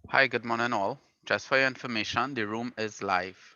Hi, good morning, all. Just for your information, the room is live.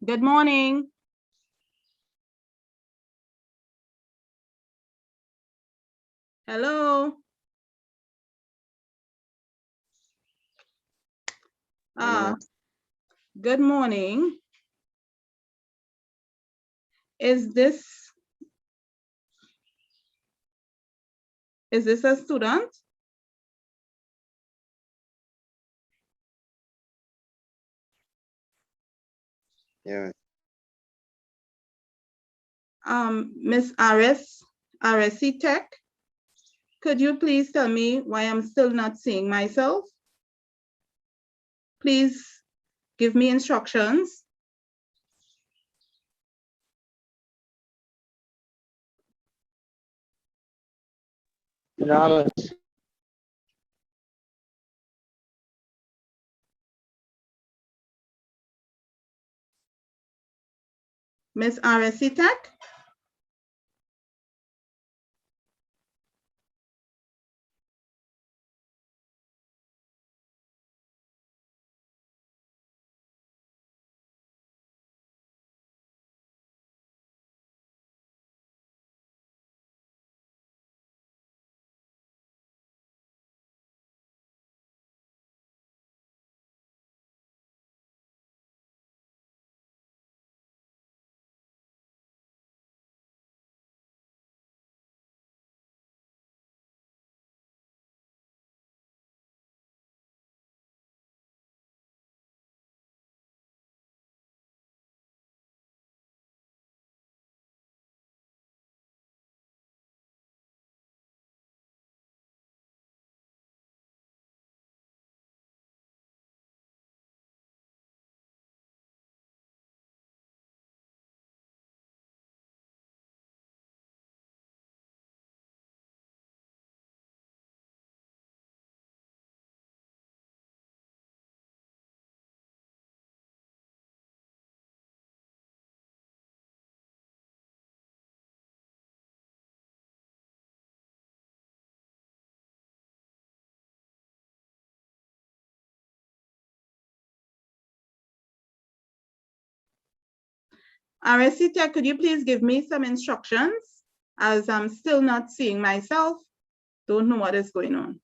Good morning. Hello. Good morning. Is this a student? Yeah. Miss RSC Tech, could you please tell me why I'm still not seeing myself? Please give me instructions. Ramos. Miss RSC Tech? RSC Tech, could you please give me some instructions as I'm still not seeing myself? Don't know what is going on.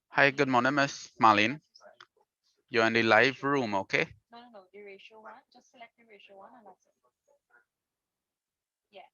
Hi, good morning, Miss Marlene. You're in the live room, okay? No, the ratio one. Just select the ratio one and that's it. Yeah.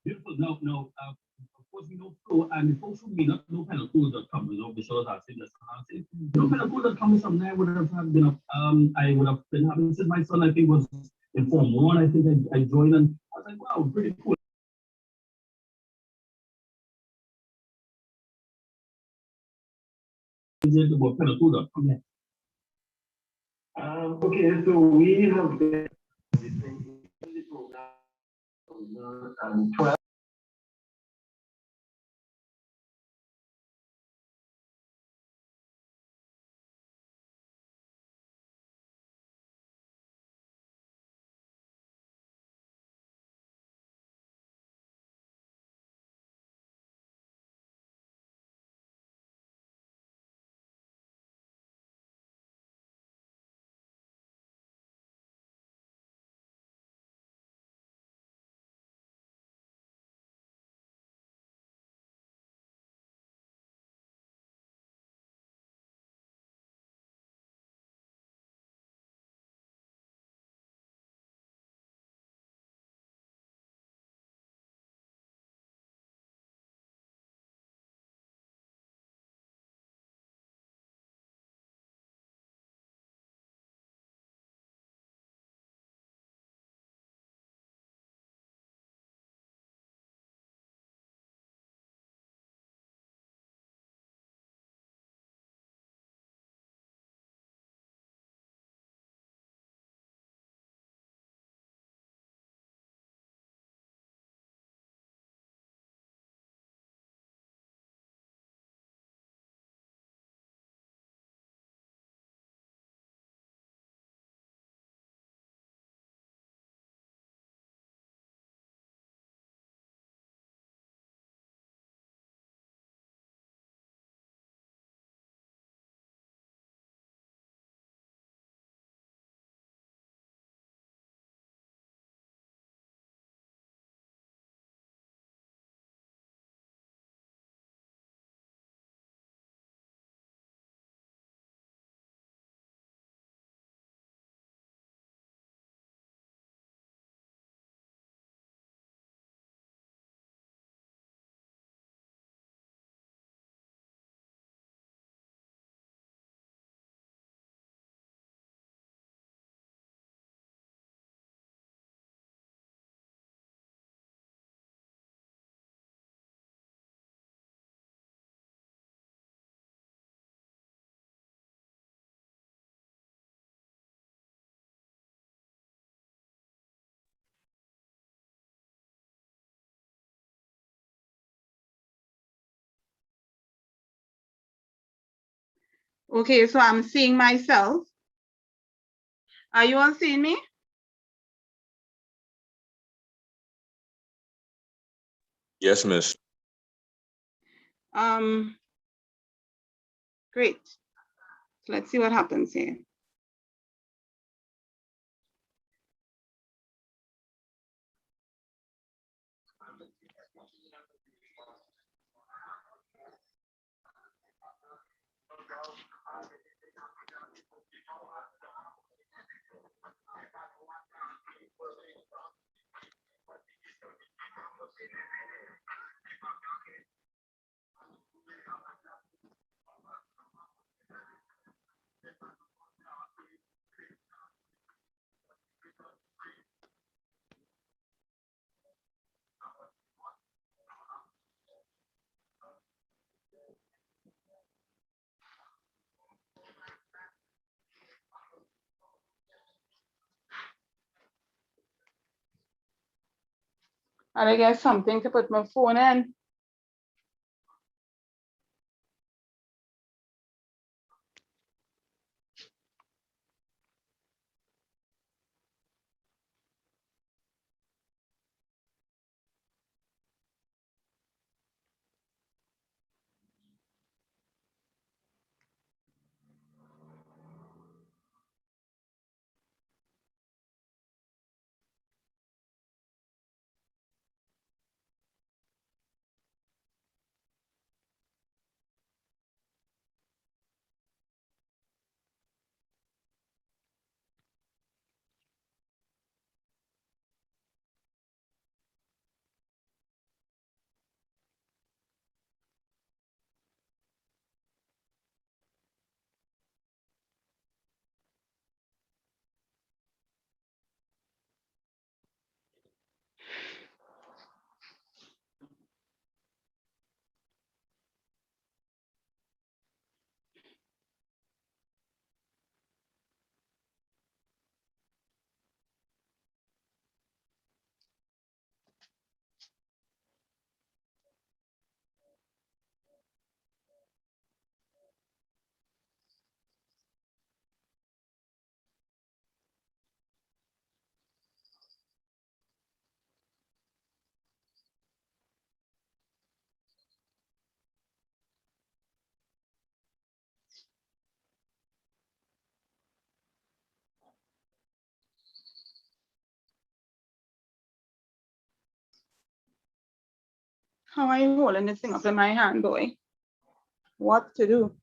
Beautiful. No. Of course, we know Flow, and the folks who may not know penaltools.com, be sure to say this. Penaltools.com is something I would have been I would have been having since my son, I think, was in Form 1. I think I joined, and I was like, wow, pretty cool. About penaltool.com. Yeah. Okay, so we have been the program and 12. Okay, so I'm seeing myself. Are you all seeing me? Yes, miss. Great. So let's see what happens here. And I guess something to put my phone in. How are you holding this thing up in my hand, boy? What to do?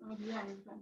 Oh, yeah, you can.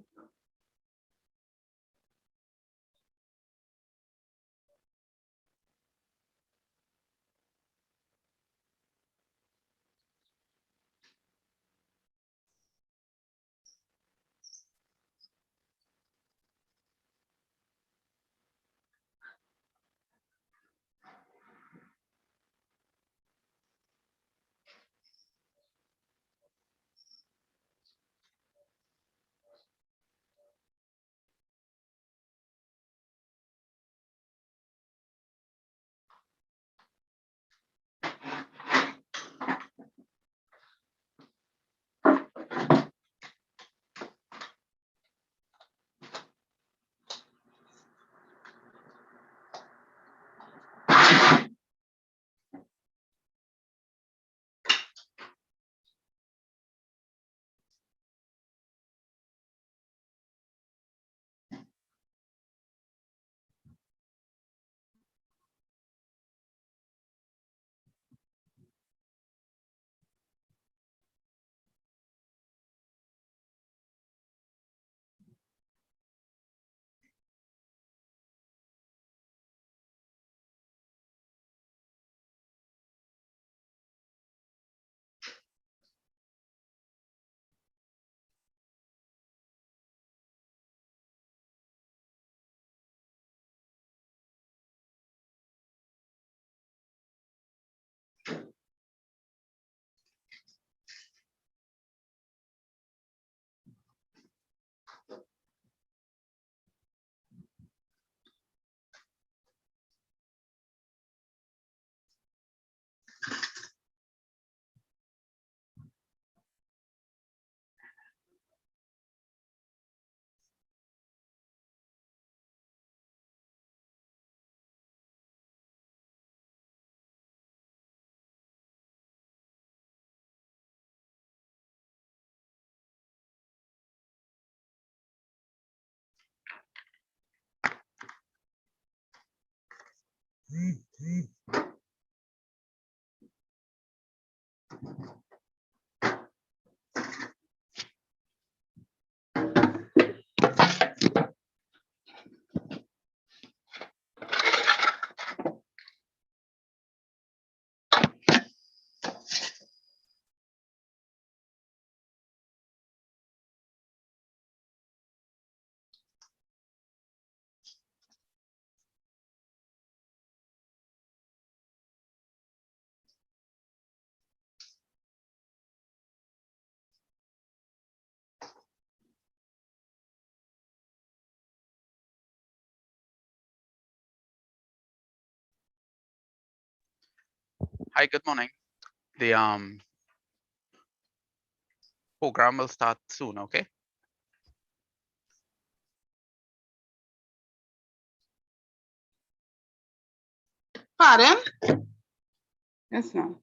Hi, good morning. The program will start soon, okay? Pardon? Yes, ma'am.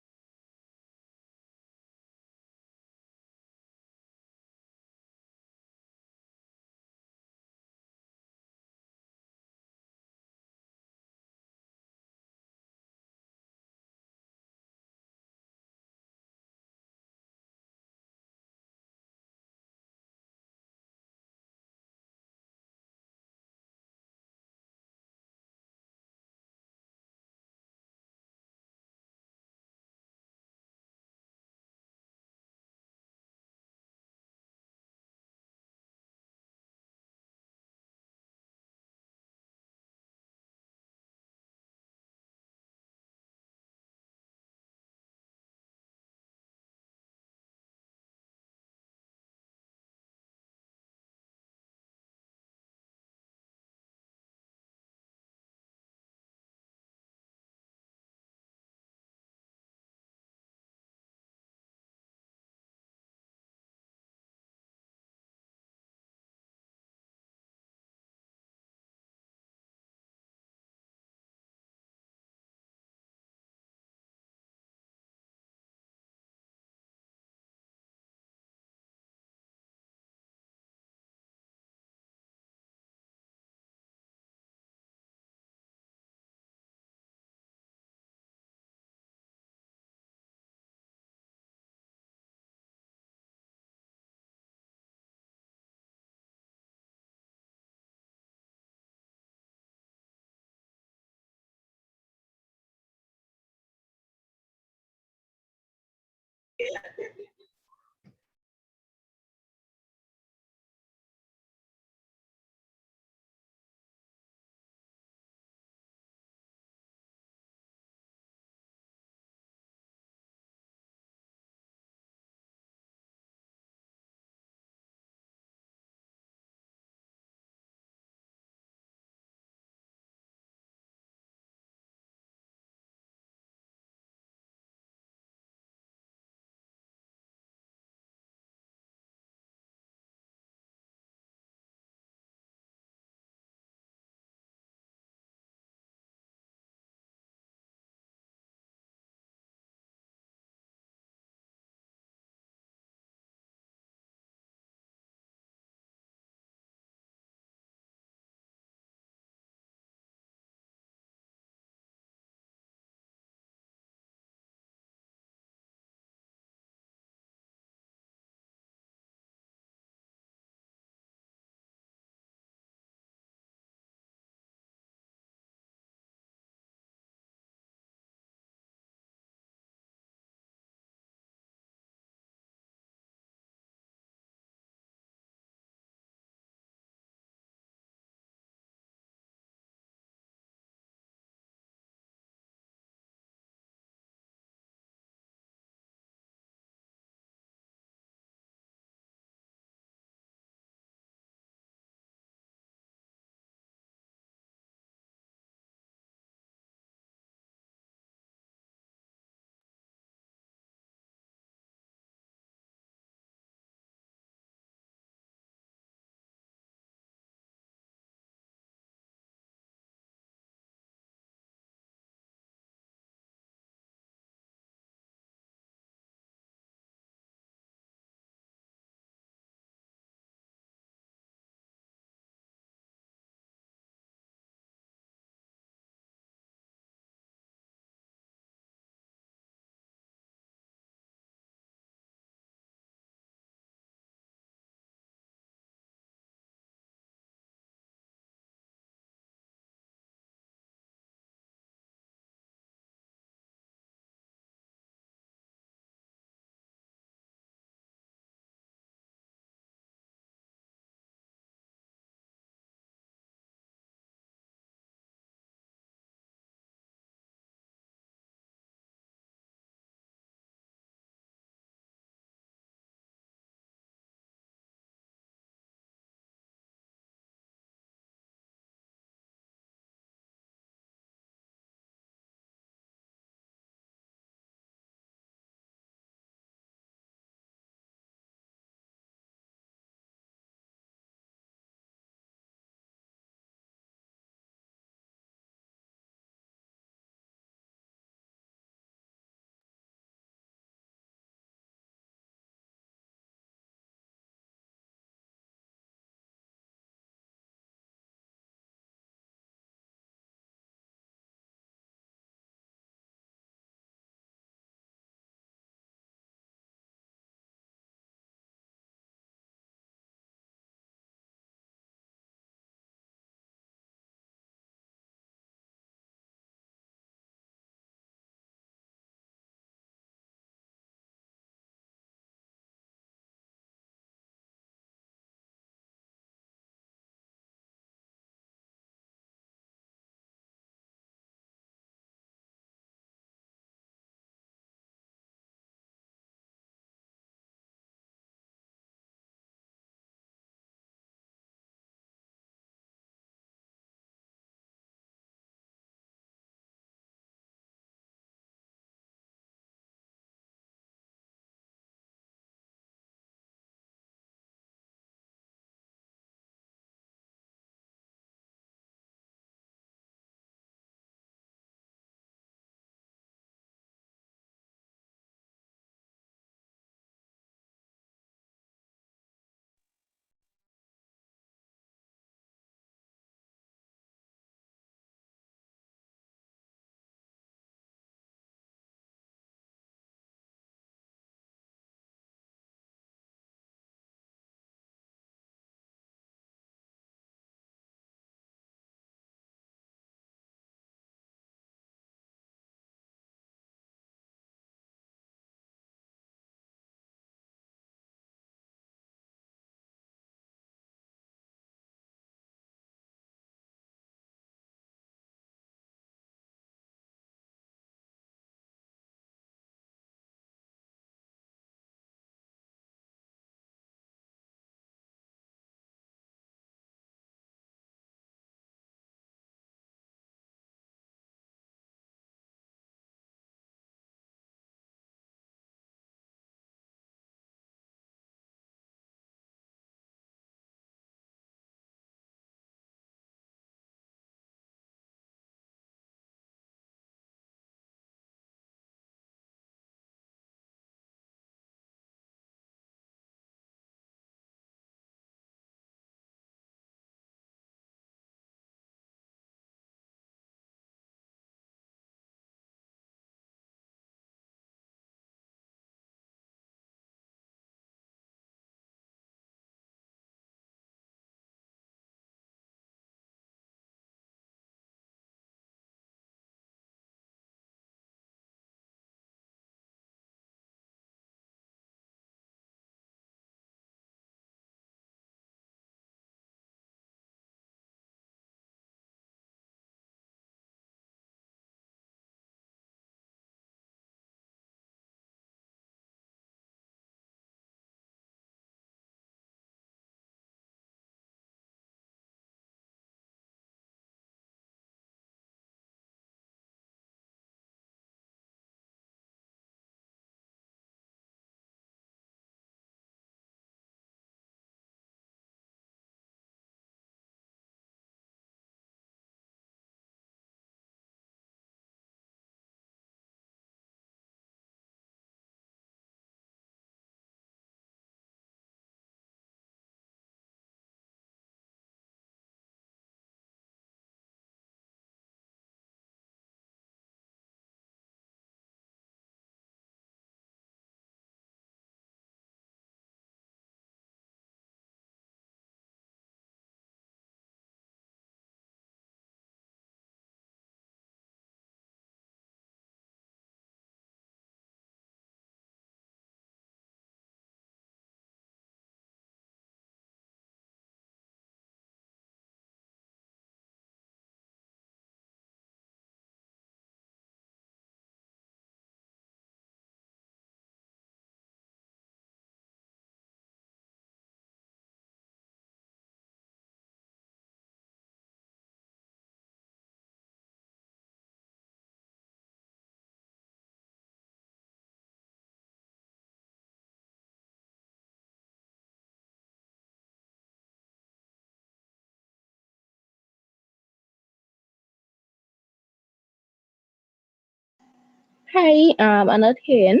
Hi, I'm not hearing.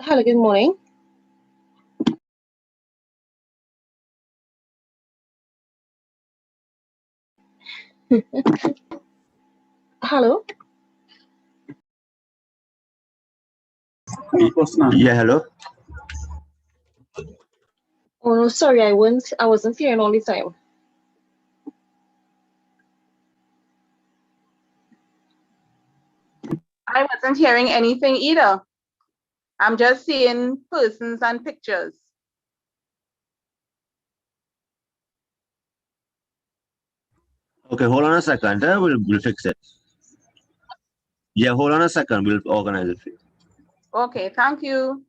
Hello, good morning. Hello. Yeah, hello. Oh no, sorry, I wasn't hearing all the time. I wasn't hearing anything either. I'm just seeing persons and pictures. Okay, hold on a second. We'll fix it. Yeah, hold on a second. We'll organize it for you. Okay, thank you.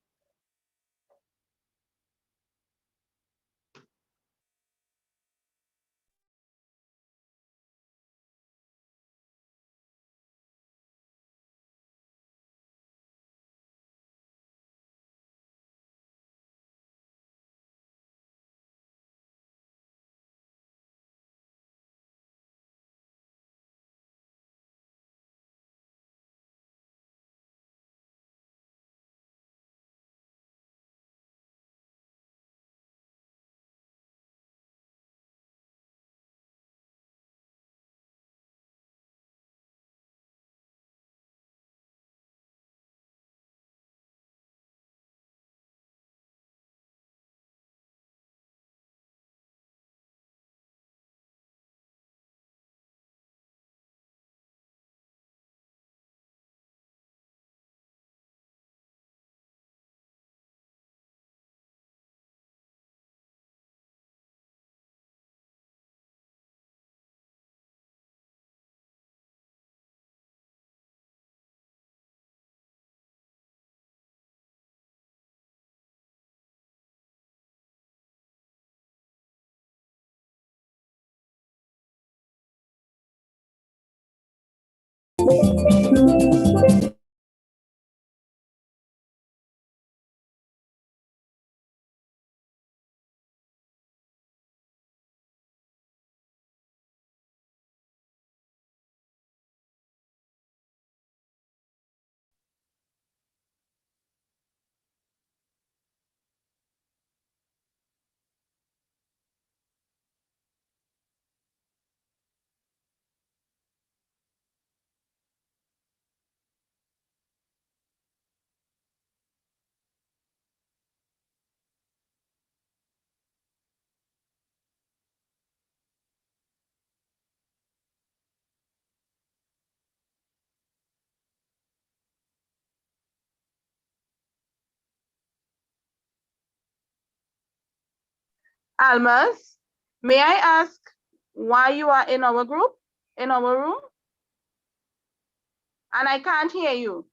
Almas, may I ask why you are in our group, in our room? And I can't hear you.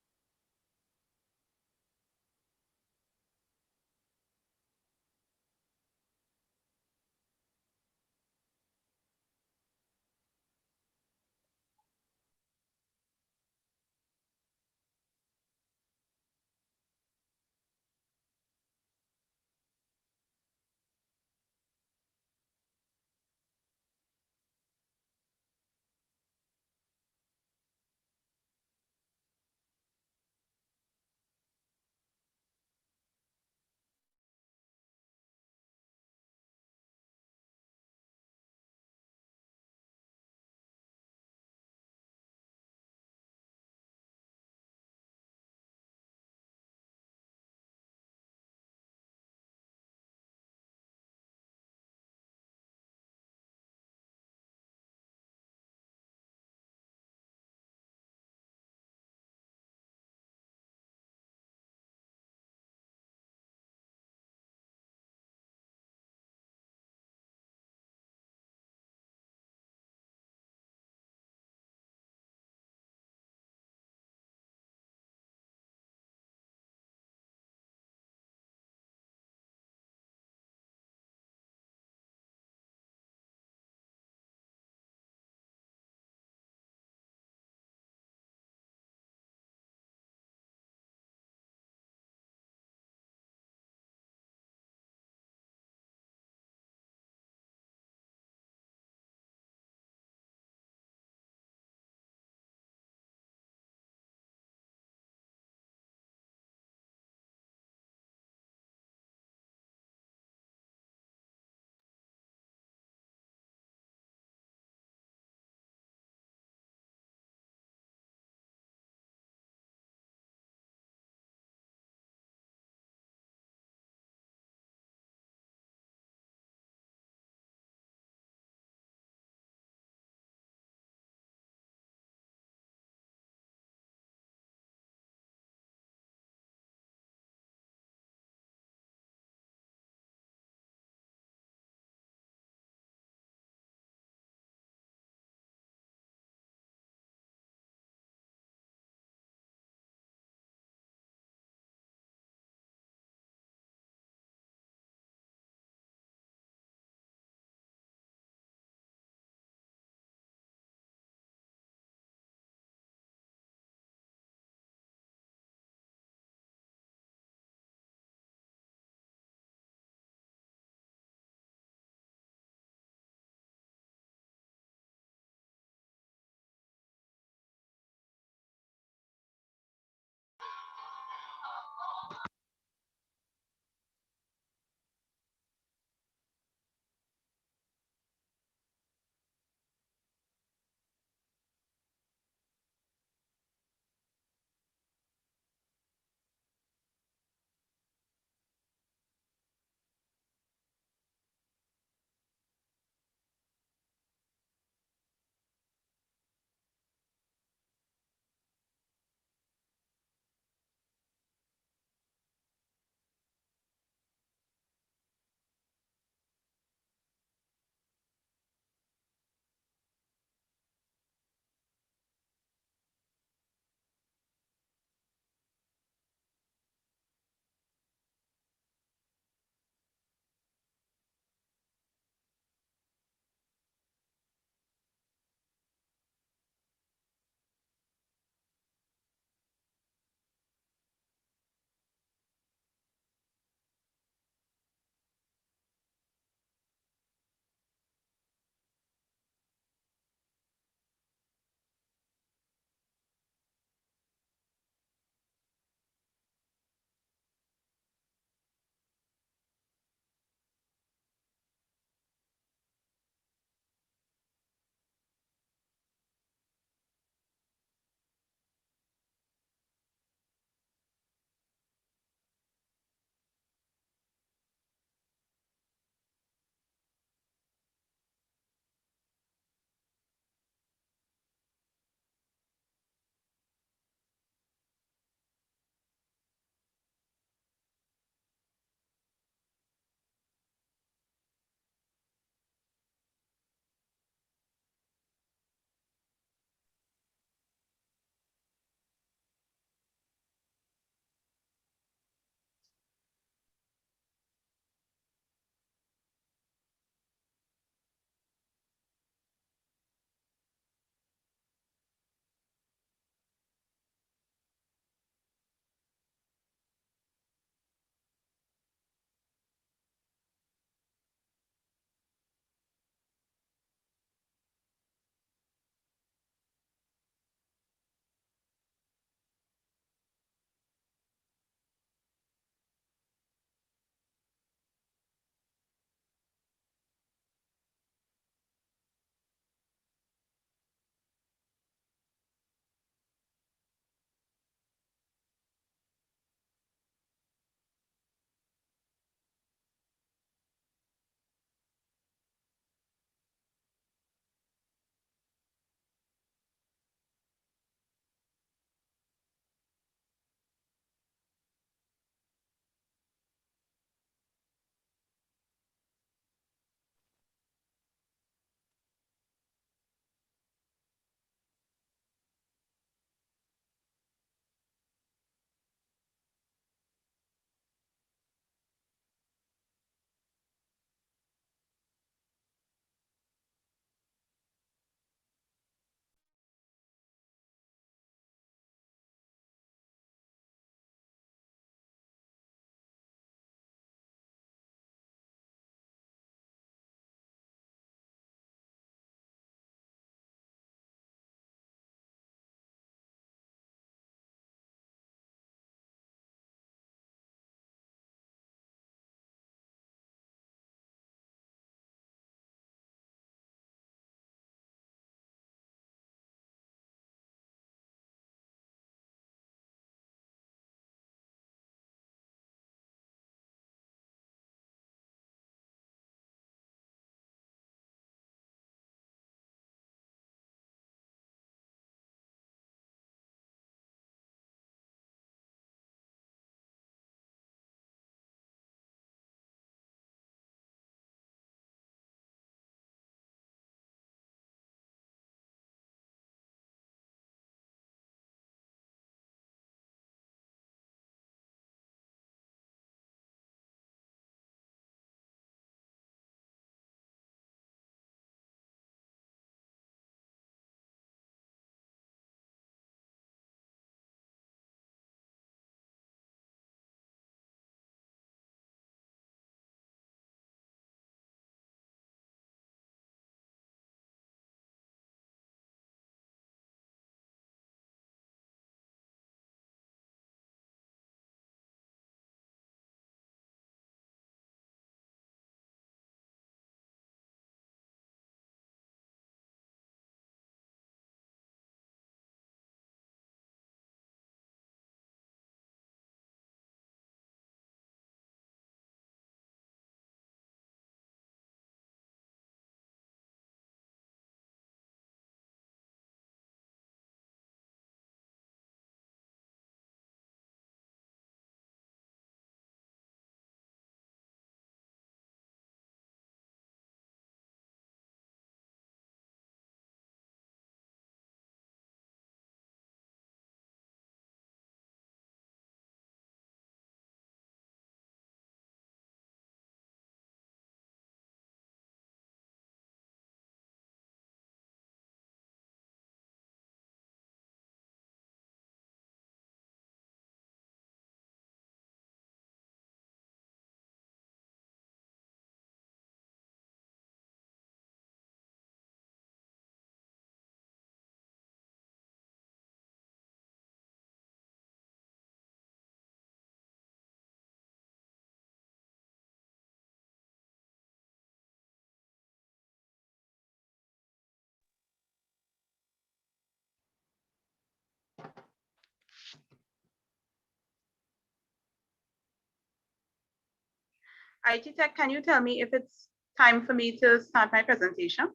IT Tech, can you tell me if it's time for me to start my presentation?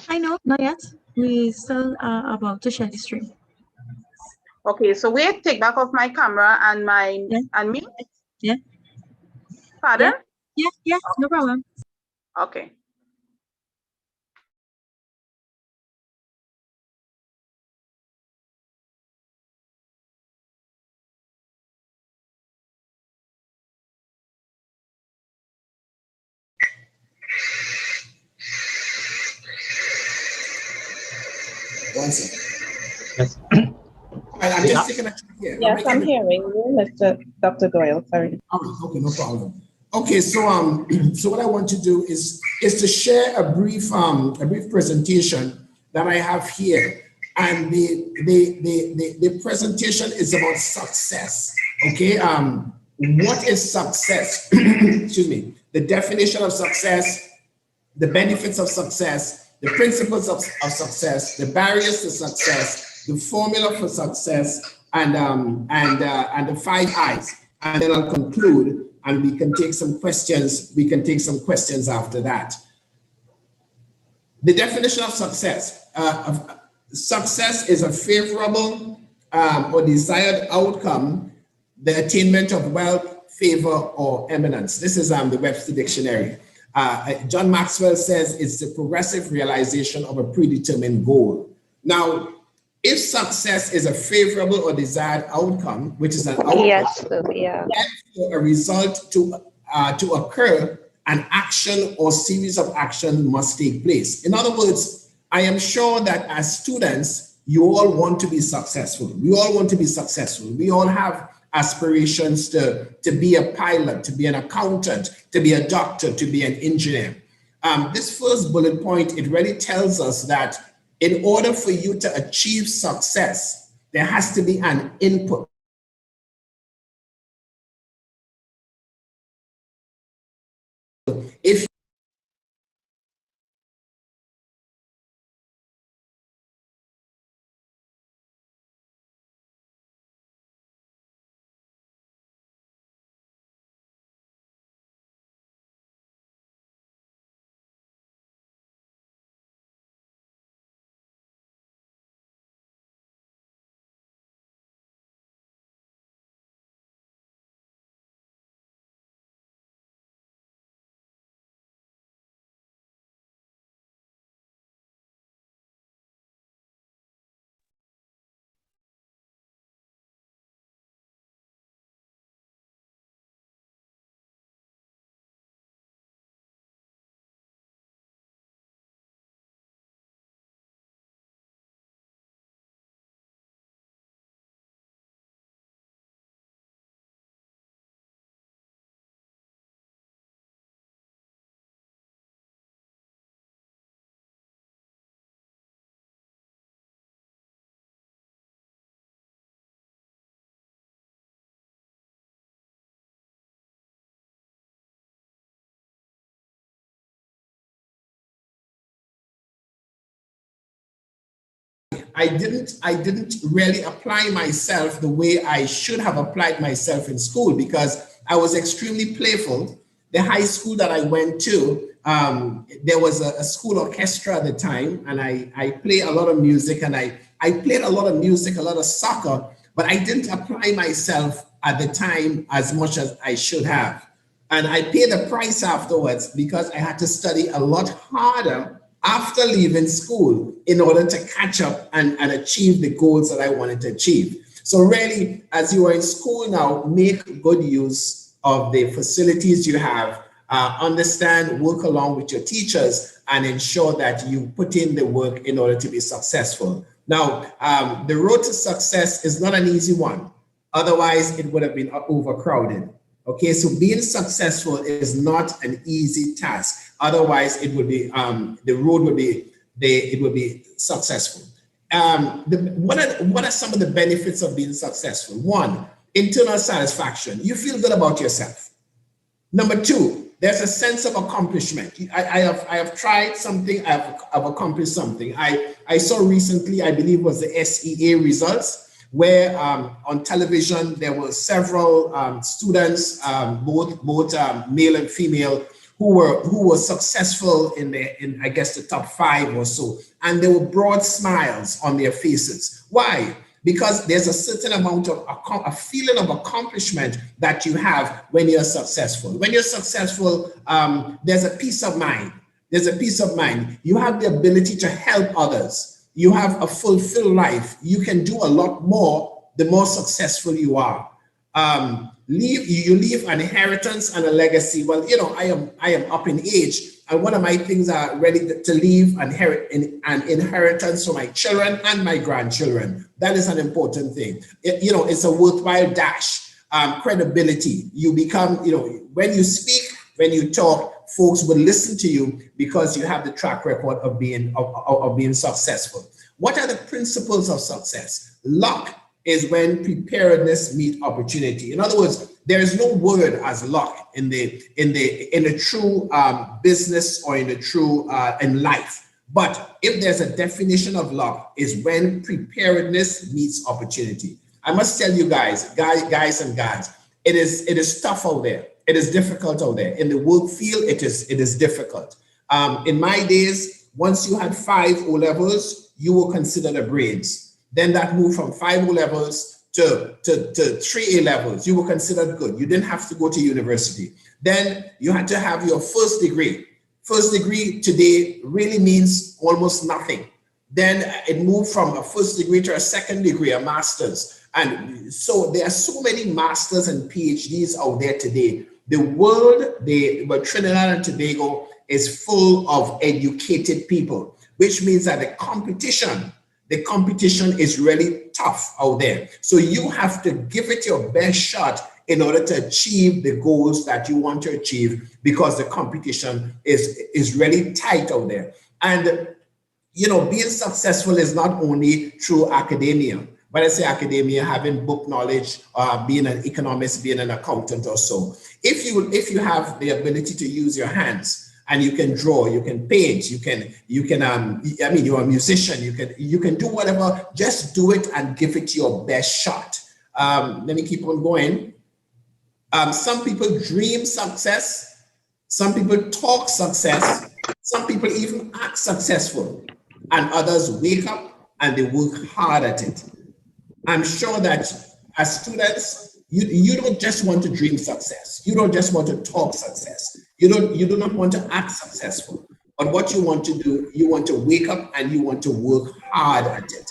I know, not yet. We still are about to share the stream. Okay, so wait, take back off my camera and my Yeah. and me. Yeah. Pardon? Yeah, no problem. Okay. One second. Yes. I'm just taking a check here. Yes, I'm hearing you, Dr. Doyle. Sorry. All right, okay, no problem. Okay, so so what I want to do is to share a brief presentation that I have here, and the presentation is about success. Okay, what is success? Excuse me. The definition of success, the benefits of success, the principles of success, the barriers to success, the formula for success, and the 5 I's. And then I'll conclude, and we can take some questions. We can take some questions after that. The definition of success. Success is a favorable or desired outcome, the attainment of wealth, favor, or eminence. This is the Webster Dictionary. John Maxwell says it's the progressive realization of a predetermined goal. Now, if success is a favorable or desired outcome, which is an outcome, Yes, yeah. for a result to occur, an action or series of action must take place. In other words, I am sure that as students, you all want to be successful. We all want to be successful. We all have aspirations to be a pilot, to be an accountant, to be a doctor, to be an engineer. This first bullet point, it really tells us that in order for you to achieve success, there has to be an input. If I didn't really apply myself the way I should have applied myself in school, because I was extremely playful. The high school that I went to, there was a school orchestra at the time, and I played a lot of music, and I played a lot of music, a lot of soccer, but I didn't apply myself at the time as much as I should have. And I paid the price afterwards, because I had to study a lot harder after leaving school in order to catch up and achieve the goals that I wanted to achieve. So really, as you are in school now, make good use of the facilities you have, understand, work along with your teachers, and ensure that you put in the work in order to be successful. Now, the road to success is not an easy one. Otherwise, it would have been overcrowded. Okay, so being successful is not an easy task. Otherwise, it would be the road would be successful. What are some of the benefits of being successful? 1, internal satisfaction. You feel good about yourself. Number 2, there's a sense of accomplishment. I have tried something. I've accomplished something. I saw recently, I believe, was the SEA results. where on television there were several students, both male and female, who were successful in I guess the top 5 or so, and there were broad smiles on their faces. Why? Because there's a certain amount of a feeling of accomplishment that you have when you're successful. When you're successful, there's a peace of mind. There's a peace of mind. You have the ability to help others. You have a fulfilled life. You can do a lot more the more successful you are. You leave an inheritance and a legacy. Well, you know, I am up in age, and one of my things are ready to leave an inheritance for my children and my grandchildren. That is an important thing. You know, it's a worthwhile dash. Credibility. You become, you know, when you speak, when you talk, folks will listen to you because you have the track record of being successful. What are the principles of success? Luck is when preparedness meets opportunity. In other words, there is no word as luck in the true business or in the true in life. But if there's a definition of luck, is when preparedness meets opportunity. I must tell you guys and gals, it is tough out there. It is difficult out there. In the work field, it is difficult. In my days, once you had 5 O-levels, you were considered a brains. Then that moved from 5 O-levels to 3 A-levels. You were considered good. You didn't have to go to university. Then you had to have your first degree. First degree today really means almost nothing. Then it moved from a first degree to a second degree, a master's. And so there are so many masters and PhDs out there today. The world, but Trinidad and Tobago is full of educated people, which means that the competition is really tough out there. So you have to give it your best shot in order to achieve the goals that you want to achieve, because the competition is really tight out there. And, you know, being successful is not only through academia. When I say academia, having book knowledge, being an economist, being an accountant or so. If you have the ability to use your hands, and you can draw, you can paint, you can I mean, you're a musician, you can do whatever, just do it and give it your best shot. Let me keep on going. Some people dream success, some people talk success, some people even act successful, and others wake up and they work hard at it. I'm sure that as students, you don't just want to dream success. You don't just want to talk success. You do not want to act successful. But what you want to do, you want to wake up and you want to work hard at it.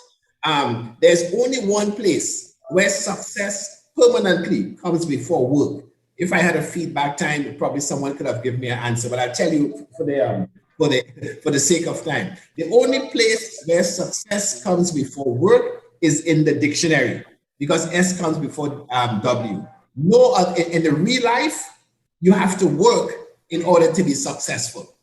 There's only one place where success permanently comes before work. If I had a feedback time, probably someone could have given me an answer, but I'll tell you for the sake of time. The only place where success comes before work is in the dictionary, because S comes before W. No, in the real life, you have to work in order to be successful.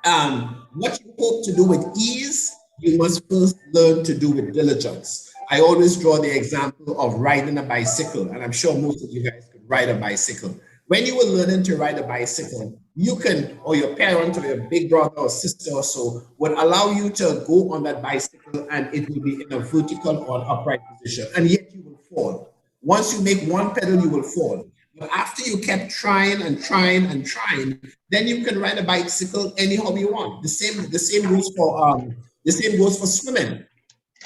What you hope to do with ease, you must first learn to do with diligence. I always draw the example of riding a bicycle, and I'm sure most of you guys could ride a bicycle. When you were learning to ride a bicycle, you can, or your parent or your big brother or sister or so would allow you to go on that bicycle, and it will be in a vertical or upright position, and yet you will fall. Once you make one pedal, you will fall. But after you kept trying and trying and trying, then you can ride a bicycle anyhow you want. The same goes for swimming.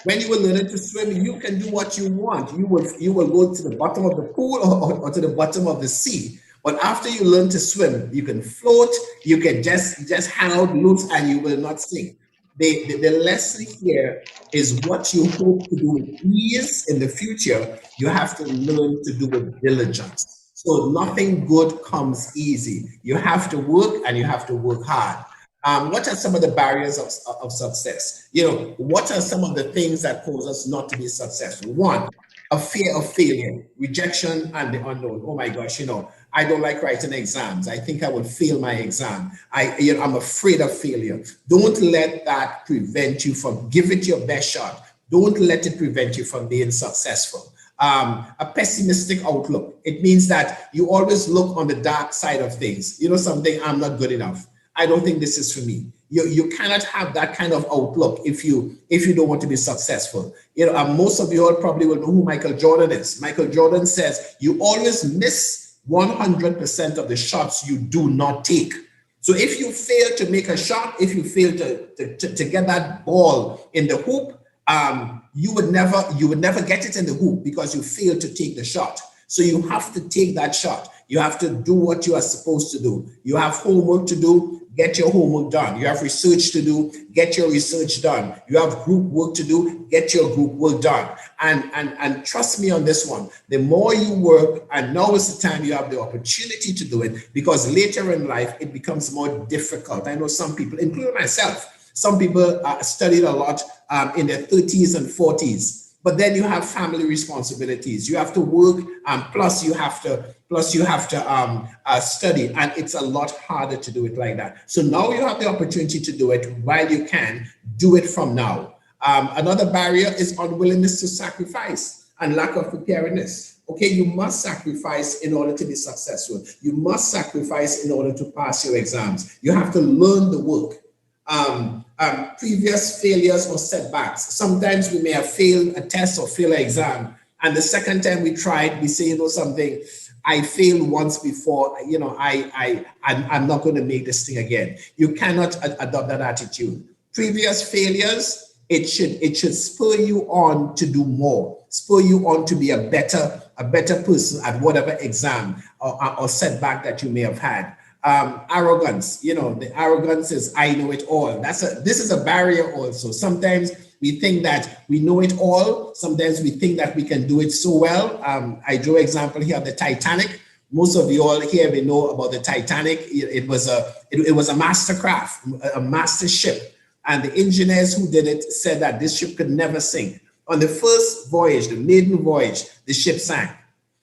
When you were learning to swim, you can do what you want. You will go to the bottom of the pool or to the bottom of the sea. But after you learn to swim, you can float, you can just hang out loose, and you will not sink. The lesson here is what you hope to do with ease in the future, you have to learn to do with diligence. So nothing good comes easy. You have to work, and you have to work hard. What are some of the barriers of success? You know, what are some of the things that cause us not to be successful? One, a fear of failure, rejection, and the unknown. Oh my gosh, you know, I don't like writing exams. I think I will fail my exam. I'm afraid of failure. Don't let that prevent you from giving it your best shot. Don't let it prevent you from being successful. A pessimistic outlook. It means that you always look on the dark side of things. You know something, I'm not good enough. I don't think this is for me. You cannot have that kind of outlook if you don't want to be successful. You know, most of you all probably will know who Michael Jordan is. Michael Jordan says you always miss 100% of the shots you do not take. So if you fail to make a shot, if you fail to get that ball in the hoop, you would never get it in the hoop because you failed to take the shot. So you have to take that shot. You have to do what you are supposed to do. You have homework to do, get your homework done. You have research to do, get your research done. You have group work to do, get your group work done. And trust me on this one, the more you work, and now is the time you have the opportunity to do it, because later in life, it becomes more difficult. I know some people, including myself, some people studied a lot in their 30s and 40s. But then you have family responsibilities. You have to work, plus you have to study, and it's a lot harder to do it like that. So now you have the opportunity to do it while you can. Do it from now. Another barrier is unwillingness to sacrifice and lack of preparedness. Okay, you must sacrifice in order to be successful. You must sacrifice in order to pass your exams. You have to learn the work. Previous failures or setbacks. Sometimes we may have failed a test or failed an exam, and the second time we tried, we say, you know something, I failed once before, you know, I'm not going to make this thing again. You cannot adopt that attitude. Previous failures, it should spur you on to do more, spur you on to be a better person at whatever exam or setback that you may have had. Arrogance, you know, the arrogance is I know it all. This is a barrier also. Sometimes we think that we know it all. Sometimes we think that we can do it so well. I drew an example here of the Titanic. Most of you all here may know about the Titanic. It was a mastercraft, a master ship. And the engineers who did it said that this ship could never sink. On the first voyage, the maiden voyage, the ship sank.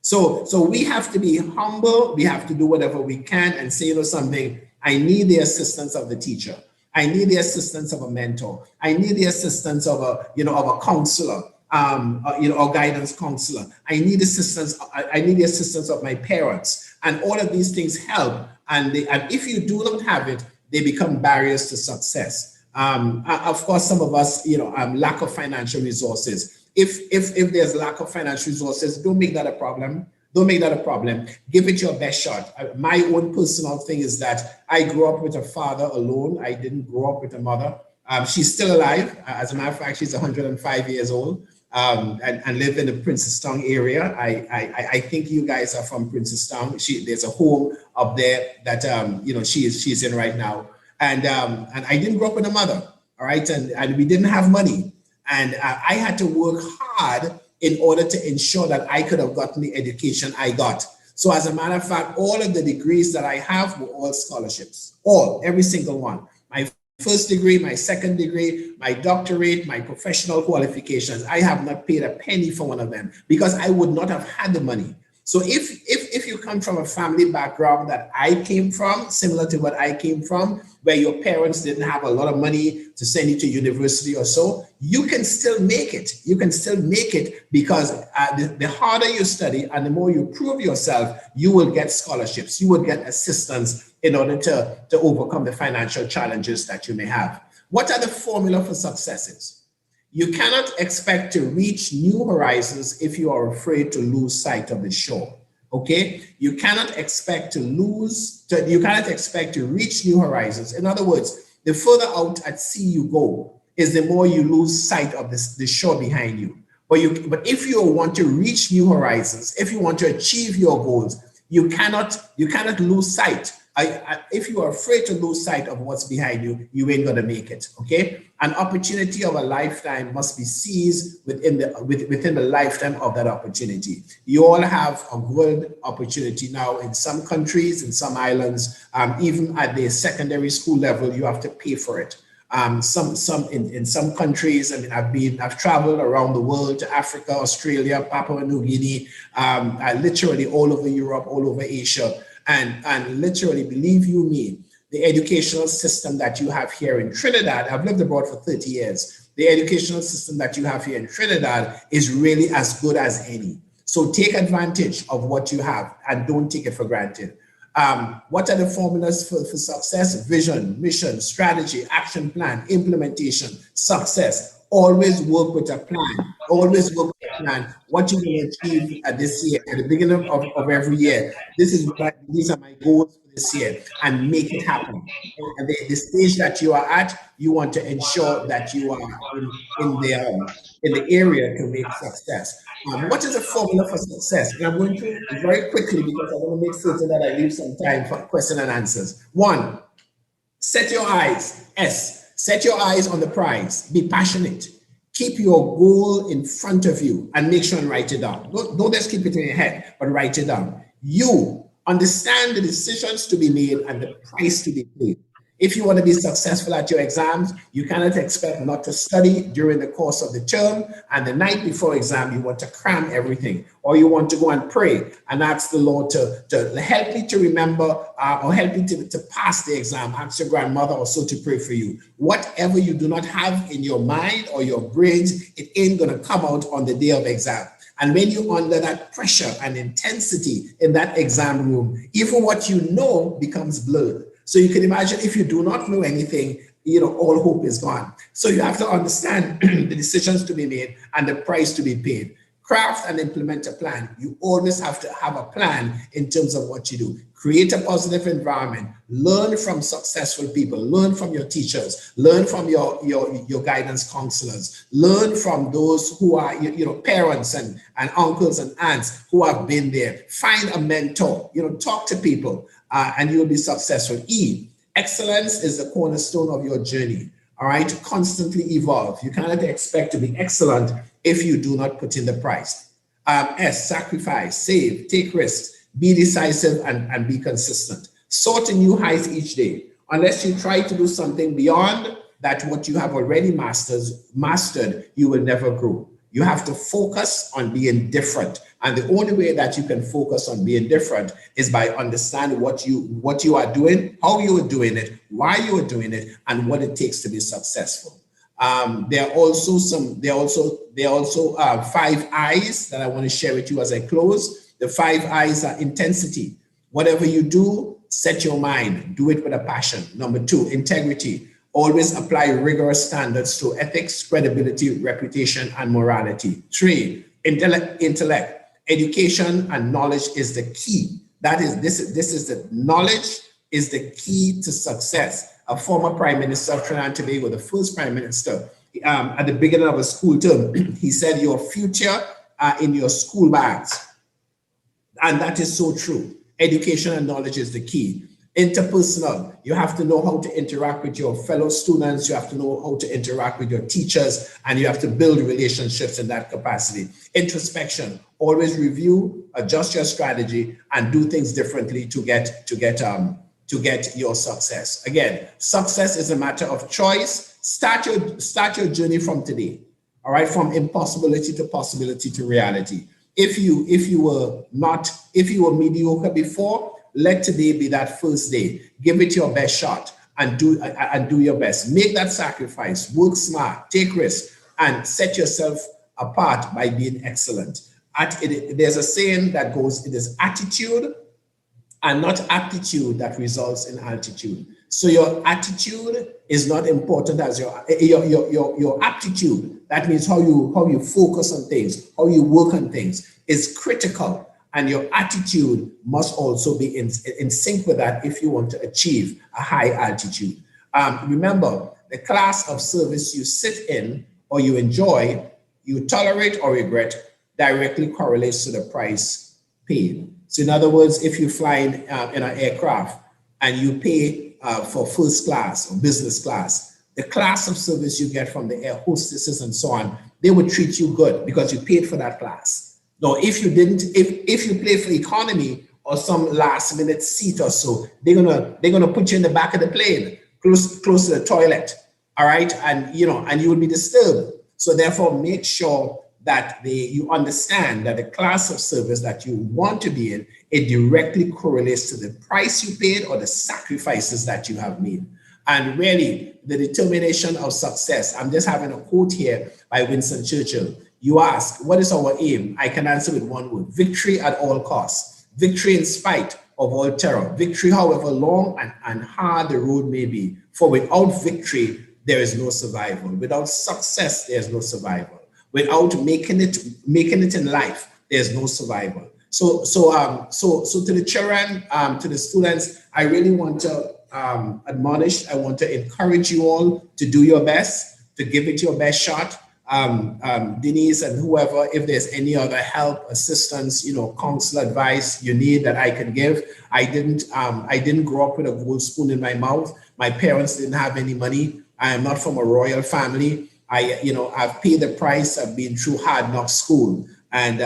So we have to be humble. We have to do whatever we can and say, you know something, I need the assistance of the teacher. I need the assistance of a mentor. I need the assistance of a counselor, or guidance counselor. I need assistance. I need the assistance of my parents. And all of these things help. And if you do not have it, they become barriers to success. Of course, some of us, lack of financial resources. If there's lack of financial resources, don't make that a problem. Don't make that a problem. Give it your best shot. My own personal thing is that I grew up with a father alone. I didn't grow up with a mother. She's still alive. As a matter of fact, she's 105 years old and live in the Princestown area. I think you guys are from Princestown. There's a home up there that she's in right now. And I didn't grow up with a mother. All right, and we didn't have money. And I had to work hard in order to ensure that I could have gotten the education I got. So as a matter of fact, all of the degrees that I have were all scholarships, every single one. My first degree, my second degree, my doctorate, my professional qualifications. I have not paid a penny for one of them because I would not have had the money. So if you come from a family background that I came from, similar to what I came from, where your parents didn't have a lot of money to send you to university or so, you can still make it. You can still make it because the harder you study and the more you prove yourself, you will get scholarships. You will get assistance in order to overcome the financial challenges that you may have. What are the formula for successes? You cannot expect to reach new horizons if you are afraid to lose sight of the shore. Okay, you cannot expect to reach new horizons. In other words, the further out at sea you go, is the more you lose sight of the shore behind you. But if you want to reach new horizons, if you want to achieve your goals, you cannot lose sight. If you are afraid to lose sight of what's behind you, you ain't gonna make it. Okay, an opportunity of a lifetime must be seized within the lifetime of that opportunity. You all have a good opportunity now in some countries, in some islands, even at the secondary school level, you have to pay for it. In some countries, I mean, I've traveled around the world to Africa, Australia, Papua New Guinea, literally all over Europe, all over Asia. And literally, believe you me, the educational system that you have here in Trinidad, I've lived abroad for 30 years. The educational system that you have here in Trinidad is really as good as any. So take advantage of what you have and don't take it for granted. What are the formulas for success? Vision, mission, strategy, action plan, implementation, success. Always work with a plan. Always work with a plan. What you will achieve this year, at the beginning of every year. These are my goals for this year, and make it happen. And the stage that you are at, you want to ensure that you are in the area to make success. What is the formula for success? And I'm going through very quickly because I want to make certain that I leave some time for question and answers. 1, set your eyes. S. Set your eyes on the prize. Be passionate. Keep your goal in front of you and make sure and write it down. Don't just keep it in your head, but write it down. You understand the decisions to be made and the price to be paid. If you want to be successful at your exams, you cannot expect not to study during the course of the term, and the night before exam, you want to cram everything, or you want to go and pray and ask the Lord to help you to remember or help you to pass the exam. Ask your grandmother also to pray for you. Whatever you do not have in your mind or your brains, it ain't going to come out on the day of exam. And when you're under that pressure and intensity in that exam room, even what you know becomes blurred. So you can imagine if you do not know anything, all hope is gone. So you have to understand the decisions to be made and the price to be paid. Craft and implement a plan. You always have to have a plan in terms of what you do. Create a positive environment. Learn from successful people. Learn from your teachers. Learn from your guidance counselors. Learn from those who are parents and uncles and aunts who have been there. Find a mentor. Talk to people. And you'll be successful. E, excellence is the cornerstone of your journey. All right, constantly evolve. You cannot expect to be excellent if you do not put in the price. S, sacrifice, save, take risks, be decisive and be consistent. Soar to new heights each day. Unless you try to do something beyond that, what you have already mastered, you will never grow. You have to focus on being different. And the only way that you can focus on being different is by understanding what you are doing, how you are doing it, why you are doing it, and what it takes to be successful. There are also 5 I's that I want to share with you as I close. The 5 I's are intensity. Whatever you do, set your mind, do it with a passion. Number 2, integrity. Always apply rigorous standards to ethics, credibility, reputation, and morality. 3, intellect. Education and knowledge is the key. This is the knowledge is the key to success. A former Prime Minister of Trinidad and Tobago, the first Prime Minister, at the beginning of a school term, he said, "Your future are in your school bags." And that is so true. Education and knowledge is the key. Interpersonal, you have to know how to interact with your fellow students, you have to know how to interact with your teachers, and you have to build relationships in that capacity. Introspection, always review, adjust your strategy, and do things differently to get your success. Again, success is a matter of choice. Start your journey from today, all right, from impossibility to possibility to reality. If you were mediocre before, let today be that first day. Give it your best shot and do your best. Make that sacrifice, work smart, take risks, and set yourself apart by being excellent. There's a saying that goes, it is attitude and not aptitude that results in altitude. So your attitude is not important as your aptitude. That means how you focus on things, how you work on things is critical. And your attitude must also be in sync with that if you want to achieve a high altitude. Remember, the class of service you sit in or you enjoy, you tolerate or regret, directly correlates to the price paid. So in other words, if you fly in an aircraft and you pay for first class or business class, the class of service you get from the air hostesses and so on, they would treat you good because you paid for that class. Now, if you didn't, if you play for economy or some last minute seat or so, they're gonna put you in the back of the plane, close to the toilet, all right, and you will be disturbed. So therefore, make sure that you understand that the class of service that you want to be in, it directly correlates to the price you paid or the sacrifices that you have made. And really, the determination of success. I'm just having a quote here by Winston Churchill. You ask, what is our aim? I can answer with one word: victory at all costs. Victory in spite of all terror. Victory, however long and hard the road may be, for without victory, there is no survival. Without success, there's no survival. Without making it in life, there's no survival. So to the children, to the students, I really want to admonish, I want to encourage you all to do your best, to give it your best shot. Denise and whoever, if there's any other help, assistance, counsel, advice you need that I can give. I didn't grow up with a gold spoon in my mouth. My parents didn't have any money. I am not from a royal family. I've paid the price. I've been through hard knock school, and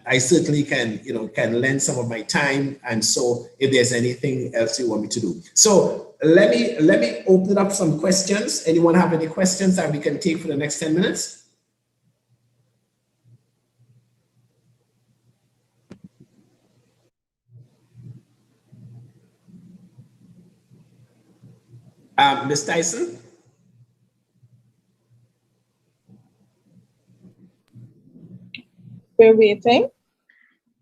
I certainly can lend some of my time. And so, if there's anything else you want me to do, so let me open up some questions. Anyone have any questions that we can take for the next 10 minutes? Ms. Tyson? We're waiting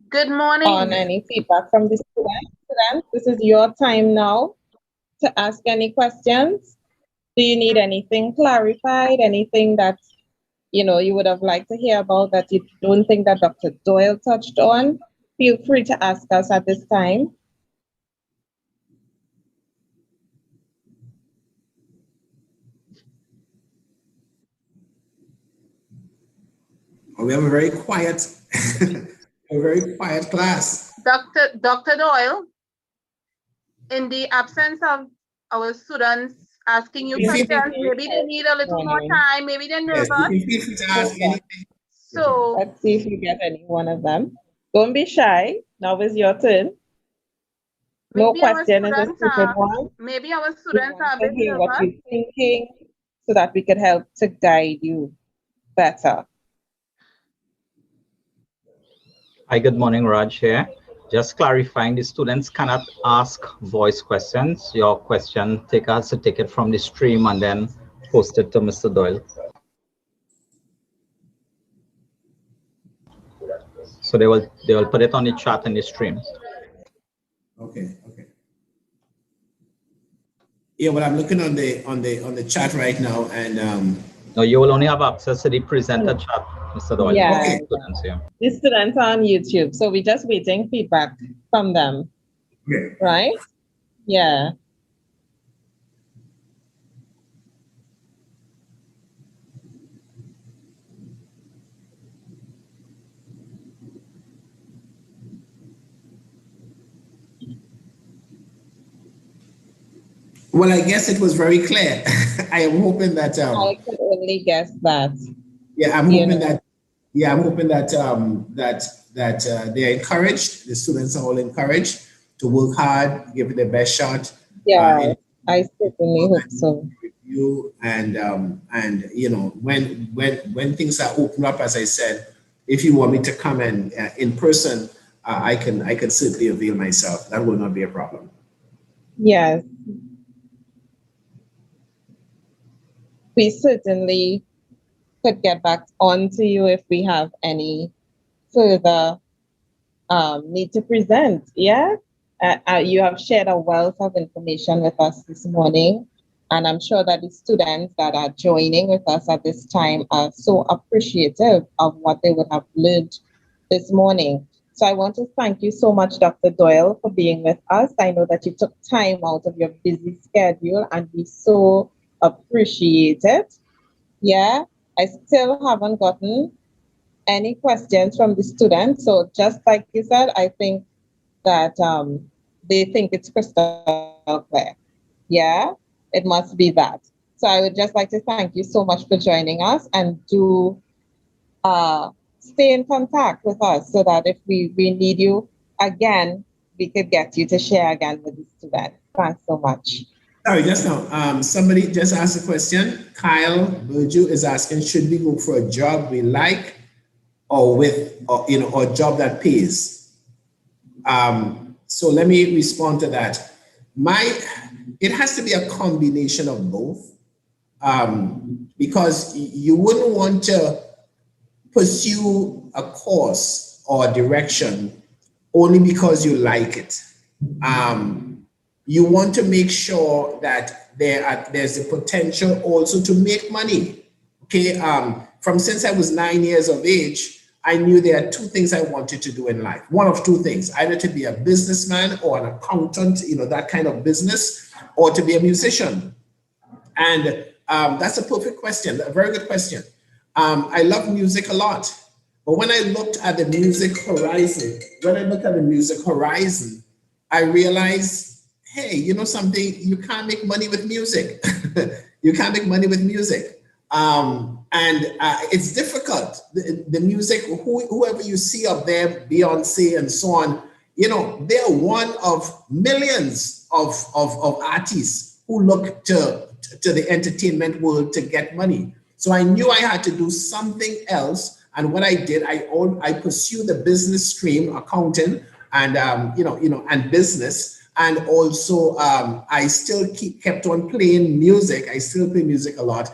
Good morning. on any feedback from the students. This is your time now to ask any questions. Do you need anything clarified? Anything that you would have liked to hear about that you don't think that Dr. Doyle touched on? Feel free to ask us at this time. We have a very quiet, class. Dr. Doyle, in the absence of our students asking you questions, maybe they need a little more time, maybe they're nervous. Yes, you feel free to ask anything. So Let's see if we get any one of them. Don't be shy. Now is your turn. No maybe our question is a students stupid are, one. maybe our We students are a want to bit hear what nervous. you're thinking so that we could help to guide you better. Hi, good morning, Raj here. Just clarifying, the students cannot ask voice questions. Your question, take us a ticket from the stream and then post it to Mr. Doyle. So they will put it on the chat in the stream. Okay. Yeah, well, I'm looking on the chat right now, and No, you will only have access to the presenter chat, Mr. Doyle. Yeah. Okay. Students here. The students are on YouTube, so we're just waiting feedback from them, okay. right? Yeah. Well, I guess it was very clear. I am hoping that. I could only guess that. Yeah, I'm You hoping know. that. Yeah, I'm hoping that they're encouraged. The students are all encouraged to work hard, give it their best shot. Yeah, I certainly hope so. You and when things are open up, as I said, if you want me to come in person, I can certainly avail myself. That will not be a problem. Yes. We certainly could get back on to you if we have any further need to present. Yeah. You have shared a wealth of information with us this morning, and I'm sure that the students that are joining with us at this time are so appreciative of what they would have learned this morning. So I want to thank you so much, Dr. Doyle, for being with us. I know that you took time out of your busy schedule, and we so appreciate it. Yeah, I still haven't gotten any questions from the students. So just like you said, I think that they think it's crystal clear. Yeah, it must be that. So I would just like to thank you so much for joining us, and do stay in contact with us so that if we need you again, we could get you to share again with the students. Thanks so much. Sorry, just now, somebody just asked a question. Kyle Burju is asking, should we go for a job we like or a job that pays? So let me respond to that. It has to be a combination of both, because you wouldn't want to pursue a course or direction only because you like it. you want to make sure that there's a potential also to make money. Okay, from since I was 9 years of age, I knew there are two things I wanted to do in life. One of two things, either to be a businessman or an accountant, you know, that kind of business, or to be a musician. And that's a perfect question, a very good question. I love music a lot, but when I looked at the music horizon, I realized, hey, you know something, you can't make money with music. You can't make money with music. It's difficult. The music, whoever you see up there, Beyonce and so on, you know, they're one of millions of artists who look to the entertainment world to get money. So I knew I had to do something else. And what I did, I pursued the business stream, accounting, and and business. And also, I still kept on playing music. I still play music a lot.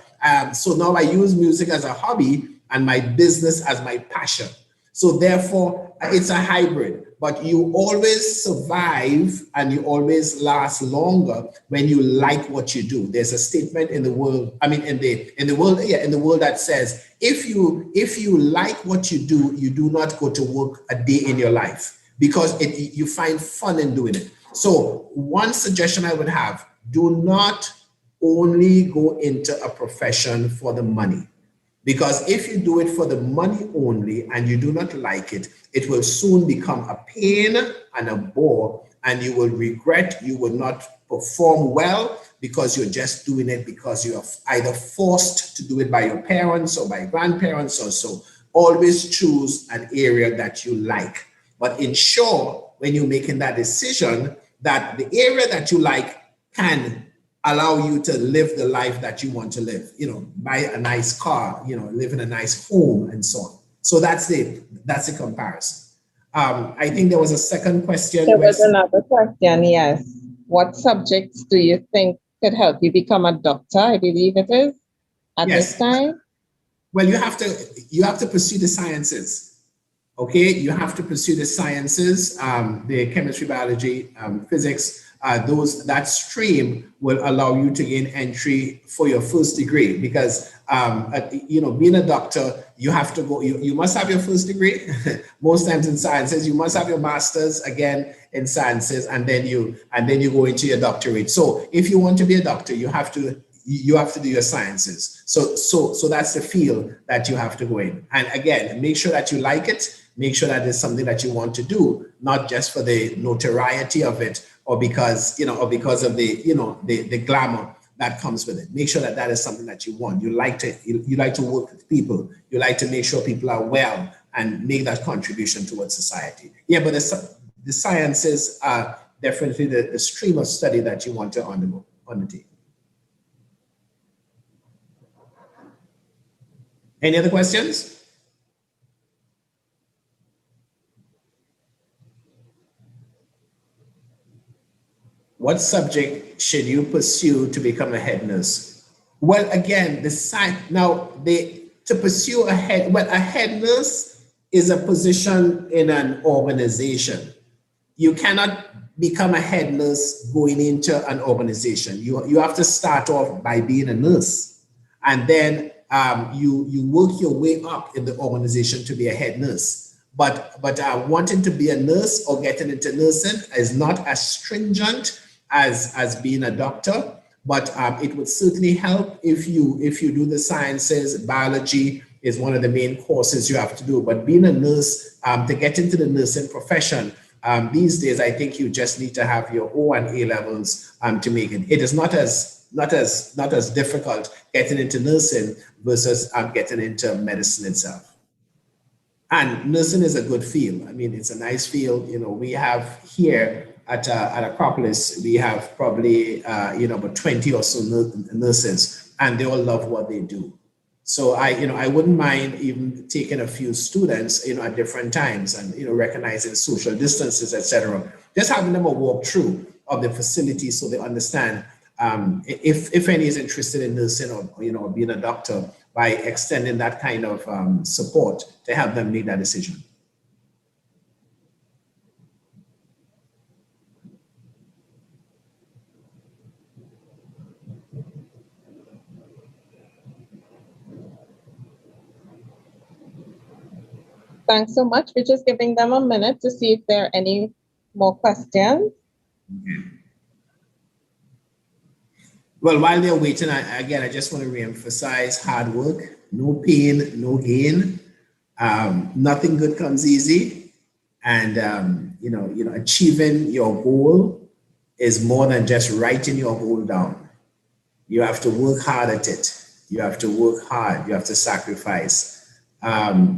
So now I use music as a hobby and my business as my passion. So therefore, it's a hybrid. But you always survive and you always last longer when you like what you do. There's a statement in the world, in the world that says, if you like what you do not go to work a day in your life, because you find fun in doing it. So one suggestion I would have, do not only go into a profession for the money. Because if you do it for the money only and you do not like it, it will soon become a pain and a bore, and you will regret, you will not perform well because you're just doing it because you are either forced to do it by your parents or by grandparents or so. Always choose an area that you like, but ensure when you're making that decision that the area that you like can allow you to live the life that you want to live, buy a nice car, live in a nice home and so on. So that's the comparison. I think there was a second question. There was another question, yes. What subjects do you think could help you become a doctor? I believe it is at this time. Well, you have to pursue the sciences. Okay, you have to pursue the sciences, the chemistry, biology, physics. That stream will allow you to gain entry for your first degree, because being a doctor, you have to go, you must have your first degree. Most times in sciences, you must have your master's again in sciences, and then you go into your doctorate. So if you want to be a doctor, you have to do your sciences. So that's the field that you have to go in. And again, make sure that you like it. Make sure that it's something that you want to do, not just for the notoriety of it, or because of the glamour that comes with it. Make sure that that is something that you want. You like to work with people. You like to make sure people are well and make that contribution towards society. Yeah, but the sciences are definitely the stream of study that you want to undertake. Any other questions? What subject should you pursue to become a head nurse? Well, again, to pursue a head nurse is a position in an organization. You cannot become a head nurse going into an organization. You have to start off by being a nurse, and then you work your way up in the organization to be a head nurse. But wanting to be a nurse or getting into nursing is not as stringent as being a doctor, but it would certainly help if you do the sciences. Biology is one of the main courses you have to do. But being a nurse, to get into the nursing profession, these days, I think you just need to have your O and A levels to make it. It is not as difficult getting into nursing versus getting into medicine itself. And nursing is a good field. I mean, it's a nice field. We have here at Acropolis, we have probably about 20 or so nurses, and they all love what they do. So I wouldn't mind even taking a few students, at different times, and recognizing social distances, etc. Just having them a walkthrough of the facility so they understand if any is interested in nursing or being a doctor, by extending that kind of support to help them make that decision. Thanks so much. We're just giving them a minute to see if there are any more questions. Well, while they're waiting, I just want to reemphasize hard work, no pain, no gain. Nothing good comes easy. And, achieving your goal is more than just writing your goal down. You have to work hard at it. You have to work hard. You have to sacrifice.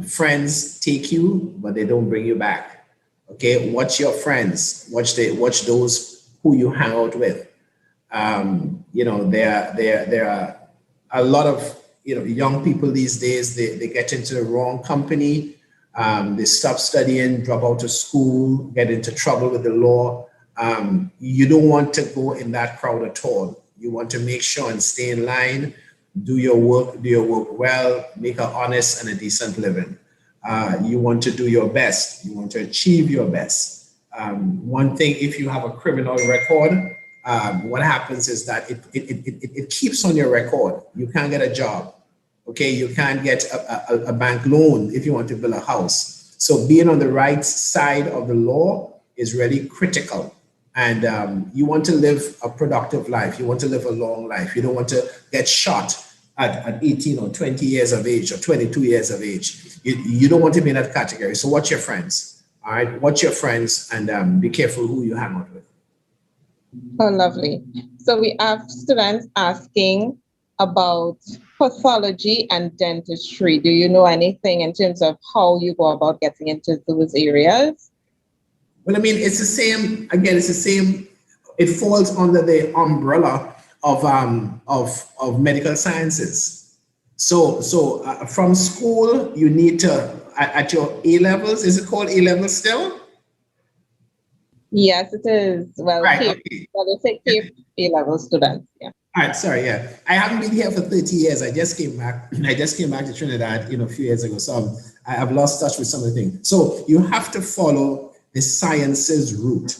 Friends take you, but they don't bring you back. Okay, watch your friends. Watch those who you hang out with. There are a lot of young people these days. They get into the wrong company. They stop studying, drop out of school, get into trouble with the law. You don't want to go in that crowd at all. You want to make sure and stay in line. Do your work well, make an honest and a decent living. You want to do your best. You want to achieve your best. One thing, if you have a criminal record, what happens is that it keeps on your record. You can't get a job. Okay, you can't get a bank loan if you want to build a house. So being on the right side of the law is really critical. And you want to live a productive life. You want to live a long life. You don't want to get shot at 18 or 20 years of age or 22 years of age. You don't want to be in that category. So watch your friends. All right, watch your friends and be careful who you hang out with. Oh, lovely. So we have students asking about pathology and dentistry. Do you know anything in terms of how you go about getting into those areas? Well, I mean, it's the same. Again, it's the same. It falls under the umbrella of medical sciences. So from school, you need to at your A levels. Is it called A levels still? Yes, it is. Well, right. Okay. Well, they say A-level students. Yeah. All right. Sorry. Yeah, I haven't been here for 30 years. I just came back. To Trinidad, a few years ago. So I have lost touch with some of the things. So you have to follow the sciences route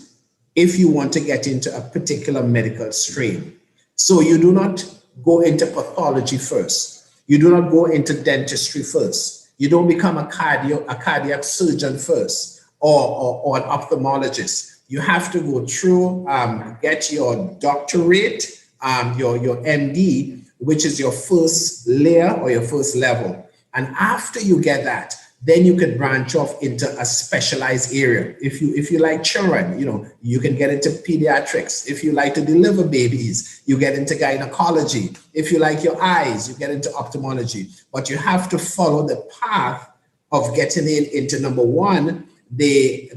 if you want to get into a particular medical stream. So you do not go into pathology first. You do not go into dentistry first. You don't become a cardiac surgeon first or an ophthalmologist. You have to go through, get your doctorate, your MD, which is your first layer or your first level. And after you get that, then you can branch off into a specialized area. If you like children, you can get into pediatrics. If you like to deliver babies, you get into gynecology. If you like your eyes, you get into ophthalmology. But you have to follow the path of getting into number one, the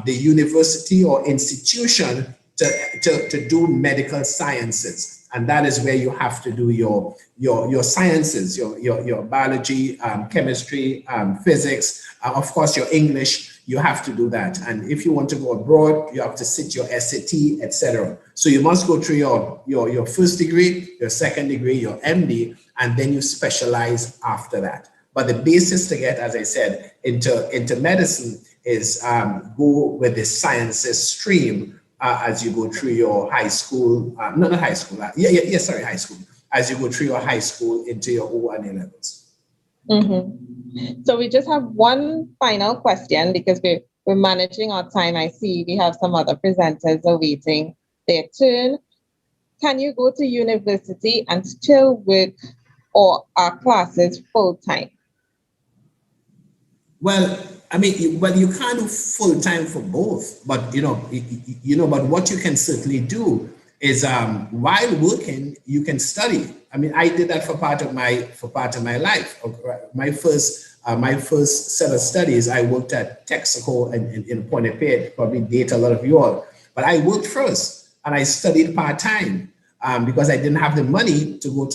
university or institution to do medical sciences. And that is where you have to do your sciences, your biology, chemistry, physics, of course, your English, you have to do that. And if you want to go abroad, you have to sit your SAT, etc. So you must go through your first degree, your second degree, your MD, and then you specialize after that. But the basis to get, as I said, into medicine is go with the sciences stream as you go through your high school, not high school, high school, as you go through your high school into your O and A levels. Mm-hmm. So we just have one final question because we're managing our time. I see we have some other presenters awaiting their turn. Can you go to university and still work or are classes full time? Well, I mean, you can't do full time for both, but but what you can certainly do is while working, you can study. I mean, I did that for part of my life. My first set of studies, I worked at Texaco in Pointe-a-Pitre, probably date a lot of you all. But I worked first and I studied part time because I didn't have the money to go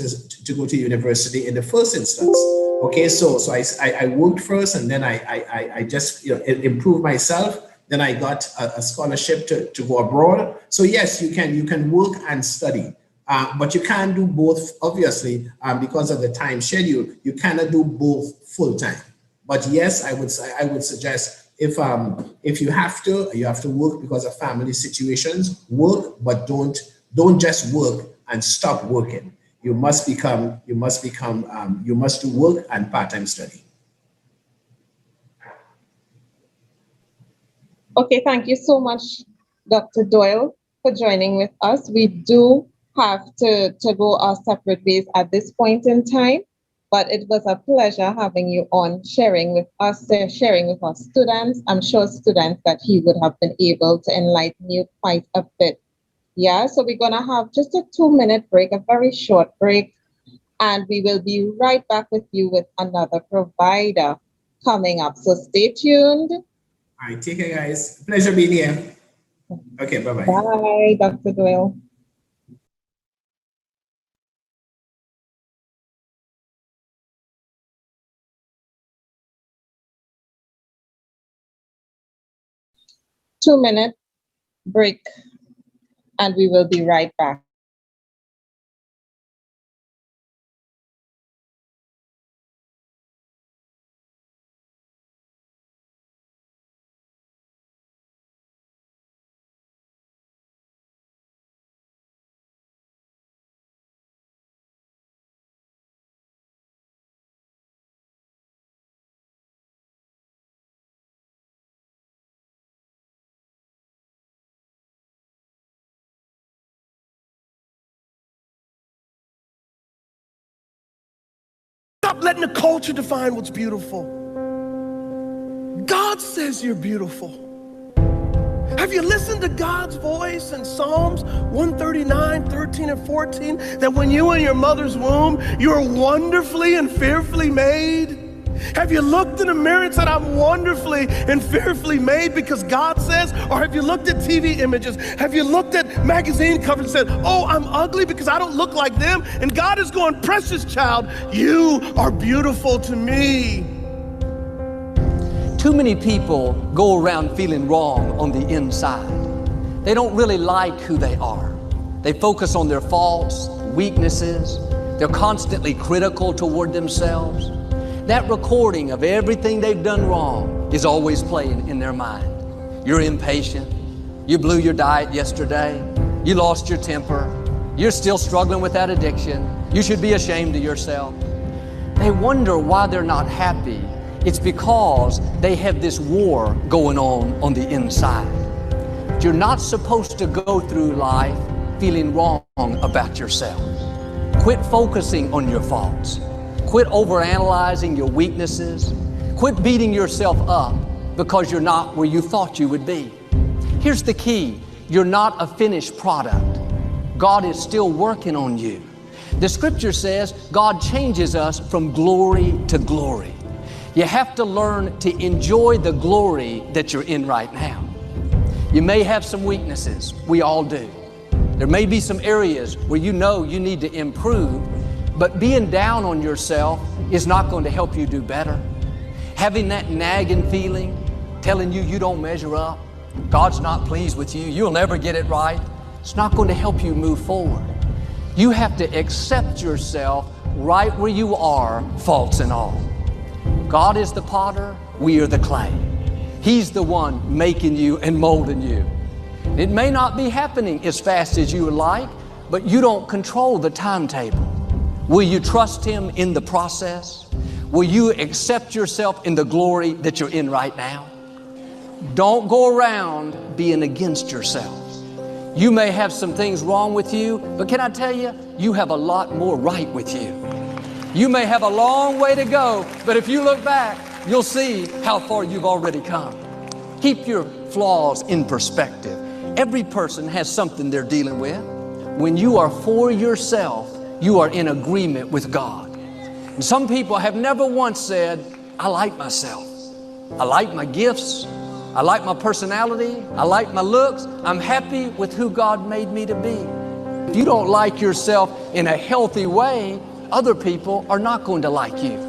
to university in the first instance. Okay, so I worked first, and then I just improved myself. Then I got a scholarship to go abroad. So yes, you can work and study, but you can't do both. Obviously, because of the time schedule, you cannot do both full time. But yes, I would suggest if you have to work because of family situations, work, but don't just work and stop working. You must do work and part-time study. Okay, thank you so much, Dr. Doyle, for joining with us. We do have to go our separate ways at this point in time, but it was a pleasure having you on, sharing with us, sharing with our students. I'm sure students that he would have been able to enlighten you quite a bit. Yeah, so we're gonna have just a 2-minute break, a very short break, and we will be right back with you with another provider coming up. So stay tuned. All right, take care, guys. Pleasure being here. Okay, bye-bye. Bye, Dr. Doyle. Two-minute break, and we will be right back. Stop letting the culture define what's beautiful. God says you're beautiful. Have you listened to God's voice in Psalms 139, 13 and 14, that when you were in your mother's womb, you were wonderfully and fearfully made? Have you looked in the mirror and said, I'm wonderfully and fearfully made because God says? Or have you looked at TV images? Have you looked at magazine covers and said, oh, I'm ugly because I don't look like them? And God is going, precious child, you are beautiful to me. Too many people go around feeling wrong on the inside. They don't really like who they are. They focus on their faults, weaknesses. They're constantly critical toward themselves. That recording of everything they've done wrong is always playing in their mind. You're impatient. You blew your diet yesterday. You lost your temper. You're still struggling with that addiction. You should be ashamed of yourself. They wonder why they're not happy. It's because they have this war going on the inside. But you're not supposed to go through life feeling wrong about yourself. Quit focusing on your faults. Quit overanalyzing your weaknesses. Quit beating yourself up because you're not where you thought you would be. Here's the key. You're not a finished product. God is still working on you. The scripture says God changes us from glory to glory. You have to learn to enjoy the glory that you're in right now. You may have some weaknesses. We all do. There may be some areas where you know you need to improve, but being down on yourself is not going to help you do better. Having that nagging feeling, telling you don't measure up, God's not pleased with you, you'll never get it right, it's not going to help you move forward. You have to accept yourself right where you are, faults and all. God is the potter, we are the clay. He's the one making you and molding you. It may not be happening as fast as you would like, but you don't control the timetable. Will you trust Him in the process? Will you accept yourself in the glory that you're in right now? Don't go around being against yourself. You may have some things wrong with you, but can I tell you, you have a lot more right with you. You may have a long way to go, but if you look back, you'll see how far you've already come. Keep your flaws in perspective. Every person has something they're dealing with. When you are for yourself, you are in agreement with God. And some people have never once said, I like myself. I like my gifts. I like my personality. I like my looks. I'm happy with who God made me to be. If you don't like yourself in a healthy way, other people are not going to like you.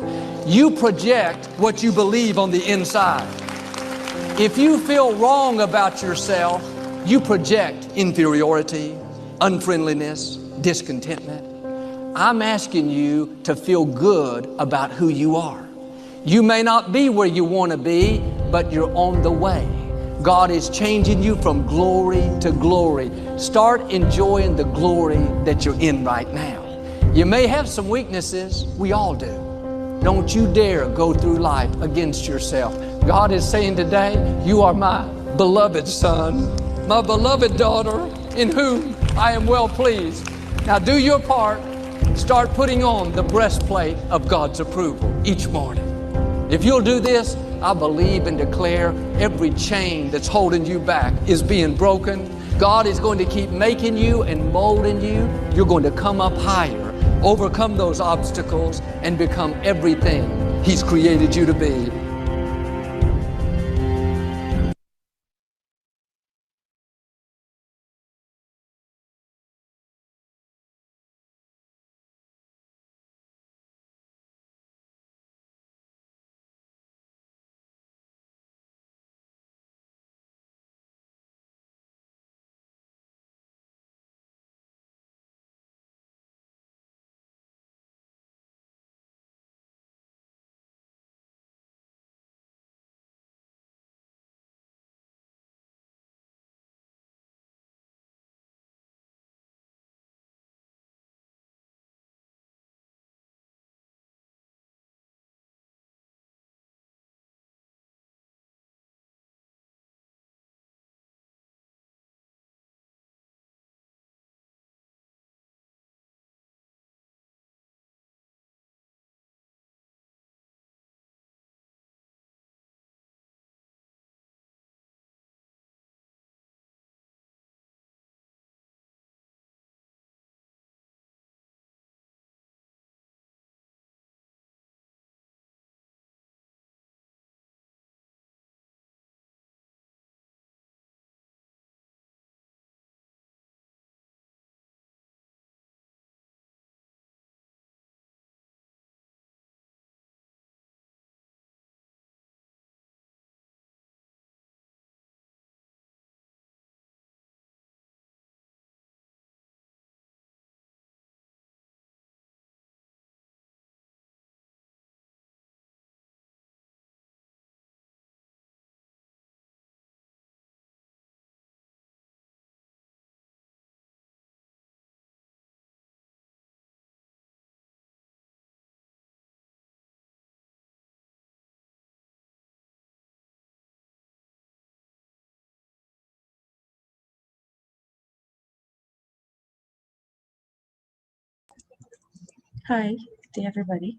You project what you believe on the inside. If you feel wrong about yourself, you project inferiority, unfriendliness, discontentment. I'm asking you to feel good about who you are. You may not be where you want to be, but you're on the way. God is changing you from glory to glory. Start enjoying the glory that you're in right now. You may have some weaknesses. We all do. Don't you dare go through life against yourself. God is saying today, you are my beloved son, my beloved daughter, in whom I am well pleased. Now do your part. Start putting on the breastplate of God's approval each morning. If you'll do this, I believe and declare every chain that's holding you back is being broken. God is going to keep making you and molding you. You're going to come up higher, overcome those obstacles, and become everything He's created you to be. Hi, good day everybody.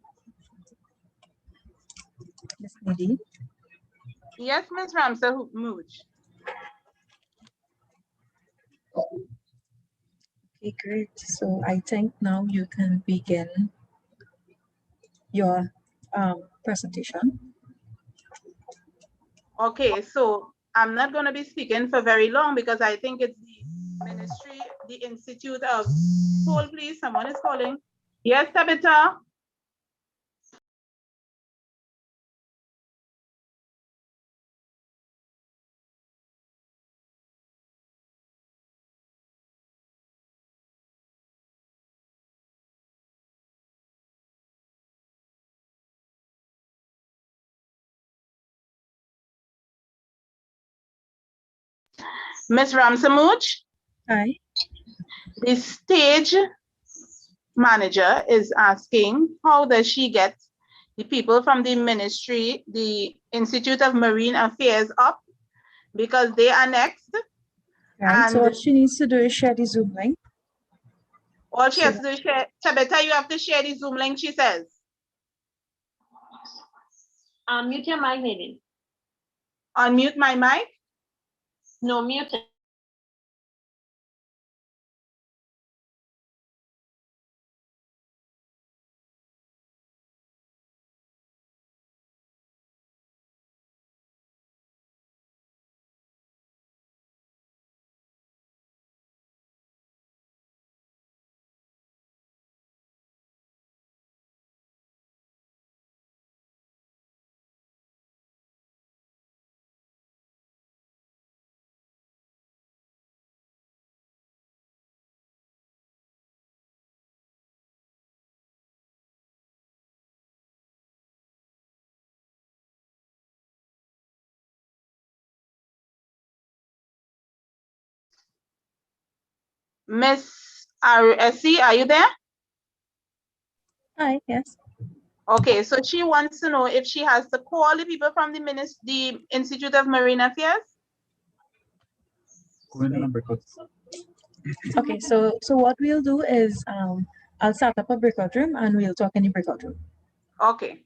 Miss Nadine. Yes, Ms. Ramsa Mooch. Okay, great. So I think now you can begin your presentation. Okay, so I'm not going to be speaking for very long because I think it's the ministry, the Institute of, hold please, someone is calling. Yes, Tabitha? Ms. Ramsamooch? Hi. The stage manager is asking, how does she get the people from the ministry, the Institute of Marine Affairs up? Because they are next. Right, so and what she needs to do is share the Zoom link. all she has to do is share. Tabitha, you have to share the Zoom link, she says. Unmute your mic, Nadine. Unmute my mic? No, mute it. Miss RSC, are you there? Hi, yes. Okay, so she wants to know if she has to call the people from the Institute of Marine Affairs. Okay, so what we'll do is I'll start up a breakout room and we'll talk in the breakout room. Okay.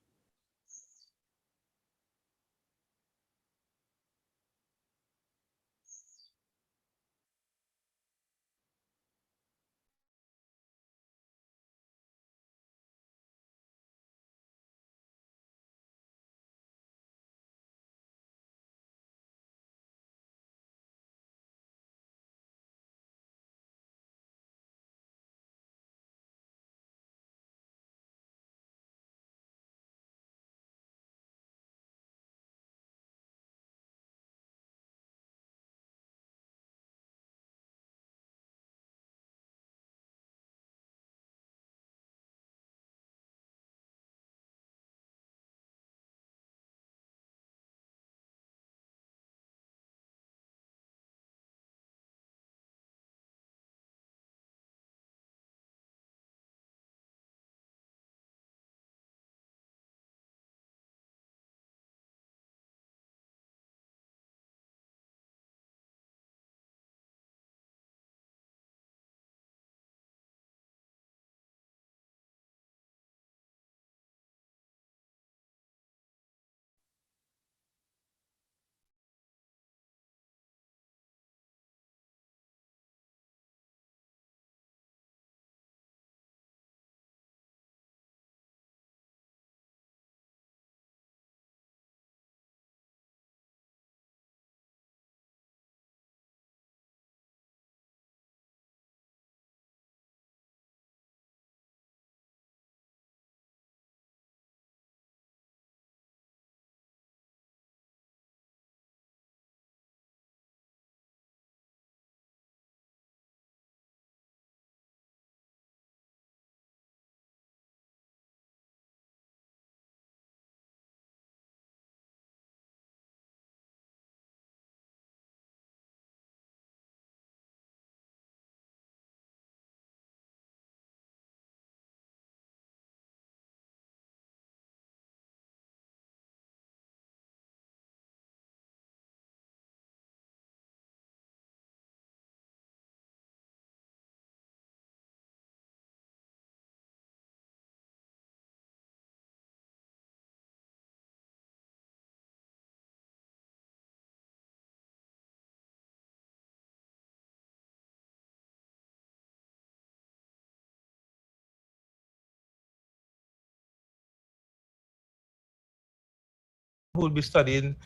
Who will be studying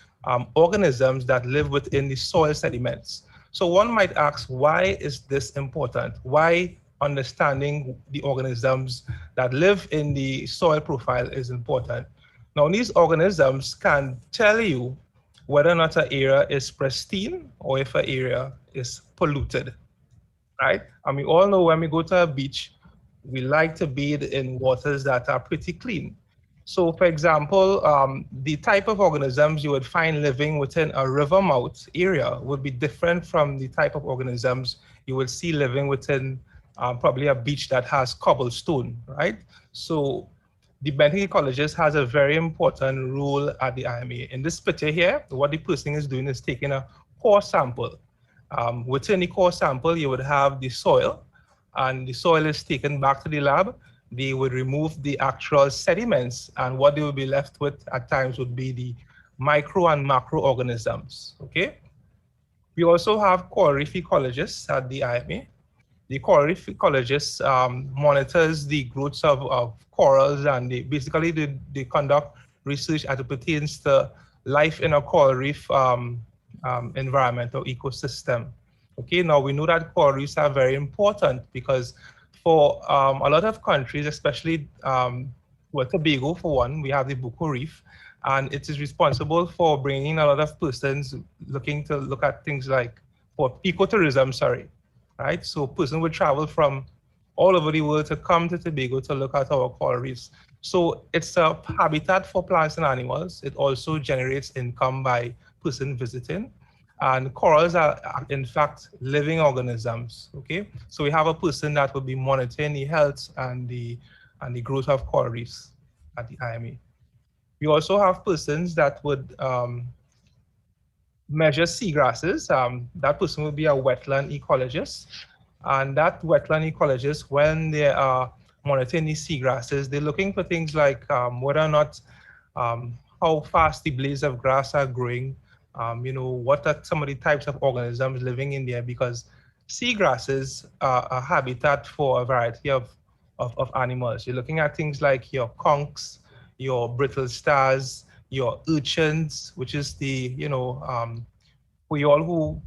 organisms that live within the soil sediments. So one might ask, why is this important? Why understanding the organisms that live in the soil profile is important? Now, these organisms can tell you whether or not an area is pristine or if an area is polluted, right? And we all know when we go to a beach, we like to bathe in waters that are pretty clean. So for example, the type of organisms you would find living within a river mouth area would be different from the type of organisms you will see living within probably a beach that has cobblestone, right? So the Benton ecologist has a very important role at the IMA. In this picture here, what the person is doing is taking a core sample. Within the core sample, you would have the soil, and the soil is taken back to the lab. They would remove the actual sediments, and what they would be left with at times would be the micro and macro organisms, okay? We also have coral reef ecologists at the IMA. The coral reef ecologist monitors the growth of corals, and they conduct research as it pertains to life in a coral reef environment or ecosystem. Okay, now we know that coral reefs are very important because for a lot of countries, especially Tobago for one, we have the Buko Reef, and it is responsible for bringing a lot of persons looking to look at things like for ecotourism, right? So a person would travel from all over the world to come to Tobago to look at our coral reefs. So it's a habitat for plants and animals. It also generates income by person visiting. And corals are, in fact, living organisms, okay? So we have a person that will be monitoring the health and the growth of coral reefs at the IMA. We also have persons that would measure seagrasses. That person will be a wetland ecologist. And that wetland ecologist, when they are monitoring these seagrasses, they're looking for things like whether or not how fast the blades of grass are growing, what are some of the types of organisms living in there, because seagrasses are a habitat for a variety of animals. You're looking at things like your conchs, your brittle stars, your urchins, which is the, for you all who,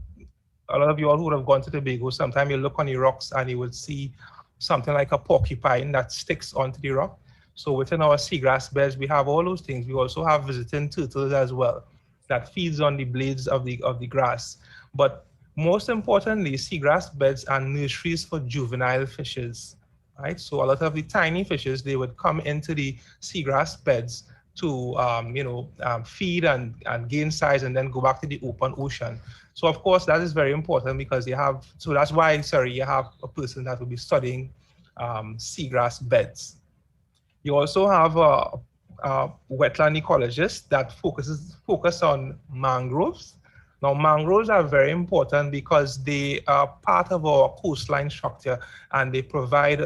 a lot of you all who would have gone to Tobago, sometimes you look on the rocks and you would see something like a porcupine that sticks onto the rock. So within our seagrass beds, we have all those things. We also have visiting turtles as well that feeds on the blades of the grass. But most importantly, seagrass beds are nurseries for juvenile fishes, right? So a lot of the tiny fishes, they would come into the seagrass beds to feed and gain size and then go back to the open ocean. So of course that is very important because you have, so that's why, you have a person that will be studying seagrass beds. You also have a wetland ecologist that focus on mangroves. Now mangroves are very important because they are part of our coastline structure and they provide,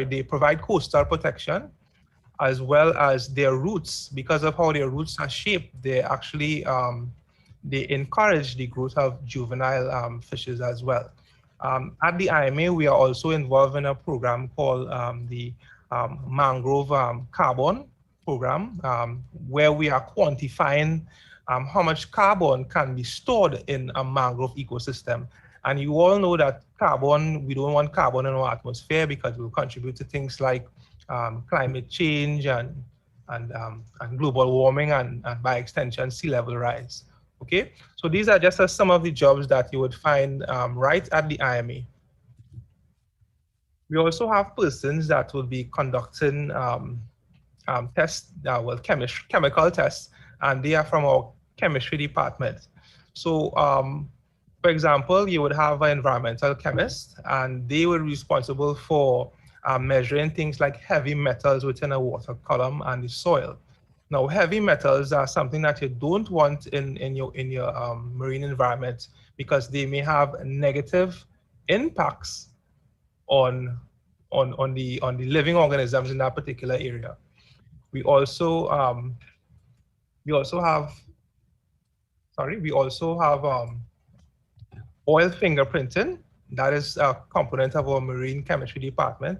they provide coastal protection, as well as their roots. Because of how their roots are shaped, they actually, they encourage the growth of juvenile fishes as well. At the IMA, we are also involved in a program called the Mangrove Carbon Program, where we are quantifying how much carbon can be stored in a mangrove ecosystem. And you all know that carbon, we don't want carbon in our atmosphere because it will contribute to things like climate change and global warming and by extension sea level rise. Okay, so these are just some of the jobs that you would find right at the IMA. We also have persons that will be conducting tests, chemical tests, and they are from our chemistry department. So for example, you would have an environmental chemist and they were responsible for measuring things like heavy metals within a water column and the soil. Now, heavy metals are something that you don't want in your marine environment because they may have negative impacts on the living organisms in that particular area. We also have oil fingerprinting. That is a component of our marine chemistry department.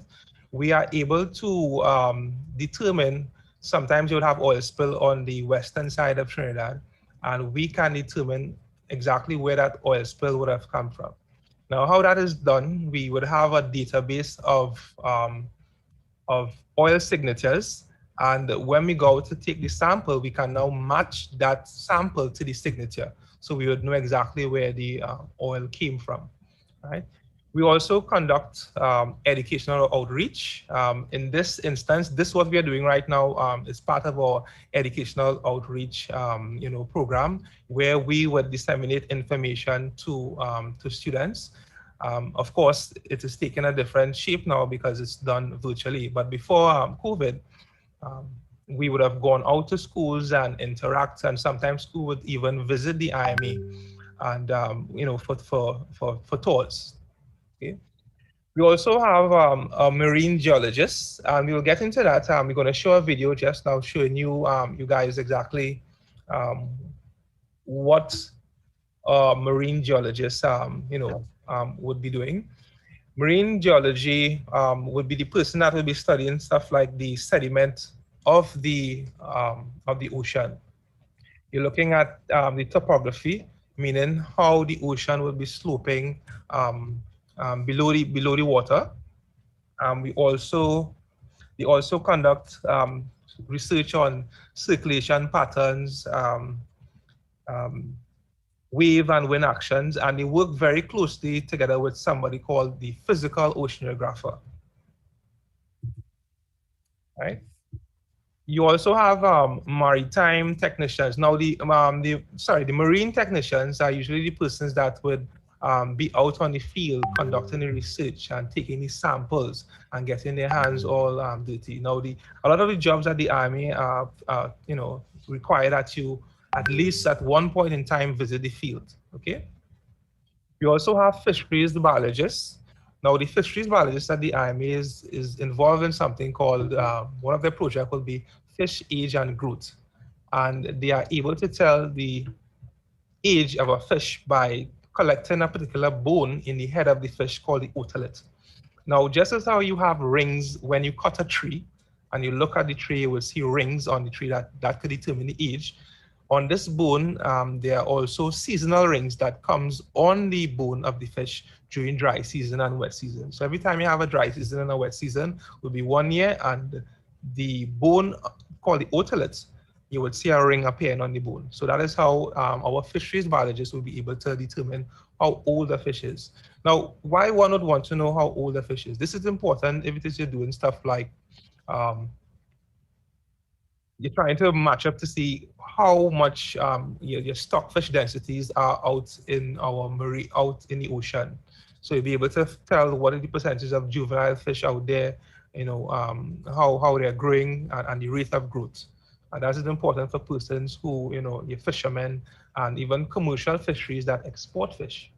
We are able to determine, sometimes you'll have oil spill on the western side of Trinidad, and we can determine exactly where that oil spill would have come from. Now, how that is done, we would have a database of oil signatures, and when we go to take the sample, we can now match that sample to the signature. So we would know exactly where the oil came from, right? We also conduct educational outreach. In this instance, this what we are doing right now is part of our educational outreach program, where we would disseminate information to students. Of course, it is taking a different shape now because it's done virtually. But before COVID, we would have gone out to schools and interact, and sometimes school would even visit the IMA and for tours. Okay. We also have a marine geologist, and we'll get into that. We're going to show a video just now showing you you guys exactly what a marine geologist would be doing. Marine geology would be the person that will be studying stuff like the sediment of the ocean. You're looking at the topography, meaning how the ocean will be sloping below the water. They also conduct research on circulation patterns, wave and wind actions, and they work very closely together with somebody called the physical oceanographer. Right? You also have maritime technicians. Now, the marine technicians are usually the persons that would be out on the field conducting the research and taking the samples and getting their hands all dirty. Now, a lot of the jobs at the Army are require that you at least at one point in time visit the field, okay? We also have fisheries biologists. Now, the fisheries biologists at the IMA is involved in something called, one of their projects will be fish age and growth. And they are able to tell the age of a fish by collecting a particular bone in the head of the fish called the otolith. Now, just as how you have rings when you cut a tree and you look at the tree, you will see rings on the tree that could determine the age. On this bone, there are also seasonal rings that comes on the bone of the fish during dry season and wet season. So every time you have a dry season and a wet season will be 1 year, and the bone called the otolith, you would see a ring appearing on the bone. So that is how our fisheries biologists will be able to determine how old a fish is. Now, why one would want to know how old a fish is? This is important if it is you're doing stuff like you're trying to match up to see how much your stockfish densities are out in our marine, out in the ocean. So you'll be able to tell what are the percentages of juvenile fish out there, you know, how they're growing and the rate of growth. And that is important for persons who, you know, your fishermen and even commercial fisheries that export fish,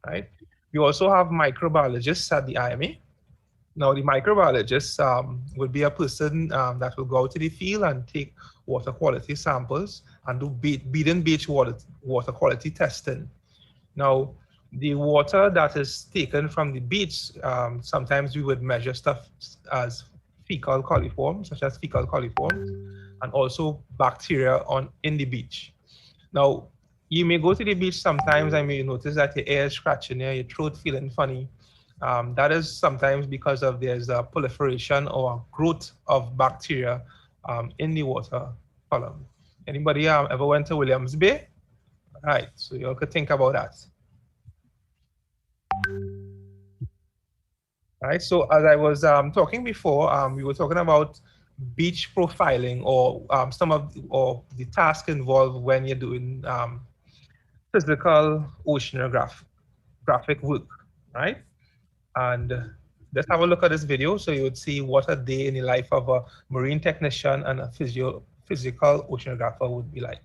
right? We also have microbiologists at the IMA. Now, the microbiologist will be a person that will go out to the field and take water quality samples and do bead and beach water quality testing. Now, the water that is taken from the beach, sometimes we would measure stuff as fecal coliform, such as fecal coliform, and also bacteria in the beach. Now, you may go to the beach sometimes and you notice that your ear is scratching, your throat feeling funny. That is sometimes because of there's a proliferation or growth of bacteria in the water column. Anybody ever went to Williams Bay? Right, so you could think about that. All right, so as I was talking before, we were talking about beach profiling or some of the tasks involved when you're doing physical oceanographic work, right? And let's have a look at this video so you would see what a day in the life of a marine technician and a physical oceanographer would be like.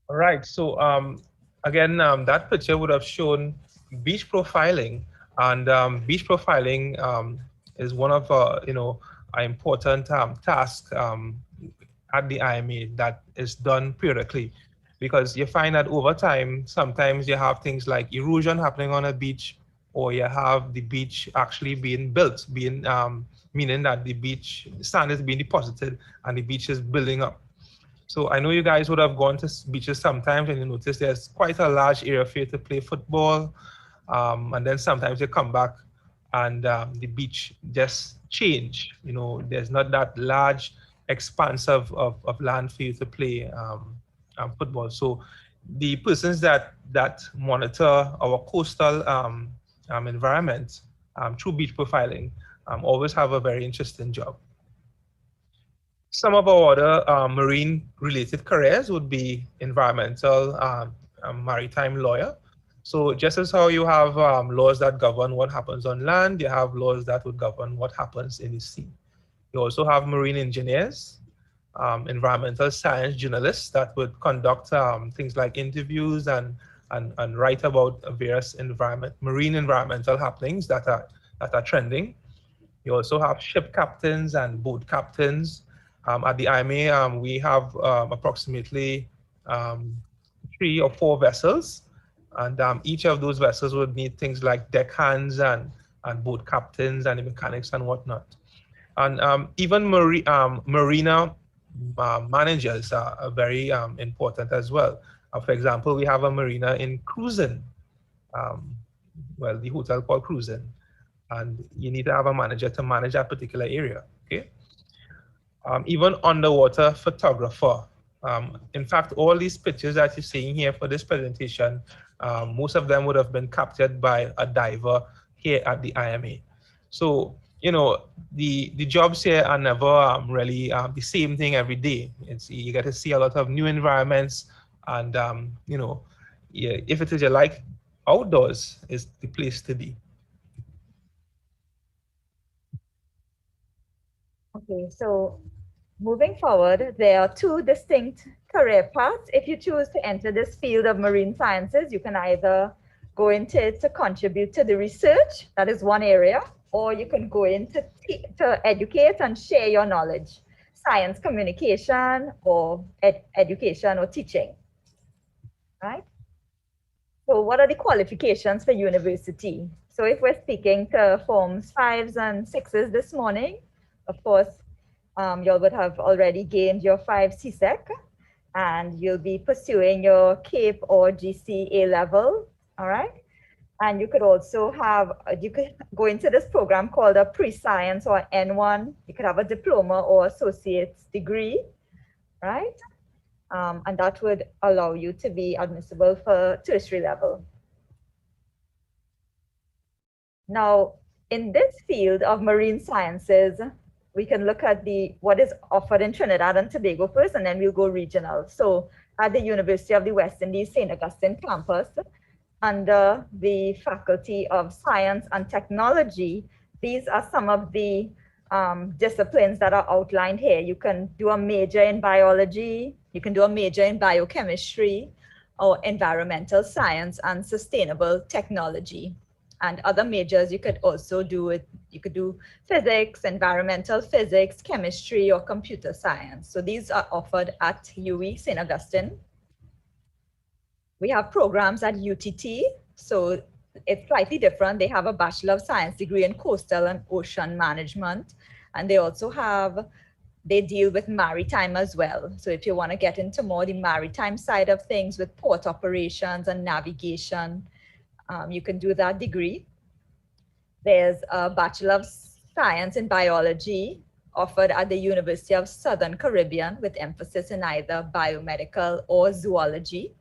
All right, so again, that picture would have shown beach profiling, and beach profiling is one of an important task at the IMA that is done periodically, because you find that over time, sometimes you have things like erosion happening on a beach, or you have the beach actually being built, meaning that the beach sand is being deposited and the beach is building up. So I know you guys would have gone to beaches sometimes and you notice there's quite a large area for you to play football. And then sometimes you come back and the beach just change. You know, there's not that large expanse of land for you to play football. So the persons that monitor our coastal environment through beach profiling always have a very interesting job. Some of our other marine-related careers would be environmental maritime lawyer. So just as how you have laws that govern what happens on land, you have laws that would govern what happens in the sea. You also have marine engineers, environmental science journalists that would conduct things like interviews and write about various marine environmental happenings that are trending. You also have ship captains and boat captains. At the IMA, we have approximately 3 or 4 vessels, and each of those vessels would need things like deckhands and boat captains and the mechanics and whatnot. And even marina managers are very important as well. For example, we have a marina in Cruzen, well, the hotel called Cruzen, and you need to have a manager to manage that particular area, okay? Even underwater photographer. In fact, all these pictures that you're seeing here for this presentation, most of them would have been captured by a diver here at the IMA. So, you know, the jobs here are never really the same thing every day. You get to see a lot of new environments, and you know, yeah, if it is your like, outdoors is the place to be. Okay, so moving forward, there are 2 distinct career paths. If you choose to enter this field of marine sciences, you can either go into it to contribute to the research, that is one area, or you can go in to educate and share your knowledge, science communication or education or teaching, right? So what are the qualifications for university? So if we're speaking to forms 5s and 6s this morning, of course, you would have already gained your 5 CSEC, and you'll be pursuing your CAPE or GCA level, all right? And you could also have, you could go into this program called a pre-science or N1. You could have a diploma or associate's degree, right? And that would allow you to be admissible for tertiary level. Now, in this field of marine sciences, we can look at what is offered in Trinidad and Tobago first, and then we'll go regional. So at the University of the West Indies, St. Augustine campus, under the Faculty of Science and Technology, these are some of the disciplines that are outlined here. You can do a major in biology, you can do a major in biochemistry, or environmental science and sustainable technology. And other majors you could also do it. You could do physics, environmental physics, chemistry, or computer science. So these are offered at UWI St. Augustine. We have programs at UTT. So it's slightly different. They have a Bachelor of Science degree in Coastal and Ocean Management. And they also have, they deal with maritime as well. So if you want to get into more the maritime side of things with port operations and navigation, you can do that degree. There's a Bachelor of Science in Biology offered at the University of Southern Caribbean with emphasis in either biomedical or zoology.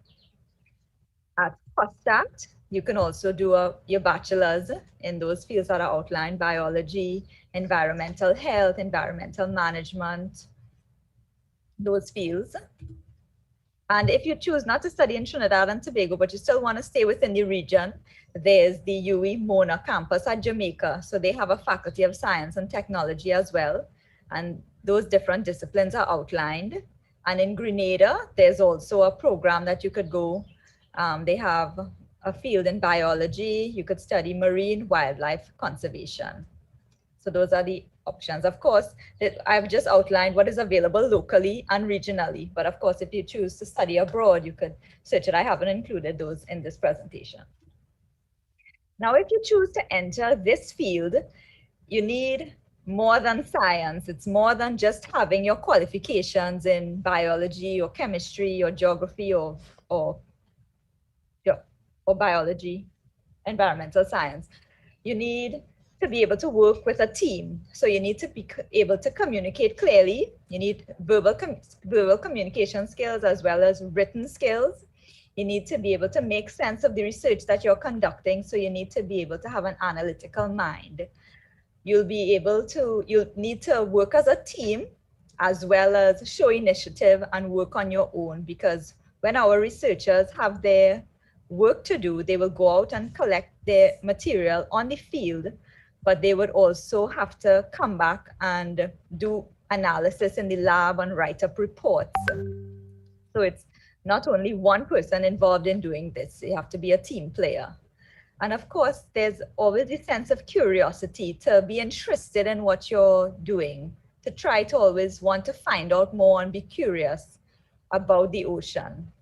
At COSTAT, you can also do your bachelor's in those fields that are outlined: biology, environmental health, environmental management, those fields. And if you choose not to study in Trinidad and Tobago, but you still want to stay within the region, there's the UWI Mona campus at Jamaica. So they have a Faculty of Science and Technology as well. And those different disciplines are outlined. And in Grenada, there's also a program that you could go. They have a field in biology. You could study marine wildlife conservation. So those are the options. Of course, I've just outlined what is available locally and regionally. But of course, if you choose to study abroad, you could search it. I haven't included those in this presentation. Now, if you choose to enter this field, you need more than science. It's more than just having your qualifications in biology or chemistry or geography or biology, environmental science. You need to be able to work with a team. So you need to be able to communicate clearly. You need verbal communication skills as well as written skills. You need to be able to make sense of the research that you're conducting. So you need to be able to have an analytical mind. You'll need to work as a team as well as show initiative and work on your own, because when our researchers have their work to do, they will go out and collect their material on the field, but they would also have to come back and analysis in the lab and write up reports. So it's not only one person involved in doing this, you have to be a team player. And of course, there's always a sense of curiosity to be interested in what you're doing, to try to always want to find out more and be curious about the ocean.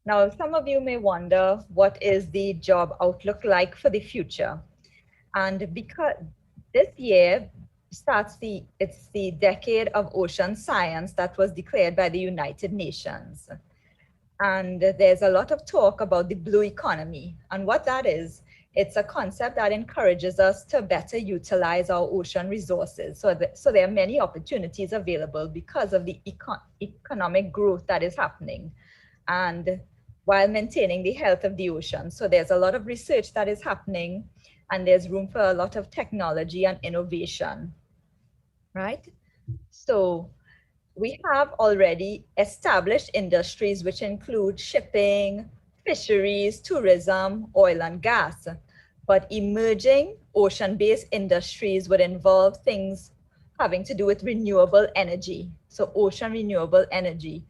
Now, some of you may wonder, what is the job outlook like for the future? And because this year it's the decade of ocean science that was declared by the United Nations. And there's a lot of talk about the blue economy. And what that is, it's a concept that encourages us to better utilize our ocean resources. So there are many opportunities available because of the economic growth that is happening, and while maintaining the health of the ocean. So there's a lot of research that is happening, and there's room for a lot of technology and innovation, right? So we have already established industries which include shipping, fisheries, tourism, oil and gas. But emerging ocean-based industries would involve things having to do with renewable energy. So ocean renewable energy,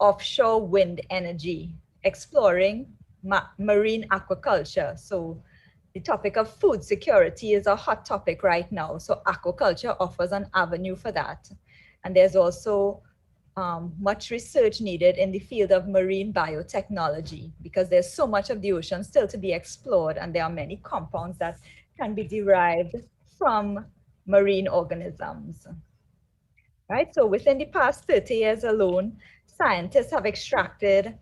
offshore wind energy, exploring marine aquaculture. So the topic of food security is a hot topic right now. So aquaculture offers an avenue for that. And there's also much research needed in the field of marine biotechnology, because there's so much of the ocean still to be explored, and there are many compounds that can be derived from marine organisms. Right? So within the past 30 years alone, scientists have extracted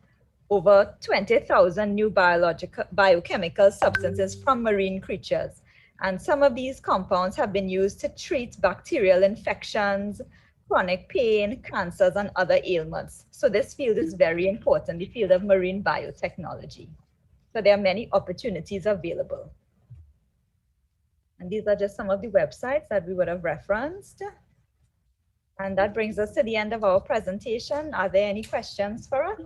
over 20,000 new biochemical substances from marine creatures. And some of these compounds have been used to treat bacterial infections, chronic pain, cancers, and other ailments. So this field is very important, the field of marine biotechnology. So there are many opportunities available. And these are just some of the websites that we would have referenced. And that brings us to the end of our presentation. Are there any questions for us?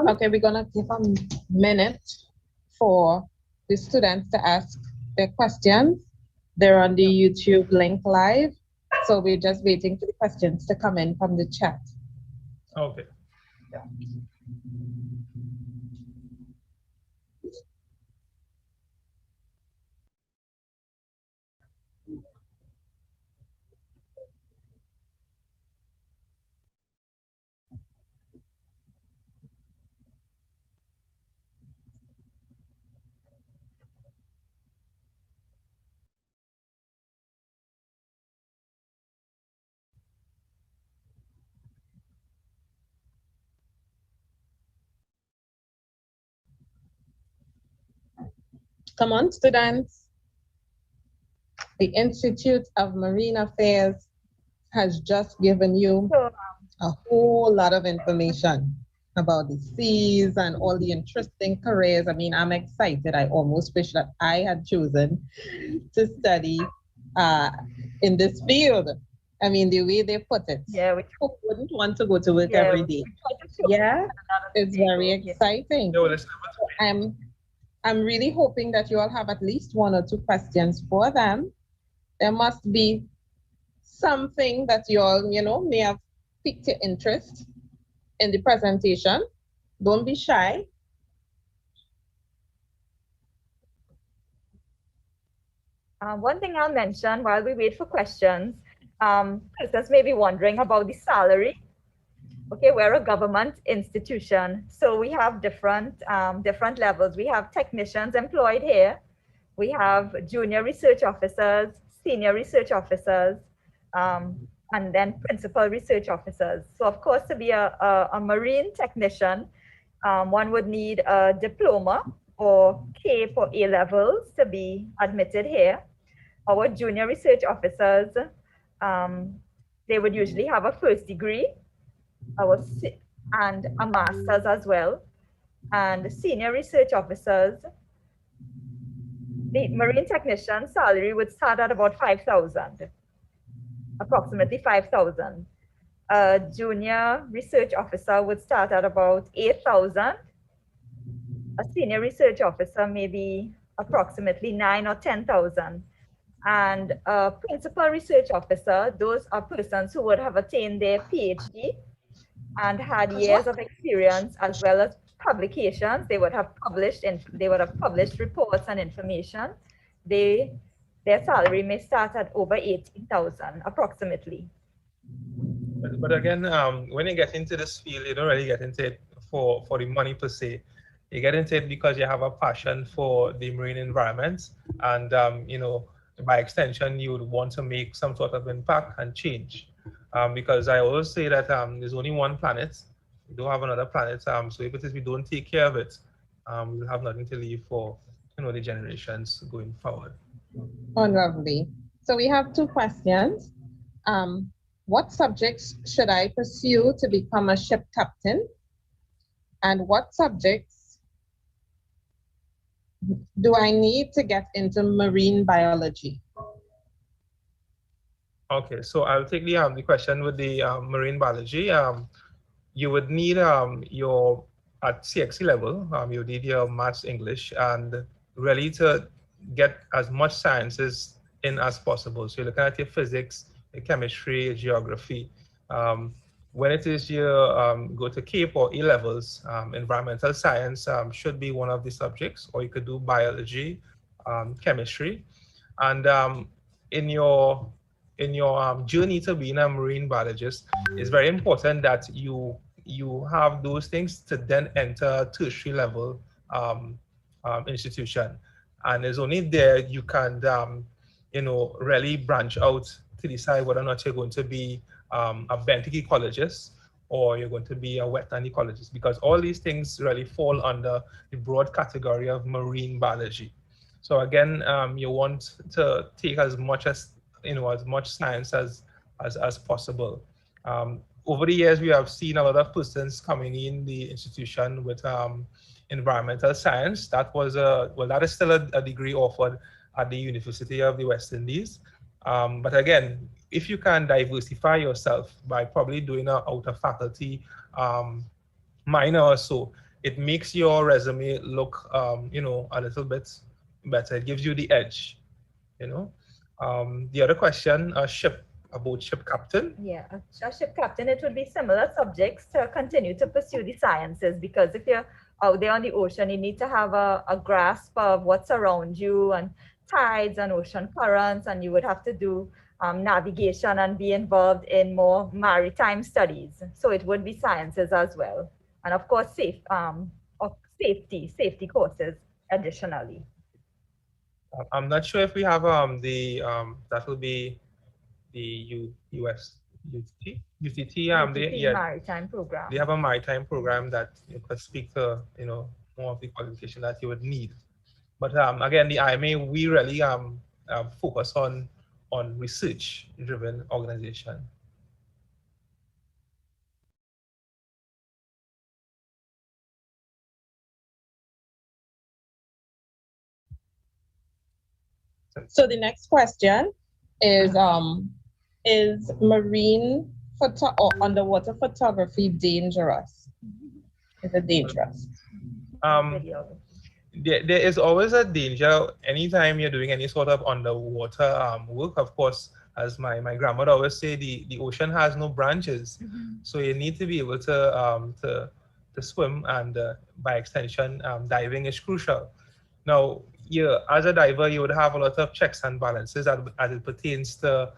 Okay, we're gonna give a minute for the students to ask their questions. They're on the YouTube link live. So we're just waiting for the questions to come in from the chat. Okay. Yeah. Come on, students. The Institute of Marine Affairs has just given you a whole lot of information about the seas and all the interesting careers. I mean, I'm excited. I almost wish that I had chosen to study in this field. I mean, the way they put it. Yeah, who wouldn't want to go to work every day? Yeah, it's very exciting. I'm really hoping that you all have at least one or two questions for them. There must be something that you all, may have piqued your interest in the presentation. Don't be shy. One thing I'll mention while we wait for questions, persons may be wondering about the salary. Okay, we're a government institution, so we have different levels. We have technicians employed here. We have junior research officers, senior research officers, and then principal research officers. So of course, to be a marine technician, one would need a diploma or K for A levels to be admitted here. Our junior research officers, they would usually have a first degree and a master's as well. And senior research officers, the marine technician salary would start at about 5,000, approximately 5,000. A junior research officer would start at about 8,000. a senior research officer maybe approximately 9 or 10,000. And a principal research officer, those are persons who would have attained their PhD and had years of experience as well as publications. They would have published reports and information. Their salary may start at over 18,000 approximately. But again, when you get into this field, you don't really get into it for the money per se. You get into it because you have a passion for the marine environment, and you know, by extension, you would want to make some sort of impact and change. Because I always say that there's only one planet. We don't have another planet. So if it is we don't take care of it, we'll have nothing to leave for, you know, the generations going forward. Oh, lovely. So we have two questions. What subjects should I pursue to become a ship captain? And what subjects do I need to get into marine biology? Okay, so I'll take the question with the marine biology. You would need your, at CXC level, you need your maths, English, and really to get as much sciences in as possible. So you're looking at your physics, your chemistry, your geography. When it is you go to CAPE or E-levels, environmental science should be one of the subjects, or you could do biology, chemistry. And in your journey to being a marine biologist, it's very important that you have those things to then enter a tertiary level institution. And it's only there you can, you know, really branch out to decide whether or not you're going to be a benthic ecologist or you're going to be a wetland ecologist, because all these things really fall under the broad category of marine biology. So again, you want to take as much as, you know, as much science as possible. Over the years, we have seen a lot of persons coming in the institution with environmental science. That was that is still a degree offered at the University of the West Indies. But again, if you can diversify yourself by probably doing an out of faculty minor or so, it makes your resume look, you know, a little bit better. It gives you the edge, you know. The other question, about ship captain. Yeah, a ship captain, it would be similar subjects to continue to pursue the sciences, because if you're out there on the ocean, you need to have a grasp of what's around you and tides and ocean currents, and you would have to do navigation and be involved in more maritime studies. So it would be sciences as well. And of course, safety courses additionally. I'm not sure if we have that will be the UTT. UTT maritime program. They have a maritime program that you could speak to, you know, more of the qualification that you would need. But again, the IMA, we really focus on research-driven organization. So the next question is marine or underwater photography dangerous? Is it dangerous? There is always a danger anytime you're doing any sort of underwater work. Of course, as my grandmother always say, the ocean has no branches. So you need to be able to swim, and by extension, diving is crucial. Now, as a diver, you would have a lot of checks and balances as it pertains to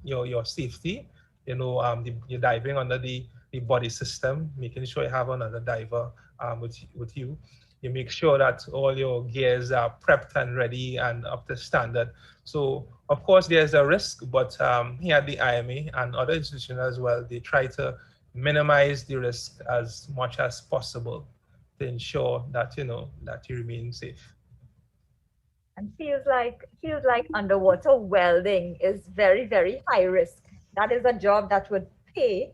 your safety. You know, you're diving under the body system, making sure you have another diver with you. You make sure that all your gears are prepped and ready and up to standard. So, of course, there's a risk, but here at the IMA and other institutions as well, they try to minimize the risk as much as possible to ensure that, you know, that you remain safe. And feels like underwater welding is very, very high risk. That is a job that would pay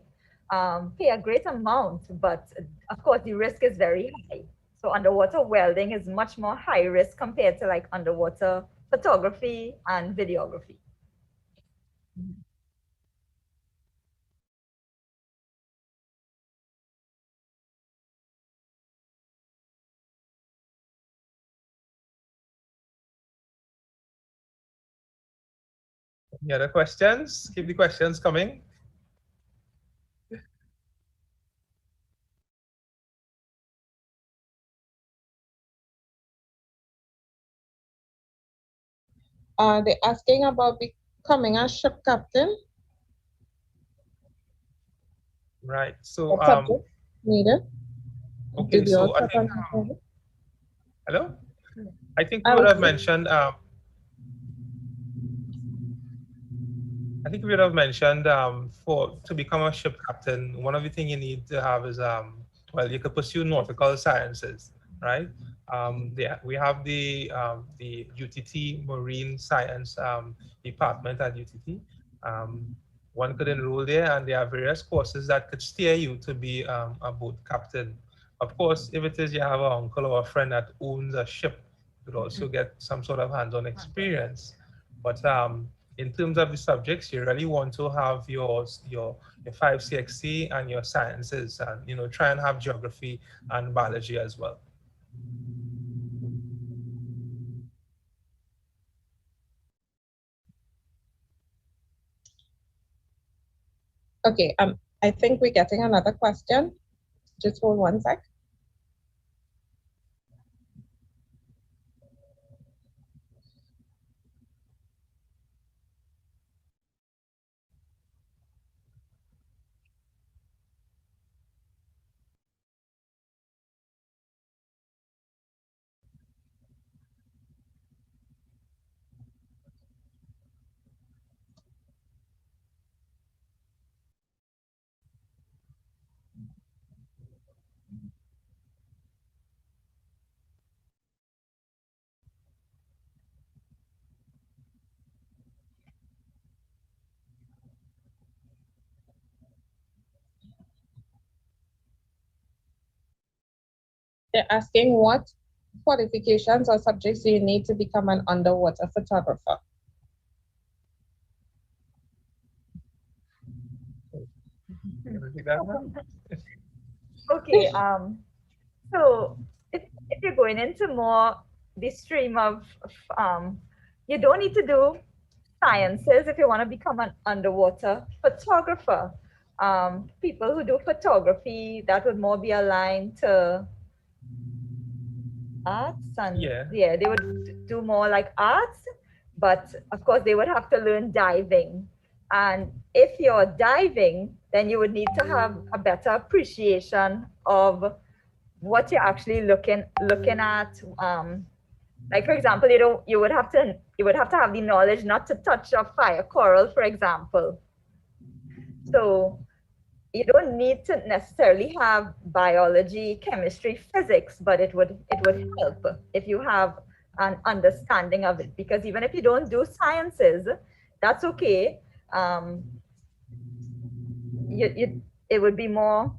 a great amount, but of course the risk is very high. So underwater welding is much more high risk compared to like underwater photography and videography. Any other questions? Keep the questions coming. They're asking about becoming a ship captain. Right. So What subject needed? okay. Did you So also I think confirm it? hello. I think I we would was have mentioned. I think we would have mentioned for to become a ship captain, one of the things you need to have is well, you could pursue nautical sciences, right? We have the UTT Marine Science department at UTT. One could enroll there, and there are various courses that could steer you to be a boat captain. Of course, if it is you have an uncle or a friend that owns a ship, you could also get some sort of hands-on experience. But in terms of the subjects, you really want to have your 5 CXC and your sciences, and try and have geography and biology as well. Okay, I think we're getting another question. Just hold one sec. They're asking what qualifications or subjects do you need to become an underwater photographer? Okay, so if you're going into more the stream of, you don't need to do sciences if you want to become an underwater photographer. People who do photography, that would more be aligned to arts, and yeah, they would do more like arts, but of course they would have to learn diving. And if you're diving, then you would need to have a better appreciation of what you're actually looking at. Like for example, you would have to have the knowledge not to touch a fire coral, for example. So you don't need to necessarily have biology, chemistry, physics, but it would help if you have an understanding of it. Because even if you don't do sciences, that's okay. It would be more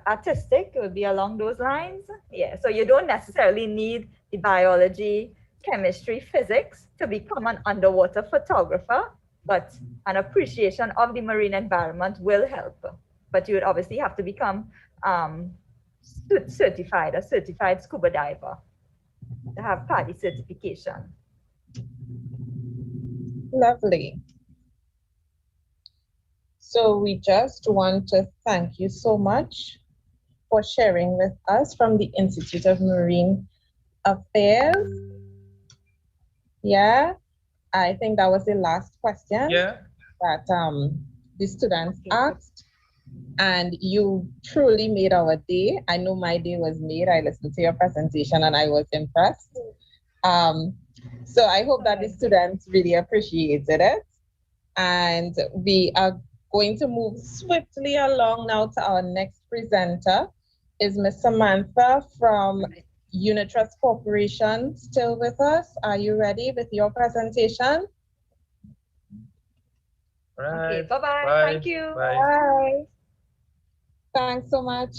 artistic. It would be along those lines. Yeah. So you don't necessarily need the biology, chemistry, physics to become an underwater photographer, but an appreciation of the marine environment will help. But you would obviously have to become a certified scuba diver to have PADI certification. Lovely. So we just want to thank you so much for sharing with us from the Institute of Marine Affairs. Yeah, I think that was the last question that the students asked. And you truly made our day. I know my day was made. I listened to your presentation and I was impressed. So I hope that the students really appreciated it. And we are going to move swiftly along now to our next presenter. Is Ms. Samantha from Unitrust Corporation still with us? Are you ready with your presentation? Right. Okay, bye-bye. Thank you. Bye. Thanks so much.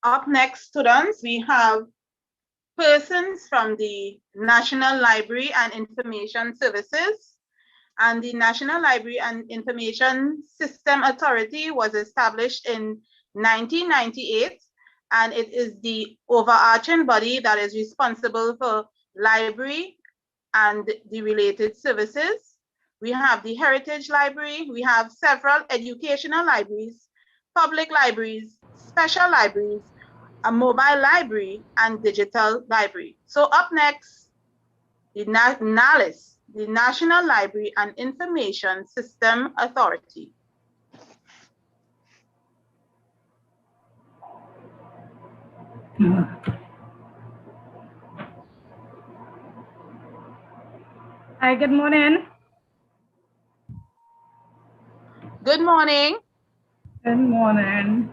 Up next, students, we have persons from the National Library and Information Services. And the National Library and Information System Authority was established in 1998, and it is the overarching body that is responsible for library and the related services. We have the Heritage Library, we have several educational libraries, public libraries, special libraries, a mobile library, and digital library. So up next, the NALIS, the National Library and Information System Authority. Hi, good morning. Good morning. Good morning.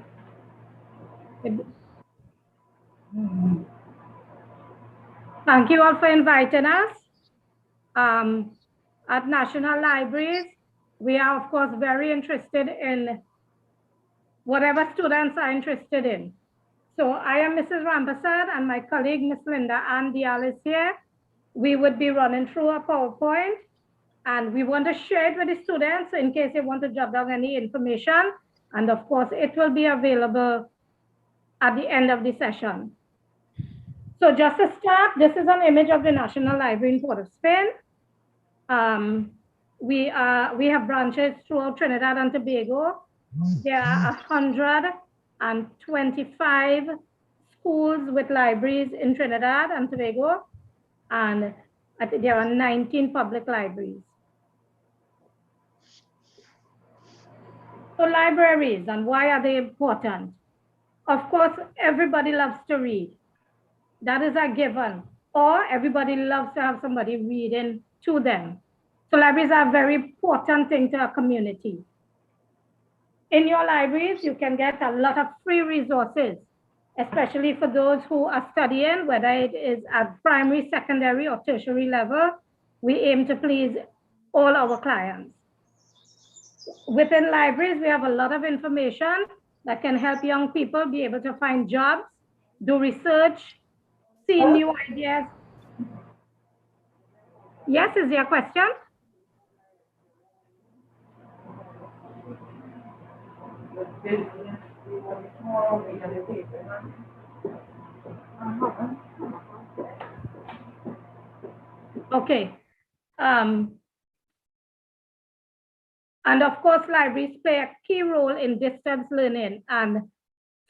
Thank you all for inviting us. At National Libraries, we are of course very interested in whatever students are interested in. So I am Mrs. Rampersad and my colleague, Miss Linda Ann Dial is here. We would be running through a PowerPoint and we want to share it with the students in case they want to jot down any information. And of course, it will be available at the end of the session. So just to start, this is an image of the National Library in Port of Spain. We have branches throughout Trinidad and Tobago. There are 125 schools with libraries in Trinidad and Tobago, and there are 19 public libraries. So libraries, and why are they important? Of course, everybody loves to read. That is a given. Or everybody loves to have somebody reading to them. So libraries are a very important thing to a community. In your libraries, you can get a lot of free resources, especially for those who are studying, whether it is at primary, secondary, or tertiary level. We aim to please all our clients. Within libraries, we have a lot of information that can help young people be able to find jobs, do research, see new ideas. Yes, is there a question? Okay. And of course, libraries play a key role in distance learning. And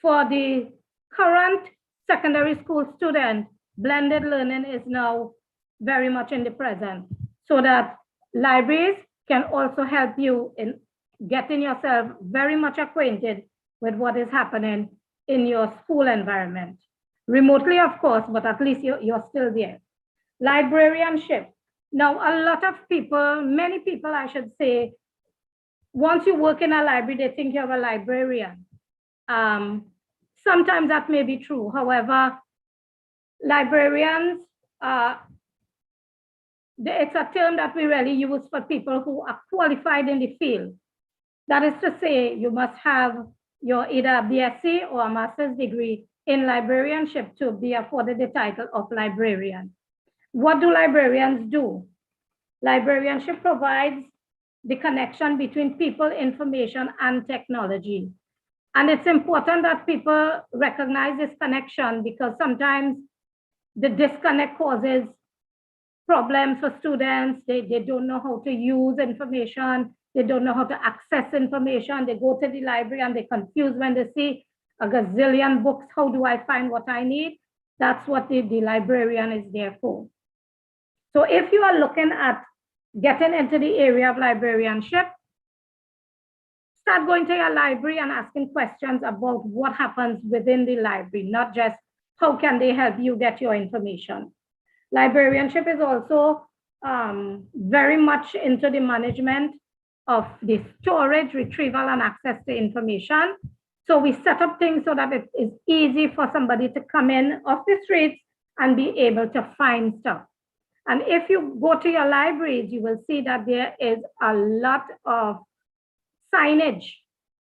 for the current secondary school student, blended learning is now very much in the present, so that libraries can also help you in getting yourself very much acquainted with what is happening in your school environment. Remotely, of course, but at least you're still there. Librarianship. Now, a lot of people, many people, I should say, once you work in a library, they think you're a librarian. Sometimes that may be true. However, librarians, it's a term that we really use for people who are qualified in the field. That is to say, you must have your either a BSc or a master's degree in librarianship to be afforded the title of librarian. What do librarians do? Librarianship provides the connection between people, information, and technology. And it's important that people recognize this connection, because sometimes the disconnect causes problems for students. They don't know how to use information. They don't know how to access information. They go to the library and they're confused when they see a gazillion books. How do I find what I need? That's what the librarian is there for. So if you are looking at getting into the area of librarianship, start going to your library and asking questions about what happens within the library, not just how can they help you get your information. Librarianship is also very much into the management of the storage, retrieval, and access to information. So we set up things so that it is easy for somebody to come in off the streets and be able to find stuff. And if you go to your libraries, you will see that there is a lot of signage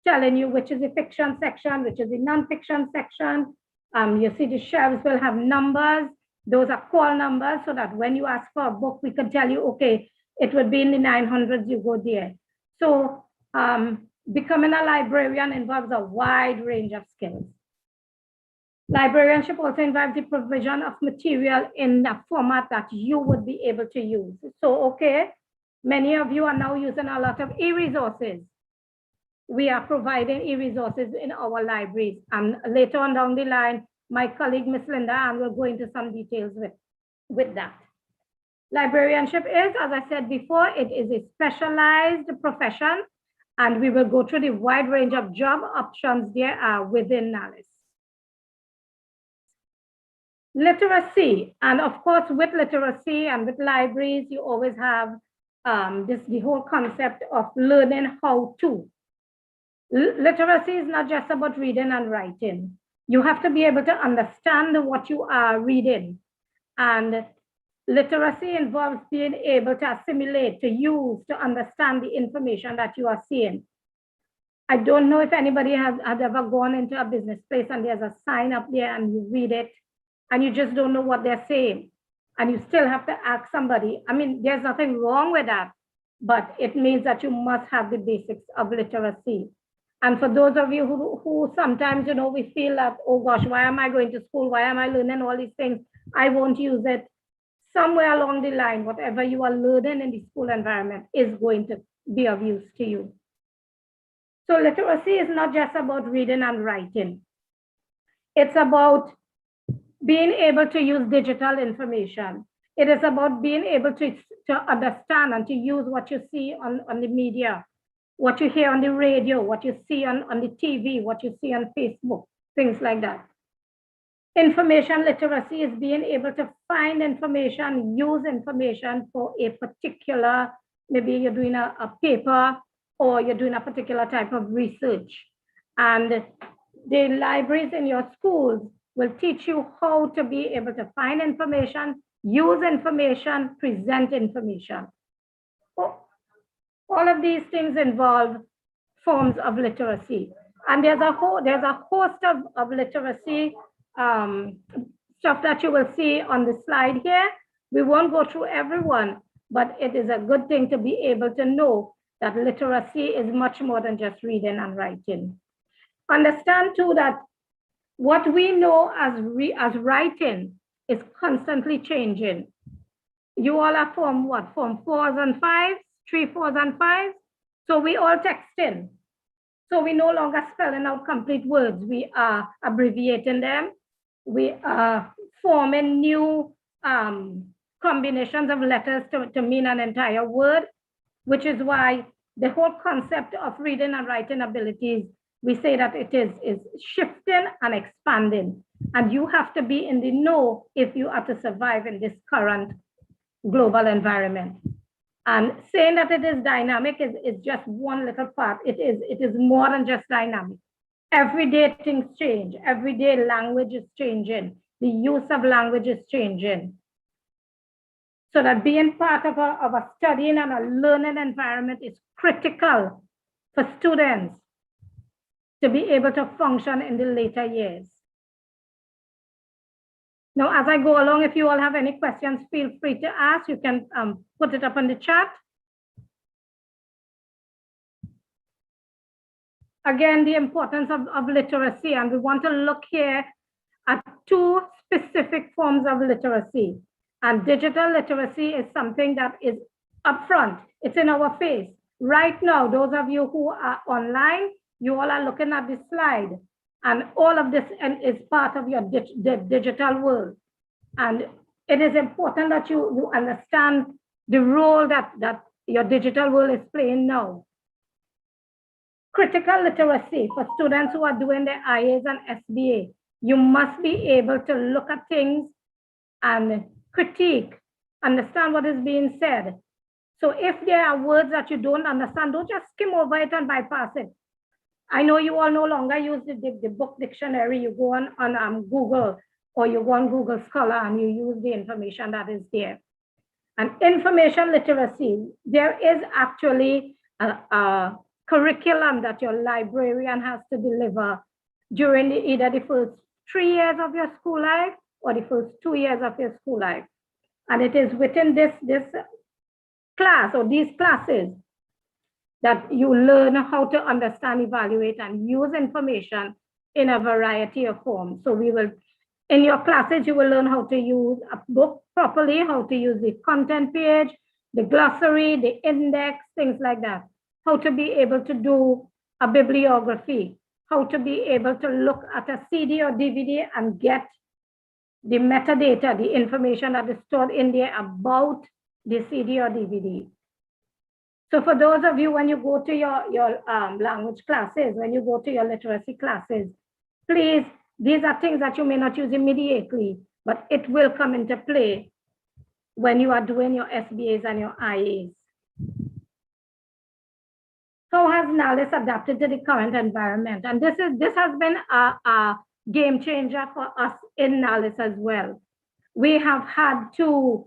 telling you which is the fiction section, which is the non-fiction section. You see the shelves will have numbers. Those are call numbers, so that when you ask for a book, we can tell you, okay, It would be in the 900s, you go there. So becoming a librarian involves a wide range of skills. Librarianship also involves the provision of material in a format that you would be able to use. So, okay, many of you are now using a lot of e-resources. We are providing e-resources in our libraries. And later on down the line, my colleague, Ms. Linda Ann, will go into some details with that. Librarianship is, as I said before, it is a specialized profession, and we will go through the wide range of job options there are within NALIS. Literacy, and of course, with literacy and with libraries, you always have the whole concept of learning how to. Literacy is not just about reading and writing. You have to be able to understand what you are reading. And literacy involves being able to assimilate, to use, to understand the information that you are seeing. I don't know if anybody has ever gone into a business place and there's a sign up there and you read it and you just don't know what they're saying. And you still have to ask somebody. I mean, there's nothing wrong with that, but it means that you must have the basics of literacy. And for those of you who sometimes, you know, we feel that, oh gosh, why am I going to school? Why am I learning all these things? I won't use it. Somewhere along the line, whatever you are learning in the school environment is going to be of use to you. So literacy is not just about reading and writing. It's about being able to use digital information. It is about being able to understand and to use what you see on the media, what you hear on the radio, what you see on the TV, what you see on Facebook, things like that. Information literacy is being able to find information, use information for a particular, maybe you're doing a paper or you're doing a particular type of research. And the libraries in your schools will teach you how to be able to find information, use information, present information. All of these things involve forms of literacy. And there's a host of literacy stuff that you will see on the slide here. We won't go through everyone, but it is a good thing to be able to know that literacy is much more than just reading and writing. Understand too that what we know as writing is constantly changing. You all are from what? From 4s and 5s, 3, 4s and 5s. So we all texting. So we no longer spelling out complete words. We are abbreviating them. We are forming new combinations of letters to mean an entire word, which is why the whole concept of reading and writing abilities, we say that it is shifting and expanding. And you have to be in the know if you are to survive in this current global environment. And saying that it is dynamic is just one little part. It is more than just dynamic. Every day things change. Every day language is changing. The use of language is changing. So that being part of a studying and a learning environment is critical for students to be able to function in the later years. Now, as I go along, if you all have any questions, feel free to ask. You can put it up in the chat. Again, the importance of literacy, and we want to look here at 2 specific forms of literacy. And digital literacy is something that is upfront. It's in our face. Right now, those of you who are online, you all are looking at this slide. And all of this is part of your digital world. And it is important that you understand the role that your digital world is playing now. Critical literacy for students who are doing their IAs and SBA. You must be able to look at things and critique, understand what is being said. So if there are words that you don't understand, don't just skim over it and bypass it. I know you all no longer use the book dictionary. You go on Google, or you go on Google Scholar and you use the information that is there. And information literacy, there is actually a curriculum that your librarian has to deliver during either the first 3 years of your school life or the first 2 years of your school life. And it is within this class or these classes that you learn how to understand, evaluate, and use information in a variety of forms. So we will, in your classes, you will learn how to use a book properly, how to use the content page, the glossary, the index, things like that. How to be able to do a bibliography, how to be able to look at a CD or DVD and get the metadata, the information that is stored in there about the CD or DVD. So for those of you, when you go to your language classes, when you go to your literacy classes, please, these are things that you may not use immediately, but it will come into play when you are doing your SBAs and your IAs. How has NALIS adapted to the current environment? And this has been a game changer for us in NALIS as well. We have had to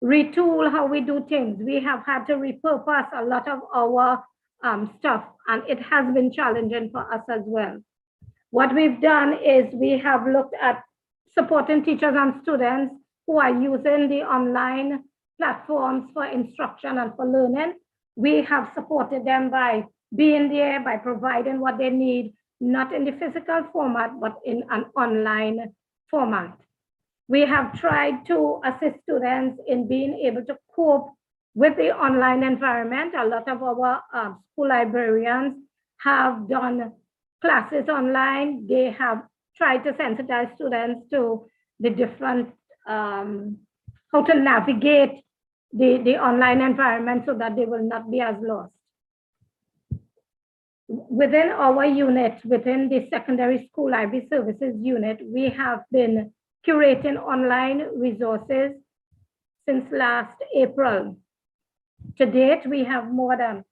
retool how we do things. We have had to repurpose a lot of our stuff, and it has been challenging for us as well. What we've done is we have looked at supporting teachers and students who are using the online platforms for instruction and for learning. We have supported them by being there, by providing what they need, not in the physical format, but in an online format. We have tried to assist students in being able to cope with the online environment. A lot of our school librarians have done classes online. They have tried to sensitize students to the different, how to navigate the online environment so that they will not be as lost. Within our unit, within the secondary school library services unit, we have been curating online resources since last April. To date, we have more than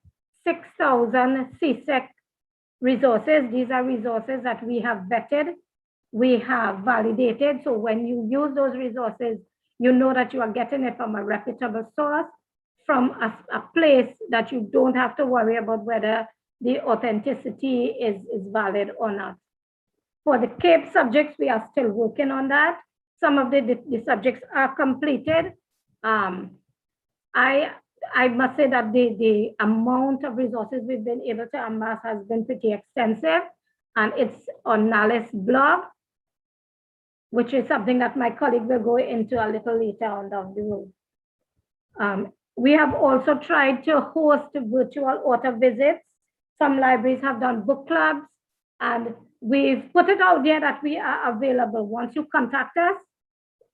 6,000 CSEC resources. These are resources that we have vetted, we have validated. So when you use those resources, you know that you are getting it from a reputable source, from a place that you don't have to worry about whether the authenticity is valid or not. For the CAPE subjects, we are still working on that. Some of the subjects are completed. I must say that the amount of resources we've been able to amass has been pretty extensive, and it's on NALIS blog, which is something that my colleague will go into a little later on down the road. We have also tried to host virtual author visits. Some libraries have done book clubs, and we've put it out there that we are available. Once you contact us,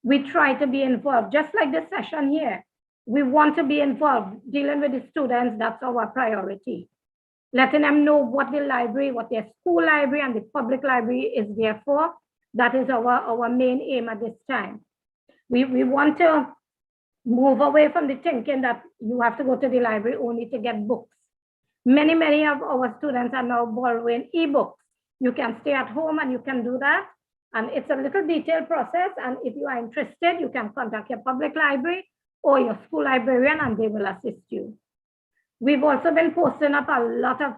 we try to be involved, just like this session here. We want to be involved, dealing with the students. That's our priority. Letting them know what the library, what their school library and the public library is there for. That is our main aim at this time. We want to move away from the thinking that you have to go to the library only to get books. Many of our students are now borrowing ebooks. You can stay at home and you can do that. And it's a little detailed process. And if you are interested, you can contact your public library or your school librarian and they will assist you. We've also been posting up a lot of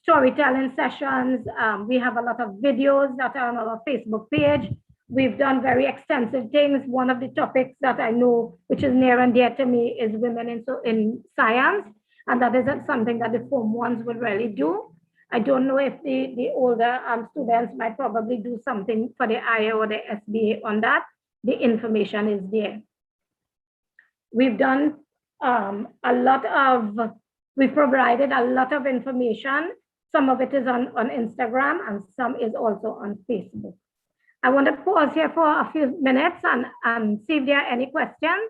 storytelling sessions. We have a lot of videos that are on our Facebook page. We've done very extensive things. One of the topics that I know, which is near and dear to me, is women in science. And that isn't something that the Form 1s would really do. I don't know if the older students might probably do something for the IA or the SBA on that. The information is there. We've done we've provided a lot of information. Some of it is on Instagram and some is also on Facebook. I want to pause here for a few minutes and see if there are any questions.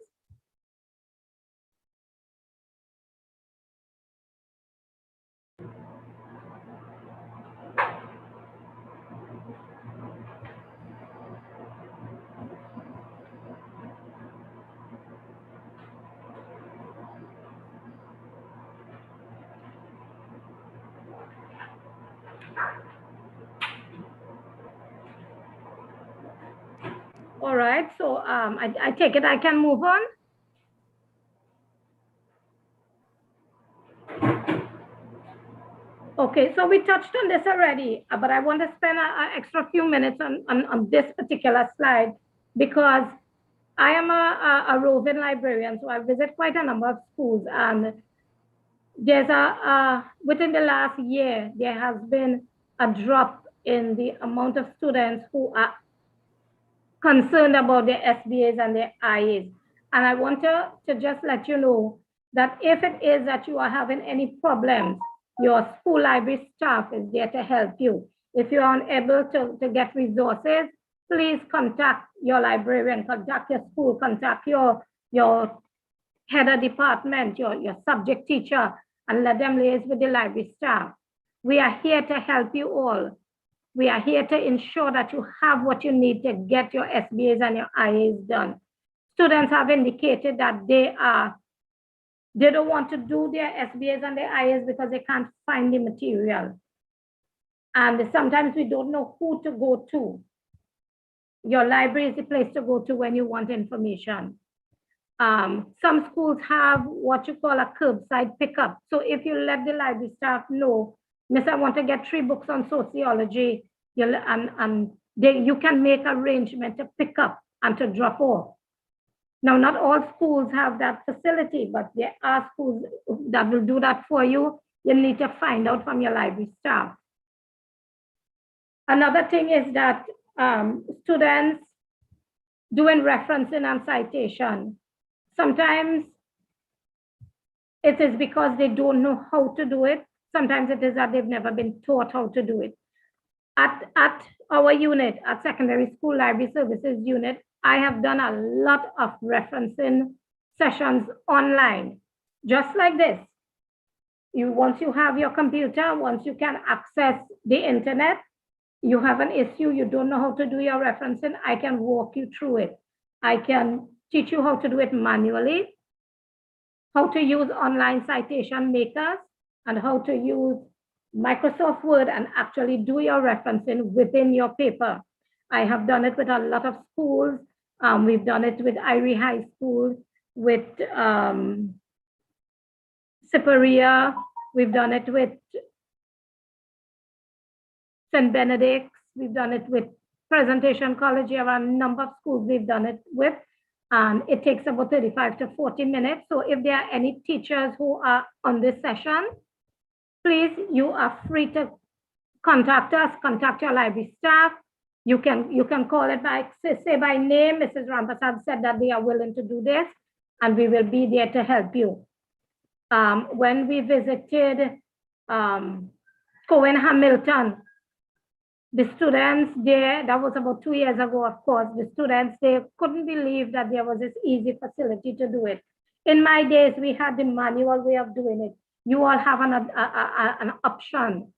All right, so I take it I can move on. Okay, so we touched on this already, but I want to spend an extra few minutes on this particular slide because I am a roving librarian, so I visit quite a number of schools, and there's within the last year, there has been a drop in the amount of students who are concerned about their SBAs and their IAs. And I want to just let you know that if it is that you are having any problems, your school library staff is there to help you. If you're unable to get resources, please contact your librarian, contact your school, contact your head of department, your subject teacher, and let them liaise with the library staff. We are here to help you all. We are here to ensure that you have what you need to get your SBAs and your IAs done. Students have indicated that they don't want to do their SBAs and their IAs because they can't find the material. And sometimes we don't know who to go to. Your library is the place to go to when you want information. Some schools have what you call a curbside pickup. So if you let the library staff know, Miss, I want to get 3 books on sociology, you can make arrangement to pick up and to drop off. Now, not all schools have that facility, but there are schools that will do that for you. You need to find out from your library staff. Another thing is that students doing referencing and citation, sometimes it is because they don't know how to do it. Sometimes it is that they've never been taught how to do it. At our unit, at Secondary School Library Services unit, I have done a lot of referencing sessions online, just like this. Once you have your computer, once you can access the internet, you have an issue, you don't know how to do your referencing, I can walk you through it. I can teach you how to do it manually, how to use online citation makers, and how to use Microsoft Word and actually do your referencing within your paper. I have done it with a lot of schools. We've done it with Irie High School, with Cyperia. We've done it with St. Benedict's. We've done it with Presentation College. There are a number of schools we've done it with. And it takes about 35 to 40 minutes. So if there are any teachers who are on this session, please, you are free to contact us, contact your library staff. You can call it by, say by name. Mrs. Rampasad said that they are willing to do this, and we will be there to help you. When we visited Cohen Hamilton, the students there, that was about 2 years ago, of course, the students, they couldn't believe that there was this easy facility to do it. In my days, we had the manual way of doing it. You all have an option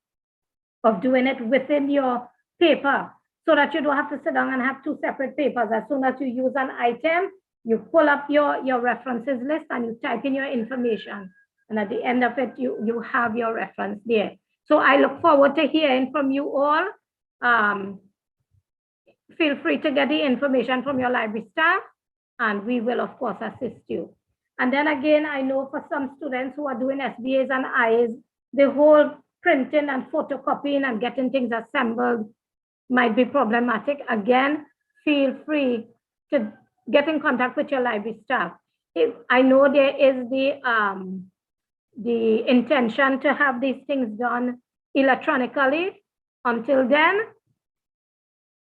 of doing it within your paper so that you don't have to sit down and have 2 separate papers. As soon as you use an item, you pull up your references list and you type in your information. And at the end of it, you have your reference there. So I look forward to hearing from you all. Feel free to get the information from your library staff, and we will, of course, assist you. And then again, I know for some students who are doing SBAs and IAs, the whole printing and photocopying and getting things assembled might be problematic. Again, feel free to get in contact with your library staff. I know there is the intention to have these things done electronically. Until then,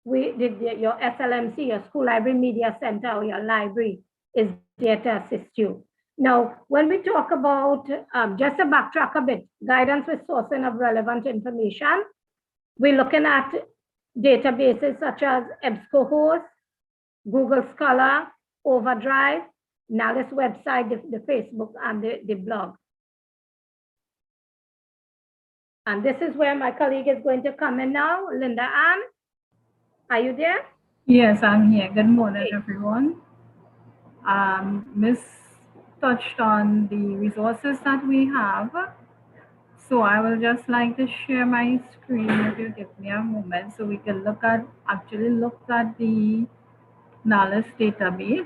your SLMC, your School Library Media Center, or your library is there to assist you. Now, when we talk about, just to backtrack a bit, guidance with sourcing of relevant information, we're looking at databases such as EBSCOhost, Google Scholar, Overdrive, NALIS website, the Facebook, and the blog. And this is where my colleague is going to come in now. Linda Ann, are you there? Yes, I'm here. Good morning, everyone. Miss touched on the resources that we have. So I will just like to share my screen if you give me a moment so we can actually look at the NALIS database.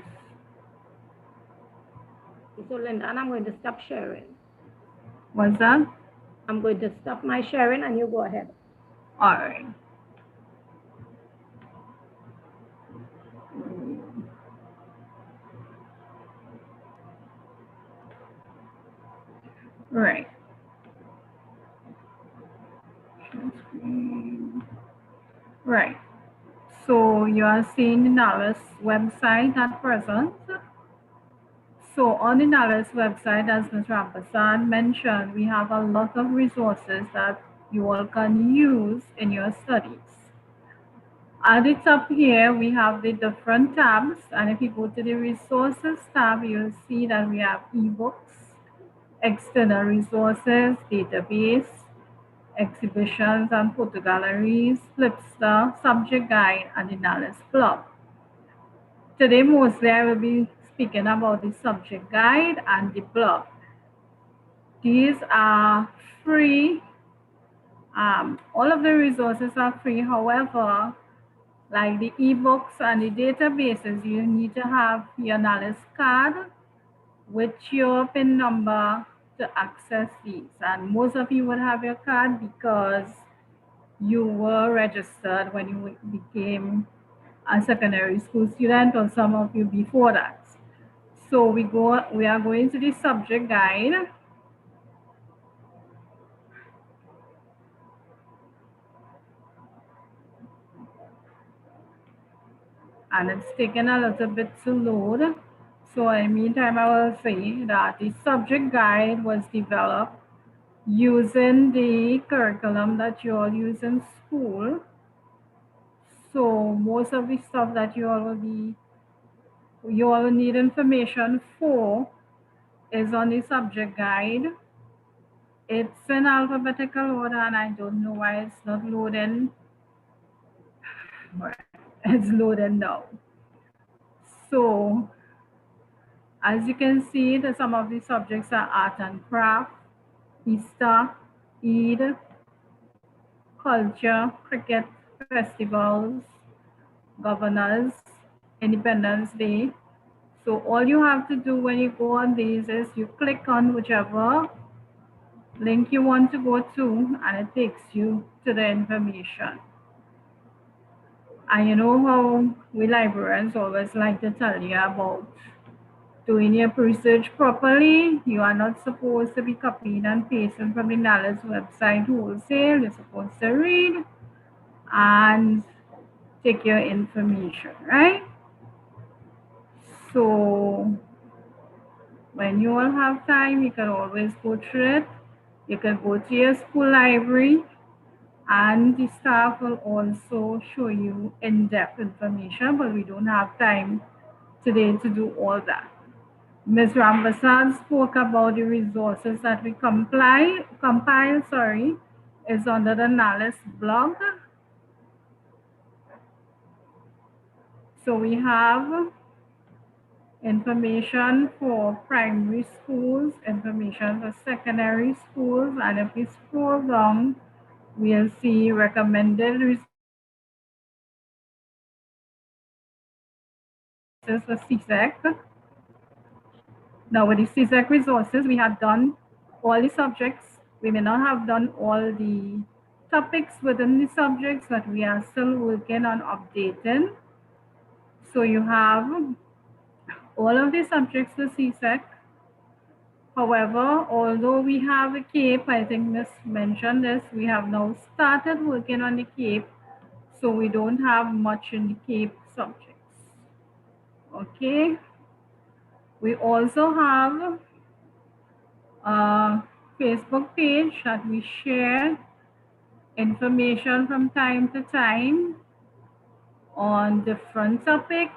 So Linda, and I'm going to stop sharing. What's that? I'm going to stop my sharing and you go ahead. All right. Right. Right. So you are seeing the NALIS website at present. So on the NALIS website, as Ms. Rampasad mentioned, we have a lot of resources that you all can use in your studies. At the top here, we have the different tabs, and if you go to the resources tab, you'll see that we have ebooks, external resources, database, exhibitions and photo galleries, Flipster, subject guide, and the NALIS blog. Today, mostly I will be speaking about the subject guide and the blog. These are free. All of the resources are free. However, like the ebooks and the databases, you need to have your NALIS card with your PIN number to access these. And most of you would have your card because you were registered when you became a secondary school student, or some of you before that. So we are going to the subject guide. And it's taken a little bit to load. So in the meantime, I will say that the subject guide was developed using the curriculum that you all use in school. So most of the stuff that you all need information for is on the subject guide. It's in alphabetical order, and I don't know why it's not loading. It's loading now. So as you can see, some of the subjects are art and craft, Easter, Eid, culture, cricket, festivals, governors, Independence Day. So all you have to do when you go on these is you click on whichever link you want to go to, and it takes you to the information. And you know how we librarians always like to tell you about doing your research properly. You are not supposed to be copying and pasting from the NALIS website wholesale. You're supposed to read and take your information, right? So when you all have time, you can always go through it. You can go to your school library, and the staff will also show you in-depth information, but we don't have time today to do all that. Ms. Rampasad spoke about the resources that we compile, is under the NALIS blog. So we have information for primary schools, information for secondary schools, and if we scroll down, we'll see recommended resources for CSEC. Now with the CSEC resources, we have done all the subjects. We may not have done all the topics within the subjects, but we are still working on updating. So you have all of the subjects for CSEC. However, although we have a CAPE, I think Ms. mentioned this, we have now started working on the CAPE, so we don't have much in the CAPE subjects. Okay. We also have a Facebook page that we share information from time to time on different topics.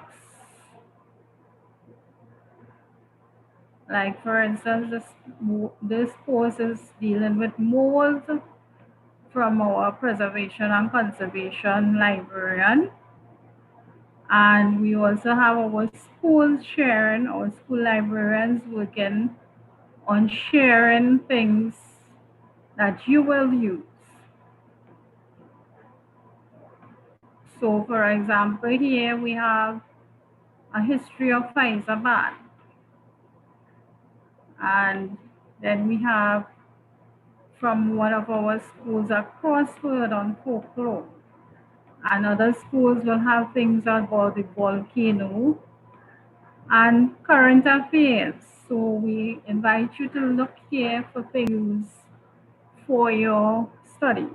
Like for instance, this post is dealing with mold from our preservation and conservation librarian. And we also have our schools sharing, our school librarians working on sharing things that you will use. So for example, here we have a history of Faizabad. And then we have from one of our schools a crossword on folklore. And other schools will have things about the volcano. and current affairs. So we invite you to look here for things for your studies.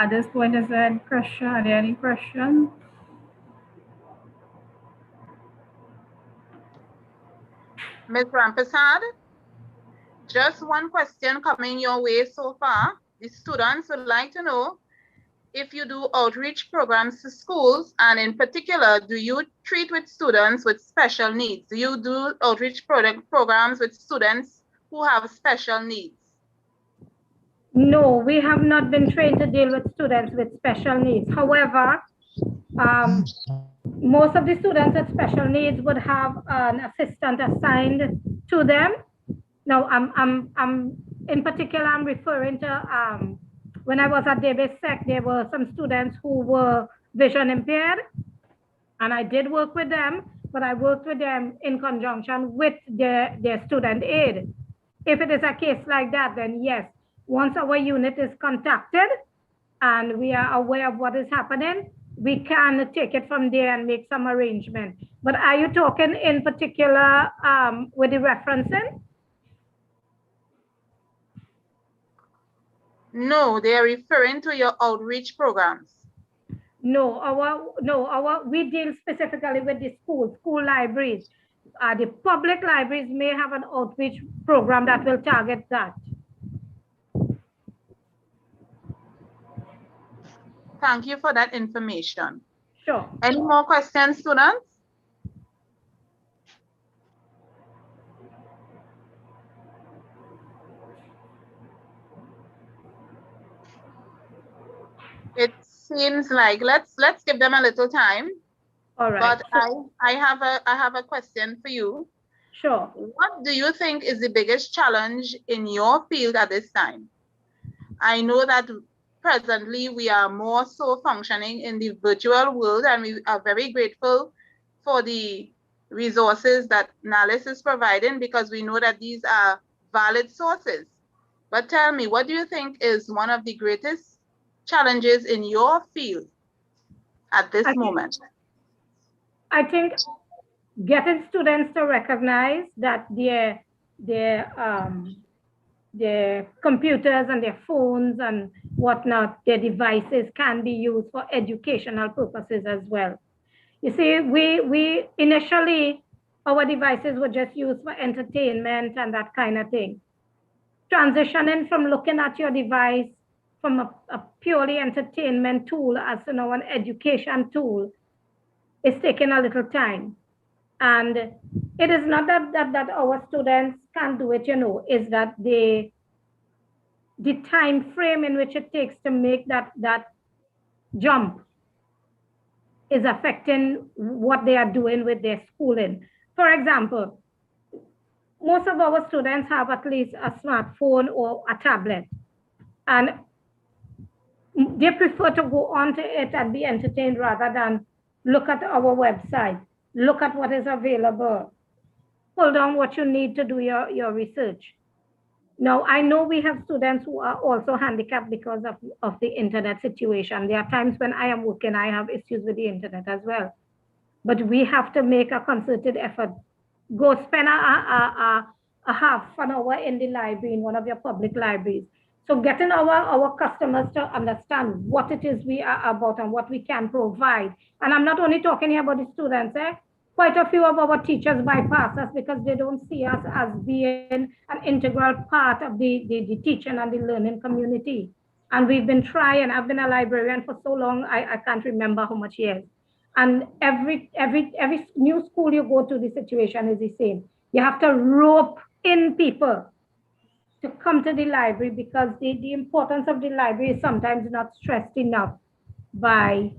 At this point, is there any question? Are there any questions? Ms. Rampersad, just one question coming your way so far. The students would like to know if you do outreach programs to schools, and in particular, do you treat with students with special needs? Do you do outreach programs with students who have special needs? No, we have not been trained to deal with students with special needs. However, most of the students with special needs would have an assistant assigned to them. Now, I'm in particular, I'm referring to when I was at DBSEC, there were some students who were vision impaired, and I did work with them, but I worked with them in conjunction with their student aid. If it is a case like that, then yes, once our unit is contacted and we are aware of what is happening, we can take it from there and make some arrangement. But are you talking in particular with the referencing? No, they are referring to your outreach programs. No, we deal specifically with the school libraries. The public libraries may have an outreach program that will target that. Thank you for that information. Sure. Any more questions, students? It seems like let's give them a little time. All right. But I have a question for you. Sure. What do you think is the biggest challenge in your field at this time? I know that presently we are more so functioning in the virtual world, and we are very grateful for the resources that NALIS is providing, because we know that these are valid sources. But tell me, what do you think is one of the greatest challenges in your field at this moment? I think getting students to recognize that their computers and their phones and whatnot, their devices can be used for educational purposes as well. You see, we initially, our devices were just used for entertainment and that kind of thing. Transitioning from looking at your device from a purely entertainment tool as to now an education tool is taking a little time. And it is not that our students can't do it, you know, is that the time frame in which it takes to make that jump is affecting what they are doing with their schooling. For example, most of our students have at least a smartphone or a tablet, and they prefer to go onto it and be entertained rather than look at our website, look at what is available, pull down what you need to do your research. Now, I know we have students who are also handicapped because of the internet situation. There are times when I am working, I have issues with the internet as well. But we have to make a concerted effort. Go spend a half an hour in the library, in one of your public libraries. So getting our customers to understand what it is we are about and what we can provide. And I'm not only talking here about the students, quite a few of our teachers bypass us because they don't see us as being an integral part of the teaching and the learning community. And we've been trying. I've been a librarian for so long, I can't remember how much years. And every new school you go to, the situation is the same. You have to rope in people to come to the library because the importance of the library is sometimes not stressed enough by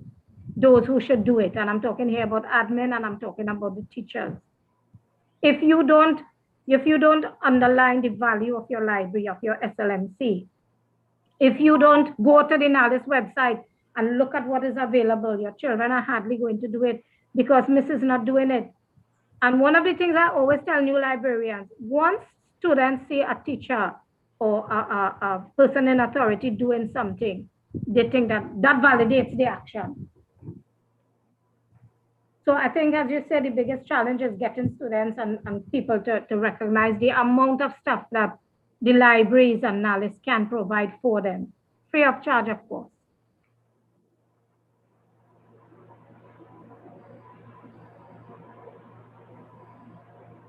those who should do it. And I'm talking here about admin, and I'm talking about the teachers. If you don't underline the value of your library, of your SLMC, if you don't go to the NALIS website and look at what is available, your children are hardly going to do it because Miss is not doing it. And one of the things I always tell new librarians, once students see a teacher or a person in authority doing something, they think that validates the action. So I think, as you said, the biggest challenge is getting students and people to recognize the amount of stuff that the libraries and NALIS can provide for them, free of charge, of course.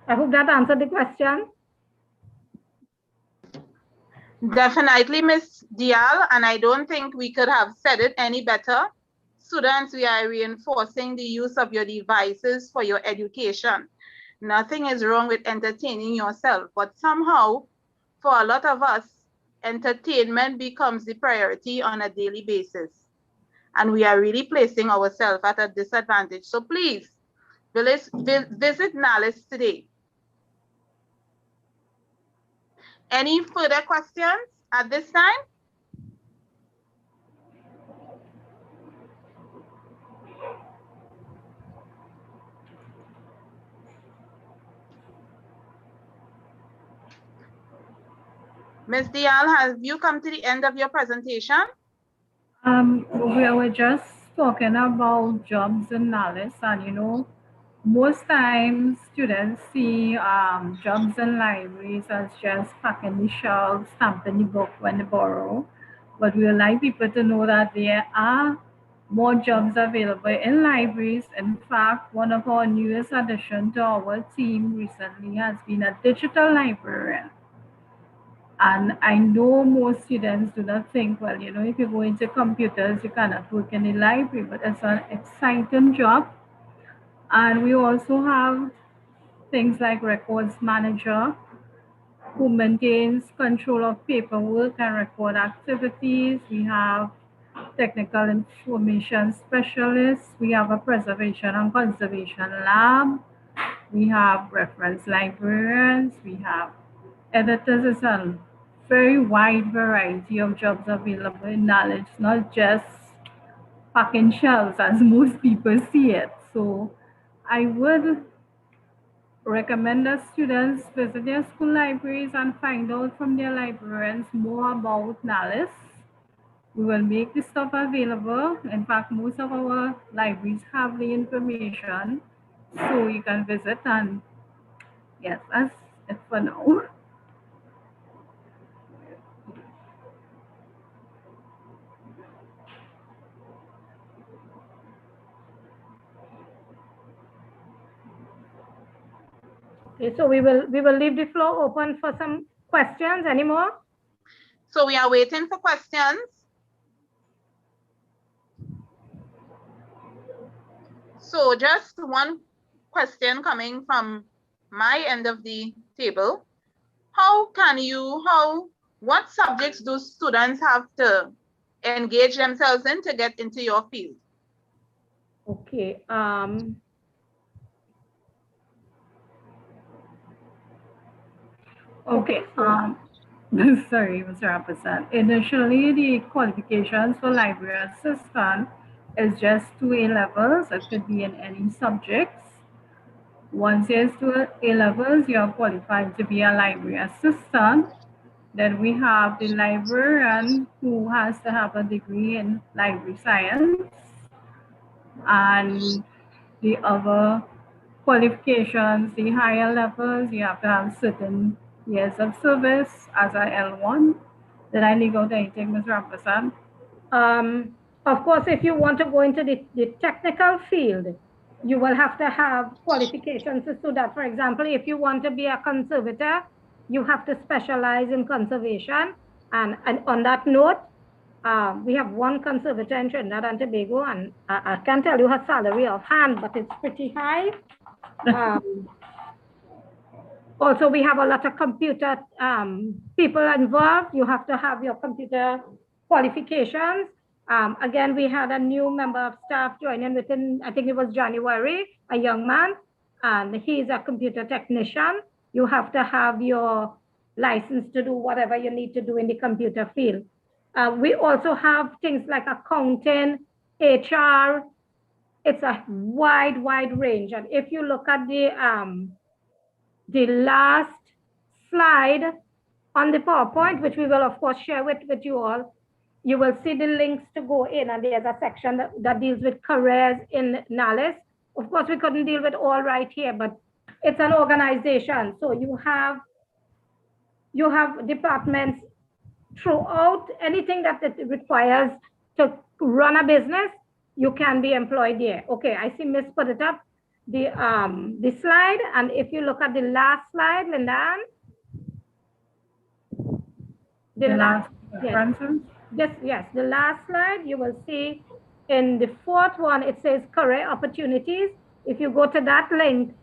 I hope that answered the question. Definitely, Ms. Dial, and I don't think we could have said it any better. Students, we are reinforcing the use of your devices for your education. Nothing is wrong with entertaining yourself, but somehow, for a lot of us, entertainment becomes the priority on a daily basis. And we are really placing ourselves at a disadvantage. So please, visit NALIS today. Any further questions at this time? Ms. Dial, have you come to the end of your presentation? We were just talking about jobs in NALIS, and you know, most times students see jobs in libraries as just packing the shelves, stamping the book when they borrow. But we would like people to know that there are more jobs available in libraries. In fact, one of our newest additions to our team recently has been a digital librarian. And I know most students do not think, well, you know, if you go into computers, you cannot work in the library, but it's an exciting job. And we also have things like records manager, who maintains control of paperwork and record activities. We have technical information specialists. We have a preservation and conservation lab. We have reference librarians. We have editors. It's a very wide variety of jobs available in knowledge, not just packing shelves as most people see it. So I would recommend that students visit their school libraries and find out from their librarians more about NALIS. We will make this stuff available. In fact, most of our libraries have the information, so you can visit, and yes, that's it for now. Okay, so we will leave the floor open for some questions. Any more? So we are waiting for questions. So just one question coming from my end of the table. What subjects do students have to engage themselves in to get into your field? Okay. Okay. Sorry, Mr. Apasad. Initially, the qualifications for library assistant is just 2 A-levels. It could be in any subjects. Once there's 2 A-levels, you are qualified to be a library assistant. Then we have the librarian who has to have a degree in library science. And the other qualifications, the higher levels, you have to have certain years of service as a L1. Did I leave out anything, Ms. Rampasan? Of course, if you want to go into the technical field, you will have to have qualifications to do that. For example, if you want to be a conservator, you have to specialize in conservation. And on that note, we have one conservator in Trinidad and Tobago, and I can't tell you her salary offhand, but it's pretty high. Also, we have a lot of computer people involved. You have to have your computer qualifications. Again, we had a new member of staff joining within, I think it was January, a young man, and he's a computer technician. You have to have your license to do whatever you need to do in the computer field. We also have things like accounting, HR. It's a wide range. And if you look at the last slide on the PowerPoint, which we will of course share with you all, you will see the links to go in, and there's a section that deals with careers in NALIS. Of course, we couldn't deal with all right here, but it's an organization. So you have departments throughout. Anything that it requires to run a business, you can be employed there. Okay, I see Miss put it up, the slide, and if you look at the last slide, Lindan. The last yes, the last slide, you will see in the fourth one, it says career opportunities. If you go to that link,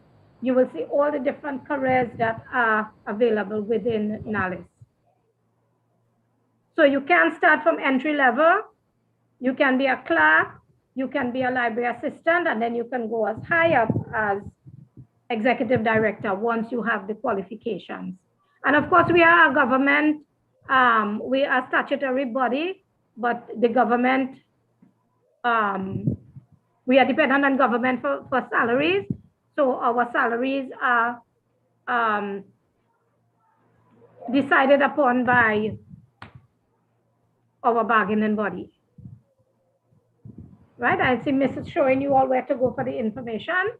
you will see all the different careers that are available within NALIS. So you can start from entry level. You can be a clerk, you can be a library assistant, and then you can go as high up as executive director once you have the qualifications. And of course, we are a government, we are a statutory body, but the government, we are dependent on government for salaries. So our salaries are decided upon by our bargaining body. Right, I see Mrs. showing you all where to go for the information.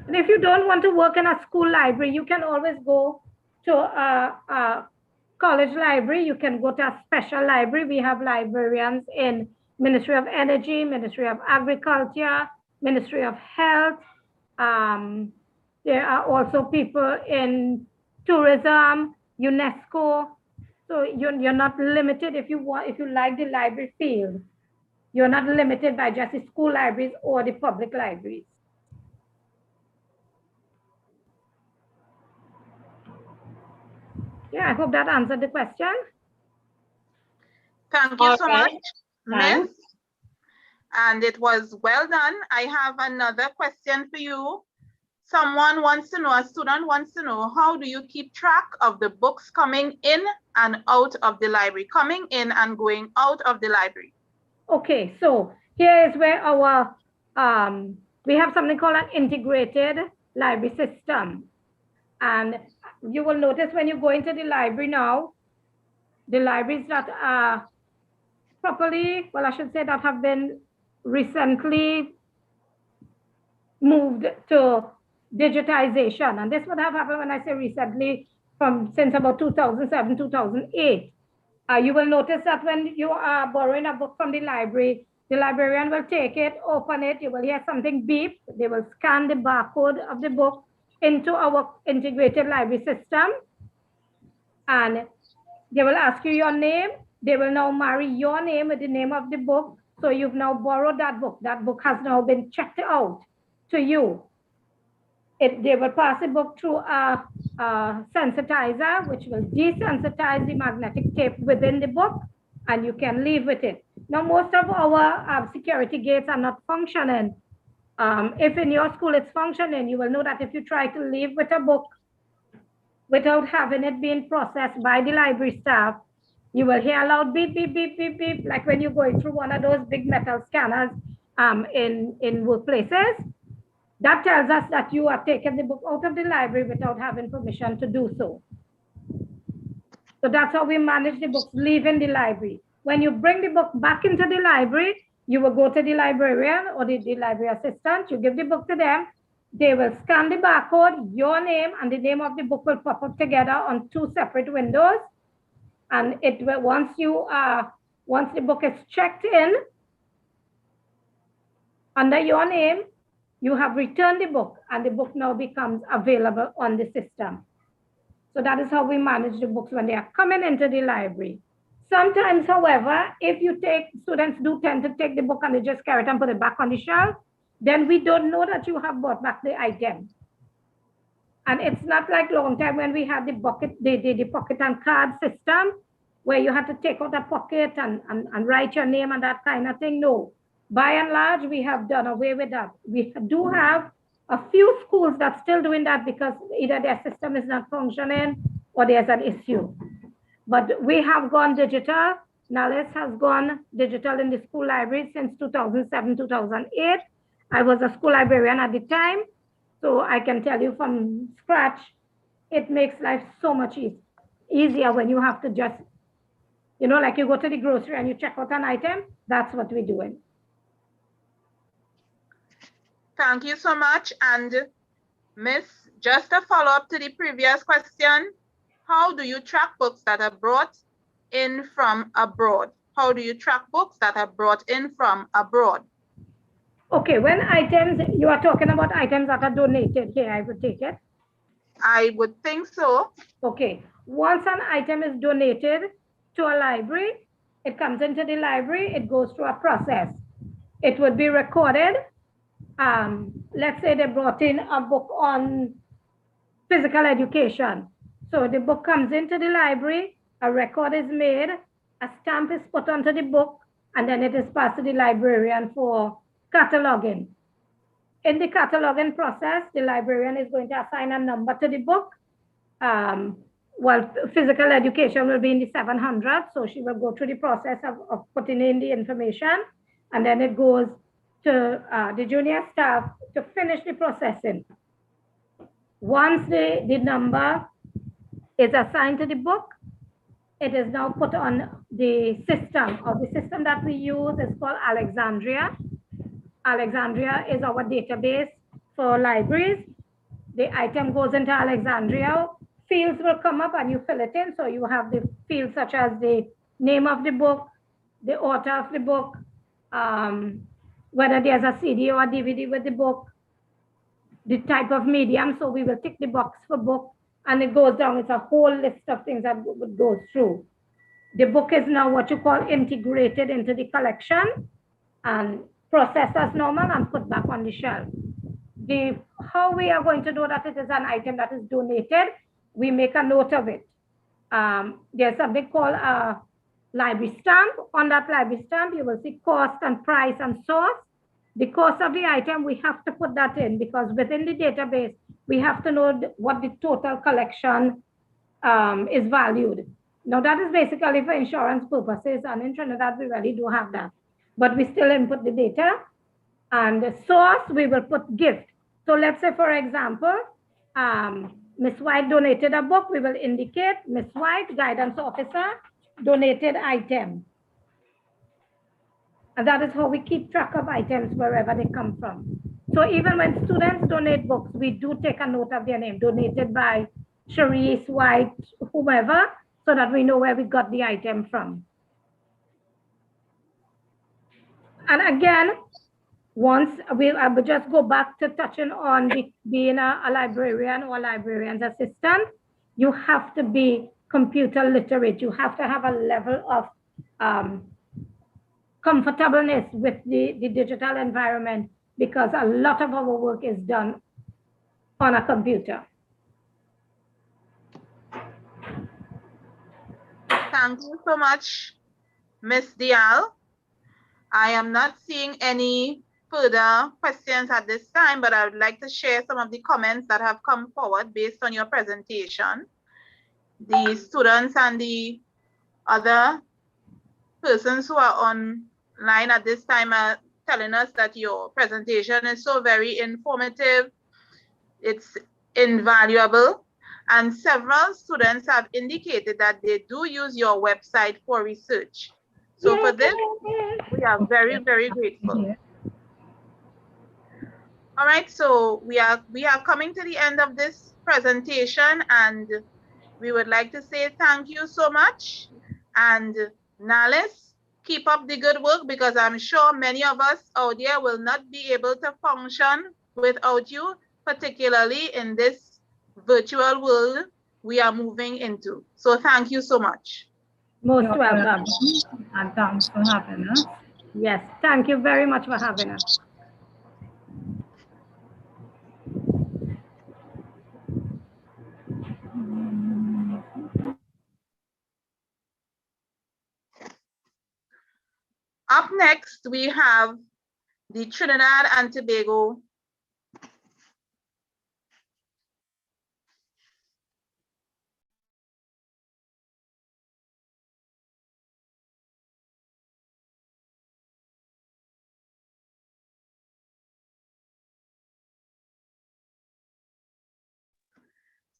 And if you don't want to work in a school library, you can always go to a college library. You can go to a special library. We have librarians in Ministry of Energy, Ministry of Agriculture, Ministry of Health. There are also people in tourism, UNESCO. So you're not limited if you like the library field. You're not limited by just the school libraries or the public libraries. Yeah, I hope that answered the question. Thank you so much, Miss. Thanks. And it was well done. I have another question for you. Someone wants to know, a student wants to know, how do you keep track of the books coming in and out of the library, coming in and going out of the library? Okay, so here is where our, we have something called an integrated library system. And you will notice when you go into the library now, the libraries that are properly, well, I should say that have been recently moved to digitization. And this would have happened when I say recently, since about 2007, 2008. You will notice that when you are borrowing a book from the library, the librarian will take it, open it, you will hear something beep, they will scan the barcode of the book into our integrated library system, and they will ask you your name. They will now marry your name with the name of the book. So you've now borrowed that book. That book has now been checked out to you. They will pass the book through a sensitizer, which will desensitize the magnetic tape within the book, and you can leave with it. Now, most of our security gates are not functioning. If in your school it's functioning, you will know that if you try to leave with a book without having it being processed by the library staff, you will hear a loud beep, beep, beep, beep, beep, like when you're going through one of those big metal scanners in workplaces. That tells us that you have taken the book out of the library without having permission to do so. So that's how we manage the books leaving the library. When you bring the book back into the library, you will go to the librarian or the library assistant, you give the book to them, they will scan the barcode, your name and the name of the book will pop up together on two separate windows. And it will, once the book is checked in under your name, you have returned the book and the book now becomes available on the system. So that is how we manage the books when they are coming into the library. Sometimes, however, if you students do tend to take the book and they just carry it and put it back on the shelf, then we don't know that you have brought back the item. And it's not like long time when we had the pocket and card system where you had to take out a pocket and write your name and that kind of thing. No, by and large, we have done away with that. We do have a few schools that's still doing that because either their system is not functioning or there's an issue. But we have gone digital. NALIS has gone digital in the school library since 2007, 2008. I was a school librarian at the time. So I can tell you from scratch, it makes life so much easier when you have to just You know, like you go to the grocery and you check out an item, that's what we're doing. Thank you so much. And Miss, just a follow-up to the previous question, how do you track books that are brought in from abroad? How do you track books that are brought in from abroad? Okay, when items, you are talking about items that are donated here, I would take it. I would think so. Okay, once an item is donated to a library, it comes into the library, it goes through a process. It would be recorded. Let's say they brought in a book on physical education. So the book comes into the library, a record is made, a stamp is put onto the book, and then it is passed to the librarian for cataloging. In the cataloging process, the librarian is going to assign a number to the book. Well, physical education will be in the 700, so she will go through the process of putting in the information, and then it goes to the junior staff to finish the processing. Once the number is assigned to the book, it is now put on the system, or the system that we use is called Alexandria. Alexandria is our database for libraries. The item goes into Alexandria, fields will come up and you fill it in. So you have the fields such as the name of the book, the author of the book, whether there's a CD or a DVD with the book, the type of medium. So we will tick the box for book and it goes down. It's a whole list of things that goes through. The book is now what you call integrated into the collection and processed as normal and put back on the shelf. How we are going to know that it is an item that is donated, we make a note of it. There's something called a library stamp. On that library stamp, you will see cost and price and source. The cost of the item, we have to put that in because within the database, we have to know what the total collection is valued. Now that is basically for insurance purposes, and in Trinidad, we really do have that. But we still input the data. And the source, we will put gift. So let's say, for example, Ms. White donated a book, we will indicate Ms. White, guidance officer, donated item. And that is how we keep track of items wherever they come from. So even when students donate books, we do take a note of their name, donated by Cherise White, whomever, so that we know where we got the item from. And again, once I will just go back to touching on being a librarian or librarian's assistant, you have to be computer literate. You have to have a level of comfortableness with the digital environment because a lot of our work is done on a computer. Thank you so much, Ms. Dial. I am not seeing any further questions at this time, but I would like to share some of the comments that have come forward based on your presentation. The students and the other persons who are online at this time are telling us that your presentation is so very informative, it's invaluable, and several students have indicated that they do use your website for research. So for this, we are very, very grateful. All right, so we are coming to the end of this presentation, and we would like to say thank you so much. And Nalis, keep up the good work because I'm sure many of us out there will not be able to function without you, particularly in this virtual world we are moving into. So thank you so much. Most welcome. And thanks for having us. Yes, thank you very much for having us. Up next, we have the Trinidad and Tobago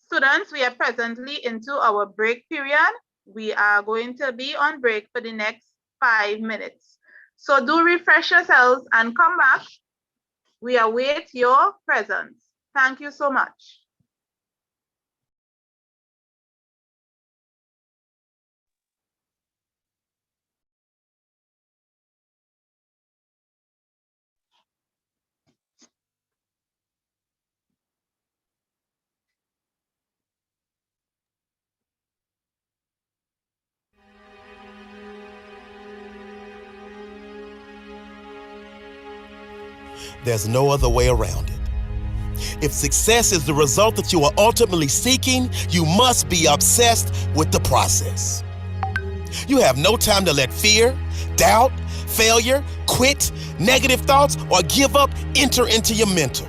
students. We are presently into our break period. We are going to be on break for the next 5 minutes. So do refresh yourselves and come back. We await your presence. Thank you so much. There's no other way around it. If success is the result that you are ultimately seeking, you must be obsessed with the process. You have no time to let fear, doubt, failure, quit, negative thoughts, or give up enter into your mental.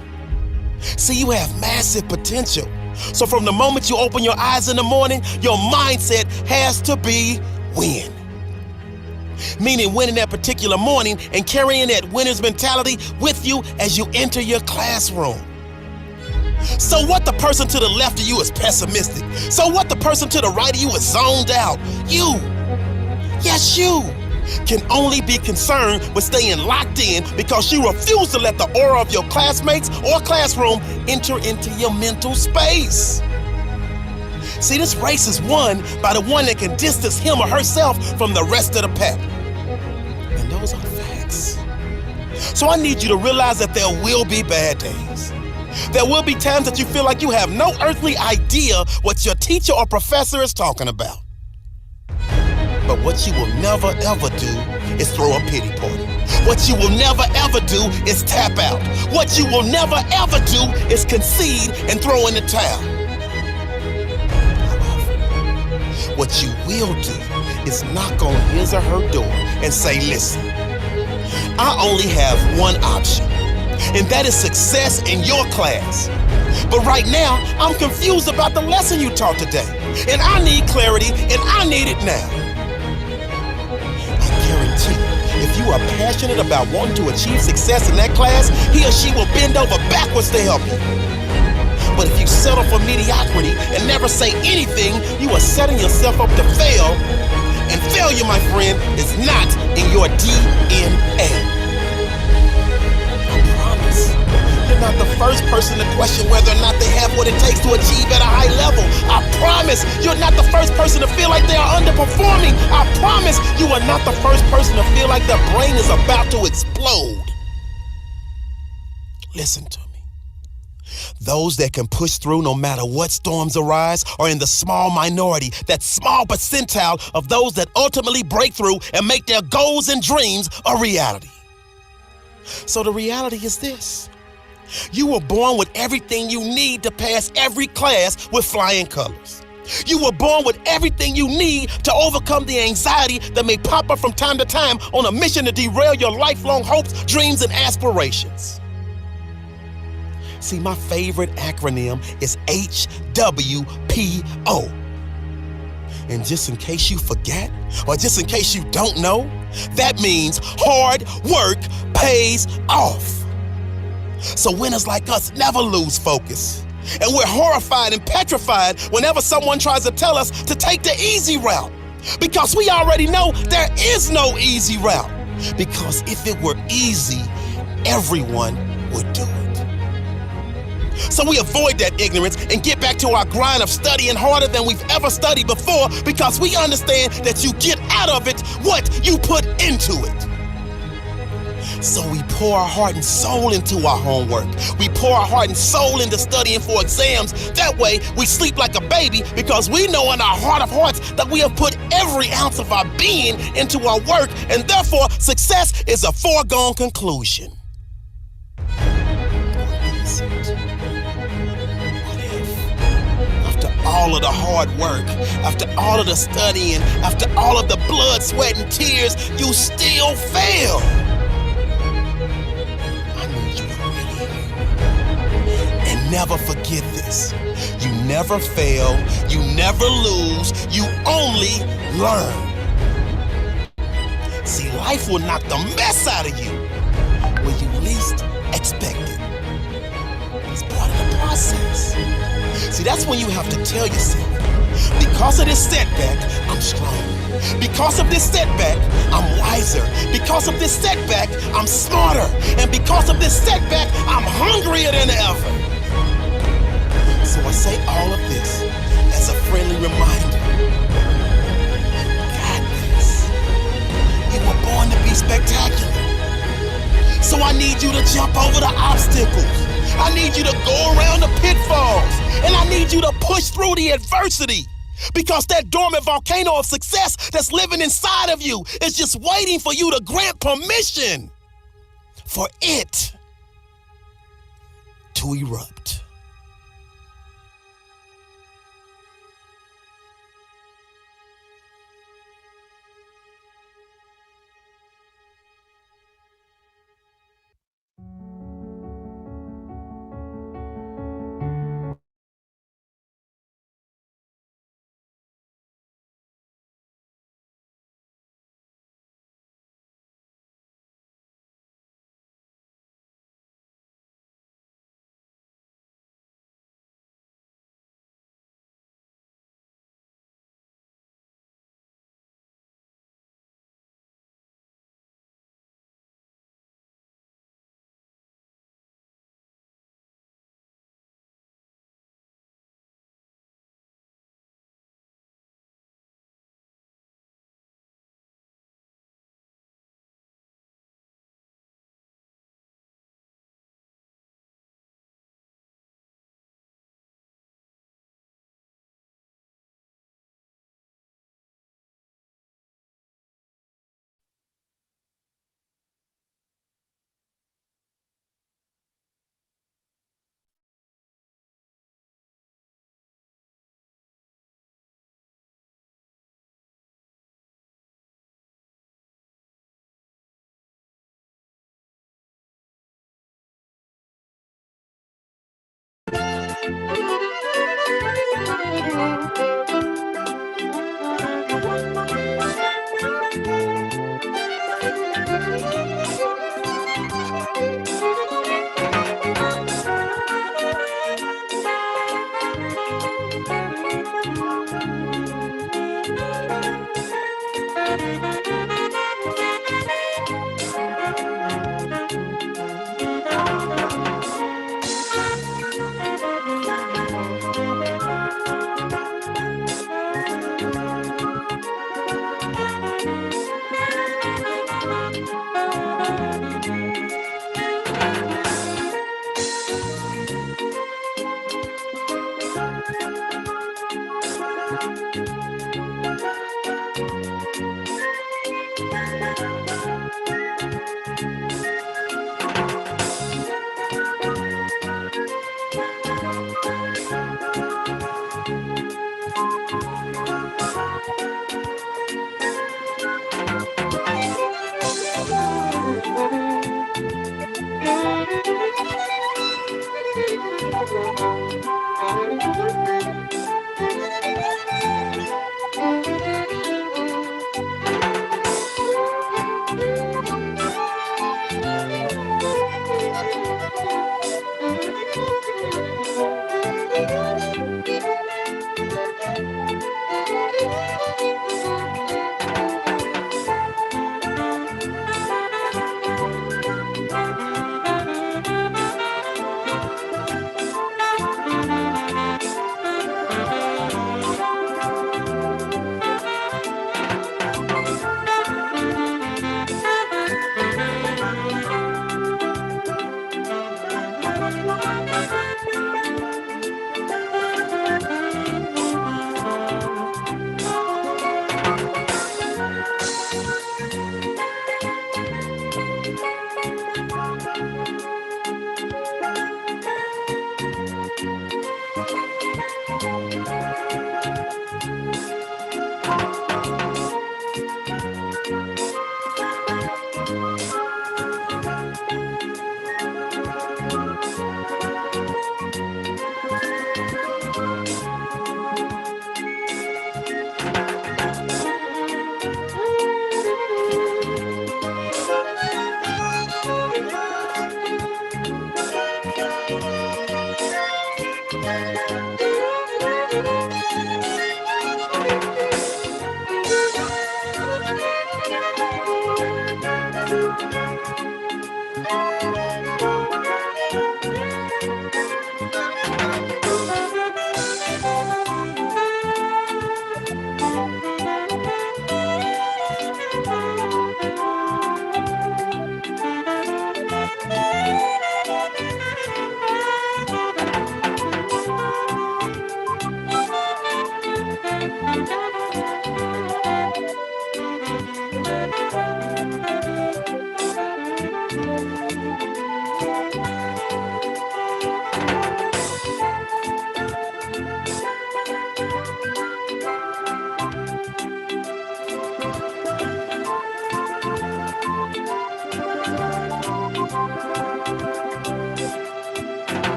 See, you have massive potential. So from the moment you open your eyes in the morning, your mindset has to be win. Meaning winning that particular morning and carrying that winner's mentality with you as you enter your classroom. So what the person to the left of you is pessimistic. So what the person to the right of you is zoned out. You, yes you, can only be concerned with staying locked in because you refuse to let the aura of your classmates or classroom enter into your mental space. See, this race is won by the one that can distance him or herself from the rest of the pack. And those are facts. So I need you to realize that there will be bad days. There will be times that you feel like you have no earthly idea what your teacher or professor is talking about. But what you will never ever do is throw a pity party. What you will never ever do is tap out. What you will never ever do is concede and throw in the towel. What you will do is knock on his or her door and say, listen, I only have one option, and that is success in your class. But right now, I'm confused about the lesson you taught today, and I need clarity, and I need it now. I guarantee, if you are passionate about wanting to achieve success in that class, he or she will bend over backwards to help you. But if you settle for mediocrity and never say anything, you are setting yourself up to fail. And failure, my friend, is not in your DNA. I promise. You're not the first person to question whether or not they have what it takes to achieve at a high level. I promise. You're not the first person to feel like they are underperforming. I promise. You are not the first person to feel like their brain is about to explode. Listen to me. Those that can push through no matter what storms arise are in the small minority, that small percentile of those that ultimately break through and make their goals and dreams a reality. So the reality is this. You were born with everything you need to pass every class with flying colors. You were born with everything you need to overcome the anxiety that may pop up from time to time on a mission to derail your lifelong hopes, dreams, and aspirations. See, my favorite acronym is HWPO. And just in case you forget, or just in case you don't know, that means hard work pays off. So winners like us never lose focus. And we're horrified and petrified whenever someone tries to tell us to take the easy route. Because we already know there is no easy route. Because if it were easy, everyone would do it. So we avoid that ignorance and get back to our grind of studying harder than we've ever studied before, because we understand that you get out of it what you put into it. So we pour our heart and soul into our homework. We pour our heart and soul into studying for exams. That way we sleep like a baby, because we know in our heart of hearts that we have put every ounce of our being into our work, and therefore success is a foregone conclusion. All of the hard work, after all of the studying, after all of the blood, sweat, and tears, you still fail. I need you to really hear me. And never forget this. You never fail, you never lose, you only learn. See, life will knock the mess out of you when you least expect it. It's part of the process. See, that's when you have to tell yourself, Because of this setback, I'm stronger. Because of this setback, I'm wiser. Because of this setback, I'm smarter. And because of this setback, I'm hungrier than ever. So I say all of this as a friendly reminder. God bless. You were born to be spectacular. So I need you to jump over the obstacles. I need you to go around the pitfalls. And I need you to push through the adversity. Because that dormant volcano of success that's living inside of you is just waiting for you to grant permission for it to erupt.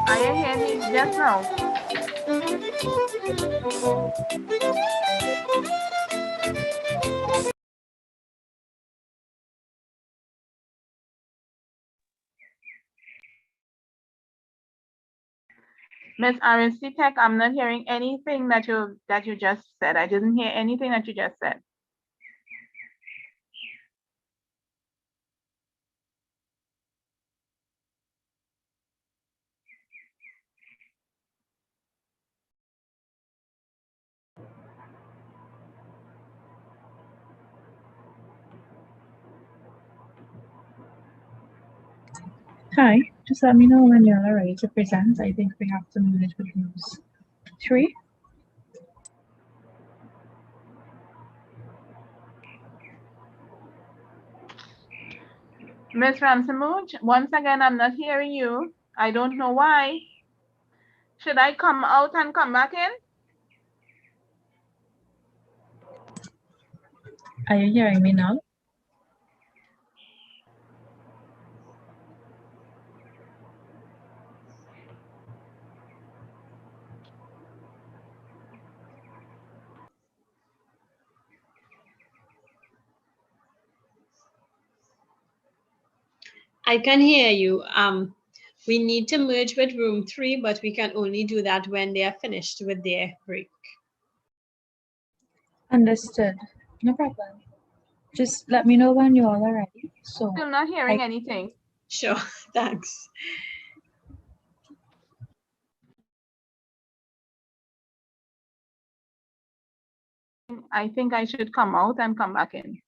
Are you hearing me just now? Miss Aristitek, I'm not hearing anything that you just said. I didn't hear anything that you just said. Hi, just let me know when you're all ready to present. I think we have to move it with rooms 3. Miss Ramsamuj, once again, I'm not hearing you. I don't know why. Should I come out and come back in? Are you hearing me now? I can hear you. We need to merge with room 3, but we can only do that when they are finished with their break. Understood. No problem. Just let me know when you're all ready. So Still not hearing anything. Sure, thanks. I think I should come out and come back in.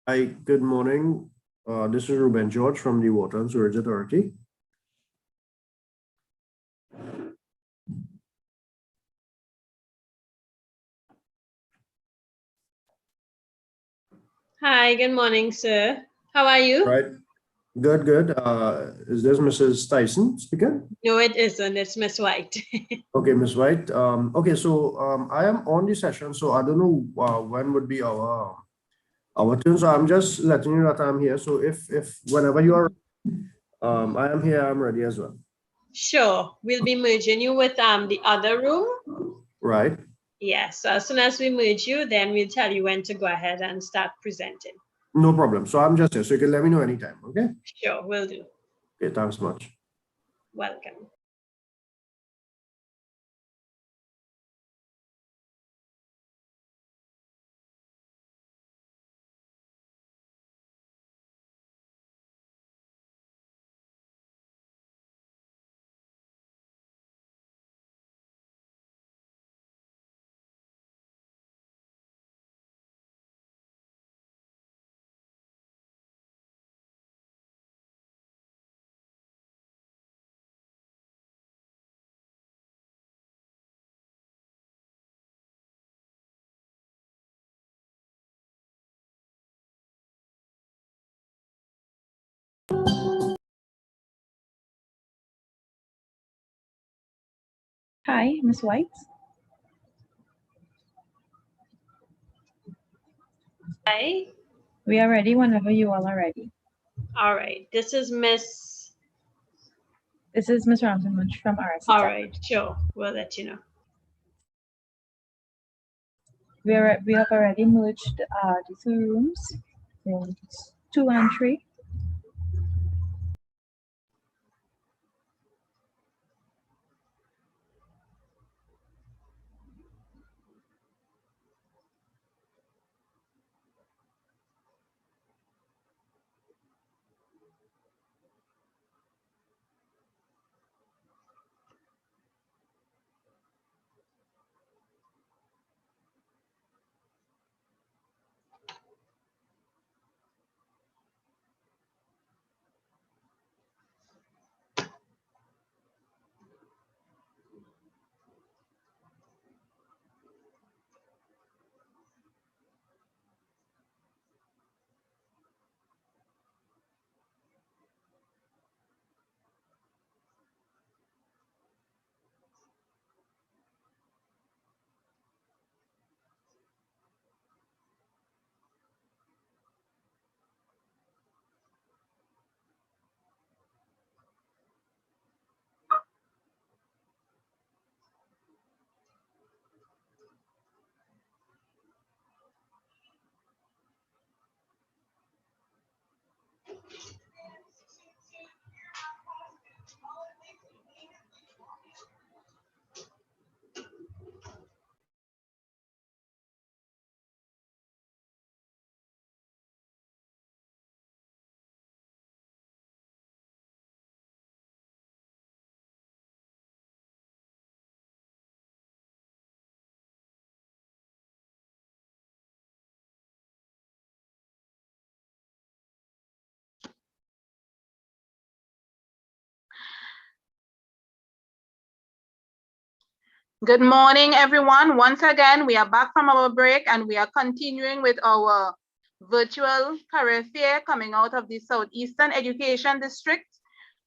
Hi, good morning. This is Ruben George from the Water and Sewerage Authority. Hi, good morning, sir. How are you? Right. Good, good. Is this Mrs. Tyson speaking? No, it isn't. It's Miss White. Okay, Ms. White. Okay, so I am on the session, so I don't know when would be our turn. So I'm just letting you know that I'm here. So if whenever you are, I am here. I'm ready as well. Sure. We'll be merging you with the other room. Right. Yes. So as soon as we merge you, then we'll tell you when to go ahead and start presenting. No problem. So I'm just here. So you can let me know anytime. Okay. Sure, will do. Okay. Thanks much. Welcome. Hi, Ms. White. Hi. We are ready whenever you all are ready. All right. This is Miss. This is Ms. Ramsey Munch from RSC. All right. Sure. We'll let you know. We have already merged the two rooms, rooms 2 and 3. Good morning, everyone. Once again, we are back from our break and we are continuing with our virtual career fair coming out of the Southeastern Education District.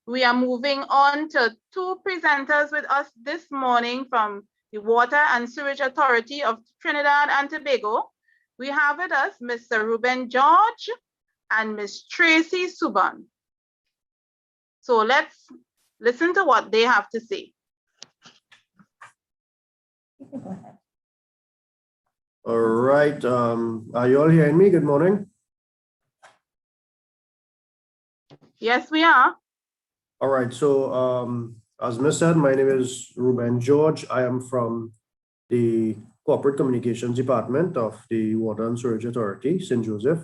We are moving on to two presenters with us this morning from the Water and Sewerage Authority of Trinidad and Tobago. We have with us Mr. Ruben George and Ms. Tracy Subban. So let's listen to what they have to say. All right. Are you all hearing me? Good morning. Yes, we are. All right. So as Ms. said, my name is Ruben George. I am from the Corporate Communications Department of the Water and Sewerage Authority, St. Joseph.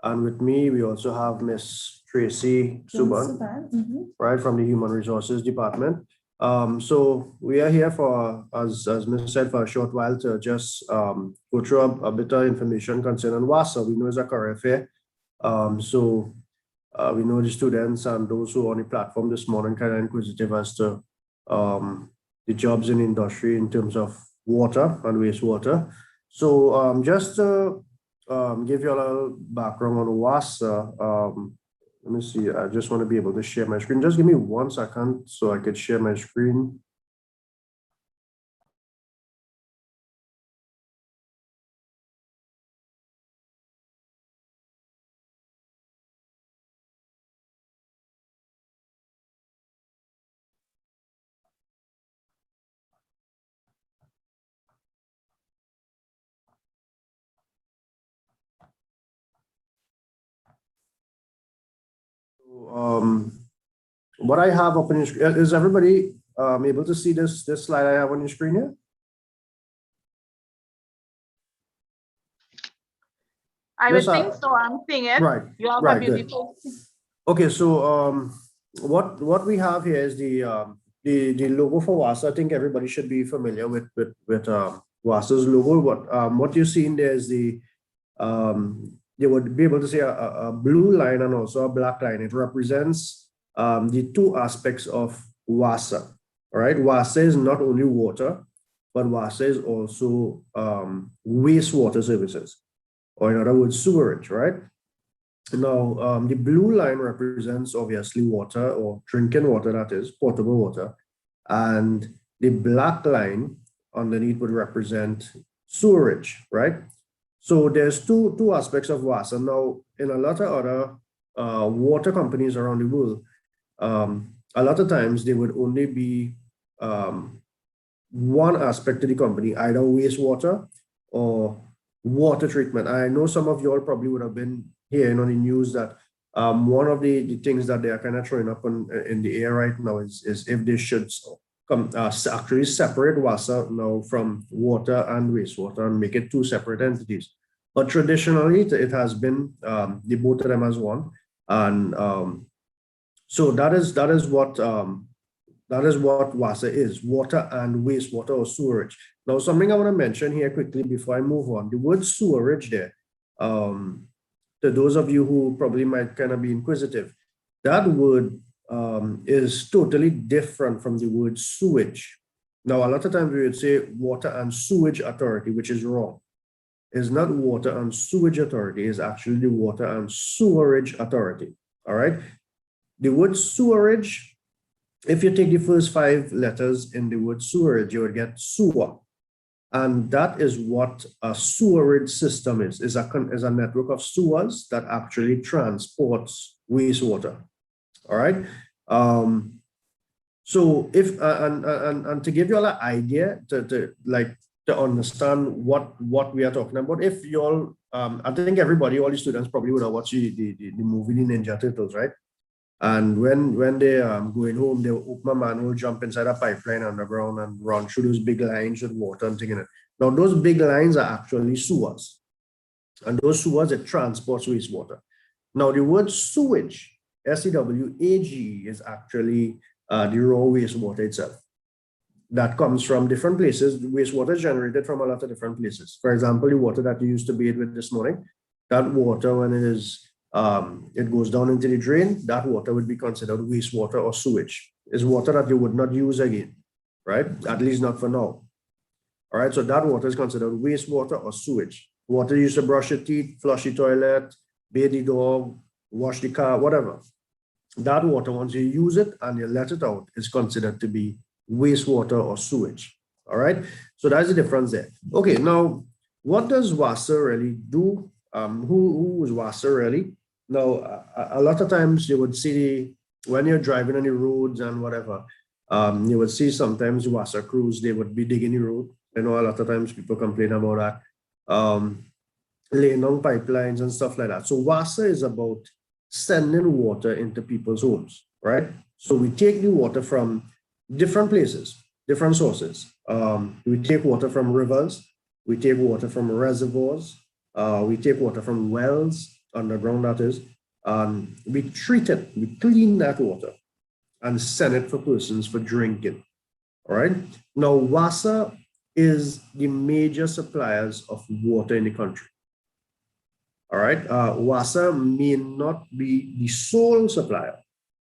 And with me, we also have Ms. Tracy Subban, right, from the Human Resources Department. So we are here for, as Ms. said, for a short while to just go through a bit of information concerning WASA. We know it's a career fair, So we know the students and those who are on the platform this morning kind of inquisitive as to the jobs in industry in terms of water and wastewater. So just to give you a little background on WASA, let me see, I just want to be able to share my screen. Just give me 1 second so I could share my screen. What I have up on your screen, is everybody able to see this slide I have on your screen here? I would think so. I'm seeing it. Right. You have right, a beautiful. Okay, so what we have here is the logo for WASA. I think everybody should be familiar with WASA's logo. What you see in there is you would be able to see a blue line and also a black line. It represents the two aspects of WASA. All right, WASA is not only water, but WASA is also wastewater services, or in other words, sewerage, right? Now, the blue line represents obviously water, or drinking water, that is, potable water. And the black line underneath would represent sewerage, right? So there's two aspects of WASA. Now, in a lot of other water companies around the world, a lot of times they would only be one aspect of the company, either wastewater or water treatment. I know some of you all probably would have been hearing on the news that one of the things that they are kind of throwing up in the air right now is if they should actually separate WASA now from water and wastewater and make it two separate entities. But traditionally, it has been the both of them as one, and so that is what WASA is: water and wastewater, or sewerage. Now, something I want to mention here quickly before I move on: the word sewerage there. To those of you who probably might kind of be inquisitive, that word is totally different from the word sewage. Now, a lot of times we would say water and sewage authority, which is wrong. It's not water and sewage authority, it's actually the water and sewerage authority. All right. The word sewerage, if you take the first 5 letters in the word sewerage, you would get sewer. And that is what a sewerage system is a network of sewers that actually transports wastewater. All right. So if and to give you all an idea to understand what we are talking about, if you all I think everybody, all the students probably would have watched the movie The Ninja Turtles, right? And when they going home, they open a manhole, jump inside a pipeline underground, and run through those big lines with water and things in it. Now, those big lines are actually sewers. And those sewers, it transports wastewater. Now, the word sewage, S-E-W-A-G-E, is actually the raw wastewater itself. That comes from different places. Wastewater is generated from a lot of different places. For example, the water that you used to bathe with this morning, that water, when it is it goes down into the drain, that water would be considered wastewater or sewage. It's water that you would not use again, right? At least not for now. All right, so that water is considered wastewater or sewage. Water used to brush your teeth, flush the toilet, bathe the dog, wash the car, whatever. That water, once you use it and you let it out, is considered to be wastewater or sewage. All right, so that's the difference there. Okay, now what does WASA really do? Who is WASA really? Now, a lot of times you would see when you're driving on the roads and whatever, you would see sometimes WASA crews, they would be digging the road. I know a lot of times people complain about that, laying down pipelines and stuff like that. So WASA is about sending water into people's homes, right? So we take the water from different places, different sources. We take water from rivers, we take water from reservoirs, we take water from wells, underground that is, and we treat it, we clean that water and send it for persons for drinking. All right. Now, WASA is the major suppliers of water in the country. All right. WASA may not be the sole supplier,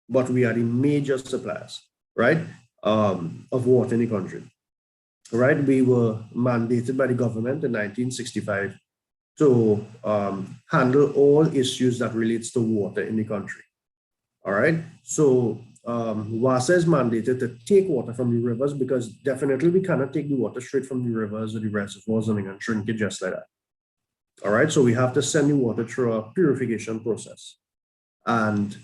but we are the major suppliers, right, of water in the country. Right. We were mandated by the government in 1965 to handle all issues that relates to water in the country. All right. So WASA is mandated to take water from the rivers, because definitely we cannot take the water straight from the rivers or the reservoirs and shrink it just like that. All right. So we have to send the water through a purification process. And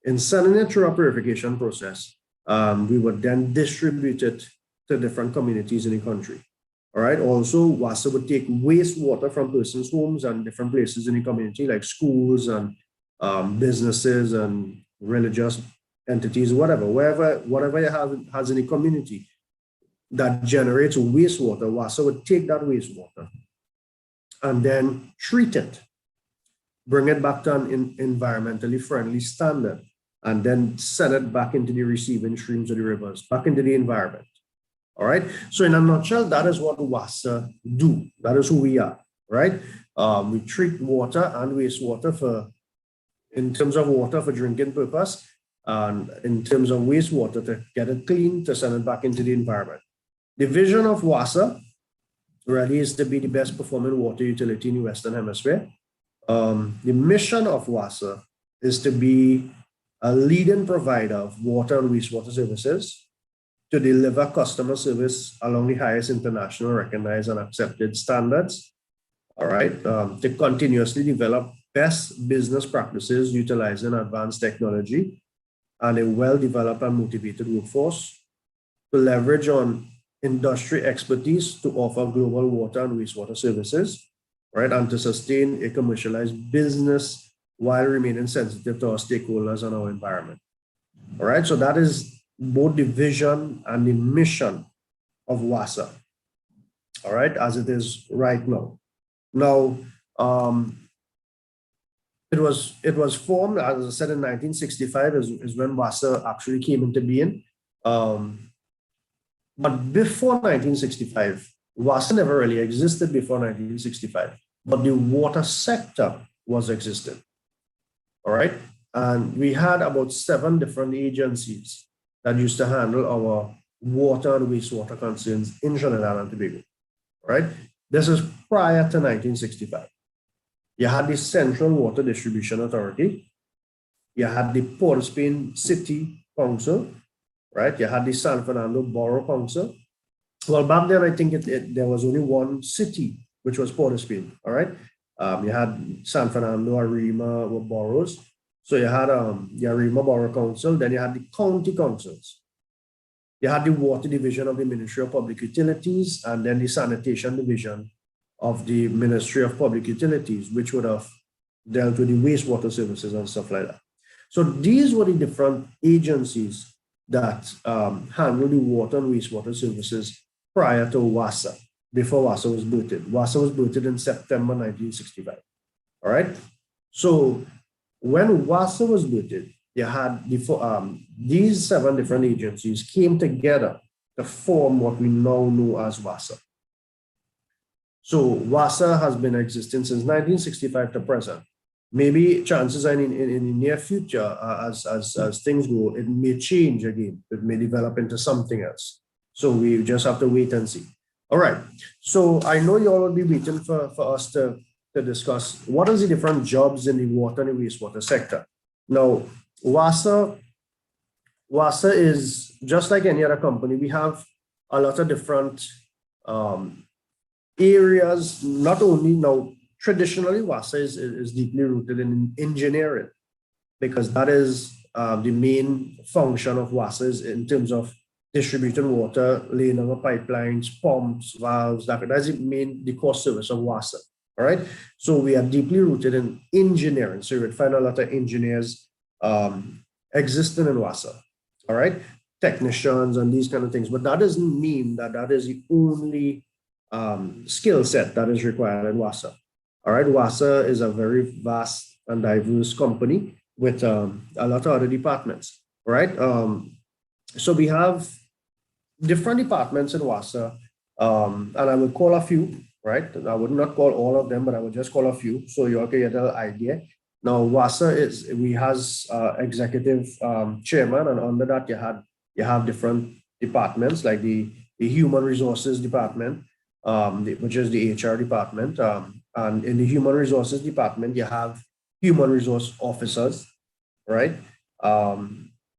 in sending it through a purification process, we would then distribute it to different communities in the country. All right. Also, WASA would take wastewater from persons' homes and different places in the community, like schools and businesses and religious entities, whatever you have has in the community that generates wastewater. WASA would take that wastewater and then treat it, bring it back to an environmentally friendly standard, and then send it back into the receiving streams of the rivers, back into the environment. All right. So in a nutshell, that is what WASA do. That is who we are, right? We treat water and wastewater in terms of water for drinking purpose, and in terms of wastewater to get it clean, to send it back into the environment. The vision of WASA really is to be the best performing water utility in the Western Hemisphere. The mission of WASA is to be a leading provider of water and wastewater services, to deliver customer service along the highest international recognized and accepted standards. All right. To continuously develop best business practices utilizing advanced technology and a well-developed and motivated workforce, to leverage on industry expertise to offer global water and wastewater services, right, and to sustain a commercialized business while remaining sensitive to our stakeholders and our environment. All right, so that is both the vision and the mission of WASA, all right, as it is right now. Now, it was formed, as I said, in 1965 is when WASA actually came into being. But before 1965, WASA never really existed before 1965, but the water sector was existing. All right. And we had about 7 different agencies that used to handle our water and wastewater concerns in Trinidad and Tobago. All right. This is prior to 1965. You had the Central Water Distribution Authority. You had the Port of Spain City Council, right? You had the San Fernando Borough Council. Well, back then, I think there was only one city, which was Port of Spain, all right? You had San Fernando, Arima were boroughs. So you had the Arima Borough Council, then you had the county councils. You had the Water Division of the Ministry of Public Utilities, and then the Sanitation Division of the Ministry of Public Utilities, which would have dealt with the wastewater services and stuff like that. So these were the different agencies that handle the water and wastewater services prior to WASA, before WASA was birthed. WASA was birthed in September 1965. All right. So when WASA was birthed, you had these 7 different agencies came together to form what we now know as WASA. So WASA has been existing since 1965 to present. Maybe chances are in the near future, as things go, it may change again. It may develop into something else. So we just have to wait and see. All right. So I know you all will be waiting for us to discuss what are the different jobs in the water and the wastewater sector. Now, WASA is just like any other company. We have a lot of different areas, not only now. Traditionally, WASA is deeply rooted in engineering, because that is the main function of WASA is in terms of distributing water, laying over pipelines, pumps, valves. That's the core service of WASA. All right. So we are deeply rooted in engineering. So you would find a lot of engineers existing in WASA. All right. Technicians and these kind of things. But that doesn't mean that that is the only skill set that is required in WASA. All right, WASA is a very vast and diverse company with a lot of other departments, right? So we have different departments in WASA, and I will call a few, right? I would not call all of them, but I would just call a few so you can get an idea. Now, WASA has executive chairman, and under that you have different departments like the human resources department, which is the HR department. And in the human resources department, you have human resource officers, right?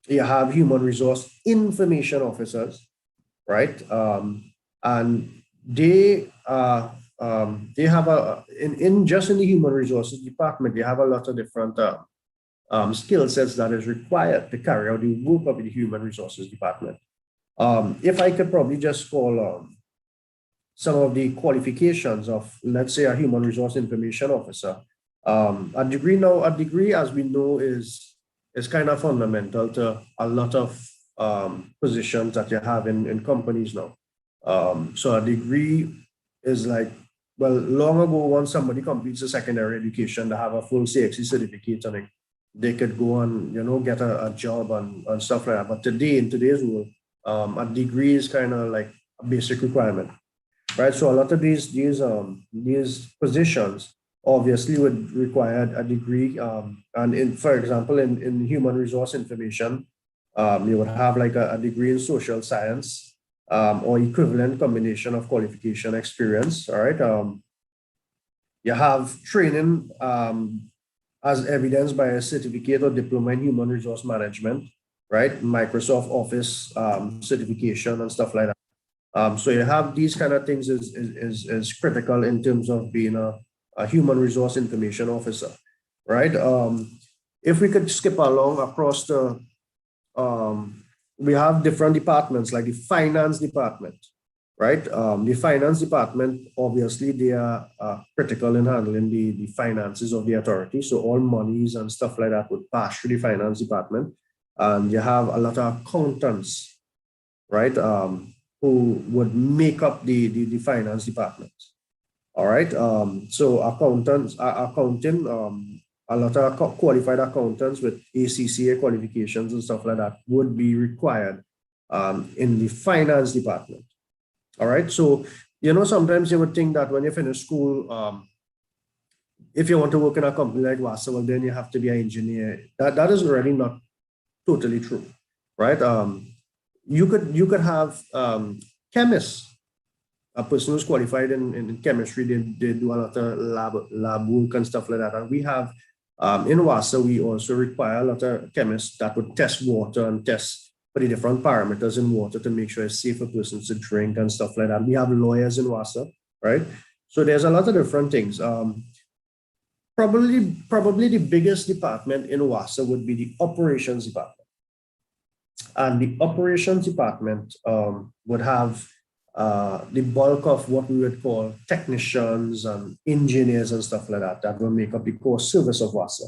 You have human resource information officers, right? And they have just in the human resources department, they have a lot of different skill sets that is required to carry out the work of the human resources department. If I could probably just call some of the qualifications of, let's say, a human resource information officer. A degree, as we know, is kind of fundamental to a lot of positions that you have in companies now. So a degree is like, well, long ago, once somebody completes a secondary education, they have a full CXC certificate, and they could go and, you know, get a job and stuff like that. But today, in today's world, a degree is kind of like a basic requirement, right? So a lot of these positions obviously would require a degree. And for example, in human resource information, you would have like a degree in social science, or equivalent combination of qualification experience. All right. You have training as evidenced by a certificate or diploma in human resource management, right? Microsoft Office certification and stuff like that. So you have these kind of things is critical in terms of being a human resource information officer, right? If we could skip along across the we have different departments like the finance department, right? The finance department, obviously, they are critical in handling the finances of the authority. So all monies and stuff like that would pass through the finance department. And you have a lot of accountants, right? Who would make up the finance department. All right. So accounting, a lot of qualified accountants with ACCA qualifications and stuff like that would be required in the finance department. All right. So, you know, sometimes you would think that when you finish school, if you want to work in a company like WASA, well, then you have to be an engineer. That is really not totally true, right? You could have chemists, a person who's qualified in chemistry. They do a lot of lab work and stuff like that. And we have in WASA, we also require a lot of chemists that would test water and test for the different parameters in water to make sure it's safe for persons to drink and stuff like that. We have lawyers in WASA, right? So there's a lot of different things. Probably the biggest department in WASA would be the operations department. And the operations department would have the bulk of what we would call technicians and engineers and stuff like that will make up the core service of WASA.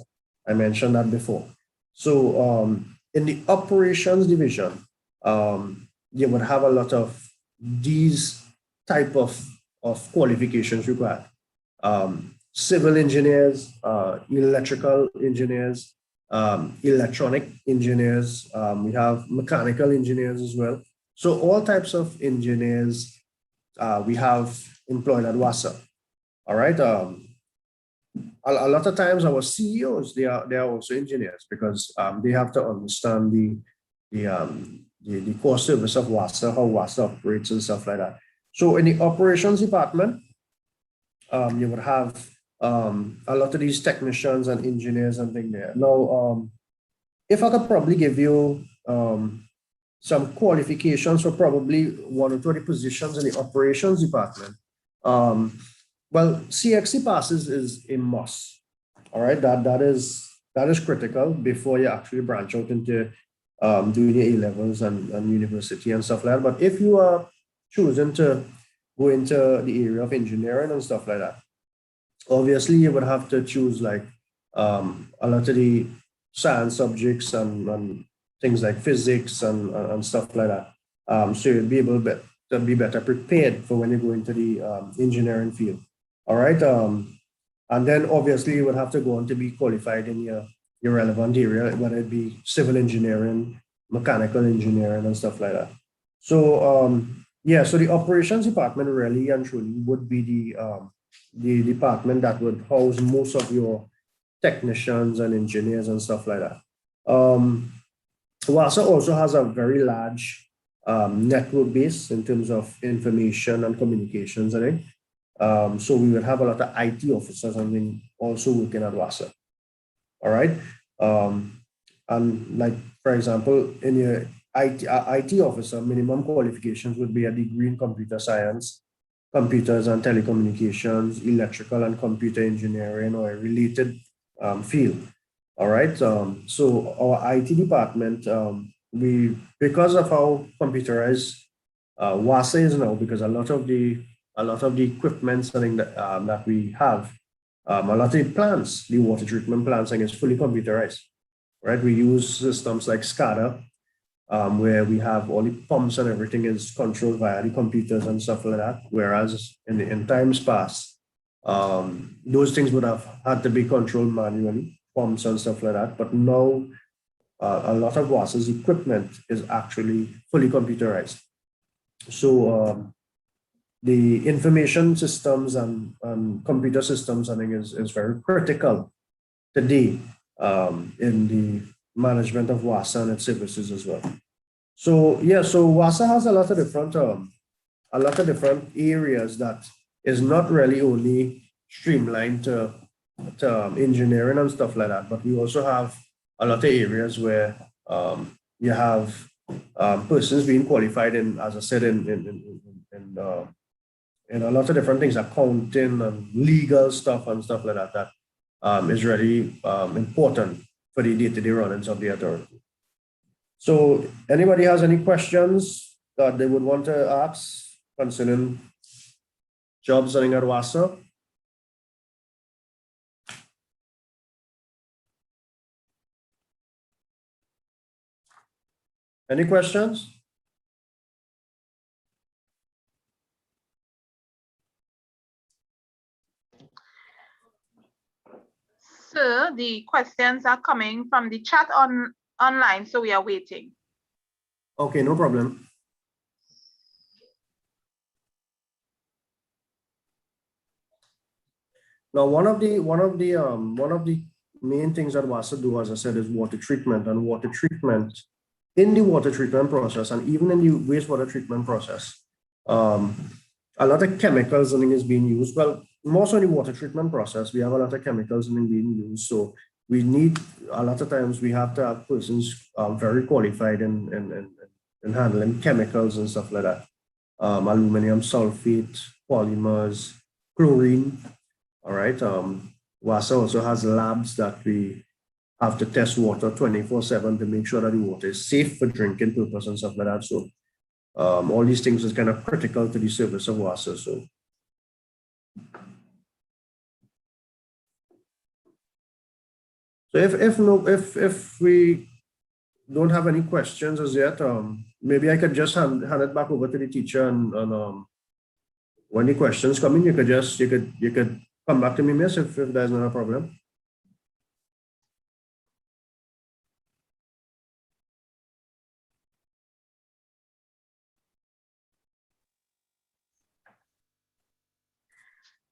I mentioned that before. So in the operations division, you would have a lot of these type of qualifications required. Civil engineers, electrical engineers, electronic engineers, we have mechanical engineers as well. So all types of engineers we have employed at WASA. All right. A lot of times our CEOs, they are also engineers because they have to understand the core service of WASA, how WASA operates and stuff like that. So in the operations department, you would have a lot of these technicians and engineers and things there. Now, if I could probably give you some qualifications for probably 1 or 2 of the positions in the operations department. Well, CXC passes is a must. All right, that is critical before you actually branch out into doing your A-levels and university and stuff like that. But if you are choosing to go into the area of engineering and stuff like that, obviously you would have to choose like a lot of the science subjects and things like physics and stuff like that. So you'll be able to be better prepared for when you go into the engineering field. All right. And then obviously you would have to go on to be qualified in your relevant area, whether it be civil engineering, mechanical engineering and stuff like that. So Yeah, so the operations department really and truly would be the department that would house most of your technicians and engineers and stuff like that. WASA also has a very large network base in terms of information and communications, I think. So we would have a lot of IT officers and then also working at WASA. All right. And like, for example, in your IT officer, minimum qualifications would be a degree in computer science, computers and telecommunications, electrical and computer engineering, or a related field. All right. So our IT department, because of how computerized WASA is now, because a lot of the equipment that we have, a lot of the plants, the water treatment plants, is fully computerized. Right. We use systems like SCADA, where we have all the pumps and everything is controlled via the computers and stuff like that. Whereas in times past, those things would have had to be controlled manually, pumps and stuff like that. But now a lot of WASA's equipment is actually fully computerized. So the information systems and computer systems, I think, is very critical today in the management of WASA and its services as well. So yeah, so WASA has a lot of different areas that is not really only streamlined to engineering and stuff like that, but we also have a lot of areas where you have persons being qualified in, as I said, in a lot of different things, accounting and legal stuff and stuff like that. That is really important for the day-to-day runnings of the authority. So anybody has any questions that they would want to ask concerning jobs running at WASA? Any questions? Sir, the questions are coming from the chat online, so we are waiting. Okay, no problem. Now, one of the main things that WASA do, as I said, is water treatment, and water treatment in the water treatment process, and even in the wastewater treatment process, a lot of chemicals is being used. Well, most of the water treatment process, we have a lot of chemicals being used. So we need, a lot of times we have to have persons very qualified in handling chemicals and stuff like that. Aluminum sulfate, polymers, chlorine. All right. WASA also has labs that we have to test water 24/7 to make sure that the water is safe for drinking purpose and stuff like that. So all these things is kind of critical to the service of WASA. So if we don't have any questions as yet, maybe I could just hand it back over to the teacher, and when the questions come in, you could come back to me, miss, if there's not a problem.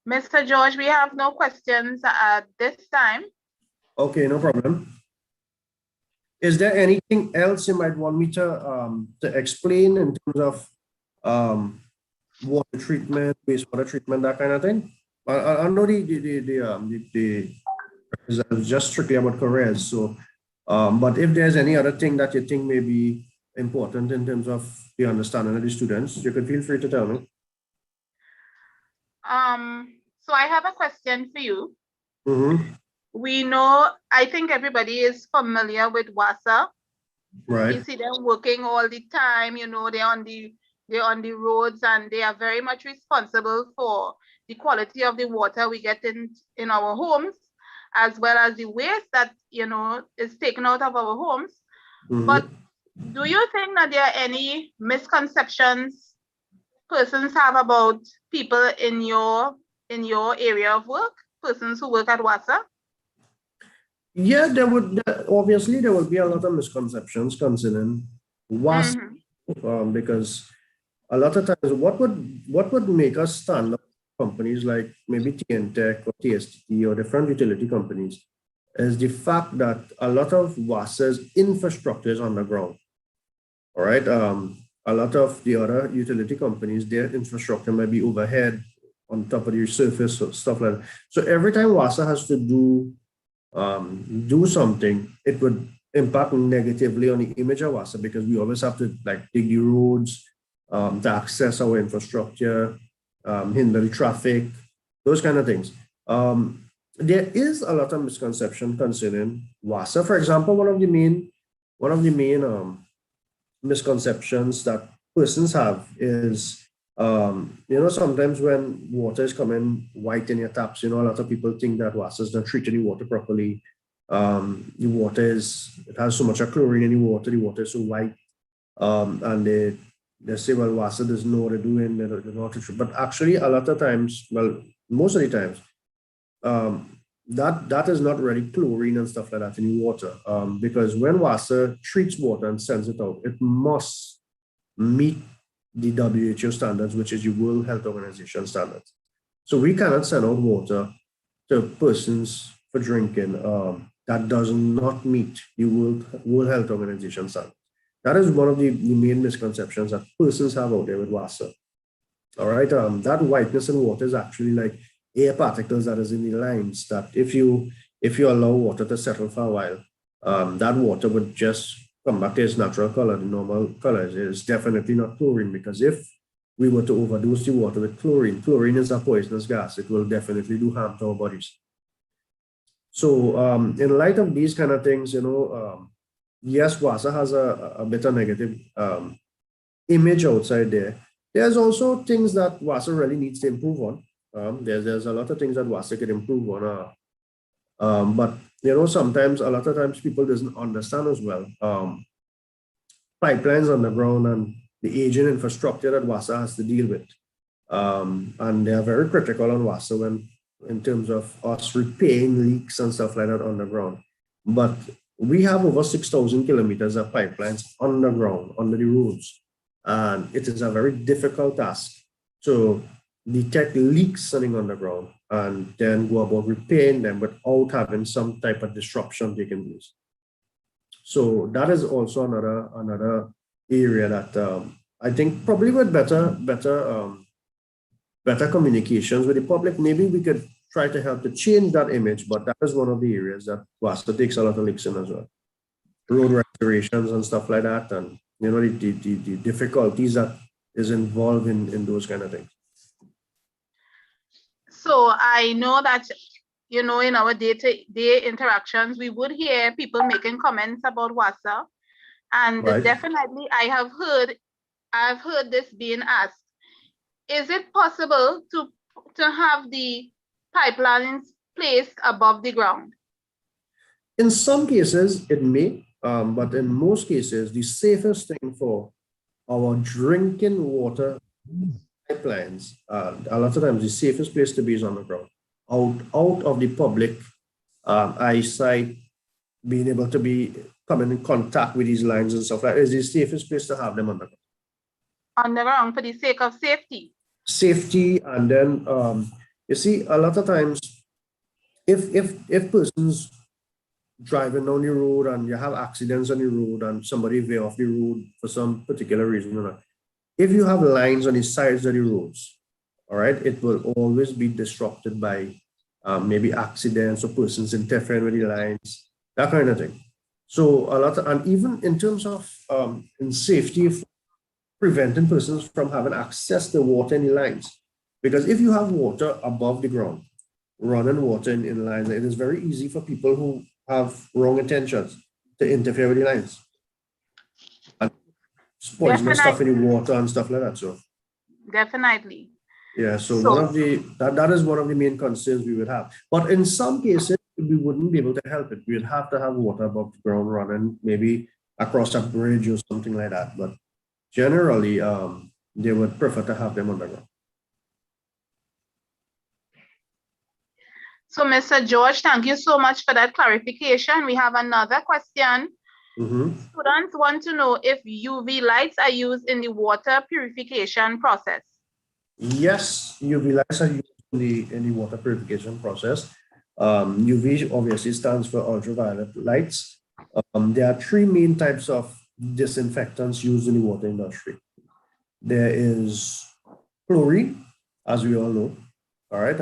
Mr. George, we have no questions at this time. Okay, no problem. Is there anything else you might want me to explain in terms of water treatment, wastewater treatment, that kind of thing? I know the is just strictly about careers. So, but if there's any other thing that you think may be important in terms of the understanding of the students, you can feel free to tell me. So I have a question for you. Mm-hmm. We know, I think everybody is familiar with WASA. Right. You see them working all the time, you know, they're on the roads, and they are very much responsible for the quality of the water we get in our homes, as well as the waste that, you know, is taken out of our homes. Mm-hmm. But do you think that there are any misconceptions persons have about people in your area of work, persons who work at WASA? Yeah, obviously there will be a lot of misconceptions concerning WASA, because a lot of times, what would make us stand up companies like maybe TNTech or TSTT or different utility companies is the fact that a lot of WASA's infrastructure is underground. All right. A lot of the other utility companies, their infrastructure might be overhead on top of the surface or stuff like that. So every time WASA has to do something, it would impact negatively on the image of WASA because we always have to like dig the roads to access our infrastructure, hinder the traffic, those kind of things. There is a lot of misconception concerning WASA. For example, one of the main misconceptions that persons have is, sometimes when water is coming white in your taps, a lot of people think that WASA is not treating the water properly. The water it has so much of chlorine in the water is so white. And they say, well, WASA doesn't know what they're doing, they're not treating. But actually, a lot of times, well, most of the times, that is not really chlorine and stuff like that in the water. Because when WASA treats water and sends it out, it must meet the WHO standards, which is the World Health Organization standards. So we cannot send out water to persons for drinking that does not meet the World Health Organization standards. That is one of the main misconceptions that persons have out there with WASA. All right, that whiteness in water is actually like air particles that is in the lines that if you allow water to settle for a while, that water would just come back to its natural color, the normal color. It's definitely not chlorine, because if we were to overdose the water with chlorine is a poisonous gas. It will definitely do harm to our bodies. So in light of these kind of things, yes, WASA has a bit of negative image outside there. There's also things that WASA really needs to improve on. There's a lot of things that WASA could improve on. But sometimes, a lot of times people doesn't understand as well. Pipelines underground and the aging infrastructure that WASA has to deal with. And they are very critical on WASA in terms of us repairing leaks and stuff like that underground. But we have over 6,000 kilometers of pipelines underground, under the roads. And it is a very difficult task to detect leaks sitting underground and then go about repairing them without having some type of disruption taking place. So that is also another area that I think probably with better communications with the public, maybe we could try to help to change that image, but that is one of the areas that WASA takes a lot of leaks in as well. Road restorations and stuff like that, and the difficulties that is involved in those kind of things. So I know that, in our day-to-day interactions, we would hear people making comments about WASA. And Right. definitely I've heard this being asked. Is it possible to have the pipelines placed above the ground? In some cases, it may, but in most cases, the safest thing for our drinking water pipelines, a lot of times the safest place to be is on the ground, out of the public eyesight, being able to come in contact with these lines and stuff like that is the safest place to have them underground. Underground for the sake of safety. Safety, and then you see, a lot of times, if persons driving down the road and you have accidents on the road and somebody veer off the road for some particular reason, if you have lines on the sides of the roads, all right, it will always be disrupted by maybe accidents or persons interfering with the lines, that kind of thing. So and even in terms of in safety, preventing persons from having access to water in the lines. Because if you have water above the ground, running water in lines, it is very easy for people who have wrong intentions to interfere with the lines. And poisonous stuff in the water and stuff like that. So Definitely. yeah, so that is one of the main concerns we would have. But in some cases, we wouldn't be able to help it. We would have to have water above the ground running, maybe across a bridge or something like that. But generally, they would prefer to have them underground. So, Mr. George, thank you so much for that clarification. We have another question Students want to know if UV lights are used in the water purification process. Yes, UV lights are used in the water purification process. UV obviously stands for ultraviolet lights. There are three main types of disinfectants used in the water industry. There is chlorine, as we all know. All right.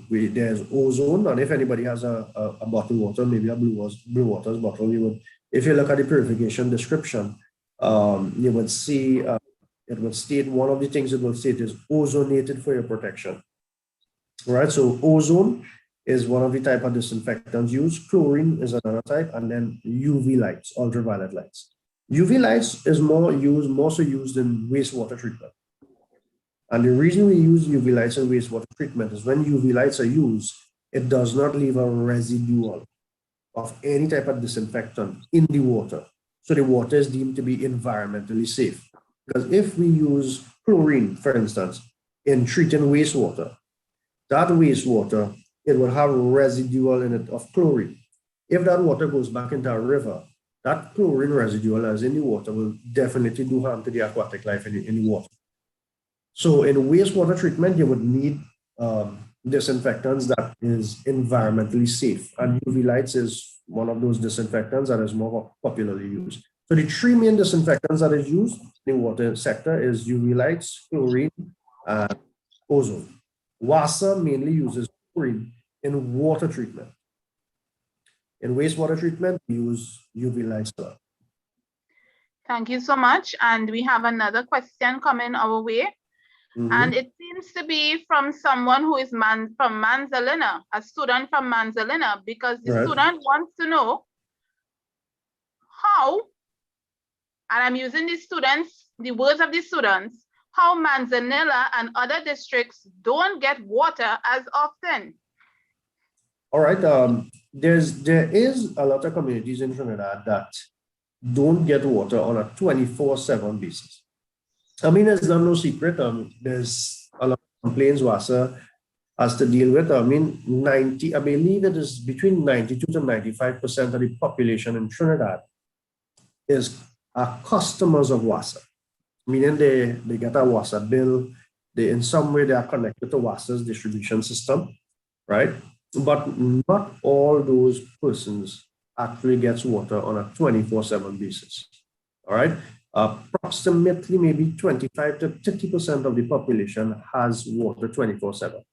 There's ozone, and if anybody has a bottled water, maybe a Blue Waters bottle, if you look at the purification description, you would see it would state, one of the things it will state is ozonated for your protection. All right. So ozone is one of the type of disinfectants used. Chlorine is another type, and then UV lights, ultraviolet lights. UV lights is more so used in wastewater treatment. And the reason we use UV lights in wastewater treatment is when UV lights are used, it does not leave a residual of any type of disinfectant in the water. So the water is deemed to be environmentally safe. Because if we use chlorine, for instance, in treating wastewater, that wastewater, it will have residual in it of chlorine. If that water goes back into a river, that chlorine residual as in the water will definitely do harm to the aquatic life in the water. So in wastewater treatment, you would need disinfectants that is environmentally safe. And UV lights is one of those disinfectants that is more popularly used. So the three main disinfectants that is used in the water sector is UV lights, chlorine, and ozone. WASA mainly uses chlorine in water treatment. In wastewater treatment, we use UV lights. Thank you so much. And we have another question coming our way. And it seems to be from someone who is from Manzanilla, a student from Manzanilla, because the student wants to know how, and I'm using the words of the students, how Manzanilla and other districts don't get water as often. All right. There is a lot of communities in Trinidad that don't get water on a 24/7 basis. I mean, it's not no secret. There's a lot of complaints WASA has to deal with. I mean, I believe it is between 92 to 95% of the population in Trinidad are customers of WASA, meaning they get a WASA bill. In some way, they are connected to WASA's distribution system, right? But not all those persons actually gets water on a 24/7 basis, all right? Approximately maybe 25 to 30% of the population has water 24/7.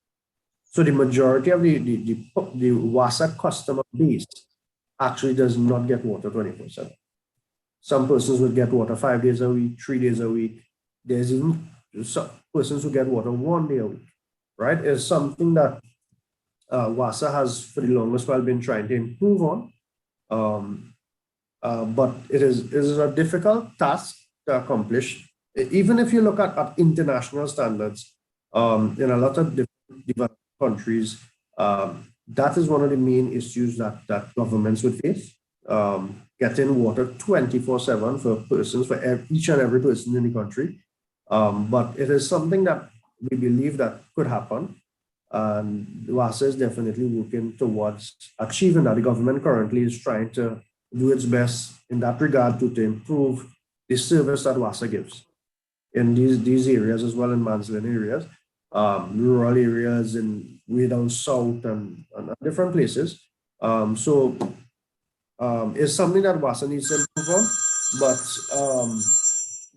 So the majority of the WASA customer base actually does not get water 24/7. Some persons would get water 5 days a week, 3 days a week. There's even some persons who get water 1 day a week, right? It's something that WASA has for the longest while been trying to improve on. But it is a difficult task to accomplish. Even if you look at international standards, in a lot of developed countries, that is one of the main issues that governments would face. Getting water 24/7 for persons, for each and every person in the country. But it is something that we believe that could happen. And WASA is definitely working towards achieving that. The government currently is trying to do its best in that regard to improve the service that WASA gives in these areas as well, in Manzanilla areas, rural areas, and way down south and different places. It's something that WASA needs to improve on, but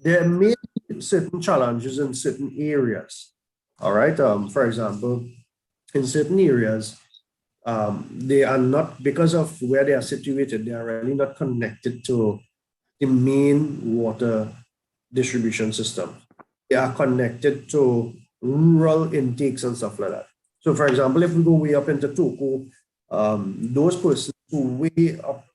there may be certain challenges in certain areas. All right. For example, in certain areas, they are not, because of where they are situated, they are really not connected to the main water distribution system. They are connected to rural intakes and stuff like that. So for example, if we go way up into Toko, those persons who way up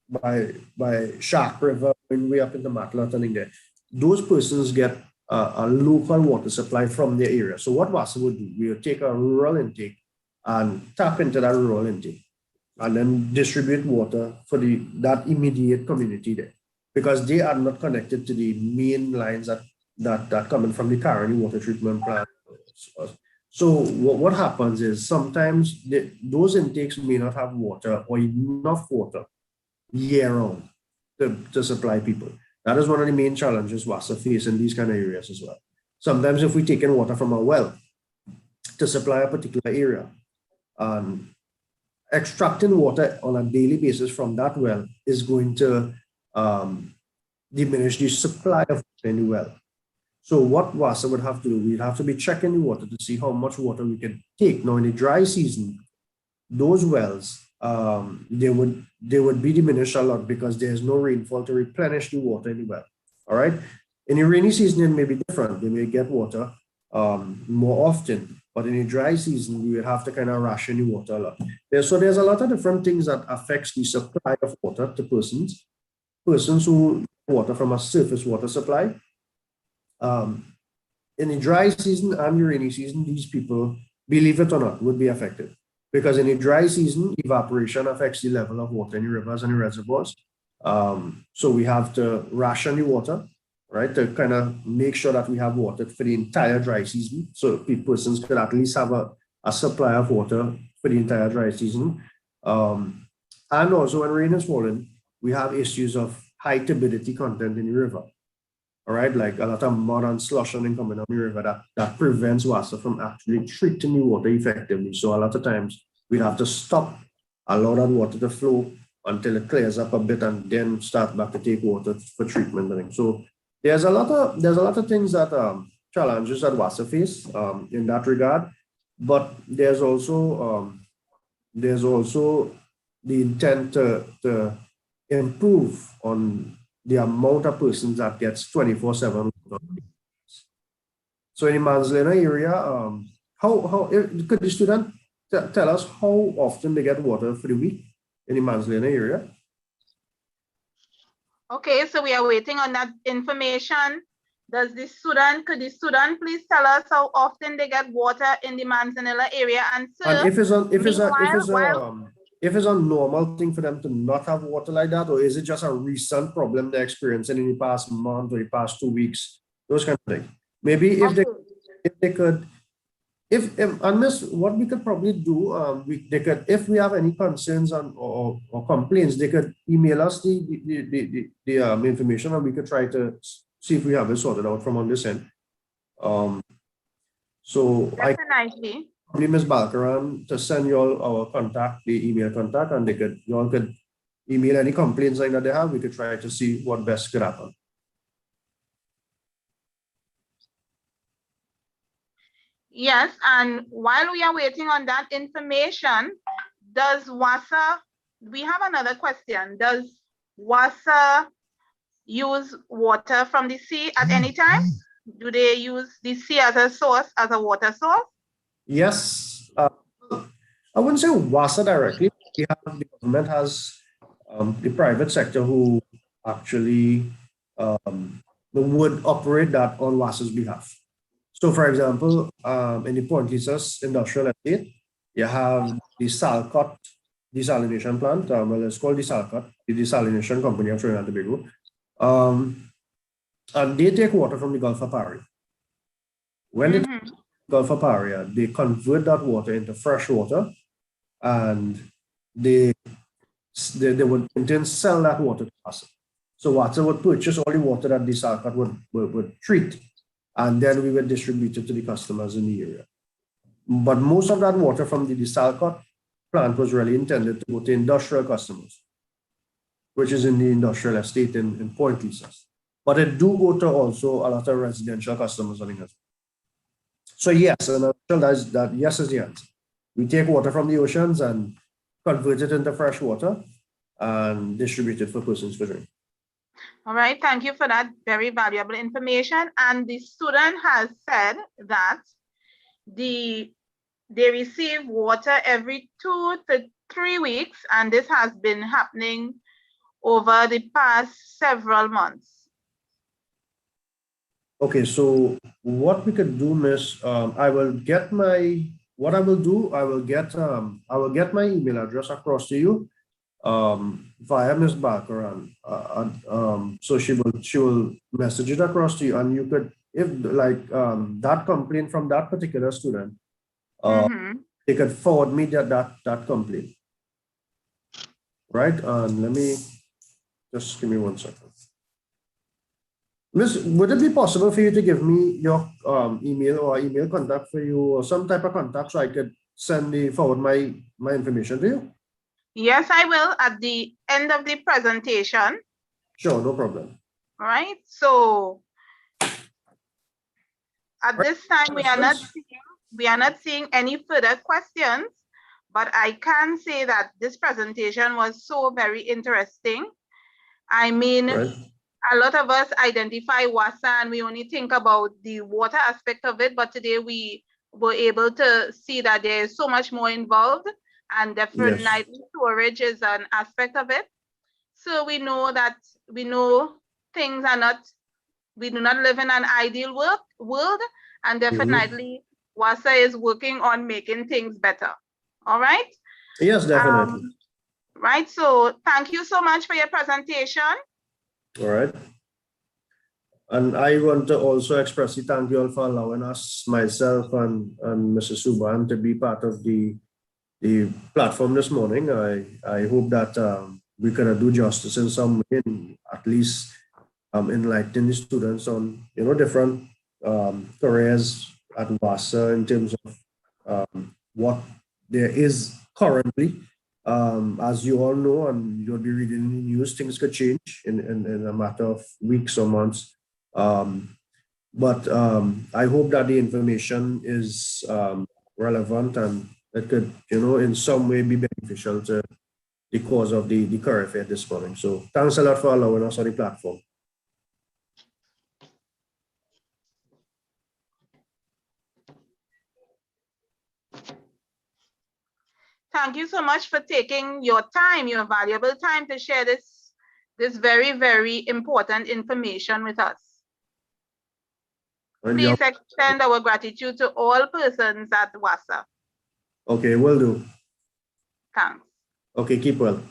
by Shark River and way up into Matla and there, those persons get a local water supply from their area. So what WASA would do, we would take a rural intake and tap into that rural intake and then distribute water for that immediate community there, because they are not connected to the main lines that come in from the Caroni water treatment plant. So what happens is sometimes those intakes may not have water or enough water year round to supply people. That is one of the main challenges WASA face in these kind of areas as well. Sometimes if we take in water from a well to supply a particular area, extracting water on a daily basis from that well is going to diminish the supply of water in the well. So what WASA would have to do, we'd have to be checking the water to see how much water we can take. Now in the dry season, those wells, they would be diminished a lot because there's no rainfall to replenish the water in the well. All right. In the rainy season, it may be different. They may get water more often, but in the dry season, we would have to kind of ration the water a lot. So there's a lot of different things that affects the supply of water to persons who get water from a surface water supply. In the dry season and the rainy season, these people, believe it or not, would be affected. Because in the dry season, evaporation affects the level of water in the rivers and the reservoirs. So we have to ration the water, right, to kind of make sure that we have water for the entire dry season. So persons could at least have a supply of water for the entire dry season. And also when rain is falling, we have issues of high turbidity content in the river. All right, like a lot of mud and slush and coming on the river that prevents WASA from actually treating the water effectively. So a lot of times we'd have to stop, allow that water to flow until it clears up a bit and then start back to take water for treatment. So there's a lot of things that challenges that WASA face in that regard, but there's also the intent to improve on the amount of persons that gets 24/7. So in the Manzanilla area, how could the student tell us how often they get water for the week in the Manzanilla area? Okay, so we are waiting on that information. Could the student please tell us how often they get water in the Manzanilla area? And if it's a normal thing for them to not have water like that, or is it just a recent problem they're experiencing in the past month or the past 2 weeks, those kind of things. Maybe if they could, on this, what we could probably do, if we have any concerns or complaints, they could email us the information, and we could try to see if we have it sorted out from on this end. So definitely. Ms. Balkaran to send you all our contact, the email contact, and you all could email any complaints like that they have. We could try to see what best could happen. Yes, and while we are waiting on that information, does WASA, we have another question. Does WASA use water from the sea at any time? Do they use the sea as a source, as a water source? Yes, I wouldn't say WASA directly. The government has the private sector who actually would operate that on WASA's behalf. So, for example, in the Point Lisas industrial estate, you have the Salcott desalination plant. Well, it's called the Salcott, the desalination company of Trinidad and Tobago. And they take water from the Gulf of Paria. When they take Gulf of Paria, they convert that water into fresh water, and they would then sell that water to WASA. So WASA would purchase all the water that the Salcott would treat, and then we would distribute it to the customers in the area. But most of that water from the Salcott plant was really intended to go to industrial customers, which is in the industrial estate in Point Lisas. But it do go to also a lot of residential customers. So yes, and yes is the answer. We take water from the oceans and convert it into fresh water and distribute it for persons to drink. All right, thank you for that very valuable information. And the student has said that they receive water every 2 to 3 weeks, and this has been happening over the past several months. Okay, so what we could do, Miss, I will get my email address across to you via Miss Balkaran. So she will message it across to you, and you could, if like that complaint from that particular student, they could forward me that complaint. Right? And let me Just give me 1 second. Miss, would it be possible for you to give me your email or email contact for you or some type of contact so I could forward my information to you? Yes, I will at the end of the presentation. Sure, no problem. All right. So at this time, we are not seeing any further questions, but I can say that this presentation was so very interesting. I mean, a lot of us identify WASA and we only think about the water aspect of it, but today we were able to see that there is so much more involved, and definitely storage is an aspect of it. So we know things are not, we do not live in an ideal world, and definitely WASA is working on making things better. All right? Yes, definitely. Right, so thank you so much for your presentation. All right. And I want to also expressly thank you all for allowing us, myself and Mrs. Subhan, to be part of the platform this morning. I hope that we can do justice in some way, and at least enlighten the students on different careers at WASA in terms of what there is currently. As you all know, and you'll be reading in the news, things could change in a matter of weeks or months. But I hope that the information is relevant and it could, in some way be beneficial to the cause of the career fair this morning. So thanks a lot for allowing us on the platform. Thank you so much for taking your time, your valuable time, to share this very, very important information with us. Please extend our gratitude to all persons at WASA. Okay, will do. Thanks. Okay, keep well.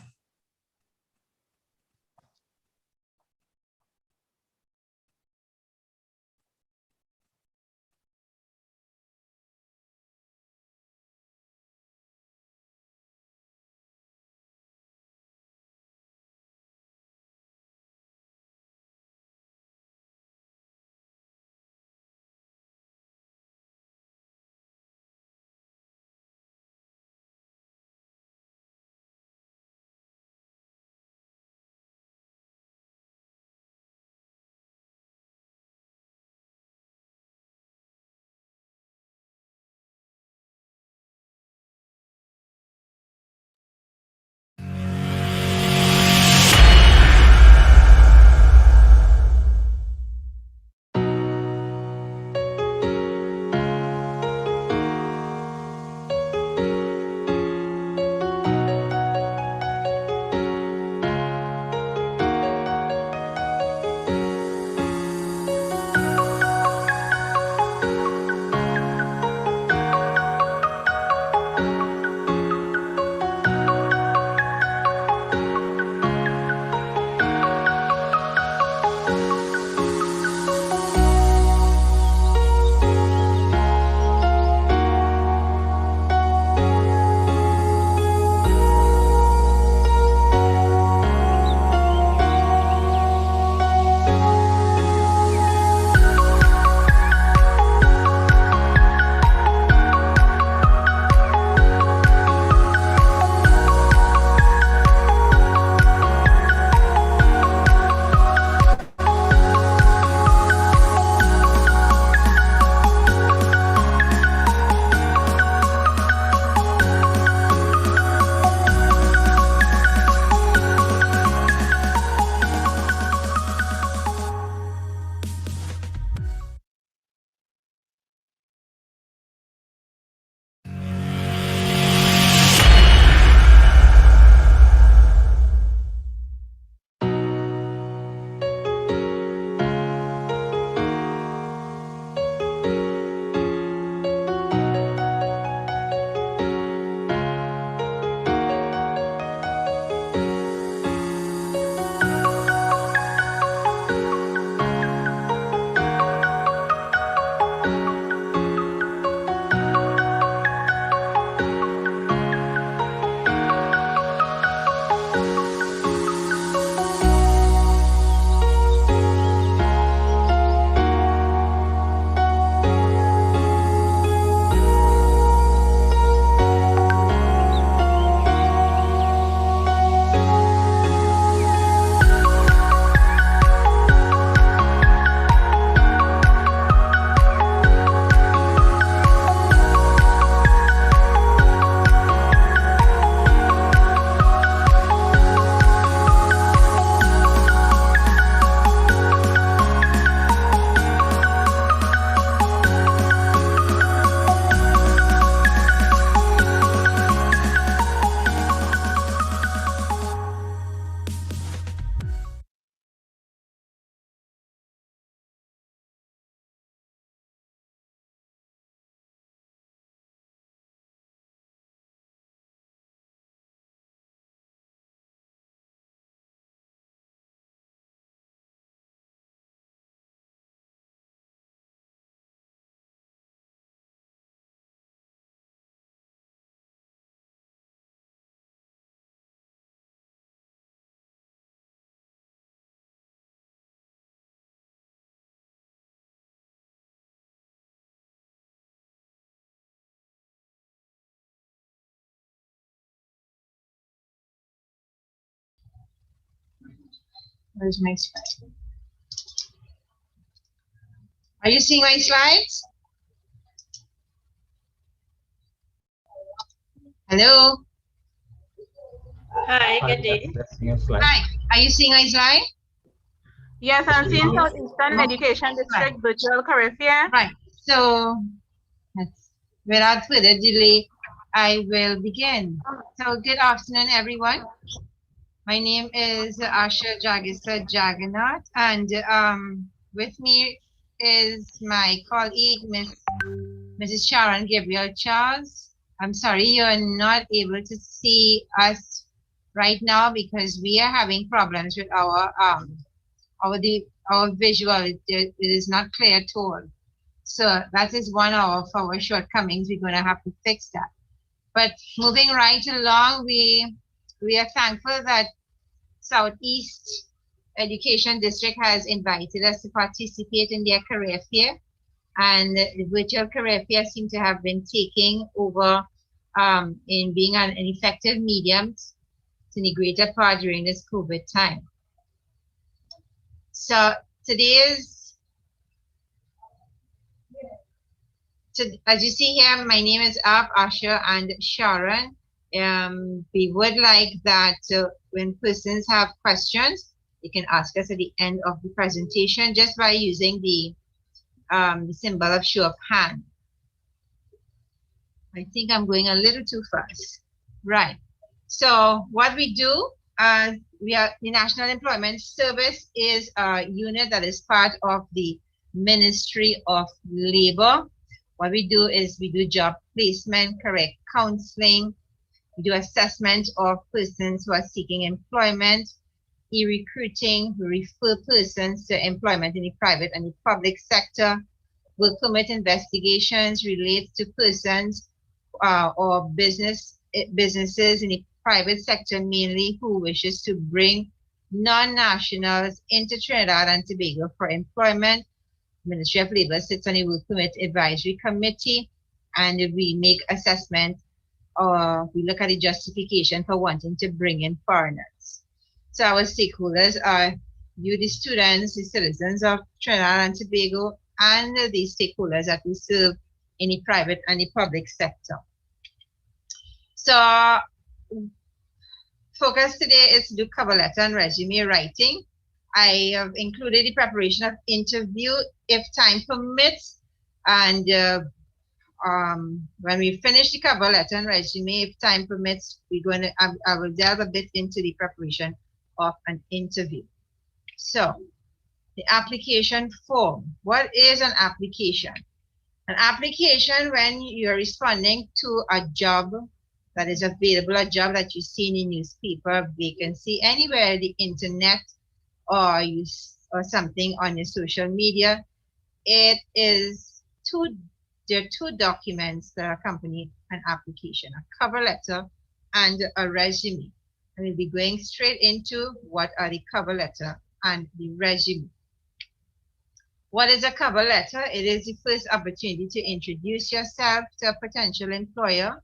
Where's my slide? Are you seeing my slides? Hello? Hi, good day. Hi, are you seeing my slide? Yes, I'm seeing Southeastern Education District Virtual Career Fair. Right, so without further delay, I will begin. So good afternoon, everyone. My name is Asha Jagisa Jagannath, and with me is my colleague, Mrs. Sharon Gabriel Charles. I'm sorry you're not able to see us right now because we are having problems with our visual. It is not clear at all. So that is one of our shortcomings. We're going to have to fix that. But moving right along, we are thankful that Southeast Education District has invited us to participate in their career fair, and the virtual career fair seems to have been taking over in being an effective medium to the greater part during this COVID time. So as you see here, my name is Asha and Sharon. We would like that when persons have questions, you can ask us at the end of the presentation just by using the symbol of show of hand. I think I'm going a little too fast. Right. So what we do, the National Employment Service is a unit that is part of the Ministry of Labor. What we do is we do job placement, career counseling, we do assessment of persons who are seeking employment, e-recruiting, we refer persons to employment in the private and the public sector. Work permit investigations relate to persons or businesses in the private sector mainly who wishes to bring non-nationals into Trinidad and Tobago for employment. Ministry of Labor sits on the Work Permit Advisory Committee, and we make assessment or we look at the justification for wanting to bring in foreigners. So our stakeholders are you, the students, the citizens of Trinidad and Tobago, and the stakeholders that we serve in the private and the public sector. So focus today is to do cover letter and resume writing. I have included the preparation of interview if time permits, and when we finish the cover letter and resume, if time permits, I will delve a bit into the preparation of an interview. So the application form. What is an application? An application when you're responding to a job that is available, a job that you see in the newspaper, vacancy, anywhere, the internet, or something on your social media. There are two documents that accompany an application, a cover letter and a resume. And we'll be going straight into what are the cover letter and the resume. What is a cover letter? It is the first opportunity to introduce yourself to a potential employer.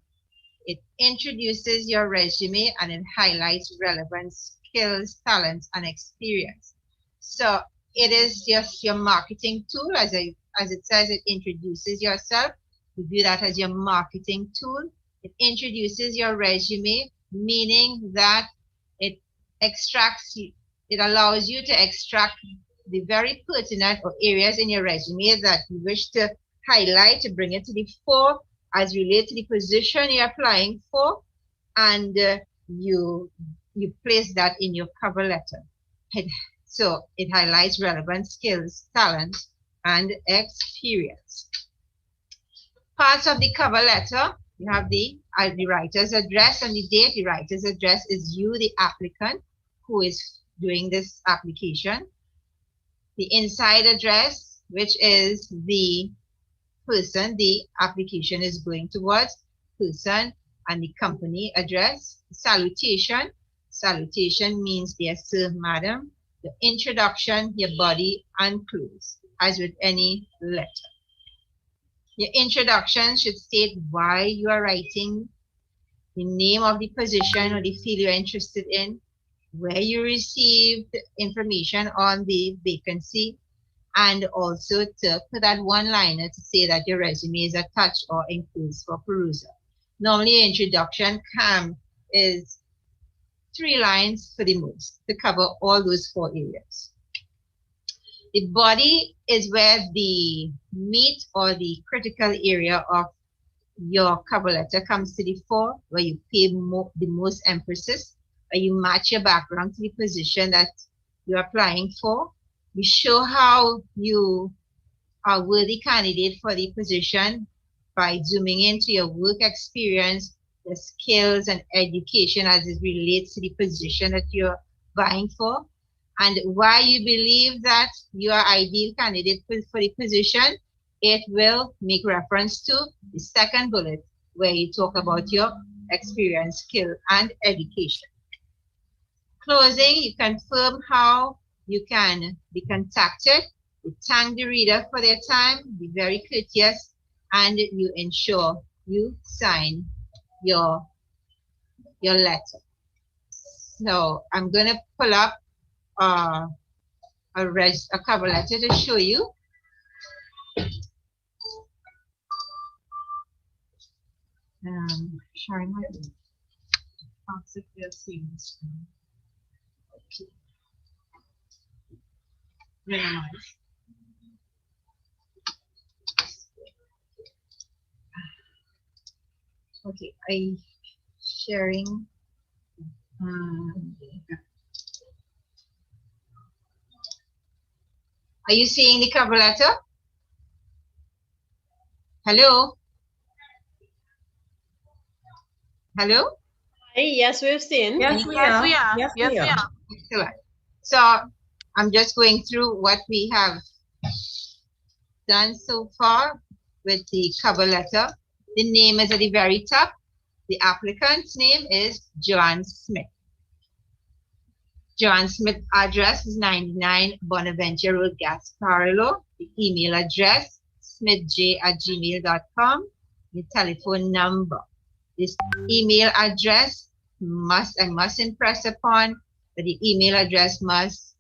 It introduces your resume and it highlights relevant skills, talents, and experience. So it is just your marketing tool. As it says, it introduces yourself. We view that as your marketing tool. It introduces your resume, meaning that it allows you to extract the very pertinent or areas in your resume that you wish to highlight, to bring it to the fore as relate to the position you're applying for, and you place that in your cover letter. So it highlights relevant skills, talents, and experience. Parts of the cover letter, you have the writer's address and the date. The writer's address is you, the applicant, who is doing this application. The inside address, which is the person the application is going towards, person and the company address. Salutation. Salutation means dear sir, madam. The introduction, your body and close, as with any letter. Your introduction should state why you are writing, the name of the position or the field you're interested in, where you received information on the vacancy, and also to put that one-liner to say that your resume is attached or enclosed for perusal. Normally, introduction is 3 lines for the most to cover all those 4 areas. The body is where the meat or the critical area of your cover letter comes to the fore, where you pay the most emphasis, where you match your background to the position that you're applying for. You show how you are a worthy candidate for the position by zooming into your work experience, the skills and education as it relates to the position that you're vying for, and why you believe that you are ideal candidate for the position. It will make reference to the second bullet, where you talk about your experience, skill, and education. Closing, you confirm how you can be contacted. You thank the reader for their time, be very courteous, and you ensure you sign your letter. So I'm going to pull up a cover letter to show you. Sharing my okay. Minimize. Okay, I sharing. Are you seeing the cover letter? Hello? Hello? Yes, we've seen. Yes, we are. Yes, we are. Excellent. So I'm just going through what we have done so far with the cover letter. The name is at the very top. The applicant's name is Joanne Smith. Joanne Smith address is 99 Bonaventure Road, Gasparilla. The email address, smithj@gmail.com. The telephone number. This email address I must impress upon that the email address must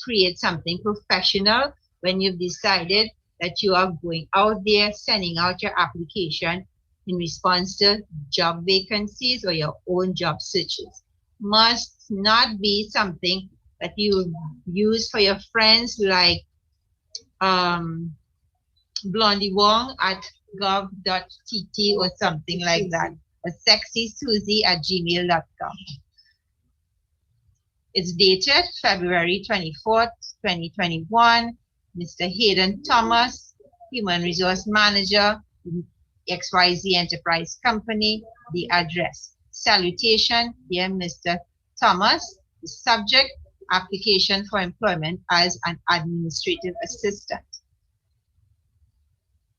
create something professional when you've decided that you are going out there sending out your application in response to job vacancies or your own job searches. Must not be something that you use for your friends like Blondie Wong at gov.tt or something like that, or sexysusie@gmail.com. It's dated February 24th, 2021. Mr. Hayden Thomas, Human Resource Manager, XYZ Enterprise Company. The address. Salutation, dear Mr. Thomas. The subject, application for employment as an administrative assistant.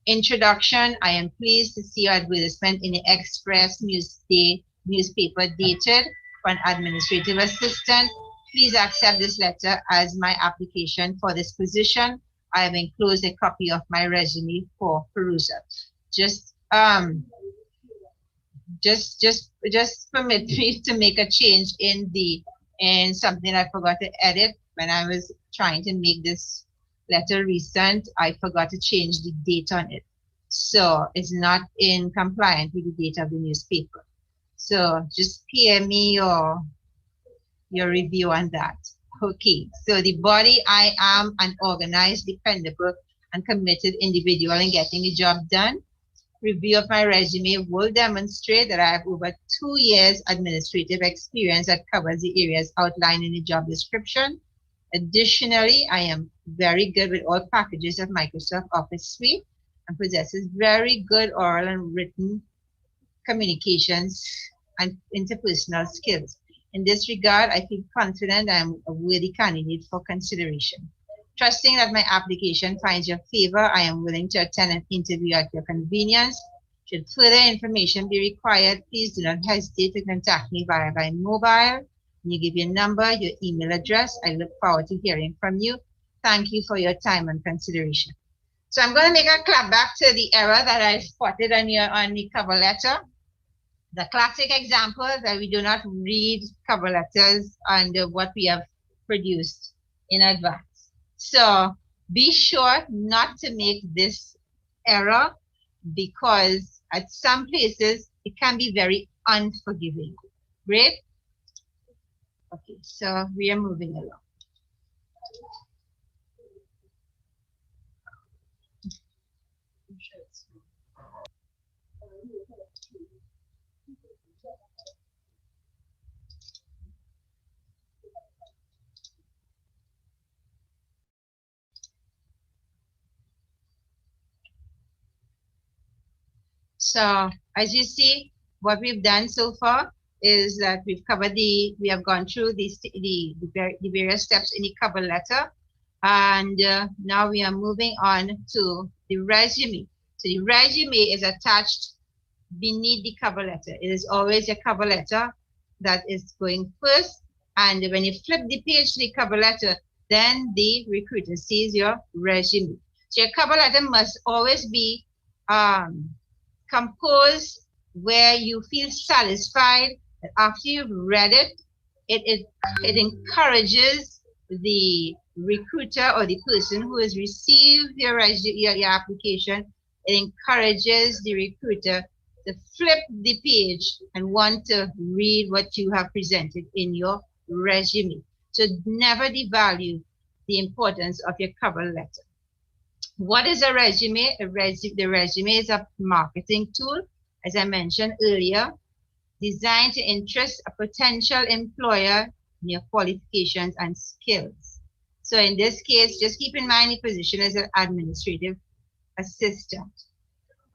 Introduction, I am pleased to see your advertisement in the Express newspaper dated for an administrative assistant. Please accept this letter as my application for this position. I have enclosed a copy of my resume for perusal. Just permit me to make a change in something I forgot to edit when I was trying to make this letter recent. I forgot to change the date on it, so it's not in compliance with the date of the newspaper. So just PM me your review on that. Okay, so the body, I am an organized, dependable, and committed individual in getting the job done. Review of my resume will demonstrate that I have over 2 years administrative experience that covers the areas outlined in the job description. Additionally, I am very good with all packages of Microsoft Office Suite and possesses very good oral and written communications and interpersonal skills. In this regard, I feel confident I am a worthy candidate for consideration. Trusting that my application finds your favor, I am willing to attend an interview at your convenience. Should further information be required, please do not hesitate to contact me via my mobile. You give your number, your email address. I look forward to hearing from you. Thank you for your time and consideration. So I'm going to make a clap back to the error that I spotted on the cover letter. the classic example that we do not read cover letters under what we have produced in advance. So be sure not to make this error, because at some places it can be very unforgiving. Great. Okay, so we are moving along. So as you see, what we've done so far is that we have gone through the various steps in the cover letter, and now we are moving on to the resume. So the resume is attached beneath the cover letter. It is always a cover letter that is going first, and when you flip the page to the cover letter, then the recruiter sees your resume. So your cover letter must always be composed where you feel satisfied that after you've read it, it encourages the recruiter or the person who has received your application. It encourages the recruiter to flip the page and want to read what you have presented in your resume. So never devalue the importance of your cover letter. What is a resume? The resume is a marketing tool, as I mentioned earlier, designed to interest a potential employer in your qualifications and skills. So in this case, just keep in mind the position as an administrative assistant.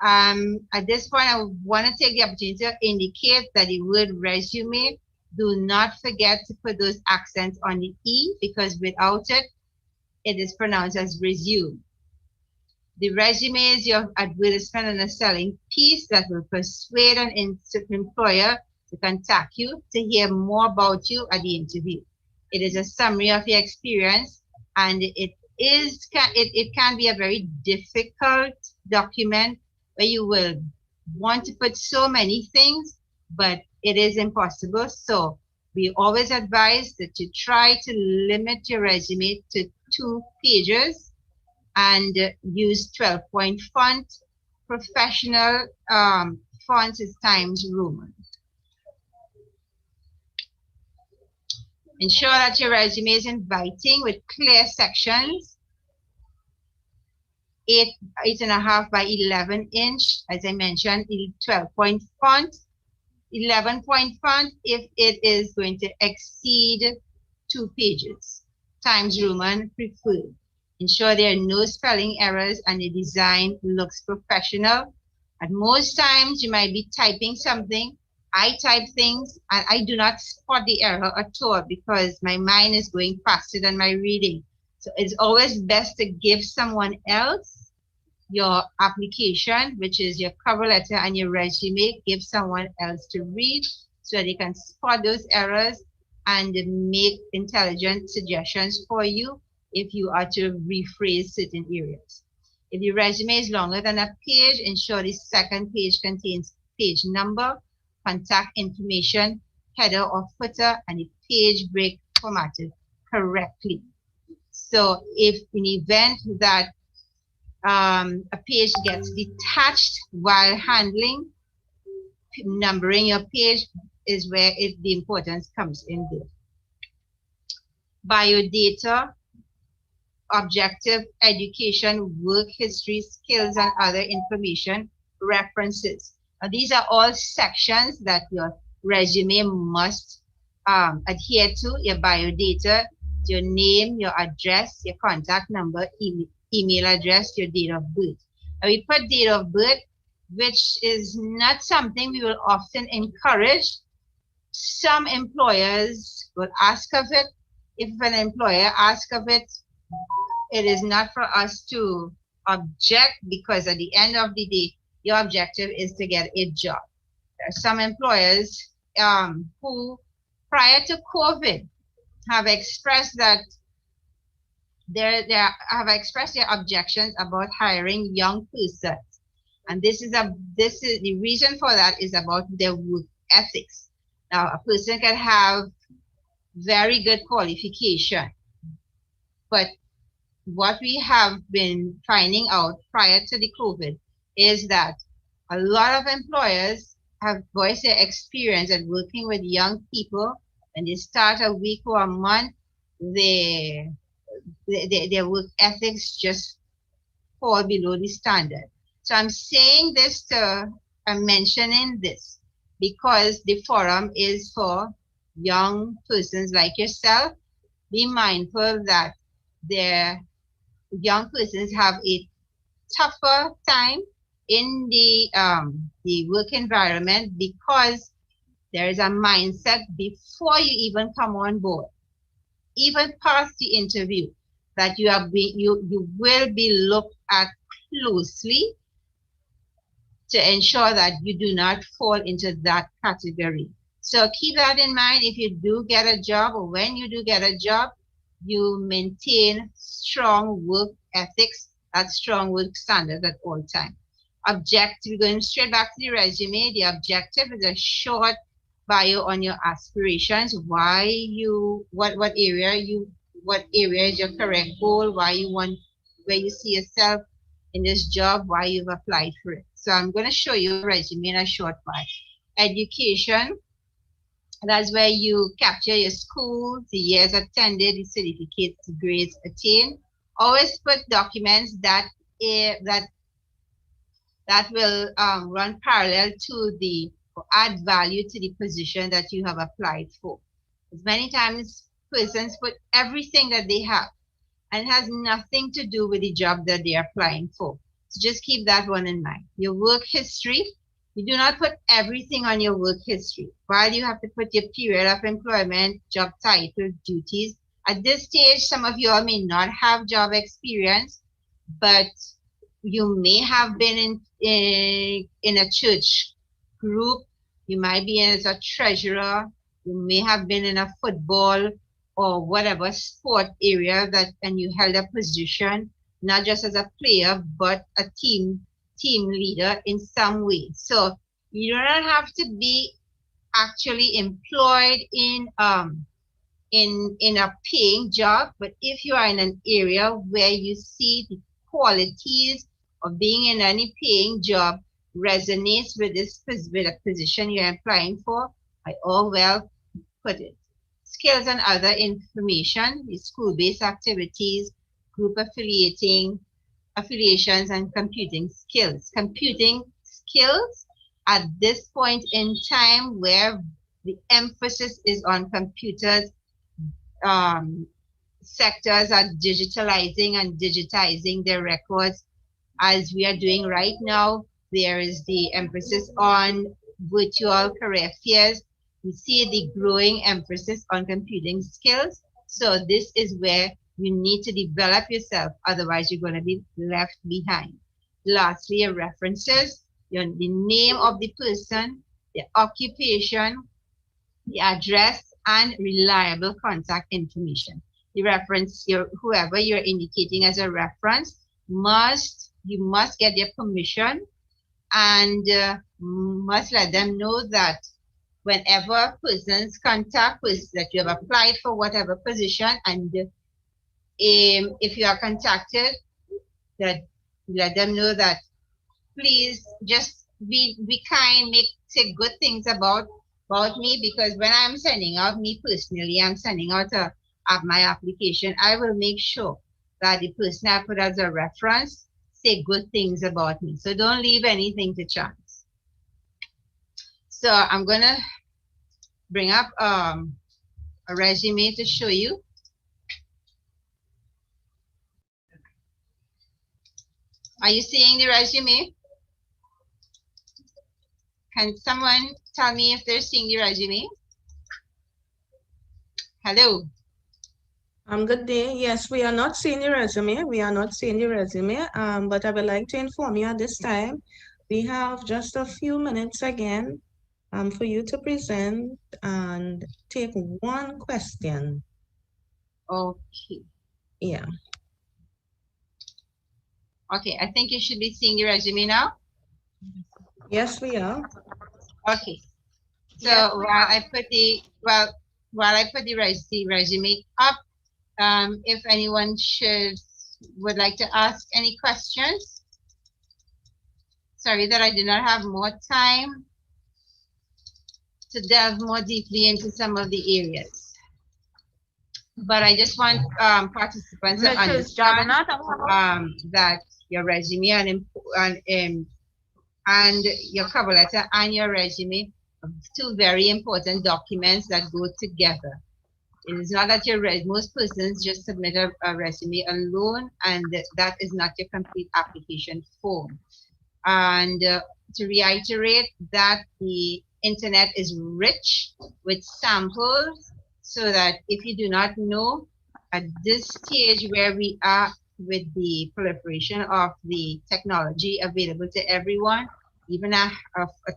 At this point, I want to take the opportunity to indicate that the word resume, do not forget to put those accents on the E, because without it, it is pronounced as resume. The resume is your advertisement and a selling piece that will persuade an employer to contact you to hear more about you at the interview. It is a summary of your experience, and it can be a very difficult document where you will want to put so many things, but it is impossible. So we always advise that you try to limit your resume to 2 pages and use 12-point font. Professional fonts is Times Roman. Ensure that your resume is inviting with clear sections, 8.5 by 11 inch, as I mentioned, 12-point font, 11-point font if it is going to exceed 2 pages. Times Roman preferred. Ensure there are no spelling errors and the design looks professional. At most times, you might be typing something. I type things and I do not spot the error at all because my mind is going faster than my reading. So it's always best to give someone else your application, which is your cover letter and your resume, give someone else to read so they can spot those errors and make intelligent suggestions for you if you are to rephrase certain areas. If the resume is longer than a page, ensure the second page contains page number, contact information, header or footer, and the page break formatted correctly. So if in the event that a page gets detached while handling, numbering your page is where the importance comes in there. Biodata, objective education, work history, skills, and other information, references. Now, these are all sections that your resume must adhere to. Your biodata, your name, your address, your contact number, email address, your date of birth. Now, we put date of birth, which is not something we will often encourage. Some employers will ask of it. If an employer asks of it, it is not for us to object, because at the end of the day, your objective is to get a job. There are some employers who, prior to COVID, have expressed that have expressed their objections about hiring young persons. And this is the reason for that is about their work ethics. Now, a person can have very good qualification, but what we have been finding out prior to the COVID is that a lot of employers have voiced their experience at working with young people. When they start a week or a month, their work ethics just fall below the standard. So I'm saying this I'm mentioning this because the forum is for young persons like yourself. Be mindful that their young persons have a tougher time in the work environment because there is a mindset before you even come on board, even past the interview, that you will be looked at closely to ensure that you do not fall into that category. So keep that in mind. If you do get a job, or when you do get a job, you maintain strong work ethics, that strong work standards at all times. Objective, going straight back to the resume, the objective is a short bio on your aspirations, why you, what area is your career goal, why you want, where you see yourself in this job, why you've applied for it. So I'm going to show you a resume in a short while. Education, that's where you capture your school, the years attended, the certificates, the grades attained. Always put documents that will run parallel to or add value to the position that you have applied for. As many times persons put everything that they have and it has nothing to do with the job that they're applying for. So just keep that one in mind. Your work history, you do not put everything on your work history. While you have to put your period of employment, job title, duties. At this stage, some of you all may not have job experience, but you may have been in a church group. You might be as a treasurer. You may have been in a football or whatever sport area and you held a position, not just as a player, but a team leader in some way. So you do not have to be actually employed in a paying job, but if you are in an area where you see the qualities of being in any paying job resonates with a position you're applying for, I all well put it. Skills and other information, the school-based activities, group affiliations, and computing skills. Computing skills at this point in time where the emphasis is on computers, sectors are digitalizing and digitizing their records. As we are doing right now, there is the emphasis on virtual career fairs. We see the growing emphasis on computing skills. So this is where you need to develop yourself, otherwise you're going to be left behind. Lastly, your references, the name of the person, the occupation, the address, and reliable contact information. The reference, whoever you're indicating as a reference, you must get their permission and must let them know that whenever persons contact that you have applied for whatever position, and if you are contacted, that let them know that please just be kind, say good things about me, because when I'm sending out, me personally, I'm sending out my application, I will make sure that the person I put as a reference say good things about me. So don't leave anything to chance. So I'm gonna bring up a resume to show you. Are you seeing the resume? Can someone tell me if they're seeing the resume? Hello. Good day. Yes, we are not seeing the resume. We are not seeing the resume. But I would like to inform you at this time, we have just a few minutes again for you to present and take one question. Okay. Yeah. Okay, I think you should be seeing the resume now. Yes, we are. Okay. So while I put the resume up, if anyone would like to ask any questions. Sorry that I did not have more time to delve more deeply into some of the areas. But I just want participants to Mrs. understand Jagannath, that your resume and your cover letter and your resume are two very important documents that go together. It is not that most persons just submit a resume alone, and that is not your complete application form. And to reiterate that the internet is rich with samples, so that if you do not know at this stage where we are with the proliferation of the technology available to everyone, even a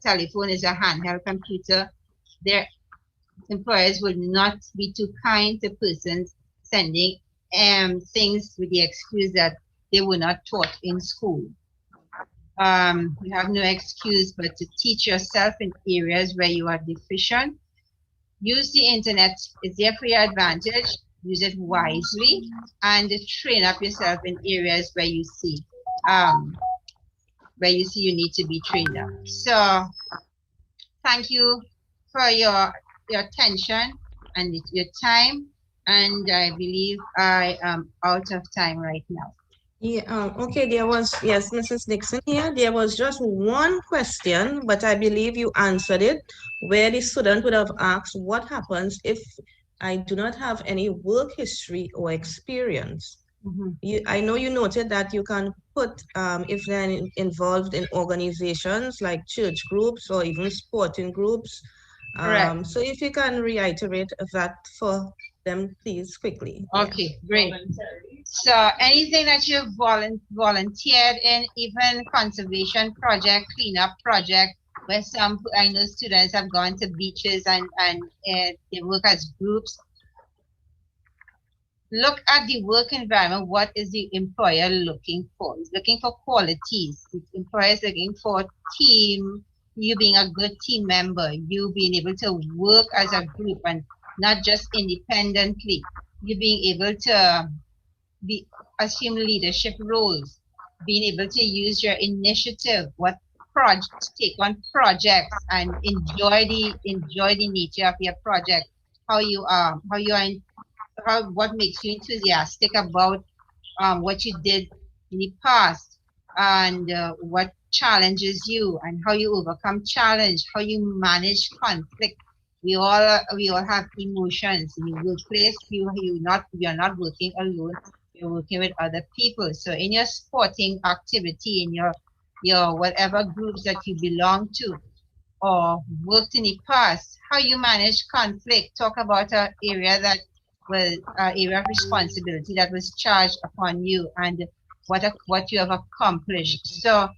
telephone is a handheld computer, their employers will not be too kind to persons sending things with the excuse that they were not taught in school. You have no excuse but to teach yourself in areas where you are deficient. Use the internet, it's there for your advantage. Use it wisely and train up yourself in areas where you see you need to be trained up. So thank you for your attention and your time, and I believe I am out of time right now. Yeah, okay, yes, Mrs. Dixon here. There was just one question, but I believe you answered it, where the student would have asked, what happens if I do not have any work history or experience? I know you noted that you can put, if they're involved in organizations like church groups or even sporting groups. So if you can reiterate that for them, please, quickly. Okay, great. So anything that you've volunteered in, even conservation project, cleanup project, where I know students have gone to beaches and they work as groups. Look at the work environment. What is the employer looking for? He's looking for qualities. The employer is looking for team, you being a good team member, you being able to work as a group and not just independently. You being able to assume leadership roles, being able to use your initiative, what projects, take on projects and enjoy the nature of your project, what makes you enthusiastic about what you did in the past, and what challenges you and how you overcome challenge, how you manage conflict. We all have emotions in the workplace. You're not working alone. You're working with other people. So in your sporting activity, in your whatever groups that you belong to or worked in the past, how you manage conflict. Talk about an area that was an area of responsibility that was charged upon you, and what you have accomplished. So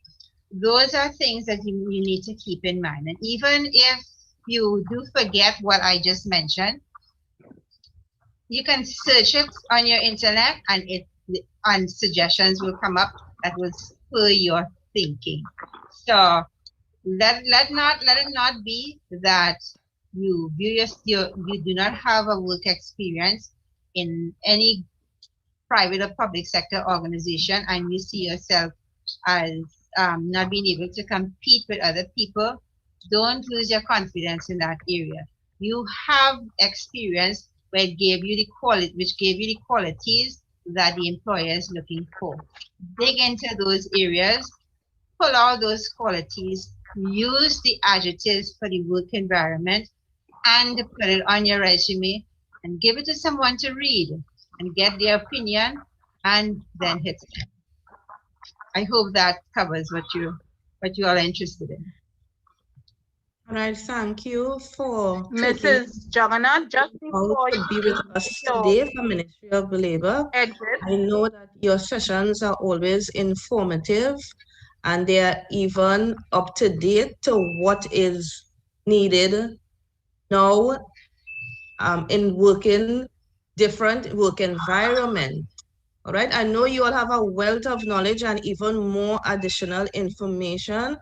those are things that you need to keep in mind. And even if you do forget what I just mentioned, you can search it on your internet, and suggestions will come up that will spur your thinking. So let it not be that you do not have a work experience in any private or public sector organization, and you see yourself as not being able to compete with other people. Don't lose your confidence in that area. You have experience which gave you the qualities that the employer is looking for. Dig into those areas, pull out those qualities, use the adjectives for the work environment, and put it on your resume and give it to someone to read and get their opinion, and then hit it. I hope that covers what you are interested in. All right, thank you for Mrs. Jagannath, just before to be with us today from Ministry of Labor. I know that your sessions are always informative, and they are even up to date to what is needed now in different work environment. All right, I know you all have a wealth of knowledge and even more additional information,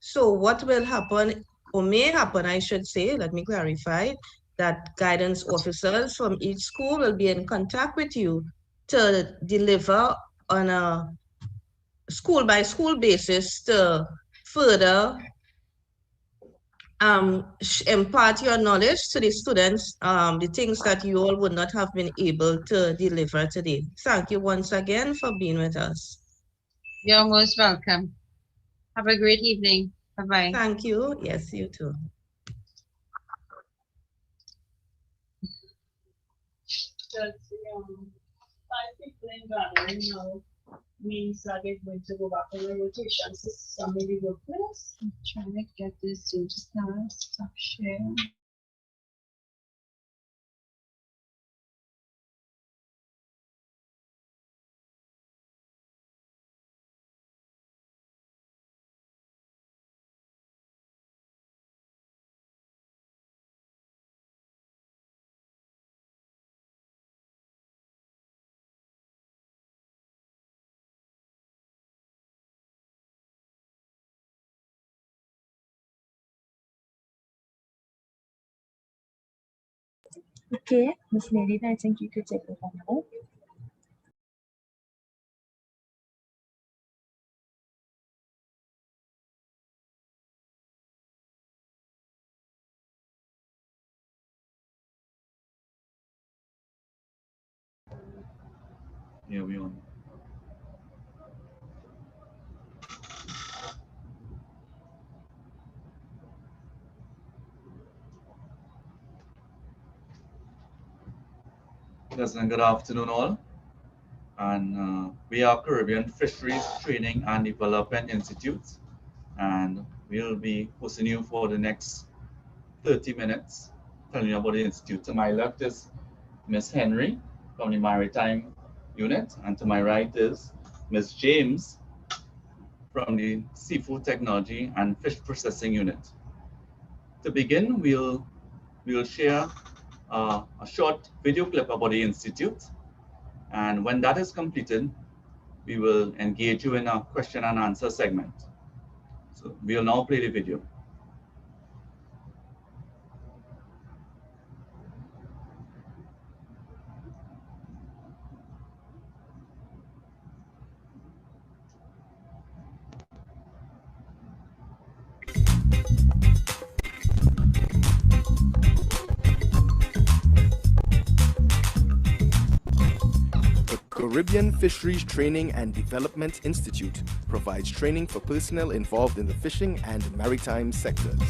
So what will happen, or may happen, I should say, let me clarify, that guidance officers from each school will be in contact with you to deliver on a school by school basis to further impart your knowledge to the students, the things that you all would not have been able to deliver today. Thank you once again for being with us. You're most welcome. Have a great evening. Bye-bye. Thank you. Yes, you too. Five people in gathering now means that it's going to go back on the rotation system in the workplace. I'm trying to get this to just now stop sharing. Okay, Miss Nadine, I think you could take it from now. Yeah, we on. Good afternoon all, and we are Caribbean Fisheries Training and Development Institute, and we'll be hosting you for the next 30 minutes telling you about the institute. To my left is Ms. Henry from the Maritime Unit, and to my right is Ms. James from the Seafood Technology and Fish Processing Unit. To begin, we'll share a short video clip about the institute, and when that is completed, we will engage you in a question and answer segment. So we'll now play the video. Caribbean Fisheries Training and Development Institute provides training for personnel involved in the fishing and maritime sectors.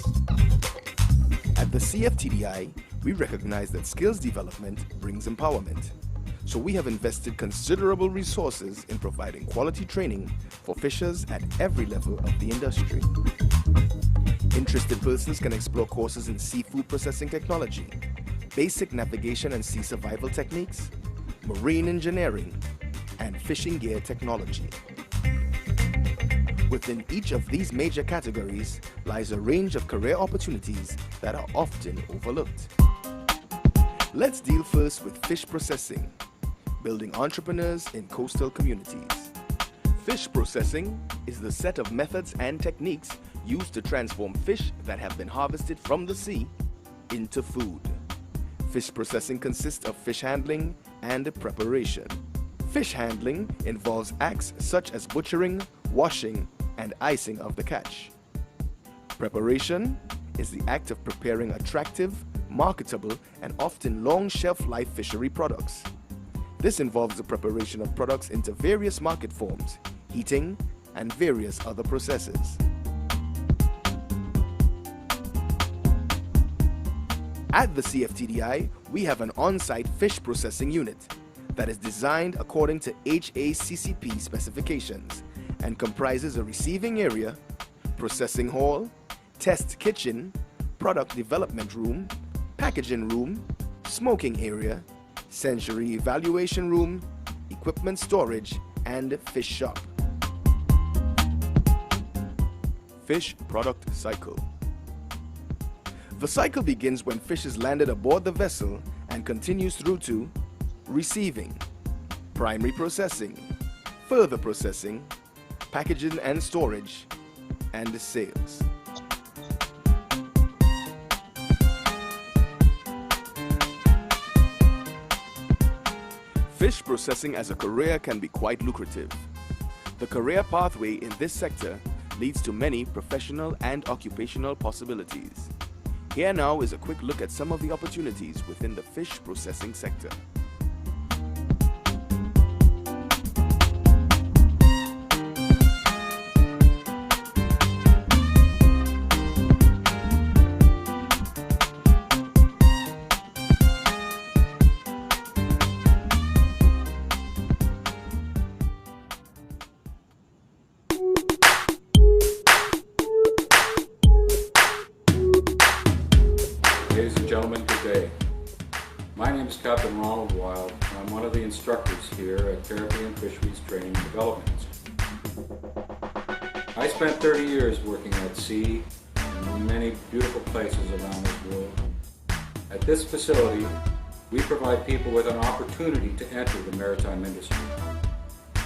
At the CFTDI, we recognize that skills development brings empowerment. So we have invested considerable resources in providing quality training for fishers at every level of the industry. Interested persons can explore courses in seafood processing technology, basic navigation and sea survival techniques, marine engineering, and fishing gear technology. Within each of these major categories lies a range of career opportunities that are often overlooked. Let's deal first with fish processing, building entrepreneurs in coastal communities. Fish processing is the set of methods and techniques used to transform fish that have been harvested from the sea into food. Fish processing consists of fish handling and preparation. Fish handling involves acts such as butchering, washing, and icing of the catch. Preparation is the act of preparing attractive, marketable, and often long shelf life fishery products. This involves the preparation of products into various market forms, heating, and various other processes. At the CFTDI, we have an on-site fish processing unit that is designed according to HACCP specifications and comprises a receiving area, processing hall, test kitchen, product development room, packaging room, smoking area, sensory evaluation room, equipment storage, and fish shop. Fish product cycle. The cycle begins when fish is landed aboard the vessel and continues through to receiving, primary processing, further processing, packaging and storage, and sales. Fish processing as a career can be quite lucrative. The career pathway in this sector leads to many professional and occupational possibilities. Here now is a quick look at some of the opportunities within the fish processing sector. Ladies and gentlemen, good day. My name is Captain Ronald Wild, and I'm one of the instructors here at Caribbean Fisheries Training and Development Institute. I spent 30 years working at sea in many beautiful places around this world. At this facility, we provide people with an opportunity to enter the maritime industry.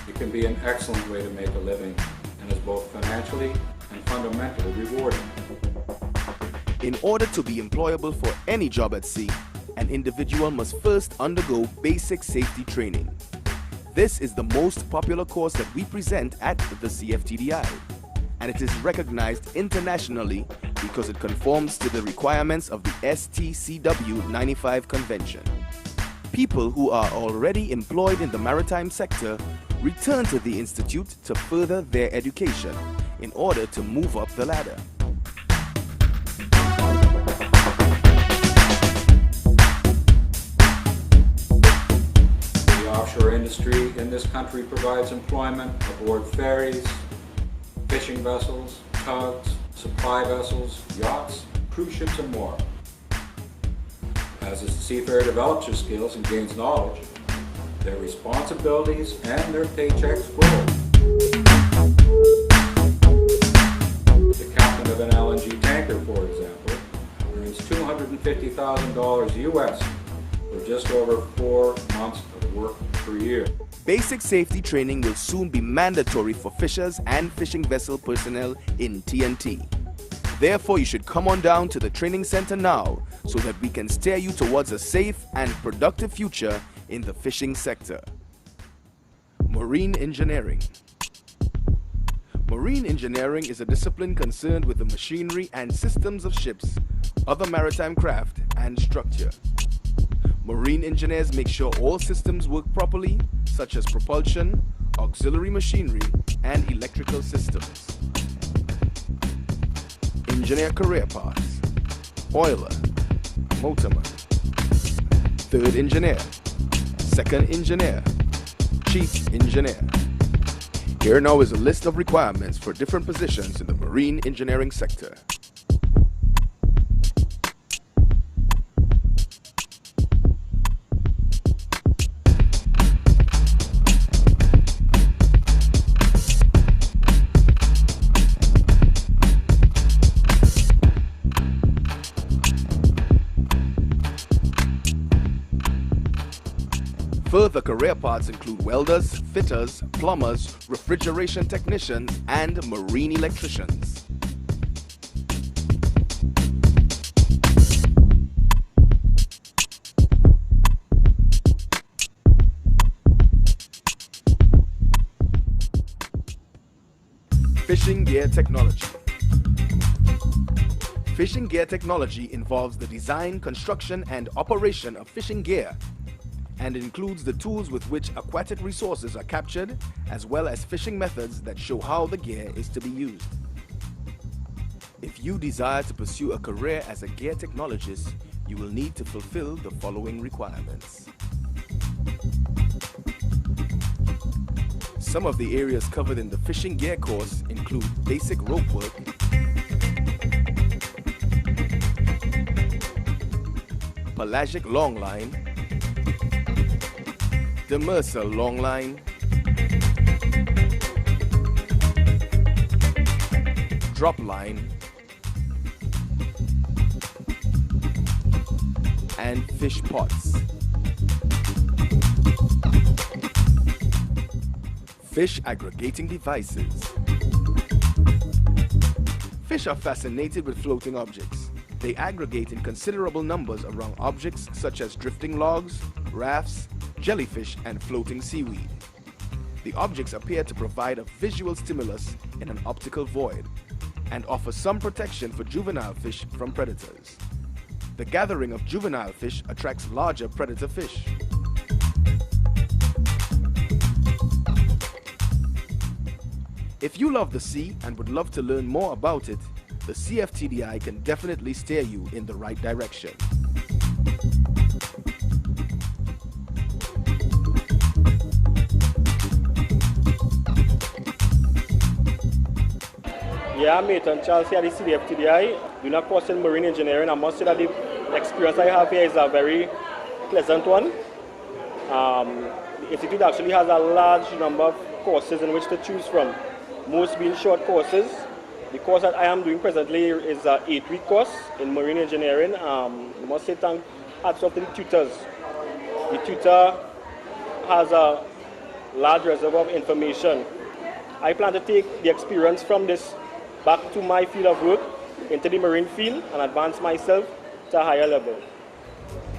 It can be an excellent way to make a living and is both financially and fundamentally rewarding. In order to be employable for any job at sea, an individual must first undergo basic safety training. This is the most popular course that we present at the CFTDI, and it is recognized internationally because it conforms to the requirements of the STCW 95 Convention. People who are already employed in the maritime sector return to the Institute to further their education in order to move up the ladder. The offshore industry in this country provides employment aboard ferries, fishing vessels, tugs, supply vessels, yachts, cruise ships, and more. As a seafarer develops their skills and gains knowledge, their responsibilities and their paychecks grow. The captain of an LNG tanker, for example, earns $250,000 US for just over 4 months of work per year. Basic safety training will soon be mandatory for fishers and fishing vessel personnel in TNT. Therefore, you should come on down to the training center now so that we can steer you towards a safe and productive future in the fishing sector. Marine engineering. Marine engineering is a discipline concerned with the machinery and systems of ships, other maritime craft, and structure. Marine engineers make sure all systems work properly, such as propulsion, auxiliary machinery, and electrical systems. Engineer career paths: oiler, motorman, third engineer, second engineer, chief engineer. Here now is a list of requirements for different positions in the marine engineering sector. Further career paths include welders, fitters, plumbers, refrigeration technicians, and marine electricians. Fishing gear technology. Fishing gear technology involves the design, construction, and operation of fishing gear, and includes the tools with which aquatic resources are captured, as well as fishing methods that show how the gear is to be used. If you desire to pursue a career as a gear technologist, you will need to fulfill the following requirements. Some of the areas covered in the fishing gear course include basic rope work, pelagic longline, demersal longline, drop line, and fish pots. Fish aggregating devices. Fish are fascinated with floating objects. They aggregate in considerable numbers around objects such as drifting logs, rafts, jellyfish, and floating seaweed. The objects appear to provide a visual stimulus in an optical void and offer some protection for juvenile fish from predators. The gathering of juvenile fish attracts larger predator fish. If you love the sea and would love to learn more about it, the CFTDI can definitely steer you in the right direction. Yeah, I'm Nathan Charles here at the CFTDI, doing a course in marine engineering. I must say that the experience I have here is a very pleasant one. The institute actually has a large number of courses in which to choose from, most being short courses. The course that I am doing presently is an 8-week course in marine engineering. I must say hats off to the tutors. The tutor has a large reservoir of information. I plan to take the experience from this back to my field of work, into the marine field, and advance myself to a higher level.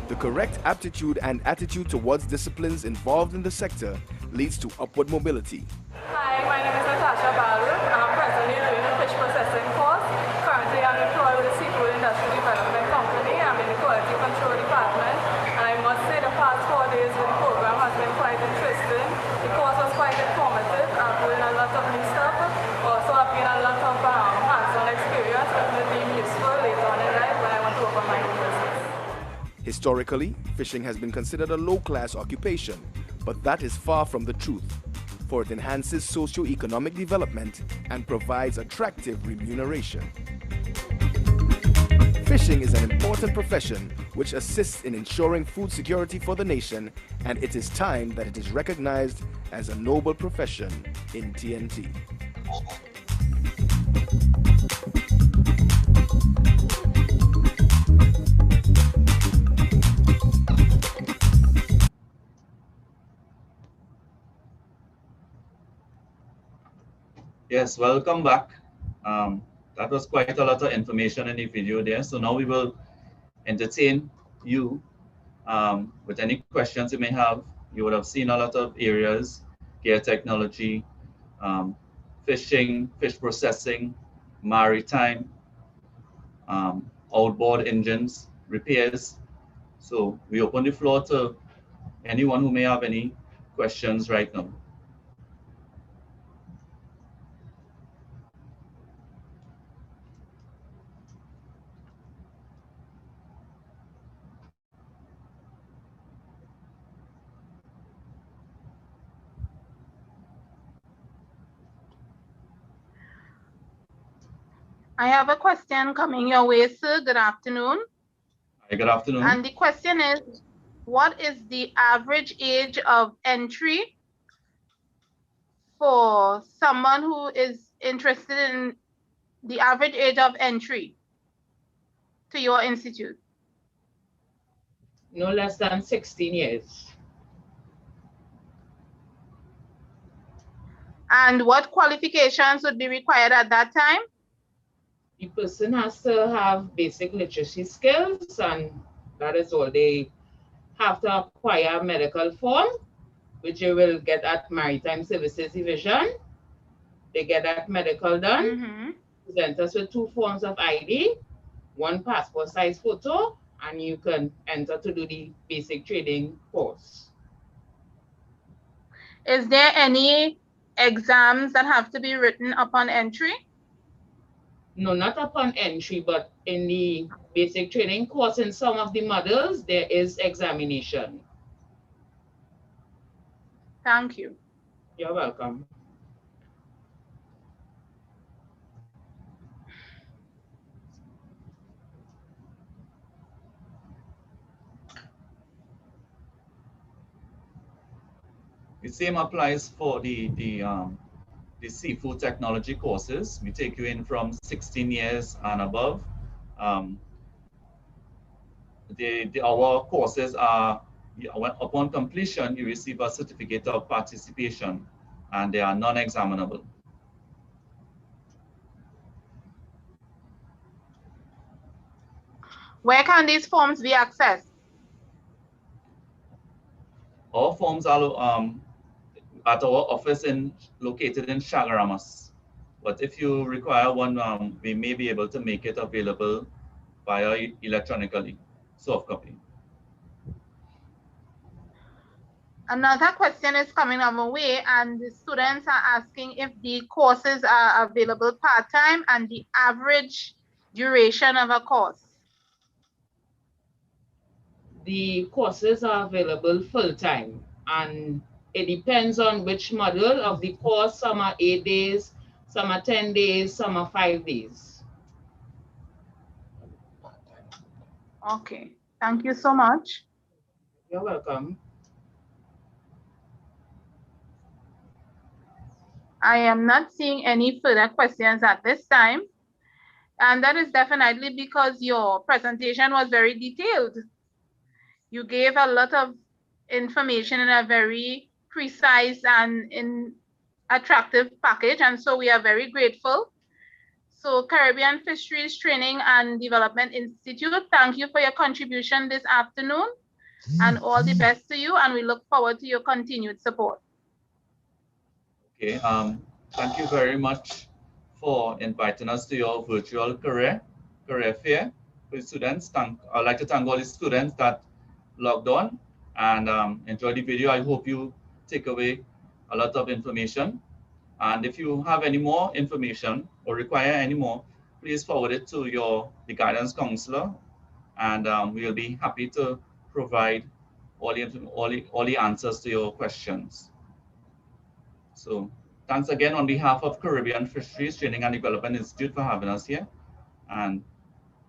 The correct aptitude and attitude towards disciplines involved in the sector leads to upward mobility. Hi, my name is Natasha Baru, and I'm presently doing a fish processing course. Currently, I'm employed with the Seafood Industry Development Company. I'm in the Quality Control Department, and I must say the past 4 days with the program has been quite interesting. The course was quite informative. I've learned a lot of new stuff. Also, I've gained a lot of hands-on experience that will be useful later on in life when I want to open my own business. Historically, fishing has been considered a low-class occupation, but that is far from the truth, for it enhances socio-economic development and provides attractive remuneration. Fishing is an important profession which assists in ensuring food security for the nation, and it is time that it is recognized as a noble profession in TNT. Yes, welcome back. That was quite a lot of information in the video there. So now we will entertain you with any questions you may have. You would have seen a lot of areas, gear technology, fishing, fish processing, maritime, outboard engines, repairs. So we open the floor to anyone who may have any questions right now. I have a question coming your way, sir. Good afternoon. Hi, good afternoon. And the question is, what is the average age of entry for someone who is interested in the average age of entry to your institute? No less than 16 years. And what qualifications would be required at that time? The person has to have basic literacy skills, and that is all. They have to acquire a medical form, which you will get at Maritime Services Division. They get that medical done, present us with 2 forms of ID, 1 passport size photo, and you can enter to do the basic trading course. Is there any exams that have to be written upon entry? No, not upon entry, but in the basic training course, in some of the models, there is examination. Thank you. You're welcome. The same applies for the seafood technology courses. We take you in from 16 years and above. Our courses are, upon completion, you receive a certificate of participation, and they are non-examinable. Where can these forms be accessed? Our forms are at our office located in Chaguaramas. But if you require one, we may be able to make it available via electronically, soft copy. Another question is coming our way, and the students are asking if the courses are available part-time and the average duration of a course. The courses are available full-time, and it depends on which model of the course. Some are 8 days, some are 10 days, some are 5 days. Okay, thank you so much. You're welcome. I am not seeing any further questions at this time. And that is definitely because your presentation was very detailed. You gave a lot of information in a very precise and attractive package. And so we are very grateful. So Caribbean Fisheries Training and Development Institute, thank you for your contribution this afternoon and all the best to you. And we look forward to your continued support. Okay, thank you very much for inviting us to your virtual career fair for students. I'd like to thank all the students that logged on and enjoyed the video. I hope you take away a lot of information. And if you have any more information or require any more, please forward it to the guidance counselor, and we'll be happy to provide all the answers to your questions. So thanks again on behalf of Caribbean Fisheries Training and Development Institute for having us here, and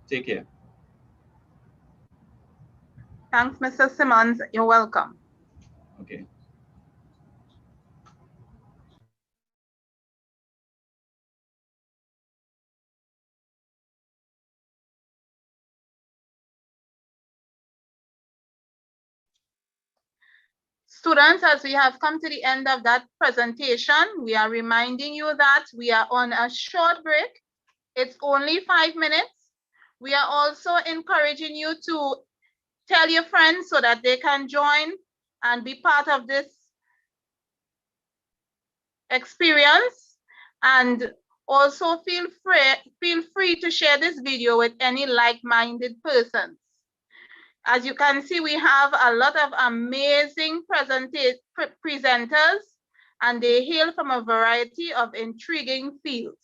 take care. Thanks, Mr. Simmons. You're welcome. Okay. Students, as we have come to the end of that presentation, we are reminding you that we are on a short break. It's only 5 minutes. We are also encouraging you to tell your friends so that they can join and be part of this experience. And also feel free to share this video with any like-minded persons. As you can see, we have a lot of amazing presenters, and they hail from a variety of intriguing fields.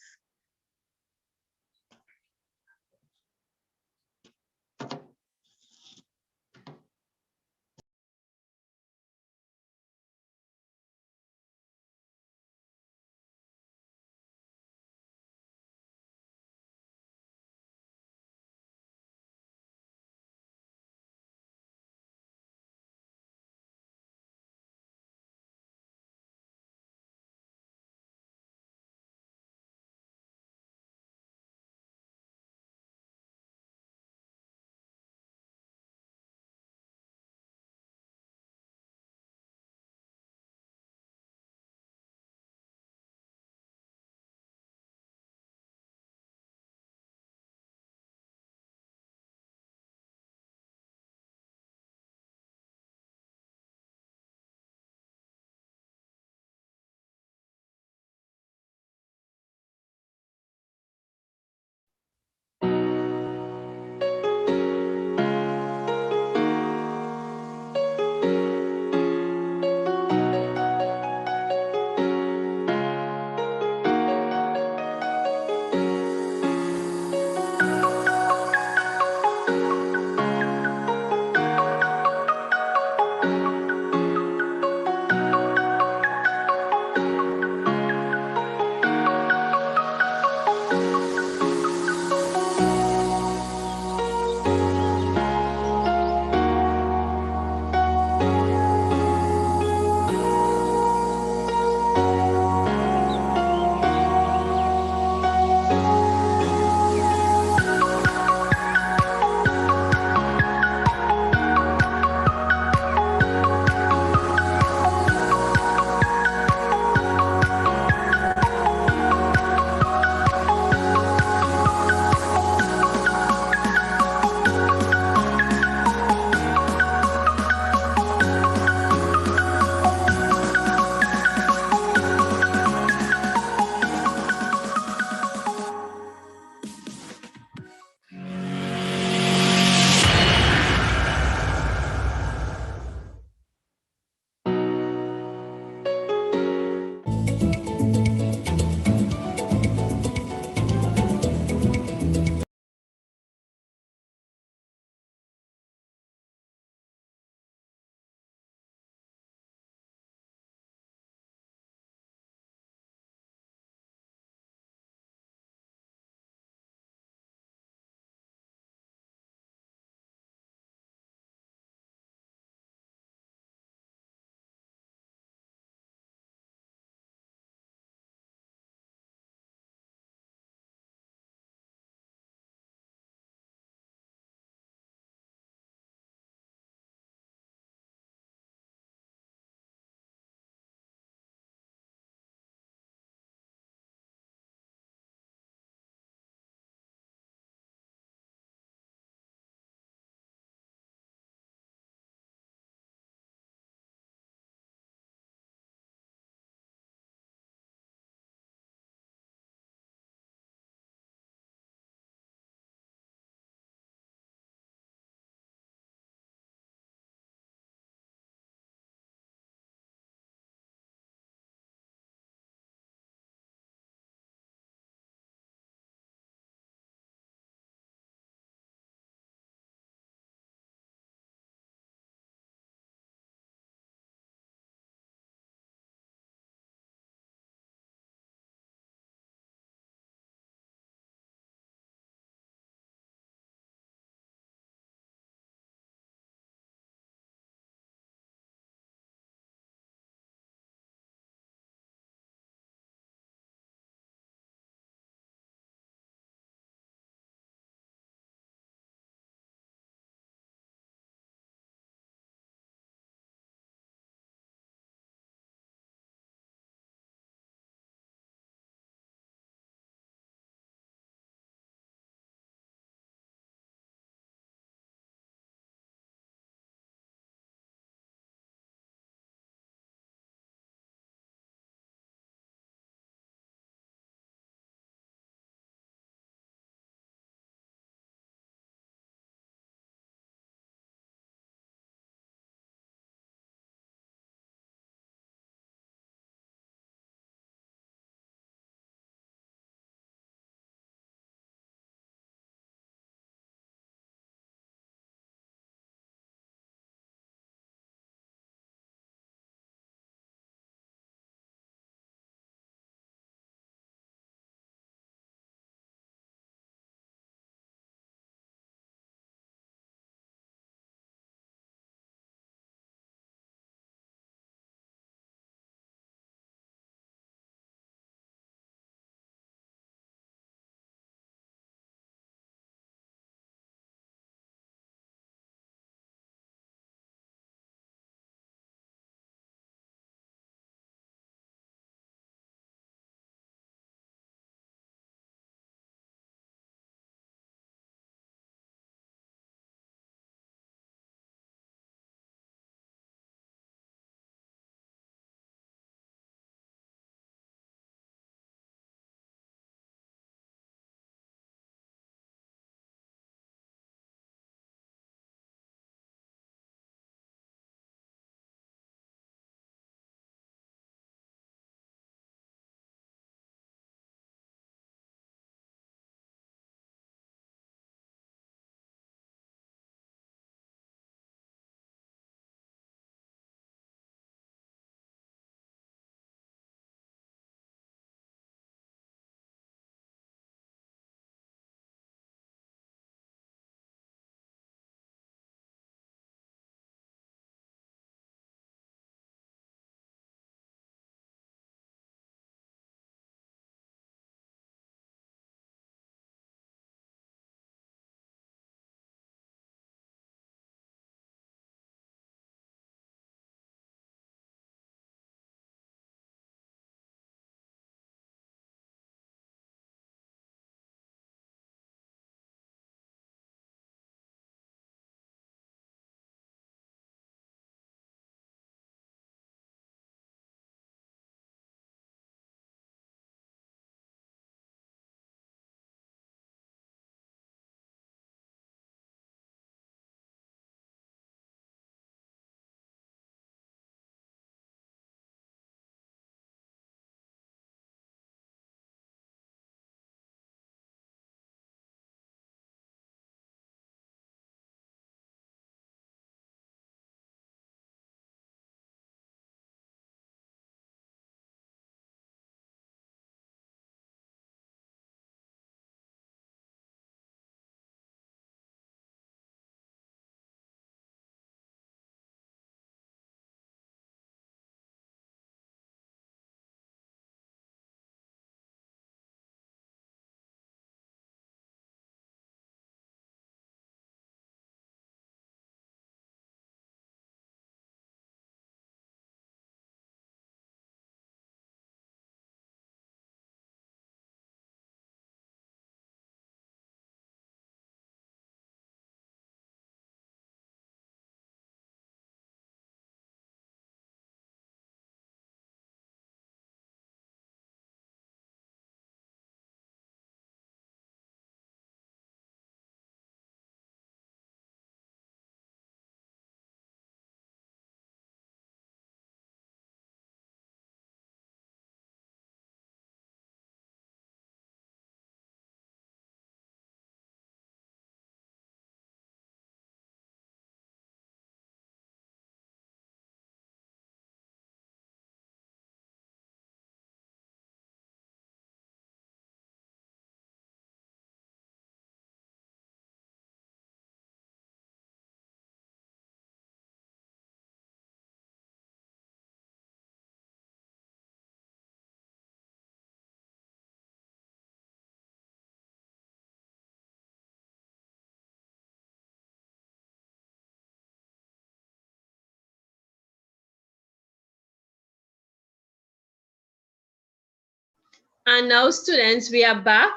And now, students, we are back.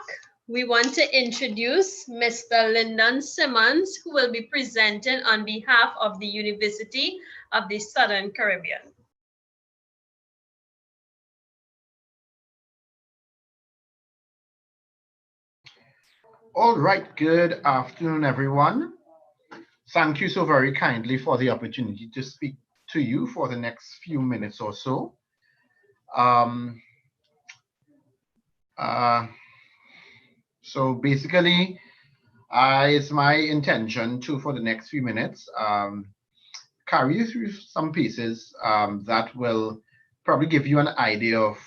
We want to introduce Mr. Lyndon Simmons, who will be presenting on behalf of the University of the Southern Caribbean. All right, good afternoon, everyone. Thank you so very kindly for the opportunity to speak to you for the next few minutes or so. So basically, it's my intention to, for the next few minutes, carry you through some pieces that will probably give you an idea of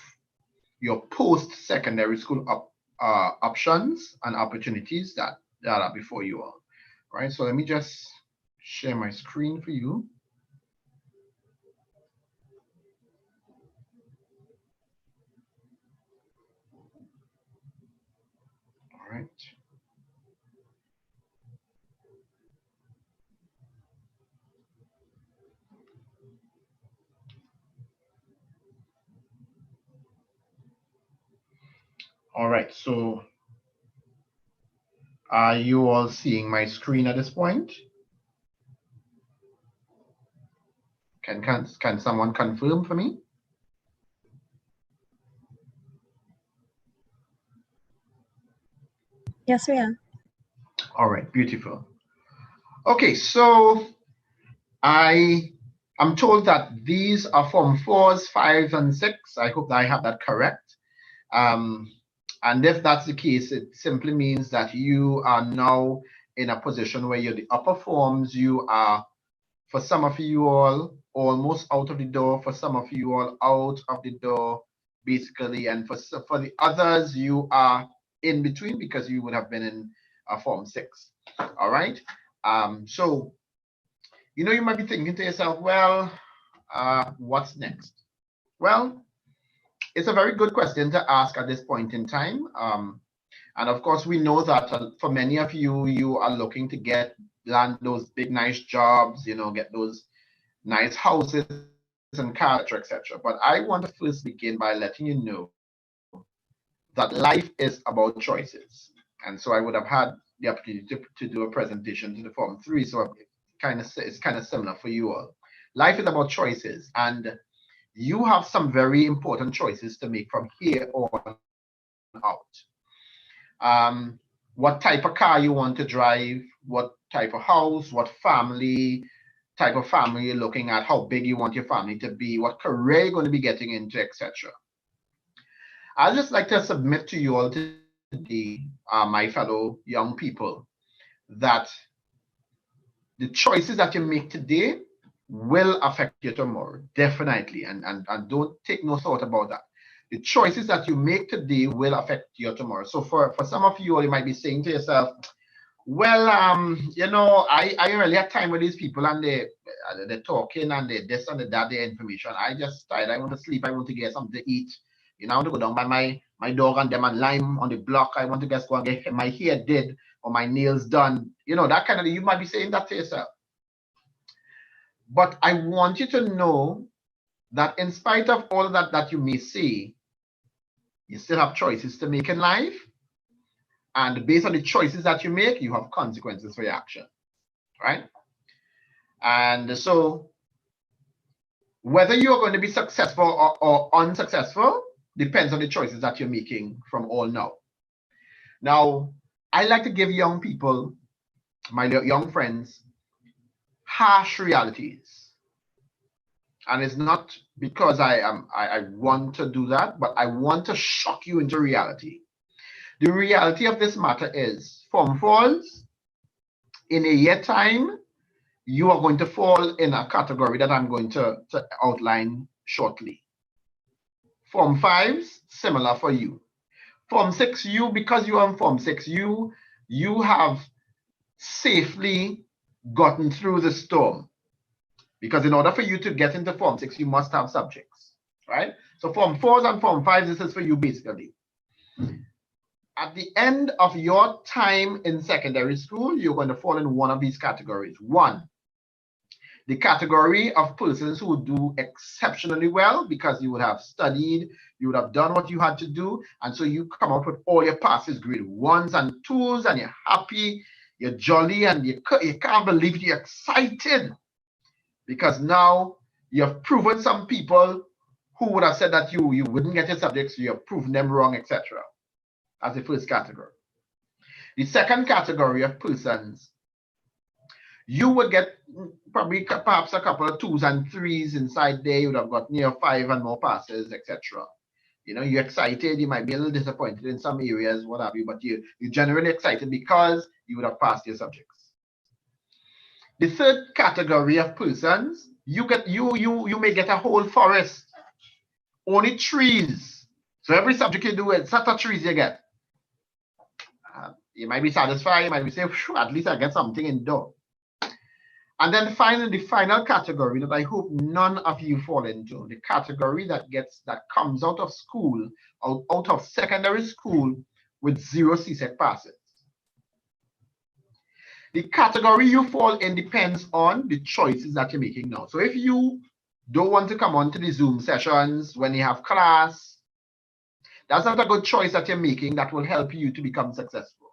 your post-secondary school options and opportunities that are before you all. Right, so let me just share my screen for you. All right. All right, so are you all seeing my screen at this point? Can someone confirm for me? Yes, we are. All right, beautiful. Okay, so I'm told that these are Form 4s, 5s, and 6. I hope that I have that correct. And if that's the case, it simply means that you are now in a position where you're the upper forms. You are, for some of you all, almost out of the door. For some of you all, out of the door, basically. And for the others, you are in between because you would have been in Form 6. All right. So, you know, you might be thinking to yourself, well, what's next? Well, it's a very good question to ask at this point in time. And of course, we know that for many of you, you are looking to land those big, nice jobs, you know, get those nice houses and cars, etc. But I want to first begin by letting you know that life is about choices. And so I would have had the opportunity to do a presentation to the Form 3. So it's kind of similar for you all. Life is about choices, and you have some very important choices to make from here on out. What type of car you want to drive, what type of house, what type of family you're looking at, how big you want your family to be, what career you're going to be getting into, etc. I'd just like to submit to you all today, my fellow young people, that the choices that you make today will affect you tomorrow, definitely, and don't take no thought about that. The choices that you make today will affect you tomorrow. So for some of you, you might be saying to yourself, well, you know, I really had time with these people and they're talking and they this and that, their information. I just tired. I want to sleep. I want to get something to eat. You know, I want to go down by my dog and them and lime on the block. I want to just go and get my hair did or my nails done. You know, that kind of thing. You might be saying that to yourself. But I want you to know that in spite of all of that you may see, you still have choices to make in life. And based on the choices that you make, you have consequences for your action, right? And so whether you are going to be successful or unsuccessful depends on the choices that you're making from all now. Now, I like to give young people, my young friends, harsh realities. And it's not because I want to do that, but I want to shock you into reality. The reality of this matter is, Form 4s, in a year time, you are going to fall in a category that I'm going to outline shortly. Form 5s, similar for you. Form 6, because you are in Form 6, you have safely gotten through the storm. Because in order for you to get into Form 6, you must have subjects, right? So Form 4s and Form 5s, this is for you basically. At the end of your time in secondary school, you're going to fall in one of these categories. One, the category of persons who do exceptionally well because you would have studied, you would have done what you had to do, and so you come up with all your passes, grade 1s and 2s, and you're happy, you're jolly, and you can't believe it, you're excited because now you have proven some people who would have said that you wouldn't get your subjects, you have proven them wrong, etc. That's the first category. The second category of persons, you would get probably perhaps a couple of 2s and 3s inside there. You would have got near 5 and more passes, etc. You know, you're excited. You might be a little disappointed in some areas, what have you, but you're generally excited because you would have passed your subjects. The third category of persons, you may get a whole forest, only trees. So every subject you do, it's not a trees you get. You might be satisfied. You might be saying, at least I get something indoor. And then finally, the final category that I hope none of you fall into, the category that comes out of school, out of secondary school with 0 CSEC passes. The category you fall in depends on the choices that you're making now. So if you don't want to come on to the Zoom sessions when you have class, that's not a good choice that you're making that will help you to become successful.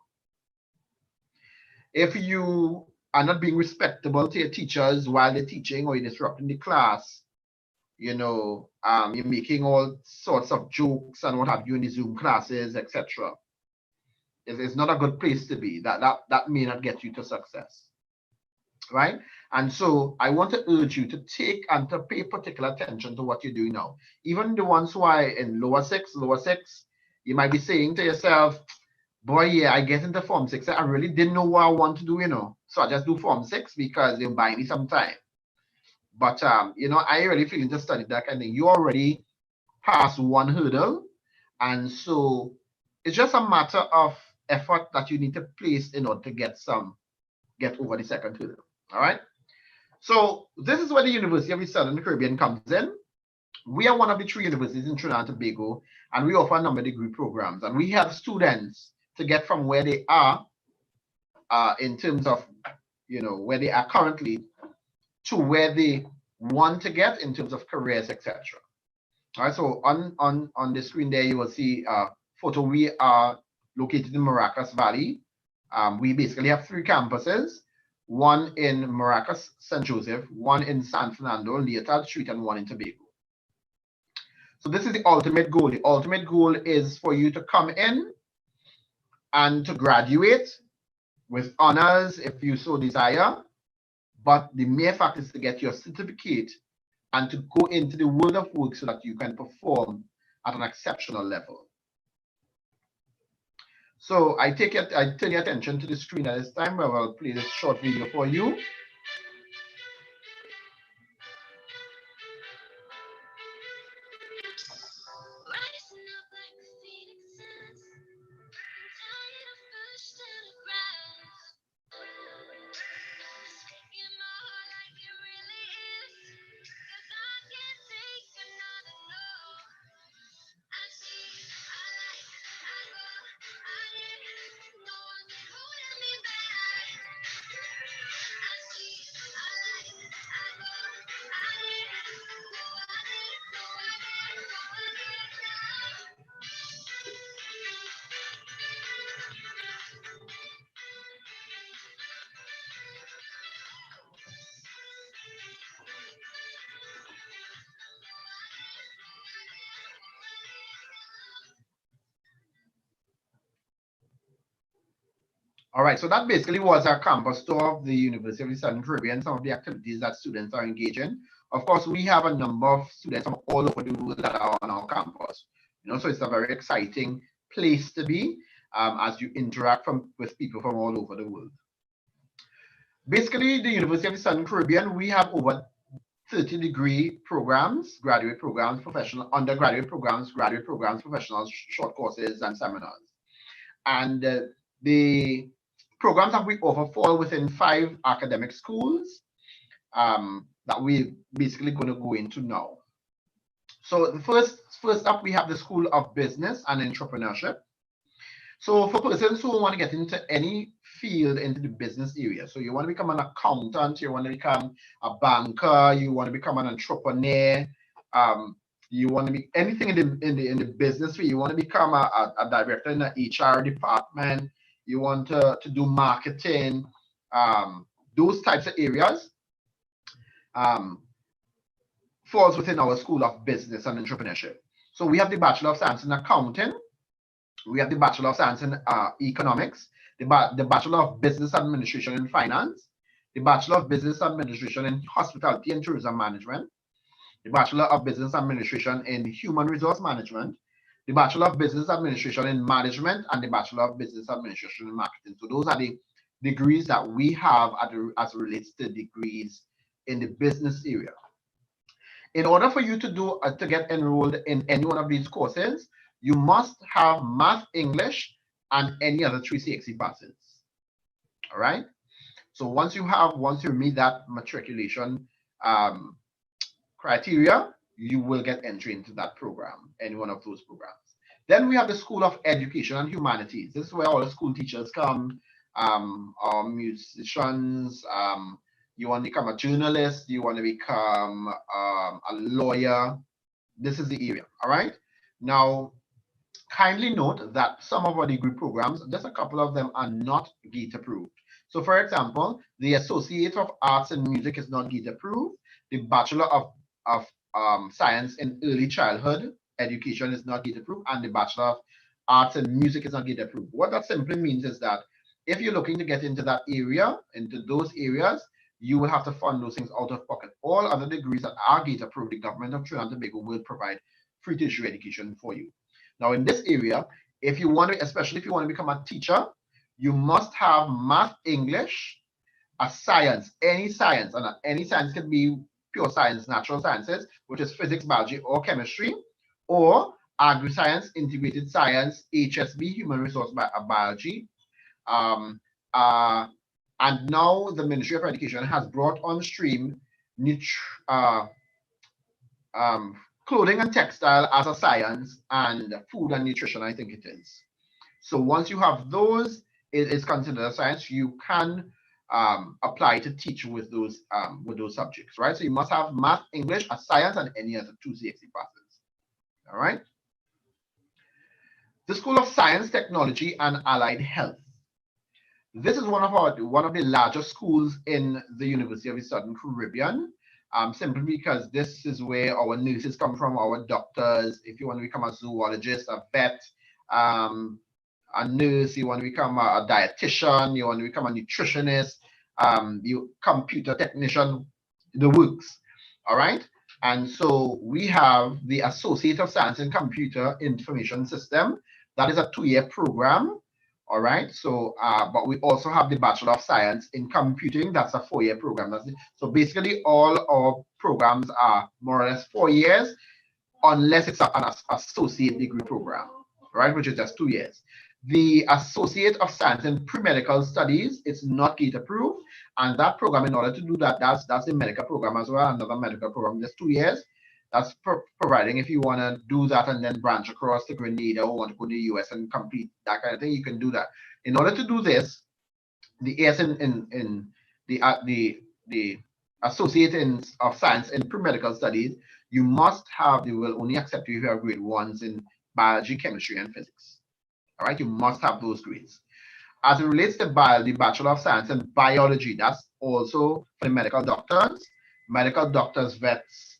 If you are not being respectable to your teachers while they're teaching, or you're disrupting the class, you know, you're making all sorts of jokes and what have you in the Zoom classes, etc. It's not a good place to be. That may not get you to success, right? And so I want to urge you to take and to pay particular attention to what you're doing now. Even the ones who are in lower six, you might be saying to yourself, boy, yeah, I get into Form 6. I really didn't know what I want to do, you know. So I just do Form 6 because they'll buy me some time. But, you know, I really feeling to study that kind of thing. You already passed one hurdle. And so it's just a matter of effort that you need to place in order to get over the second hurdle. All right. So this is where the University of the Southern Caribbean comes in. We are one of the 3 universities in Trinidad and Tobago, and we offer a number of degree programs. And we help students to get from where they are in terms of, you know, where they are currently to where they want to get in terms of careers, etc. All right, so on the screen there, you will see a photo. We are located in Maracas Valley. We basically have 3 campuses, one in Maracas, St. Joseph, one in San Fernando, Leotard Street, and one in Tobago. So this is the ultimate goal. The ultimate goal is for you to come in and to graduate with honors if you so desire. But the mere fact is to get your certificate and to go into the world of work so that you can perform at an exceptional level. So I turn your attention to the screen at this time where I'll play this short video for you. All right, so that basically was our campus tour of the University of the Southern Caribbean, some of the activities that students are engaged in. Of course, we have a number of students from all over the world that are on our campus. You know, so it's a very exciting place to be as you interact with people from all over the world. Basically, the University of the Southern Caribbean, we have over 30 degree programs, graduate programs, professional, undergraduate programs, graduate programs, professional, short courses, and seminars. And the programs that we offer fall within 5 academic schools that we're basically going to go into now. So the first up, we have the School of Business and Entrepreneurship. So for persons who want to get into any field into the business area, so you want to become an accountant, you want to become a banker, you want to become an entrepreneur, you want to be anything in the business field, you want to become a director in the HR department, you want to do marketing, those types of areas falls within our School of Business and Entrepreneurship. So we have the Bachelor of Science in Accounting, we have the Bachelor of Science in Economics, the Bachelor of Business Administration in Finance, the Bachelor of Business Administration in Hospitality and Tourism Management, the Bachelor of Business Administration in Human Resource Management, the Bachelor of Business Administration in Management, and the Bachelor of Business Administration in Marketing. So those are the degrees that we have as it relates to degrees in the business area. In order for you to get enrolled in any one of these courses, you must have Math, English, and any other 3CXC passes. All right. So once you meet that matriculation criteria, you will get entry into that program, any one of those programs. Then we have the School of Education and Humanities. This is where all the school teachers come, our musicians, you want to become a journalist, you want to become a lawyer. This is the area, all right? Now, kindly note that some of our degree programs, just a couple of them are not GATE approved. So for example, the Associate of Arts and Music is not GATE approved. The Bachelor of Science in Early Childhood Education is not GATE approved, and the Bachelor of Arts and Music is not GATE approved. What that simply means is that if you're looking to get into that area, into those areas, you will have to fund those things out of pocket. All other degrees that are GATE approved, the government of Trinidad and Tobago will provide free tertiary education for you. Now in this area, if you want to, especially if you want to become a teacher, you must have Math, English, a science, any science, and any science can be pure science, natural sciences, which is physics, biology, or chemistry, or agri-science, integrated science, HSB, human resource biology. And now the Ministry of Education has brought on stream clothing and textile as a science, and food and nutrition, I think it is. So once you have those, it is considered a science. You can apply to teach with those subjects, right? So you must have Math, English, a science, and any other 2CXC passes. All right. The School of Science, Technology, and Allied Health. This is one of the largest schools in the University of the Southern Caribbean, simply because this is where our nurses come from, our doctors. If you want to become a zoologist, a vet, a nurse, you want to become a dietitian, you want to become a nutritionist, you computer technician, the works. All right. And so we have the Associate of Science in Computer Information System. That is a 2-year program. All right. So, but we also have the Bachelor of Science in Computing. That's a 4-year program. So basically all our programs are more or less 4 years, unless it's an associate degree program, right? Which is just 2 years. The Associate of Science in Pre-Medical Studies, it's not GATE approved. And that program, in order to do that, that's a medical program as well, another medical program, just 2 years. That's providing if you want to do that and then branch across to Grenada or want to go to the US and complete that kind of thing, you can do that. In order to do this, the AS in the Associate of Science in Pre-Medical Studies, you must have, they will only accept you if you have grade 1s in biology, chemistry, and physics. All right, you must have those grades. As it relates to the Bachelor of Science in Biology, that's also for the medical doctors, vets,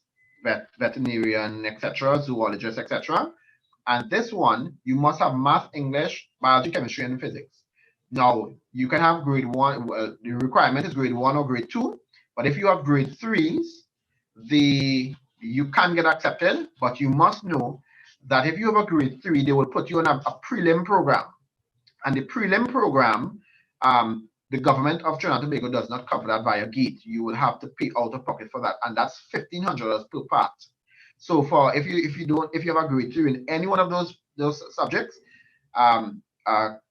veterinarian, etc., zoologists, etc. And this one, you must have Math, English, biology, chemistry, and physics. Now, you can have grade 1, the requirement is grade 1 or grade 2, but if you have grade 3s, you can get accepted, but you must know that if you have a grade 3, they will put you on a prelim program. And the prelim program, the government of Trinidad and Tobago does not cover that via GATE. You will have to pay out of pocket for that, and that's $1,500 per part. So for if you have a grade 3 in any one of those subjects,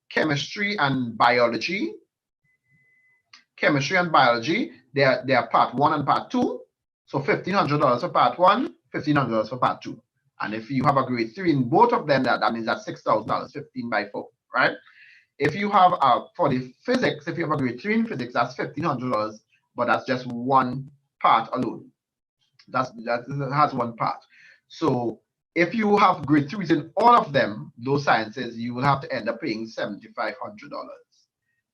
chemistry and biology, they are part 1 and part 2. So $1,500 for part 1, $1,500 for part 2. And if you have a grade 3 in both of them, that means that's $6,000, 15 by 4, right? If you have for the physics, if you have a grade 3 in physics, that's $1,500, but that's just one part alone. That has one part. So if you have grade 3s in all of them, those sciences, you will have to end up paying $7,500,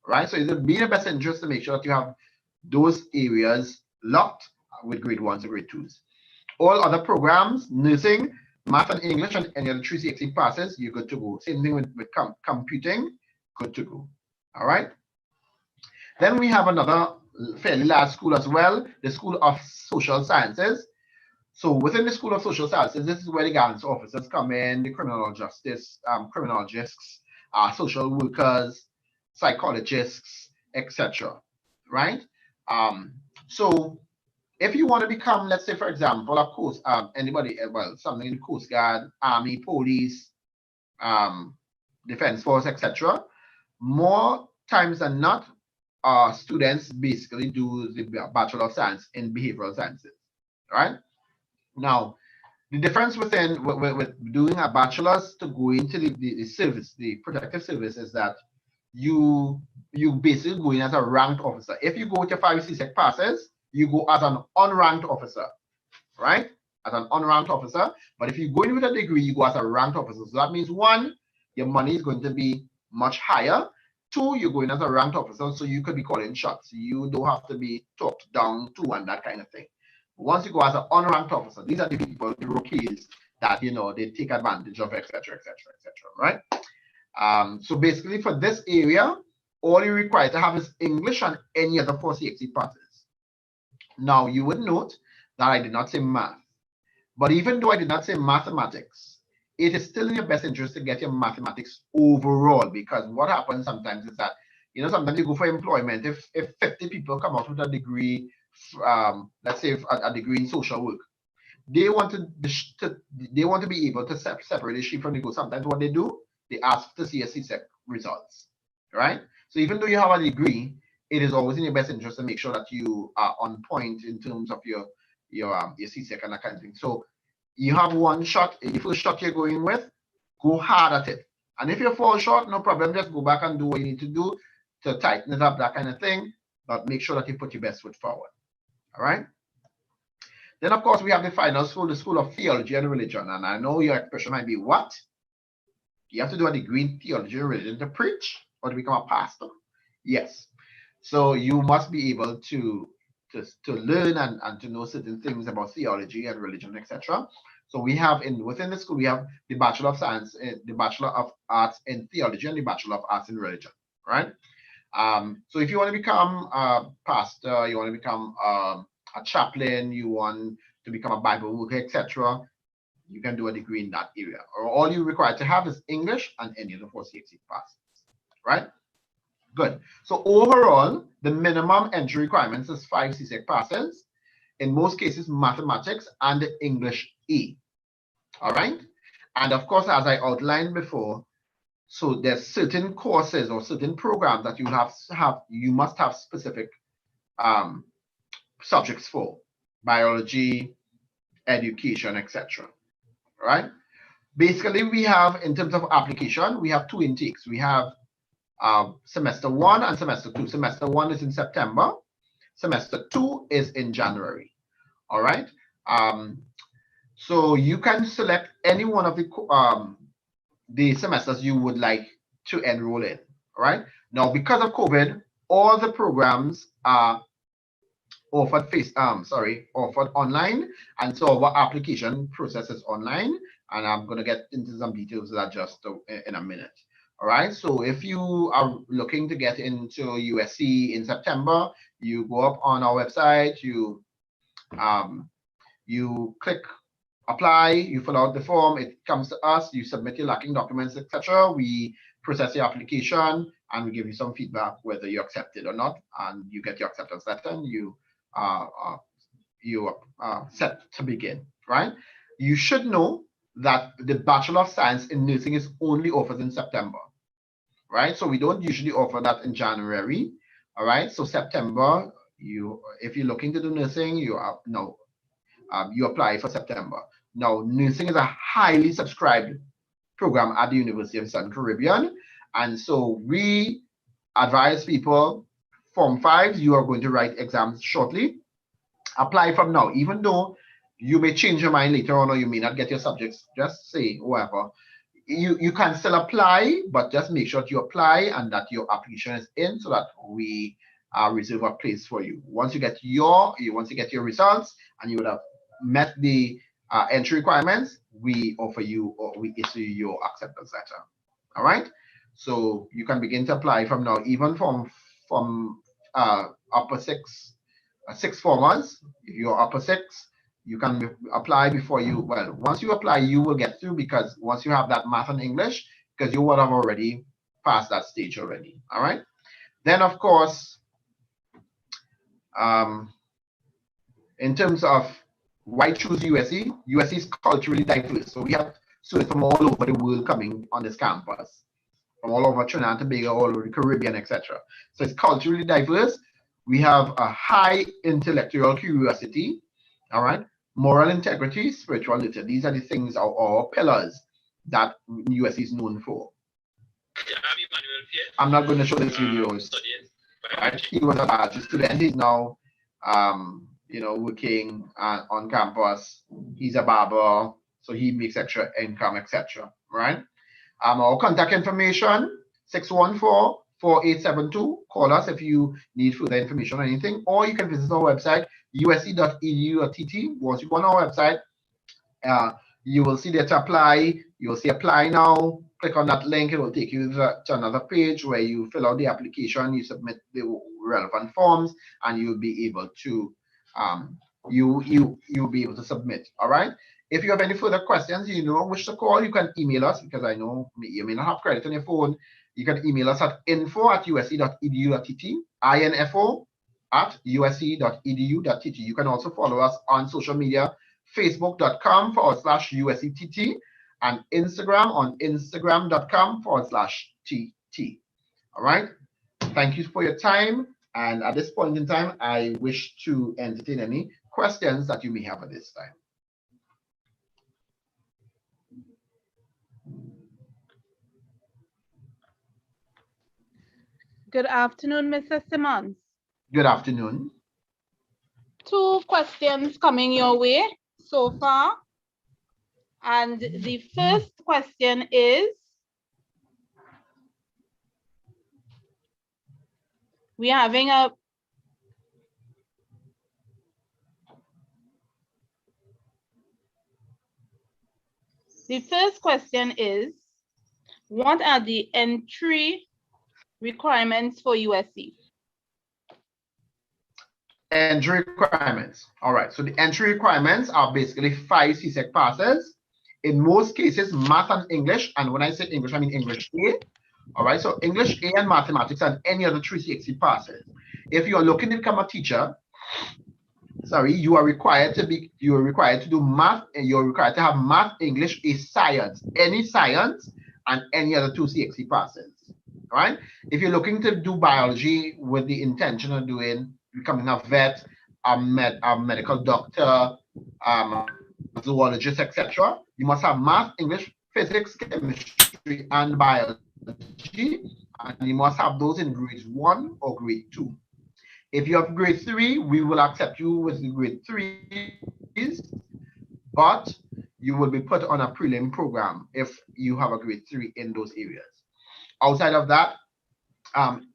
right? So it will be in the best interest to make sure that you have those areas locked with grade 1s and grade 2s. All other programs, nursing, math and English, and any other 360 passes, you're good to go. Same thing with computing, good to go. All right. Then we have another fairly large school as well, the School of Social Sciences. So within the School of Social Sciences, this is where the guidance officers come in, the criminal justice, criminologists, social workers, psychologists, etc. Right? So if you want to become, let's say, for example, of course, anybody, well, something in the Coast Guard, Army, Police, Defense Force, etc., more times than not, students basically do the Bachelor of Science in Behavioral Sciences, right? Now, the difference with doing a bachelor's to go into the service, the protective service, is that you basically go in as a ranked officer. If you go with your 5 CSEC passes, you go as an unranked officer, right? As an unranked officer. But if you go in with a degree, you go as a ranked officer. So that means 1, your money is going to be much higher. 2, you're going as a ranked officer, so you could be calling shots. You don't have to be talked down to and that kind of thing. Once you go as an unranked officer, these are the people, the rookies that, you know, they take advantage of, etc., etc., etc., right? So basically for this area, all you require to have is English and any other 4 CXC passes. Now, you would note that I did not say math. But even though I did not say mathematics, it is still in your best interest to get your mathematics overall, because what happens sometimes is that, you know, sometimes you go for employment. If 50 people come out with a degree, let's say a degree in social work, they want to be able to separate the sheep from the goat. Sometimes what they do, they ask to see a CSEC results, right? So even though you have a degree, it is always in your best interest to make sure that you are on point in terms of your CSEC and that kind of thing. So you have one shot, the first shot you're going with, go hard at it. And if you fall short, no problem, just go back and do what you need to do to tighten it up, that kind of thing. But make sure that you put your best foot forward. All right. Then, of course, we have the final school, the School of Theology and Religion. And I know your expression might be, what? You have to do a degree in theology and religion to preach or to become a pastor? Yes. So you must be able to learn and to know certain things about theology and religion, etc. So we have within the school, we have the Bachelor of Science, the Bachelor of Arts in Theology, and the Bachelor of Arts in Religion, right? So if you want to become a pastor, you want to become a chaplain, you want to become a Bible worker, etc., you can do a degree in that area. Or all you require to have is English and any of the 4 CXC passes, right? Good. So overall, the minimum entry requirements is 5 CSEC passes, in most cases mathematics and English A. All right. And of course, as I outlined before, so there's certain courses or certain programs that you must have specific subjects for: biology, education, etc. Right. Basically, we have, in terms of application, we have 2 intakes. We have semester 1 and semester 2. Semester 1 is in September. Semester 2 is in January. All right. So you can select any one of the semesters you would like to enroll in. All right. Now, because of COVID, all the programs are offered online, and so our application process is online. And I'm going to get into some details of that just in a minute. All right, so if you are looking to get into USC in September, you go up on our website, you click apply, you fill out the form, it comes to us, you submit your lacking documents, etc. We process your application and we give you some feedback whether you're accepted or not, and you get your acceptance letter and you are set to begin, right? You should know that the Bachelor of Science in Nursing is only offered in September, right? So we don't usually offer that in January, all right? So September, if you're looking to do nursing, you apply for September. Now, nursing is a highly subscribed program at the University of Southern Caribbean, And so we advise people, Form 5s, you are going to write exams shortly. Apply from now, even though you may change your mind later on or you may not get your subjects, just say whoever. You can still apply, but just make sure that you apply and that your application is in so that we reserve a place for you. Once you get your results and you would have met the entry requirements, we offer you or we issue your acceptance letter. All right. So you can begin to apply from now, even from upper six formers. If you're upper six, you can apply before you, well, once you apply, you will get through, because once you have that math and English, because you would have already passed that stage already. All right. Then, of course, in terms of why choose USC, USC is culturally diverse. So we have students from all over the world coming on this campus, from all over Trinidad and Tobago, all over the Caribbean, etc. So it's culturally diverse. We have a high intellectual curiosity, all right, moral integrity, spiritual literacy. These are the things, our pillars that USC is known for. I'm not going to show this video. Right? He was a bachelor student. He's now, working on campus. He's a barber, so he makes extra income, etc. Right? Our contact information: 614-4872. Call us if you need further information or anything, or you can visit our website, usc.edu.tt. Once you go on our website, you will see that to apply. You will see apply now. Click on that link. It will take you to another page where you fill out the application, you submit the relevant forms, and you'll be able to you'll be able to submit. All right. If you have any further questions, you don't wish to call, you can email us, because I know you may not have credit on your phone. You can email us at info@usc.edu.tt, info@usc.edu.tt. You can also follow us on social media, facebook.com/USCTT, and Instagram on instagram.com/TT. All right. Thank you for your time. And at this point in time, I wish to entertain any questions that you may have at this time. Good afternoon, Mr. Simmons. Good afternoon. 2 questions coming your way so far. And the first question is, we're having the first question is, what are the entry requirements for USC? Entry requirements. All right. So the entry requirements are basically 5 CSEC passes. In most cases, math and English. And when I say English, I mean English A. All right. So English A and mathematics and any other 3 CXC passes. If you are looking to become a teacher, you are required to do math, and you're required to have math, English, a science, any science, and any other 2 CXC passes. All right. If you're looking to do biology with the intention of becoming a vet, a medical doctor, a zoologist, etc., you must have math, English, physics, chemistry, and biology, and you must have those in grade 1 or grade 2. If you have grade 3, we will accept you with the grade 3s, but you will be put on a prelim program if you have a grade 3 in those areas. Outside of that,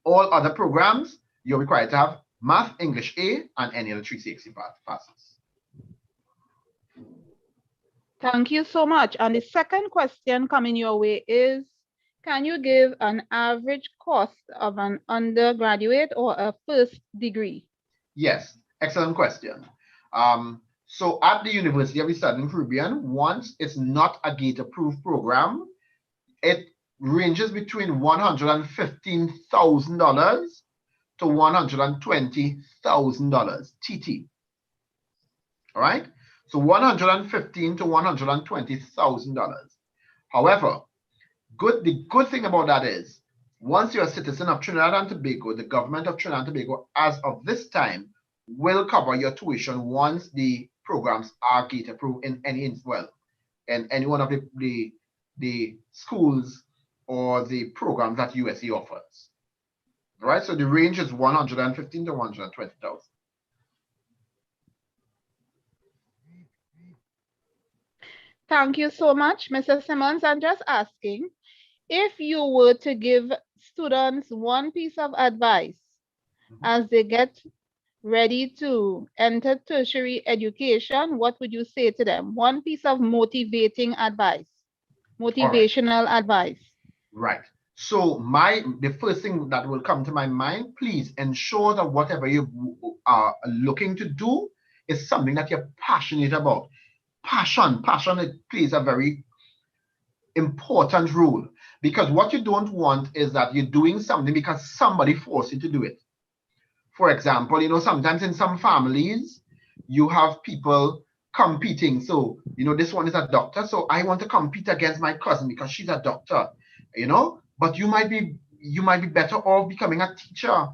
all other programs, you're required to have math, English A, and any other 3 CXC passes. Thank you so much. And the second question coming your way is, can you give an average cost of an undergraduate or a first degree? Yes, excellent question. So at the University of the Southern Caribbean, once it's not a GATE-approved program, it ranges between $115,000 to $120,000 TT. All right, so $115,000 to $120,000. However, the good thing about that is, once you're a citizen of Trinidad and Tobago, the government of Trinidad and Tobago, as of this time, will cover your tuition once the programs are GATE approved in any one of the schools or the programs that USC offers. All right, so the range is 115 to 120,000. Thank you so much, Mr. Simmons. I'm just asking, if you were to give students one piece of advice as they get ready to enter tertiary education, what would you say to them? One piece of motivating advice, motivational advice. Right. So the first thing that will come to my mind, please ensure that whatever you are looking to do is something that you're passionate about. Passion it plays a very important role, because what you don't want is that you're doing something because somebody forced you to do it. For example, you know, sometimes in some families, you have people competing. So, you know, this one is a doctor, so I want to compete against my cousin because she's a doctor, you know, but you might be better off becoming a teacher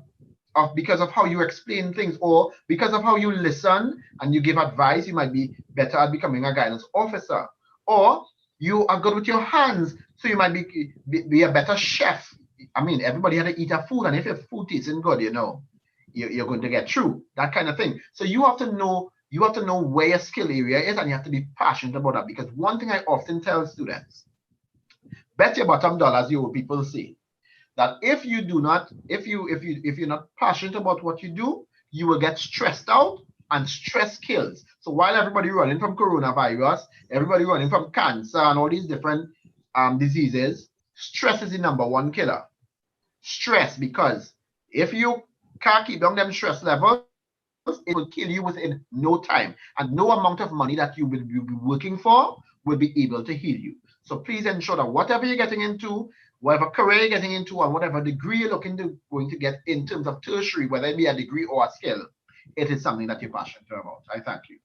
because of how you explain things, or because of how you listen and you give advice. You might be better at becoming a guidance officer, or you are good with your hands, so you might be a better chef. I mean, everybody had to eat a food, and if your food tastes good, you know, you're going to get through, that kind of thing. So you have to know where your skill area is, and you have to be passionate about that. Because one thing I often tell students, bet your bottom dollars, you will people say, that if you're not passionate about what you do, you will get stressed out, and stress kills. So while everybody running from coronavirus, everybody running from cancer and all these different diseases, stress is the #1 killer. Stress, because if you can't keep down them stress levels, it will kill you within no time, and no amount of money that you will be working for will be able to heal you. So please ensure that whatever you're getting into, whatever career you're getting into, and whatever degree you're going to get in terms of tertiary, whether it be a degree or a skill, it is something that you're passionate about. I thank you.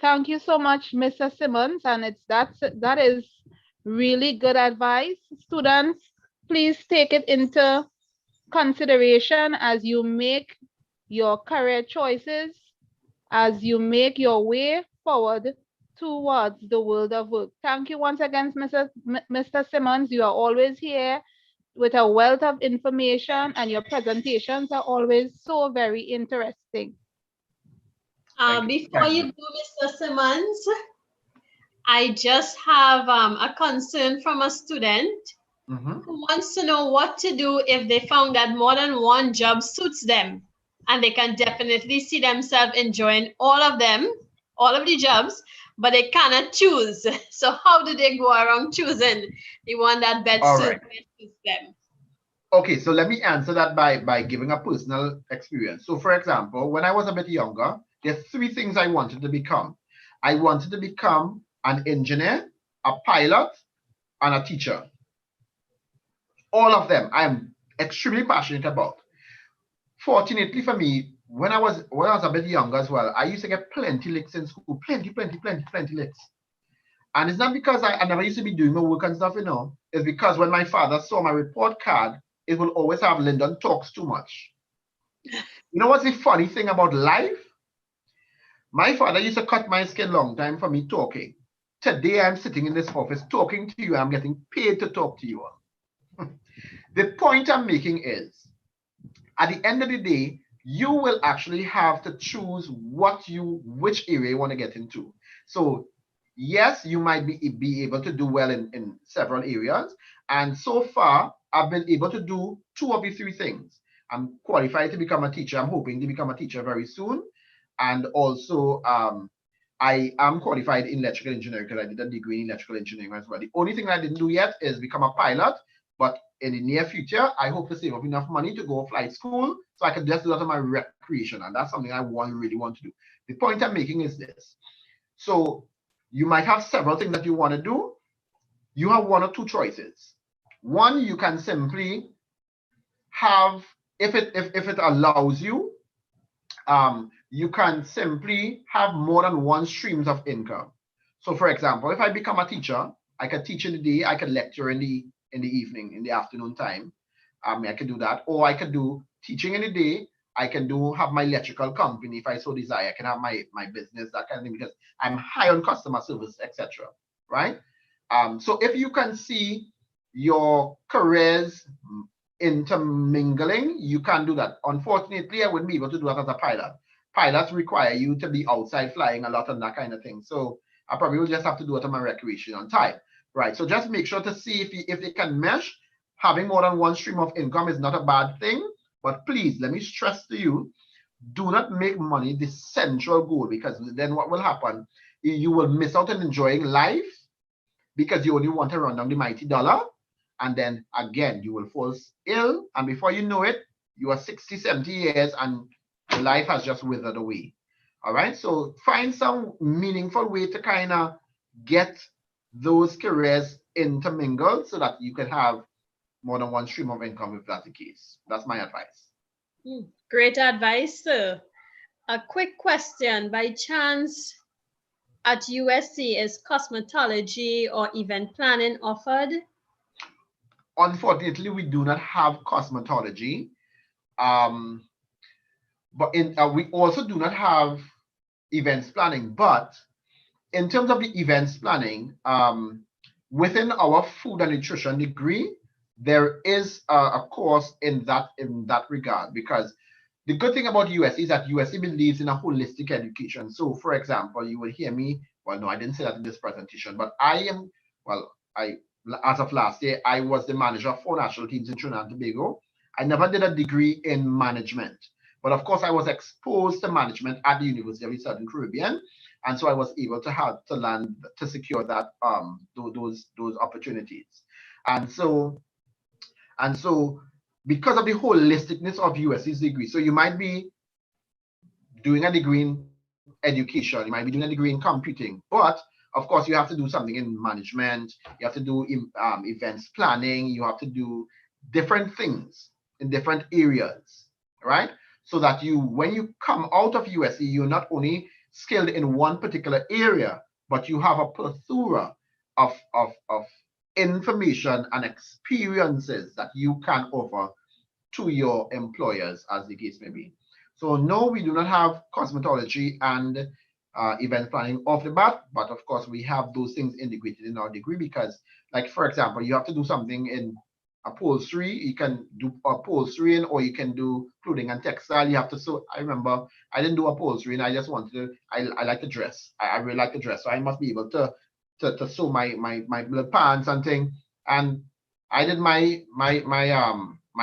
Thank you so much, Mr. Simmons, and that is really good advice. Students, please take it into consideration as you make your career choices, as you make your way forward towards the world of work. Thank you once again, Mr. Simmons. You are always here with a wealth of information, and your presentations are always so very interesting. Before you do, Mr. Simmons, I just have a concern from a student who wants to know what to do if they found that more than one job suits them, and they can definitely see themselves enjoying all of the jobs, but they cannot choose. So how do they go around choosing the one that best suits them? Okay, so let me answer that by giving a personal experience. So for example, when I was a bit younger, there's 3 things I wanted to become. I wanted to become an engineer, a pilot, and a teacher. All of them I'm extremely passionate about. Fortunately for me, when I was a bit younger as well, I used to get plenty licks in school, plenty licks. And it's not because I never used to be doing my work and stuff, you know. It's because when my father saw my report card, it will always have Lyndon talks too much. You know what's the funny thing about life? My father used to cut my skin long time for me talking. Today I'm sitting in this office talking to you. I'm getting paid to talk to you all. The point I'm making is, at the end of the day, you will actually have to choose which area you want to get into. So yes, you might be able to do well in several areas. And so far, I've been able to do 2 of the 3 things. I'm qualified to become a teacher. I'm hoping to become a teacher very soon. And also, I am qualified in electrical engineering because I did a degree in electrical engineering as well. The only thing I didn't do yet is become a pilot. But in the near future, I hope to save up enough money to go flight school so I can just do that on my recreation. And that's something I really want to do. The point I'm making is this. So you might have several things that you want to do. You have 1 or 2 choices. One, you can simply have, if it allows you, you can simply have more than 1 streams of income. So for example, if I become a teacher, I could teach in the day, I could lecture in the evening, in the afternoon time. I could do that. Or I could do teaching in the day. I can have my electrical company if I so desire. I can have my business, that kind of thing, because I'm high on customer service, etc. Right? So if you can see your careers intermingling, you can do that. Unfortunately, I wouldn't be able to do that as a pilot. Pilots require you to be outside flying a lot and that kind of thing. So I probably will just have to do it on my recreation time, right? So just make sure to see if they can mesh. Having more than one stream of income is not a bad thing, but please, let me stress to you, do not make money the central goal, because then what will happen? You will miss out on enjoying life because you only want to run down the mighty dollar. And then again, you will fall ill. And before you know it, you are 60, 70 years and your life has just withered away. All right. So find some meaningful way to kind of get those careers intermingled so that you can have more than one stream of income if that's the case. That's my advice. Great advice, sir. A quick question. By chance, at USC, is cosmetology or event planning offered? Unfortunately, we do not have cosmetology. But we also do not have events planning. But in terms of the events planning, within our food and nutrition degree, there is a course in that regard, because the good thing about USC is that USC believes in a holistic education. So for example, you will hear me, well, no, I didn't say that in this presentation, but as of last year, I was the manager of 4 national teams in Trinidad and Tobago. I never did a degree in management, but of course I was exposed to management at the University of the Southern Caribbean. And so I was able to land to secure that those opportunities. And so because of the holisticness of USC's degree, so you might be doing a degree in education, you might be doing a degree in computing, but of course you have to do something in management, you have to do events planning, you have to do different things in different areas, right? So that when you come out of USC, you're not only skilled in one particular area, but you have a plethora of information and experiences that you can offer to your employers, as the case may be. So no, we do not have cosmetology and event planning off the bat, but of course we have those things integrated in our degree, because, like, for example, you have to do something in upholstery, you can do upholstery, or you can do clothing and textile. You have to sew. I remember I didn't do upholstery, and I just wanted to. I like to dress. I really like to dress, so I must be able to sew my little pants and thing. And I did my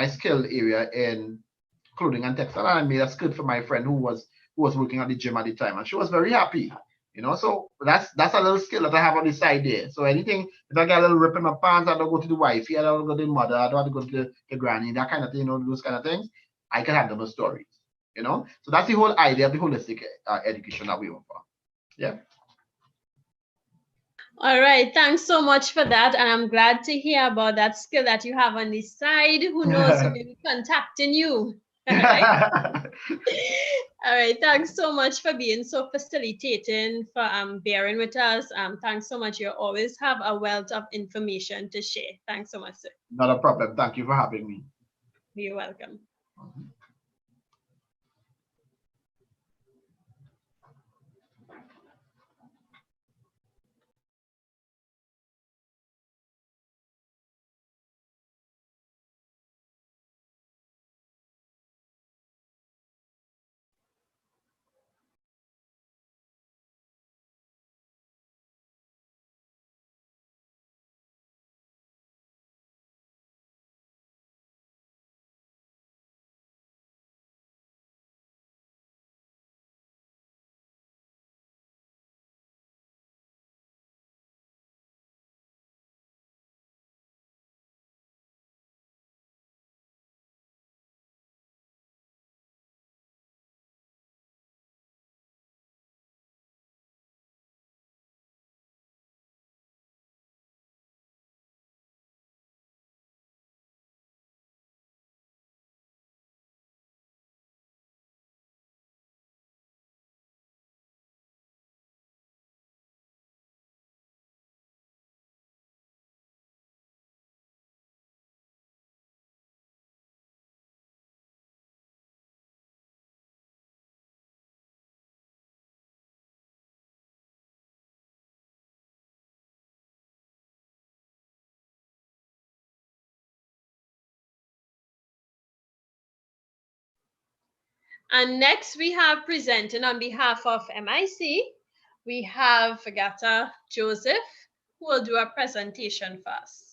skill area in clothing and textile, and I made a skirt for my friend who was working at the gym at the time, and she was very happy. So that's a little skill that I have on the side there. So anything, if I get a little rip in my pants, I don't go to the wifey, I don't go to the mother, I don't have to go to the granny, that kind of thing, those kind of things, I can handle those stories, So that's the whole idea of the holistic education that we offer. Yeah. All right, thanks so much for that. And I'm glad to hear about that skill that you have on the side. Who knows, who may be contacting you. All right. All right, thanks so much for being so facilitating, for bearing with us. Thanks so much. You always have a wealth of information to share. Thanks so much, sir. Not a problem. Thank you for having me. You're welcome. And next we have presenting on behalf of MIC, we have Agatha Joseph, who will do a presentation first.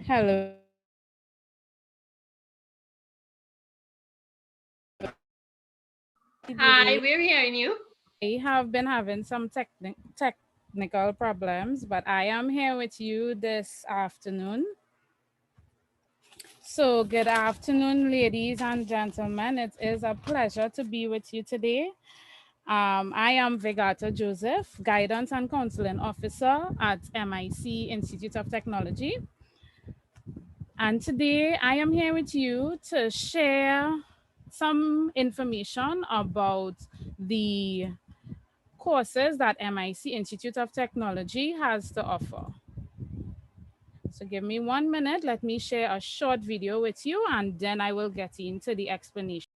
Hello. Hi, we're hearing you. I have been having some technical problems, but I am here with you this afternoon. So good afternoon, ladies and gentlemen. It is a pleasure to be with you today. I am Vegata Joseph, Guidance and Counseling Officer at MIC Institute of Technology. And today I am here with you to share some information about the courses that MIC Institute of Technology has to offer. So give me 1 minute, let me share a short video with you and then I will get into the explanation.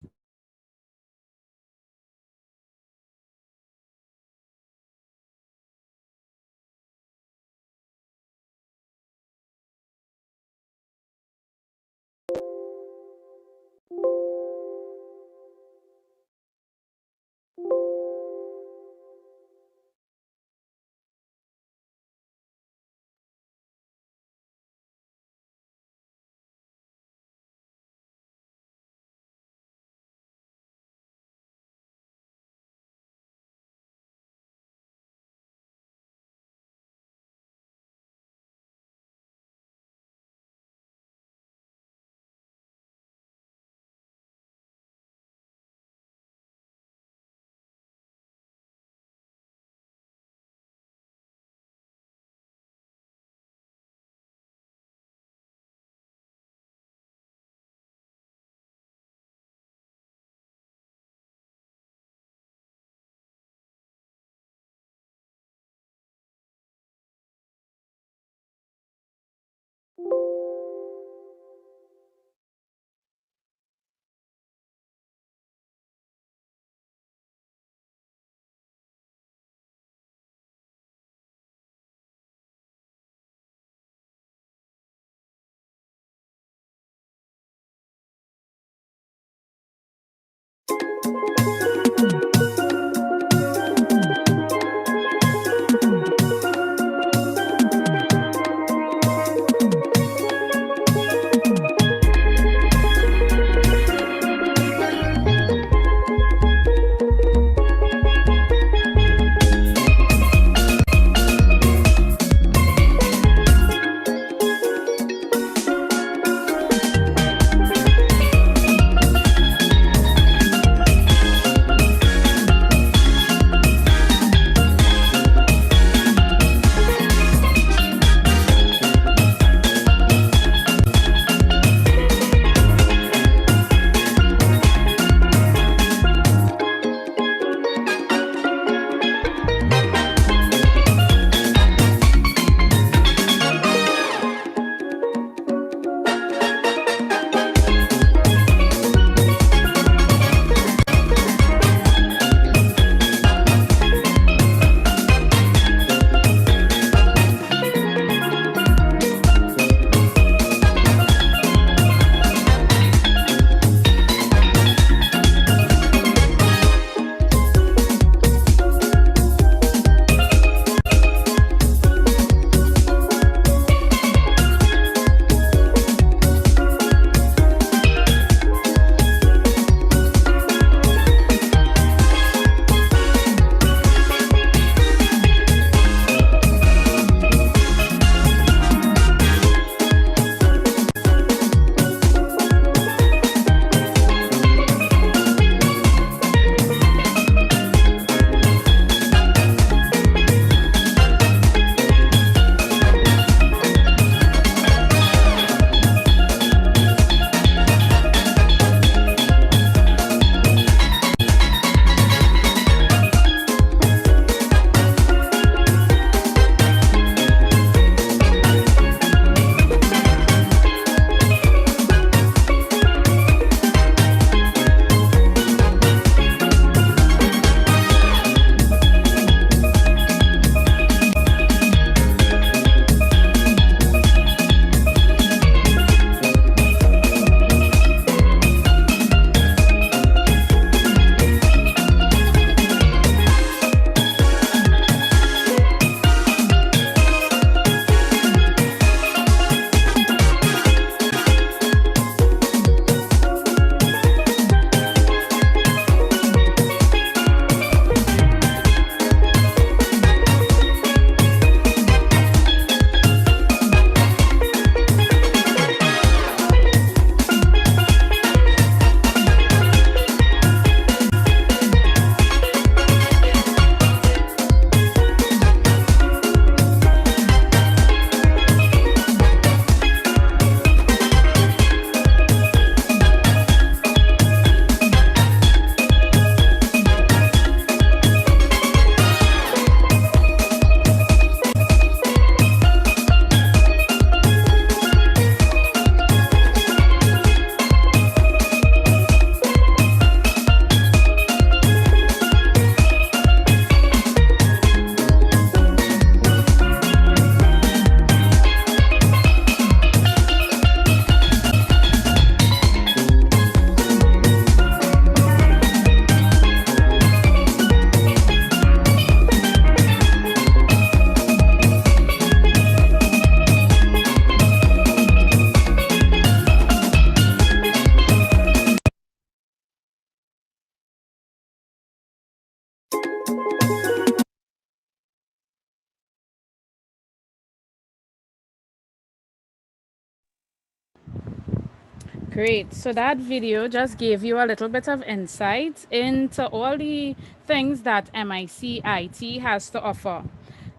Great. So that video just gave you a little bit of insight into all the things that MIC IT has to offer.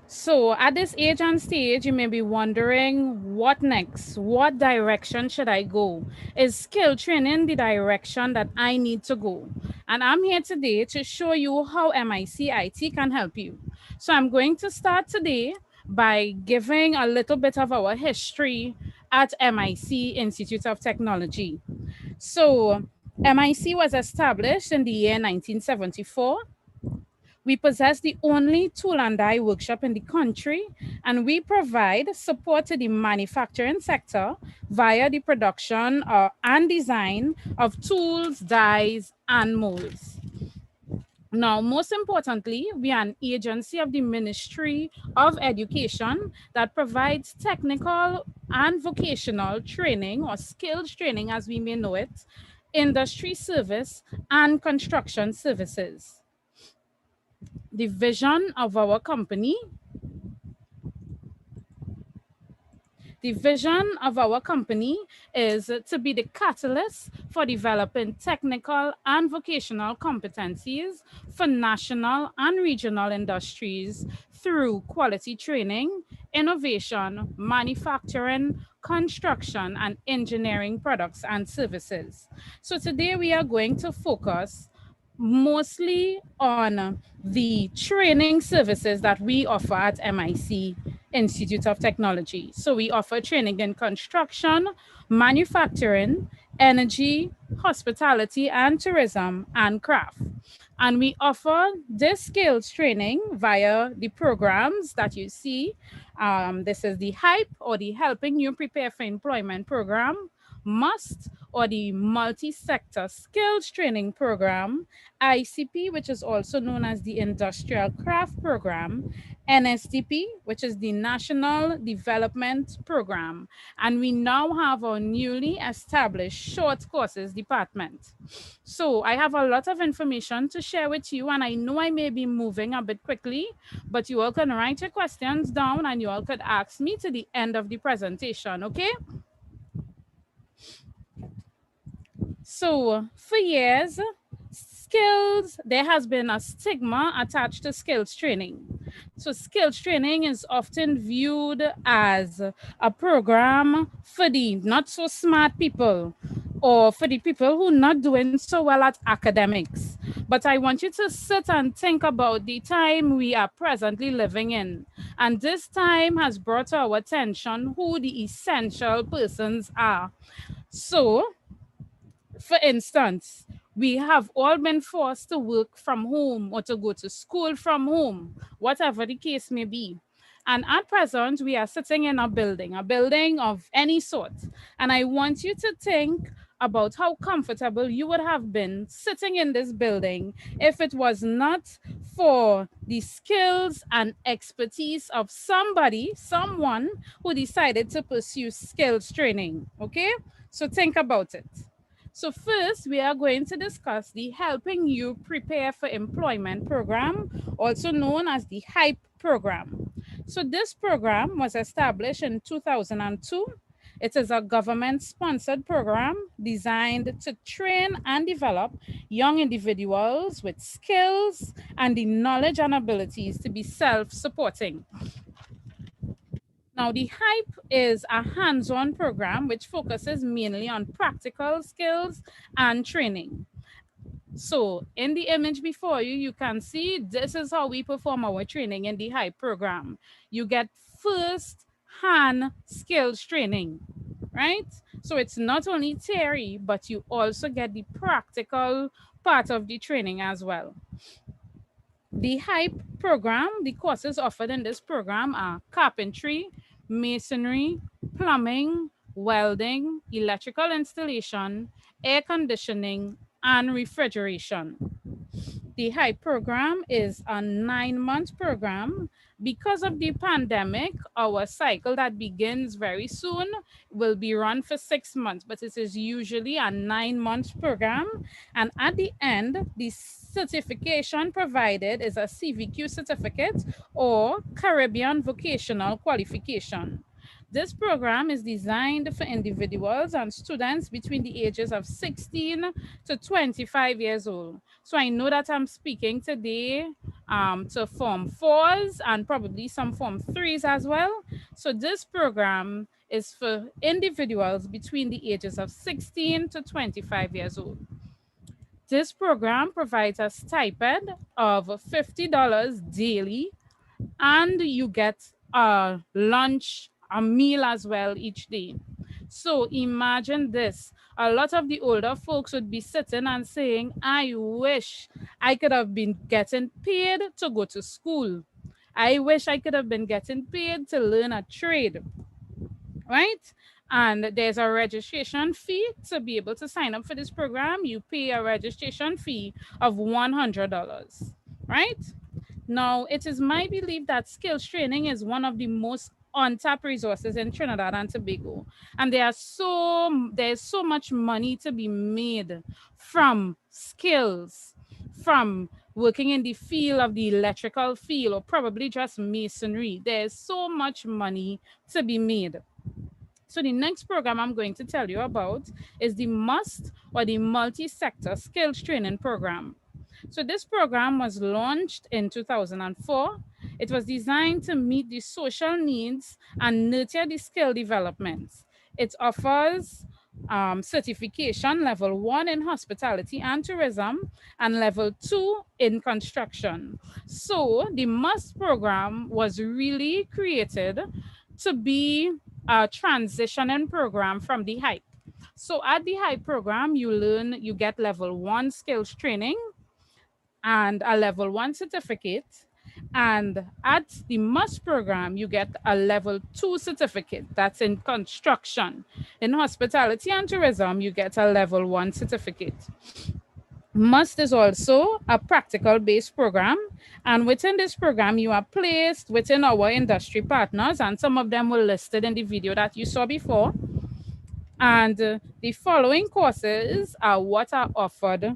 So at this age and stage, you may be wondering, what next? What direction should I go? Is skill training the direction that I need to go? And I'm here today to show you how MIC IT can help you. So I'm going to start today by giving a little bit of our history at MIC Institute of Technology. So MIC was established in the year 1974. We possess the only tool and die workshop in the country, and we provide support to the manufacturing sector via the production and design of tools, dies, and molds. Now, most importantly, we are an agency of the Ministry of Education that provides technical and vocational training, or skills training as we may know it, industry service, and construction services. The vision of our company is to be the catalyst for developing technical and vocational competencies for national and regional industries through quality training, innovation, manufacturing, construction, and engineering products and services. So today we are going to focus mostly on the training services that we offer at MIC Institute of Technology. So we offer training in construction, manufacturing, energy, hospitality and tourism, and craft. And we offer this skills training via the programs that you see. This is the HYPE, or the Helping You Prepare for Employment program, MUST, or the Multi-Sector Skills Training Program, ICP, which is also known as the Industrial Craft Program, NSDP, which is the National Development Program, and we now have our newly established short courses department. So I have a lot of information to share with you, and I know I may be moving a bit quickly, but you all can write your questions down and you all could ask me to the end of the presentation, okay? So for years, there has been a stigma attached to skills training. So skills training is often viewed as a program for the not so smart people, or for the people who are not doing so well at academics. But I want you to sit and think about the time we are presently living in. And this time has brought to our attention who the essential persons are. So, for instance, we have all been forced to work from home or to go to school from home, whatever the case may be. And at present, we are sitting in a building of any sort. And I want you to think about how comfortable you would have been sitting in this building if it was not for the skills and expertise of someone who decided to pursue skills training, okay? So think about it. So first, we are going to discuss the Helping You Prepare for Employment program, also known as the HYPE program. So this program was established in 2002. It is a government-sponsored program designed to train and develop young individuals with skills and the knowledge and abilities to be self-supporting. Now, the HYPE is a hands-on program which focuses mainly on practical skills and training. So in the image before you, you can see this is how we perform our training in the HYPE program. You get first-hand skills training, right? So it's not only theory, but you also get the practical part of the training as well. The HYPE program, the courses offered in this program are carpentry, masonry, plumbing, welding, electrical installation, air conditioning, and refrigeration. The HYPE program is a 9-month program. Because of the pandemic, our cycle that begins very soon will be run for 6 months, but it is usually a 9-month program. And at the end, the certification provided is a CVQ certificate or Caribbean Vocational Qualification. This program is designed for individuals and students between the ages of 16 to 25 years old. So I know that I'm speaking today to Form 4s and probably some Form 3s as well. So this program is for individuals between the ages of 16 to 25 years old. This program provides a stipend of $50 daily, and you get a lunch, a meal as well each day. So imagine this. A lot of the older folks would be sitting and saying, I wish I could have been getting paid to go to school. I wish I could have been getting paid to learn a trade, right? And there's a registration fee to be able to sign up for this program. You pay a registration fee of $100, right? Now, it is my belief that skills training is one of the most untapped resources in Trinidad and Tobago. And there's so much money to be made from skills, from working in the field of the electrical field, or probably just masonry. There's so much money to be made. So the next program I'm going to tell you about is the MUST, or the Multi-Sector Skills Training Program. So this program was launched in 2004. It was designed to meet the social needs and nurture the skill development. It offers certification level 1 in hospitality and tourism and level 2 in construction. So the MUST program was really created to be a transitioning program from the HYPE. So at the HYPE program, you get level 1 skills training and a level 1 certificate. And at the MUST program, you get a level 2 certificate that's in construction. In hospitality and tourism, you get a level 1 certificate. MUST is also a practical-based program, and within this program, you are placed within our industry partners, and some of them were listed in the video that you saw before. And the following courses are what are offered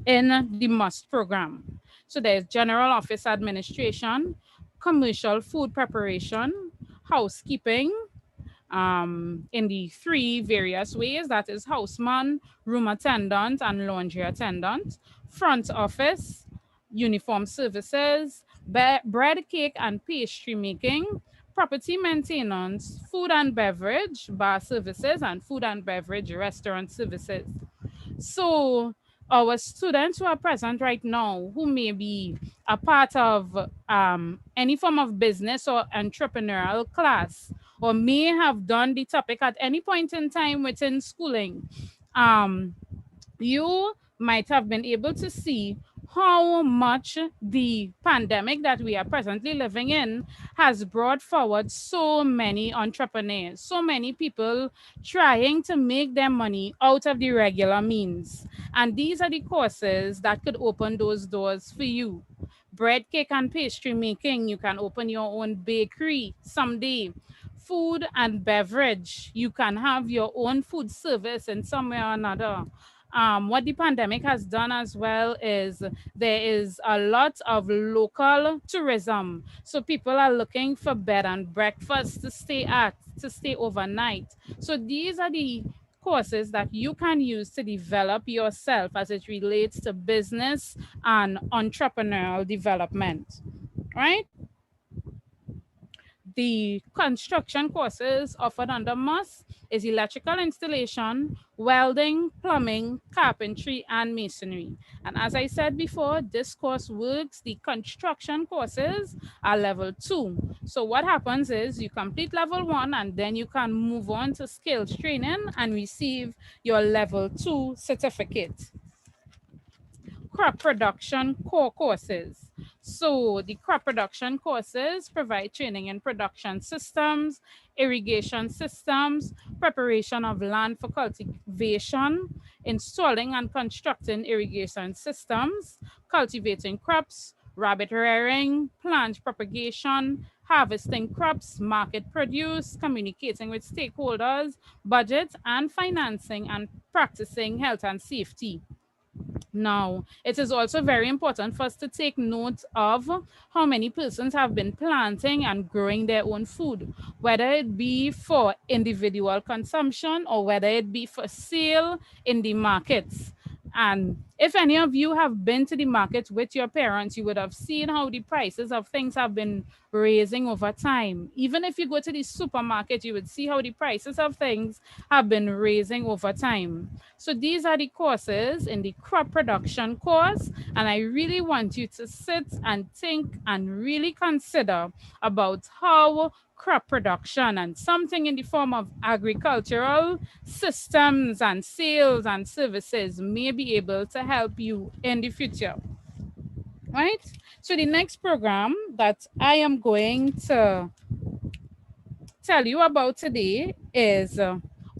in the MUST program. So there's general office administration, commercial food preparation, housekeeping, in the 3 various ways, that is houseman, room attendant, and laundry attendant, front office, uniform services, bread, cake, and pastry making, property maintenance, food and beverage, bar services, and food and beverage restaurant services. So our students who are present right now, who may be a part of any form of business or entrepreneurial class, or may have done the topic at any point in time within schooling, you might have been able to see how much the pandemic that we are presently living in has brought forward so many entrepreneurs, so many people trying to make their money out of the regular means. And these are the courses that could open those doors for you. Bread, cake, and pastry making, you can open your own bakery someday. Food and beverage, you can have your own food service in some way or another. What the pandemic has done as well is there is a lot of local tourism. So people are looking for bed and breakfast to stay at, to stay overnight. So these are the courses that you can use to develop yourself as it relates to business and entrepreneurial development, right? The construction courses offered under MUST is electrical installation, welding, plumbing, carpentry, and masonry. And as I said before, this course works. The construction courses are level 2. So what happens is you complete level 1 and then you can move on to skills training and receive your level 2 certificate. Crop production core courses. So the crop production courses provide training in production systems, irrigation systems, preparation of land for cultivation, installing and constructing irrigation systems, cultivating crops, rabbit rearing, plant propagation, harvesting crops, market produce, communicating with stakeholders, budget and financing, and practicing health and safety. Now, it is also very important for us to take note of how many persons have been planting and growing their own food, whether it be for individual consumption or whether it be for sale in the markets. And if any of you have been to the market with your parents, you would have seen how the prices of things have been raising over time. Even if you go to the supermarket, you would see how the prices of things have been raising over time. So these are the courses in the crop production course, and I really want you to sit and think and really consider about how crop production and something in the form of agricultural systems and sales and services may be able to help you in the future. Right? So the next program that I am going to tell you about today is,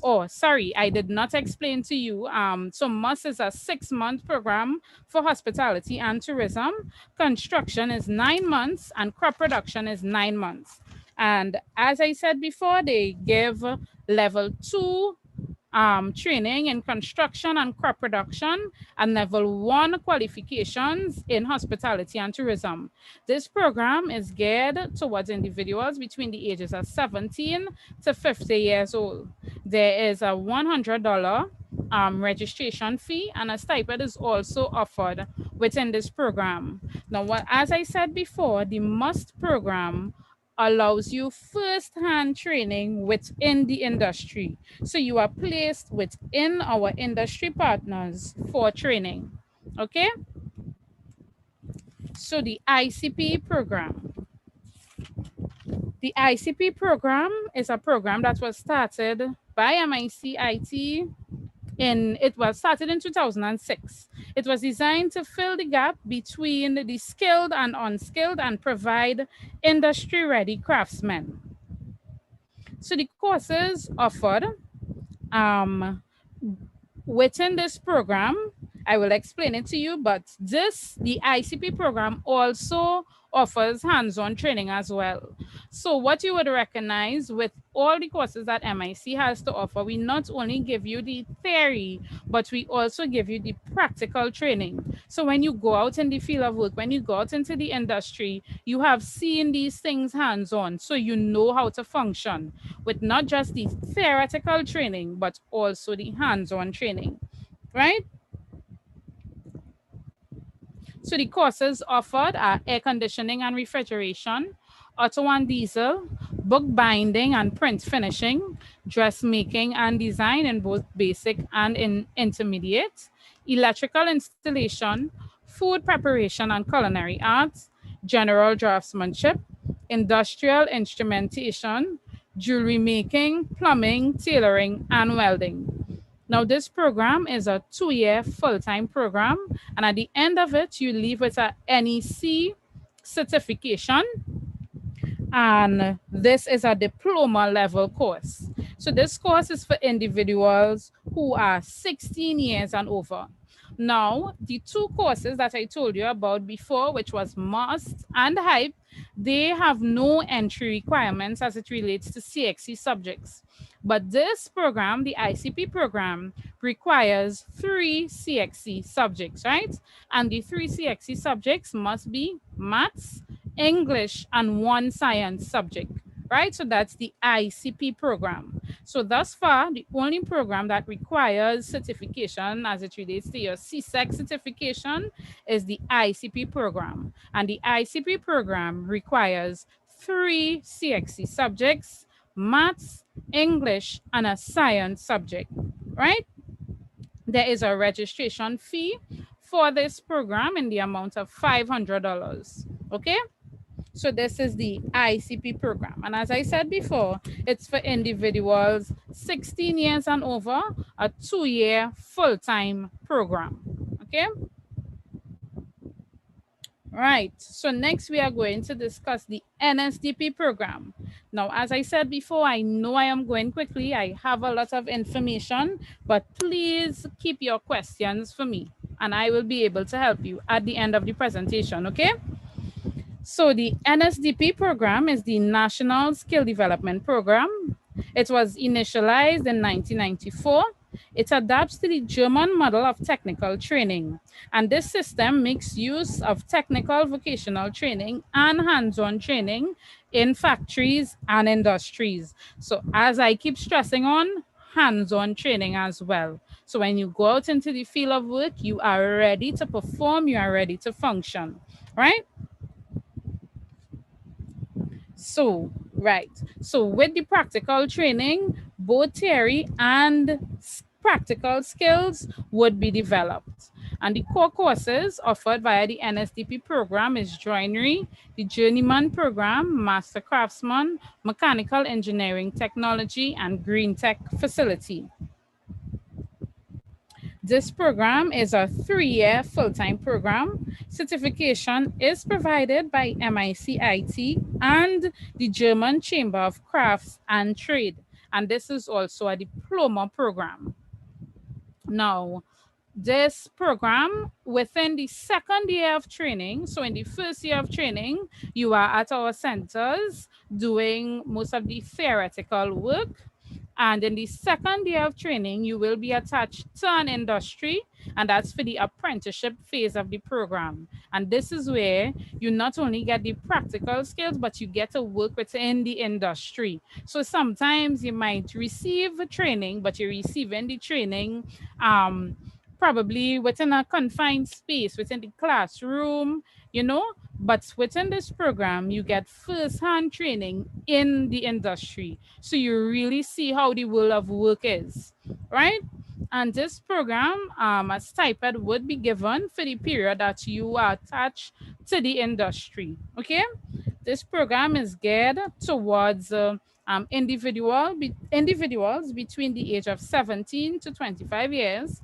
oh, sorry, I did not explain to you. So MUST is a 6-month program for hospitality and tourism. Construction is 9 months and crop production is 9 months. And as I said before, they give level 2 training in construction and crop production and level 1 qualifications in hospitality and tourism. This program is geared towards individuals between the ages of 17 to 50 years old. There is a $100 registration fee, and a stipend is also offered within this program. Now, as I said before, the MUST program allows you first-hand training within the industry. So you are placed within our industry partners for training, okay? So the ICP program. The ICP program is a program that was started by MICIT it was started in 2006. It was designed to fill the gap between the skilled and unskilled and provide industry-ready craftsmen. So the courses offered within this program, I will explain it to you, but the ICP program also offers hands-on training as well. So what you would recognize with all the courses that MIC has to offer, we not only give you the theory, but we also give you the practical training. So when you go out in the field of work, when you go out into the industry, you have seen these things hands-on, so you know how to function with not just the theoretical training, but also the hands-on training, right? So the courses offered are air conditioning and refrigeration, auto and diesel, book binding and print finishing, dressmaking and design in both basic and in intermediate, electrical installation, food preparation and culinary arts, general draftsmanship, industrial instrumentation, jewelry making, plumbing, tailoring, and welding. Now, this program is a 2-year full-time program, and at the end of it, you leave with a NEC certification, and this is a diploma level course. So this course is for individuals who are 16 years and over. Now, the 2 courses that I told you about before, which was MUST and HYPE, they have no entry requirements as it relates to CXC subjects. But this program, the ICP program, requires 3 CXC subjects, right? And the 3 CXC subjects must be maths, English, and 1 science subject, right? So that's the ICP program. So thus far, the only program that requires certification as it relates to your CSEC certification is the ICP program. And the ICP program requires 3 CXC subjects, maths, English, and a science subject, right? There is a registration fee for this program in the amount of $500, okay? So this is the ICP program. And as I said before, it's for individuals 16 years and over, a 2-year full-time program, okay? Right, so next we are going to discuss the NSDP program. Now, as I said before, I know I am going quickly. I have a lot of information, but please keep your questions for me, and I will be able to help you at the end of the presentation, okay? So the NSDP program is the National Skill Development Program. It was initialized in 1994. It adapts to the German model of technical training. And this system makes use of technical vocational training and hands-on training in factories and industries. So as I keep stressing on, hands-on training as well. So when you go out into the field of work, you are ready to perform, you are ready to function, right? So, right. So with the practical training, both theory and practical skills would be developed. And the core courses offered via the NSDP program is joinery, the journeyman program, master craftsman, mechanical engineering technology, and green tech facility. This program is a 3-year full-time program. Certification is provided by MICIT and the German Chamber of Crafts and Trade. And this is also a diploma program. Now, this program within the second year of training, so in the first year of training, you are at our centers doing most of the theoretical work. And in the second year of training, you will be attached to an industry, and that's for the apprenticeship phase of the program. And this is where you not only get the practical skills, but you get to work within the industry. So sometimes you might receive training, but you're receiving the training probably within a confined space, within the classroom, you know, but within this program, you get first-hand training in the industry. So you really see how the world of work is, right? And this program, a stipend would be given for the period that you are attached to the industry, okay? This program is geared towards individuals between the age of 17 to 25 years.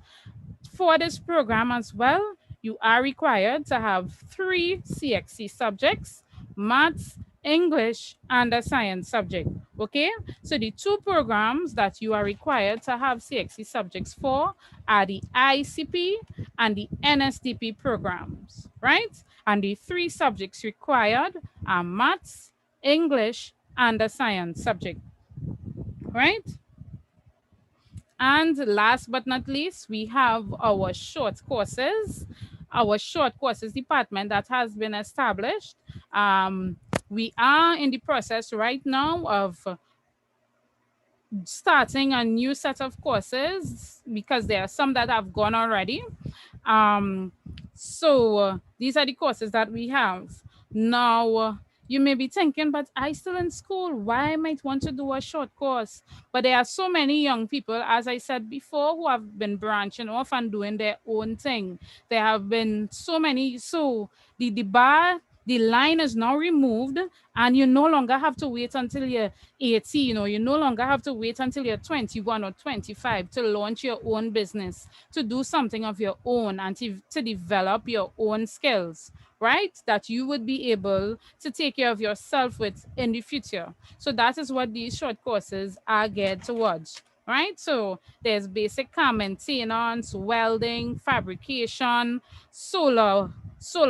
For this program as well, you are required to have 3 CXC subjects, maths, English, and a science subject, okay? So the 2 programs that you are required to have CXC subjects for are the ICP and the NSDP programs, right? And the 3 subjects required are maths, English, and a science subject, right? And last but not least, we have our short courses department that has been established. We are in the process right now of starting a new set of courses because there are some that have gone already. So these are the courses that we have. Now, you may be thinking, but I still in school, why I might want to do a short course? But there are so many young people, as I said before, who have been branching off and doing their own thing. There have been so many, so the line is now removed and you no longer have to wait until you're 18 or you no longer have to wait until you're 21 or 25 to launch your own business, to do something of your own and to develop your own skills, right? That you would be able to take care of yourself with in the future. So that is what these short courses are geared towards, right? So there's basic car maintenance, welding, fabrication, solar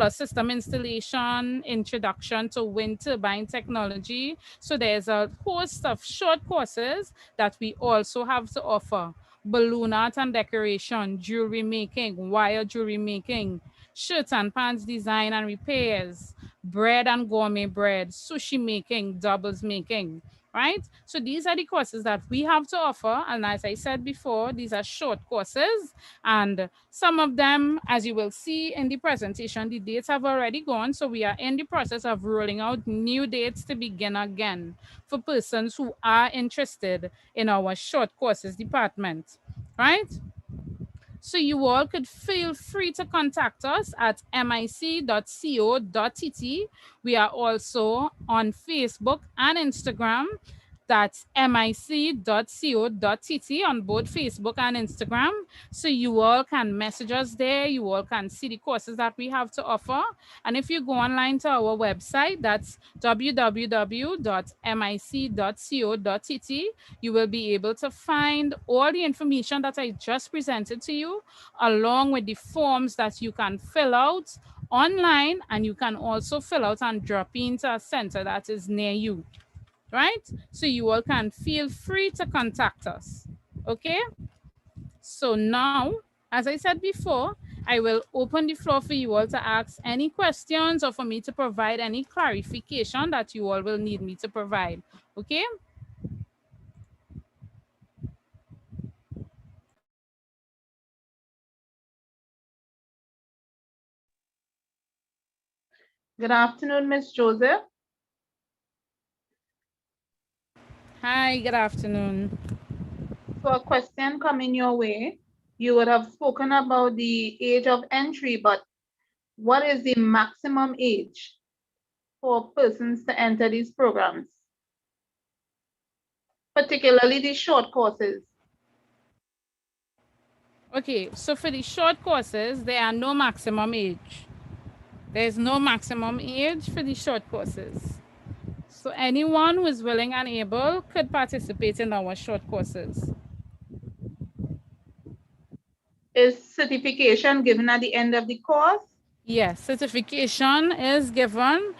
system installation, introduction to wind turbine technology. So there's a host of short courses that we also have to offer. Balloon art and decoration, jewelry making, wire jewelry making, shirt and pants design and repairs, bread and gourmet bread, sushi making, doubles making, right? So these are the courses that we have to offer. And as I said before, these are short courses. And some of them, as you will see in the presentation, the dates have already gone. So we are in the process of rolling out new dates to begin again for persons who are interested in our short courses department, right? So you all could feel free to contact us at mic.co.tt. We are also on Facebook and Instagram. That's mic.co.tt on both Facebook and Instagram. So you all can message us there. You all can see the courses that we have to offer. And if you go online to our website, that's www.mic.co.tt, you will be able to find all the information that I just presented to you, along with the forms that you can fill out online, and you can also fill out and drop into a center that is near you. Right? So you all can feel free to contact us. Okay? So now, as I said before, I will open the floor for you all to ask any questions or for me to provide any clarification that you all will need me to provide. Okay? Good afternoon, Ms. Joseph. Hi, good afternoon. So a question coming your way. You would have spoken about the age of entry, but what is the maximum age for persons to enter these programs, particularly the short courses? Okay, so for the short courses, there are no maximum age. There's no maximum age for the short courses. So anyone who is willing and able could participate in our short courses. Is certification given at the end of the course? Yes, certification is given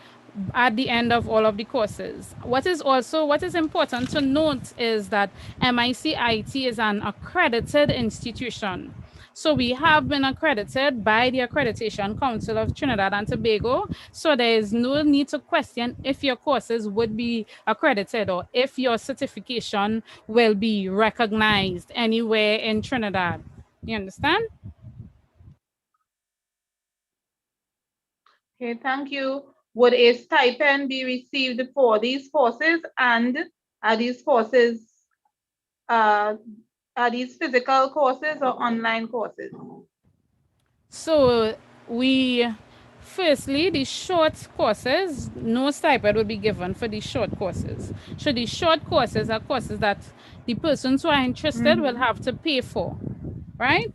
at the end of all of the courses. What is important to note is that MIC-IT is an accredited institution. So we have been accredited by the Accreditation Council of Trinidad and Tobago. So there is no need to question if your courses would be accredited or if your certification will be recognized anywhere in Trinidad. You understand? Okay, thank you. Would a stipend be received for these courses, and are these courses, are these physical courses or online courses? So firstly, the short courses, no stipend will be given for the short courses. So the short courses are courses that the persons who are interested will have to pay for, right?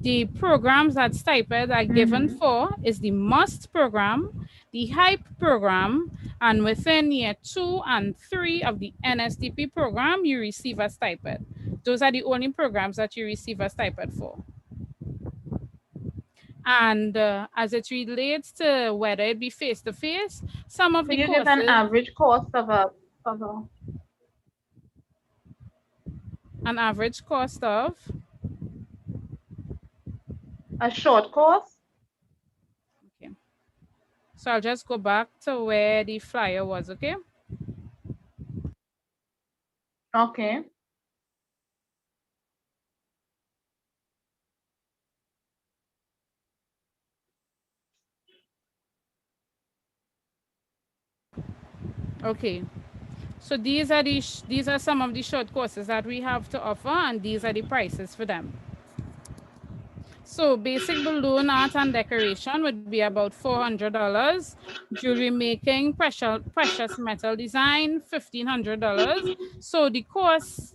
The programs that stipend are given for is the MUST program, the HYPE program, and within year 2 and 3 of the NSDP program, you receive a stipend. Those are the only programs that you receive a stipend for. And as it relates to whether it be face-to-face, some of the you courses... give an average cost of An average cost of? A short course? Okay. So I'll just go back to where the flyer was, okay? Okay. Okay. So these are some of the short courses that we have to offer, and these are the prices for them. So basic balloon art and decoration would be about $400. Jewelry making, precious metal design, $1,500. So the cost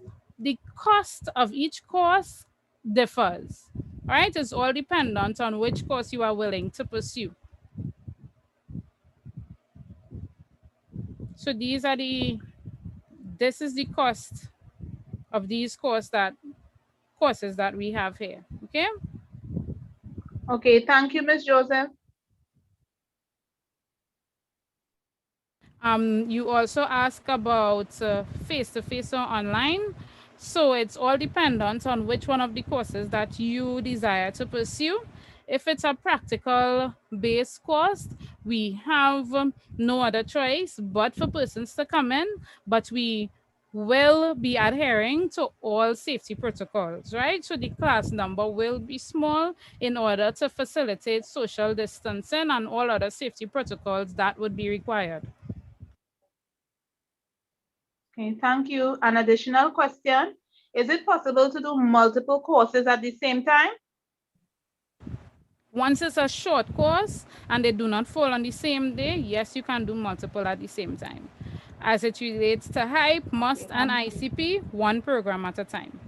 of each course differs. All right, it's all dependent on which course you are willing to pursue. So this is the cost of these courses that we have here, okay? Okay, thank you, Ms. Joseph. You also ask about face-to-face or online. So it's all dependent on which one of the courses that you desire to pursue. If it's a practical based course, we have no other choice but for persons to come in, but we will be adhering to all safety protocols, right? So the class number will be small in order to facilitate social distancing and all other safety protocols that would be required. Okay, thank you. An additional question. Is it possible to do multiple courses at the same time? Once it's a short course and they do not fall on the same day, yes, you can do multiple at the same time. As it relates to HYPE, MUST, and ICP, one program at a time.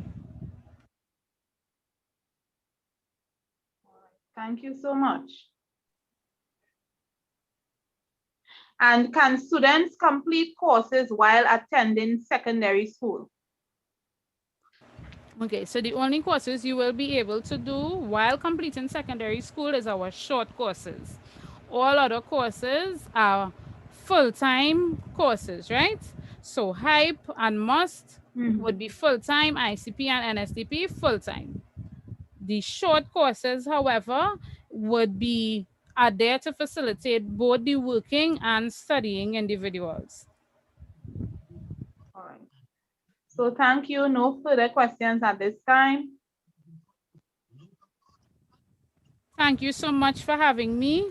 Thank you so much. And can students complete courses while attending secondary school? Okay, so the only courses you will be able to do while completing secondary school is our short courses. All other courses are full-time courses, right? So HYPE and MUST would be full-time, ICP and NSTP full-time. The short courses, however, are there to facilitate both the working and studying individuals. All right. So thank you. No further questions at this time. Thank you so much for having me.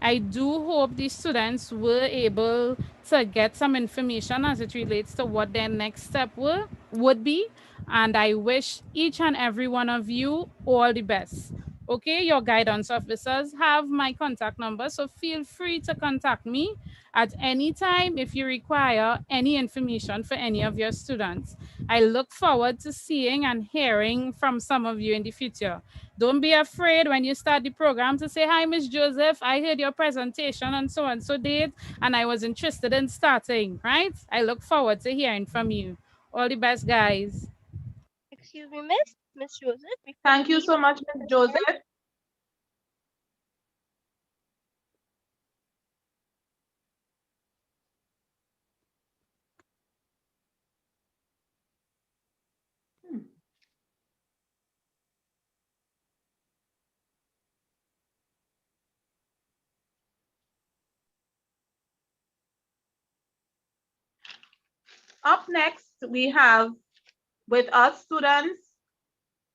I do hope the students were able to get some information as it relates to what their next step would be. And I wish each and every one of you all the best. Okay, your guidance officers have my contact number, so feel free to contact me at any time if you require any information for any of your students. I look forward to seeing and hearing from some of you in the future. Don't be afraid when you start the program to say, hi, Miss Joseph, I heard your presentation on so-and-so date, and I was interested in starting, right? I look forward to hearing from you. All the best, guys. Excuse me, Miss Joseph. Thank you so much, Miss Joseph. Up next, we have with us students,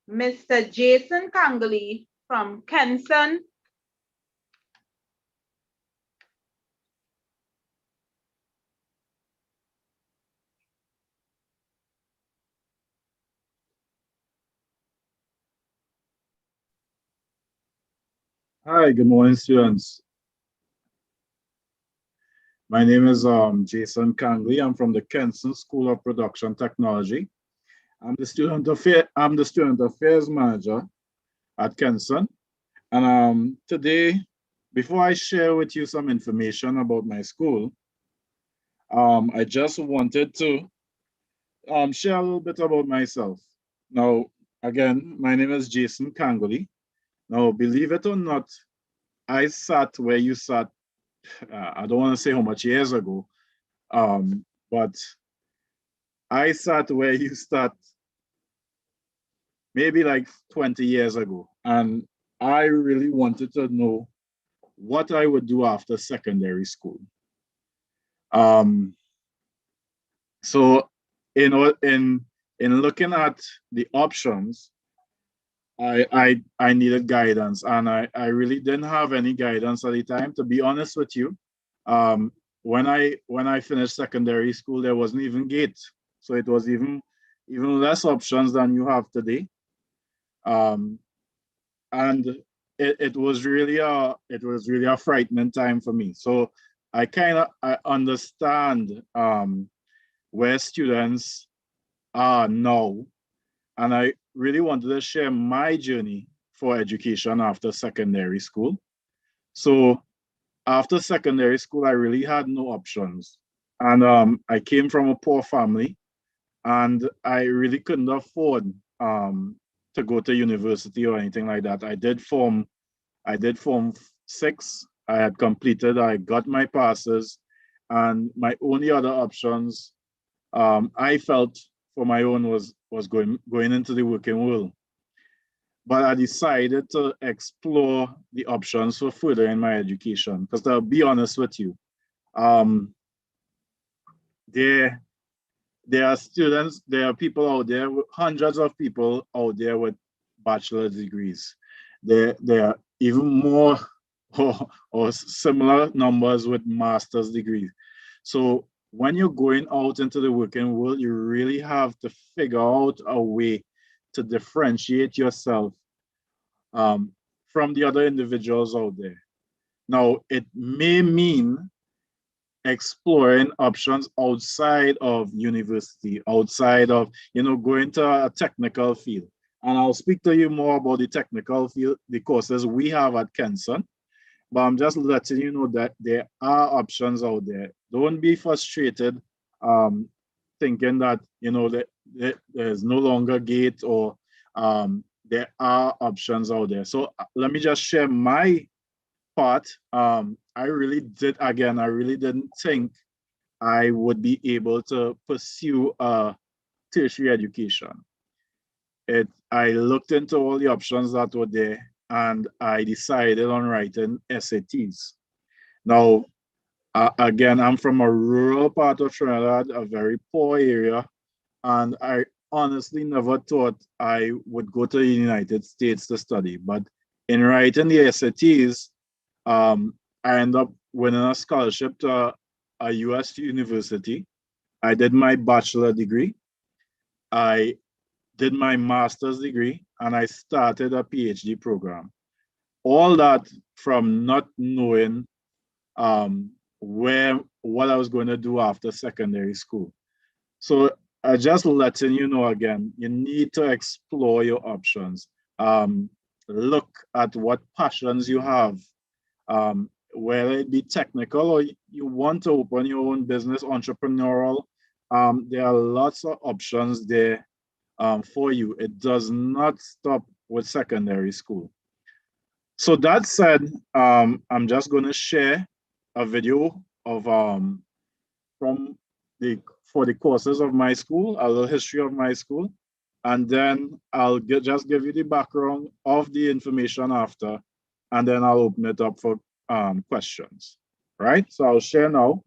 Mr. Jason Kangali from Kenson. Hi, good morning, students. My name is Jason Kangley. I'm from the Kenson School of Production Technology. I'm the student affairs manager at Kenson. And today, before I share with you some information about my school, I just wanted to share a little bit about myself. Now, again, my name is Jason Kangley. Now, believe it or not, I sat where you sat, I don't want to say how much years ago, but I sat where you sat maybe like 20 years ago. And I really wanted to know what I would do after secondary school. So in looking at the options, I needed guidance, and I really didn't have any guidance at the time, to be honest with you. When I finished secondary school, there wasn't even GATE, so it was even less options than you have today. And it was really a frightening time for me. So I understand where students are now, and I really wanted to share my journey for education after secondary school. So after secondary school, I really had no options. And I came from a poor family, and I really couldn't afford to go to university or anything like that. I did form 6. I had completed, I got my passes, and my only other options I felt for my own was going into the working world. But I decided to explore the options for furthering my education, because I'll be honest with you, there are students, there are people out there, hundreds of people out there with bachelor's degrees. There are even more or similar numbers with master's degrees. So when you're going out into the working world, you really have to figure out a way to differentiate yourself from the other individuals out there. Now, it may mean exploring options outside of university, outside of, going to a technical field. And I'll speak to you more about the technical field, the courses we have at Kenson. But I'm just letting you know that there are options out there. Don't be frustrated thinking that, that there's no longer GATE, or there are options out there. So let me just share my part. I really didn't think I would be able to pursue a tertiary education. I looked into all the options that were there, and I decided on writing SATs. Now, again, I'm from a rural part of Trinidad, a very poor area, and I honestly never thought I would go to the United States to study. But in writing the SATs, I ended up winning a scholarship to a US university. I did my bachelor degree. I did my master's degree, and I started a PhD program. All that from not knowing what I was going to do after secondary school. So I just letting you know again, you need to explore your options. Look at what passions you have, whether it be technical or you want to open your own business, entrepreneurial. There are lots of options there for you. It does not stop with secondary school. So that said, I'm just going to share a video of for the courses of my school, a little history of my school, and then I'll just give you the background of the information after, and then I'll open it up for questions. Right? So I'll share now.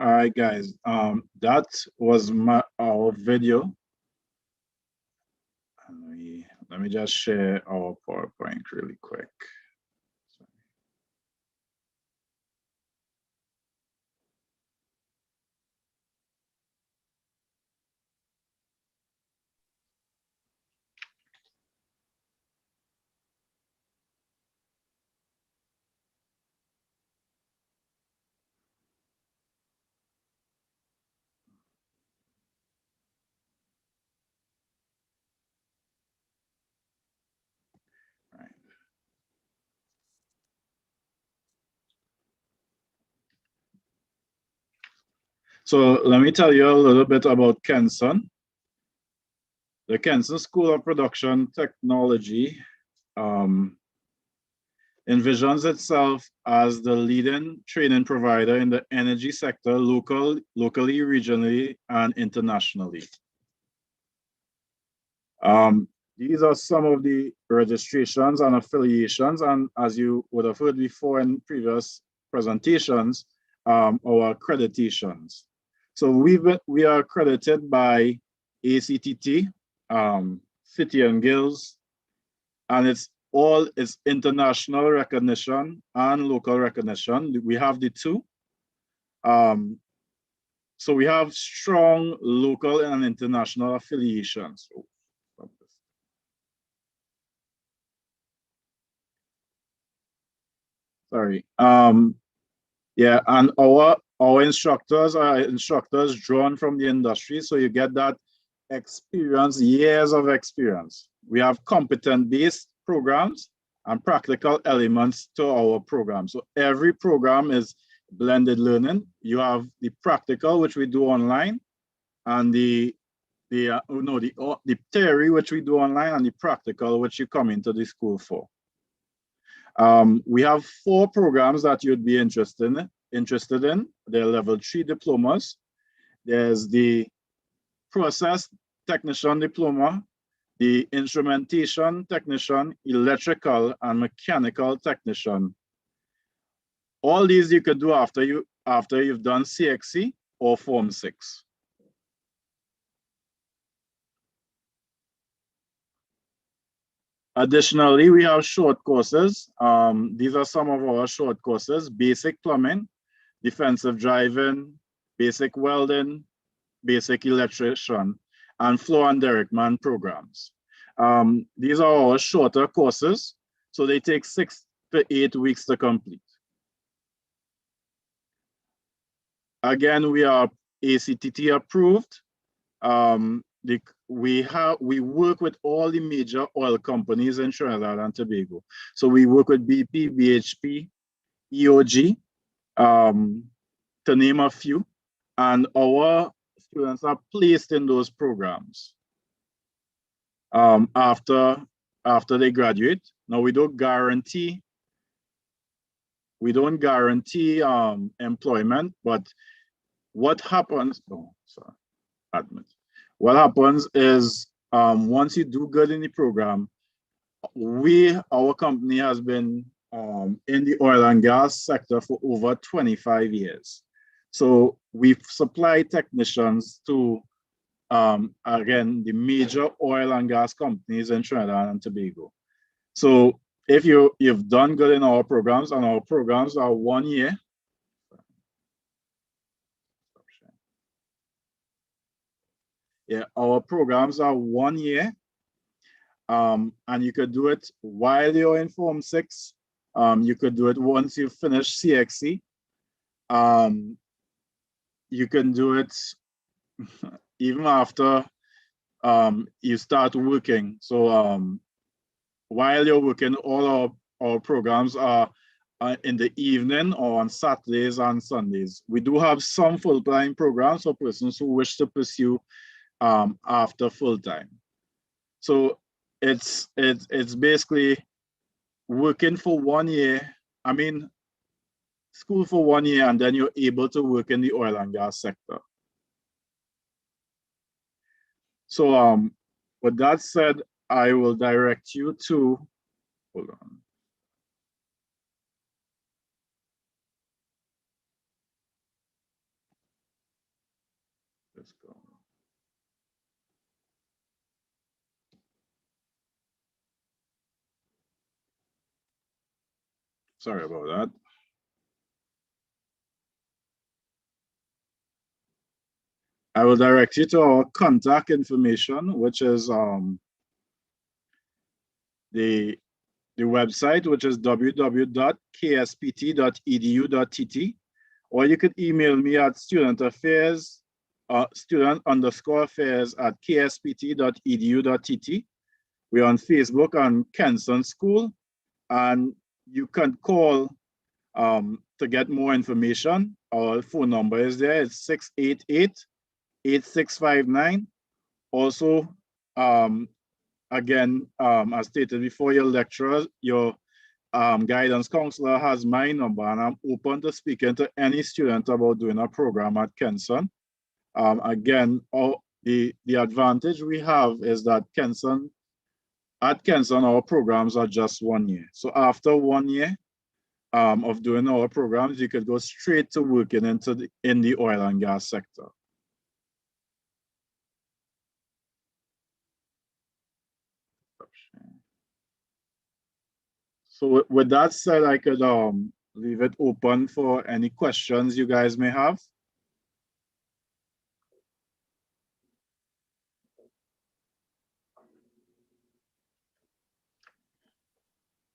All right, guys. That was our video. Let me just share our PowerPoint really quick. So let me tell you a little bit about Kenson. The Kenson School of Production Technology envisions itself as the leading training provider in the energy sector locally, regionally, and internationally. These are some of the registrations and affiliations, and as you would have heard before in previous presentations, our accreditations. So we are accredited by ACTT, City and Guilds, and it's international recognition and local recognition. We have the two. So we have strong local and international affiliations. Sorry. Yeah, and our instructors are instructors drawn from the industry, so you get that experience, years of experience. We have competent-based programs and practical elements to our program. So every program is blended learning. You have the practical, which we do online, and the theory, which we do online, and the practical, which you come into the school for. We have 4 programs that you'd be interested in. They're level 3 diplomas. There's the process technician diploma, the instrumentation technician, electrical and mechanical technician. All these you could do after you've done CXC or Form 6. Additionally, we have short courses. These are some of our short courses: basic plumbing, defensive driving, basic welding, basic electrician, and floor and derrick man programs. These are our shorter courses, so they take 6 to 8 weeks to complete. Again, we are ACTT approved. We work with all the major oil companies in Trinidad and Tobago. So we work with BP, BHP, EOG, to name a few, and our students are placed in those programs after they graduate. Now we don't guarantee employment, but what happens? What happens is once you do good in the program, our company has been in the oil and gas sector for over 25 years. So we've supplied technicians to, again, the major oil and gas companies in Trinidad and Tobago. So if you've done good in our programs, and our programs are 1 year, our programs are 1 year, and you could do it while you're in Form 6. You could do it once you finish CXC. You can do it even after you start working. So while you're working, all our programs are in the evening or on Saturdays and Sundays. We do have some full-time programs for persons who wish to pursue after full-time. So it's basically working for 1 year. I mean, school for 1 year, and then you're able to work in the oil and gas sector. So with that said, I will direct you to, hold on. Let's go. Sorry about that. I will direct you to our contact information, which is the website, which is www.kspt.edu.tt, or you could email me at student_affairs@kspt.edu.tt. We're on Facebook on Kenson School, and you can call to get more information. Our phone number is there. It's 688-8659. Also, again, as stated before, your lecturer, your guidance counselor has my number, and I'm open to speaking to any student about doing a program at Kenson. Again, the advantage we have is that at Kenson, our programs are just 1 year. So after 1 year of doing our programs, you could go straight to working in the oil and gas sector. So with that said, I could leave it open for any questions you guys may have.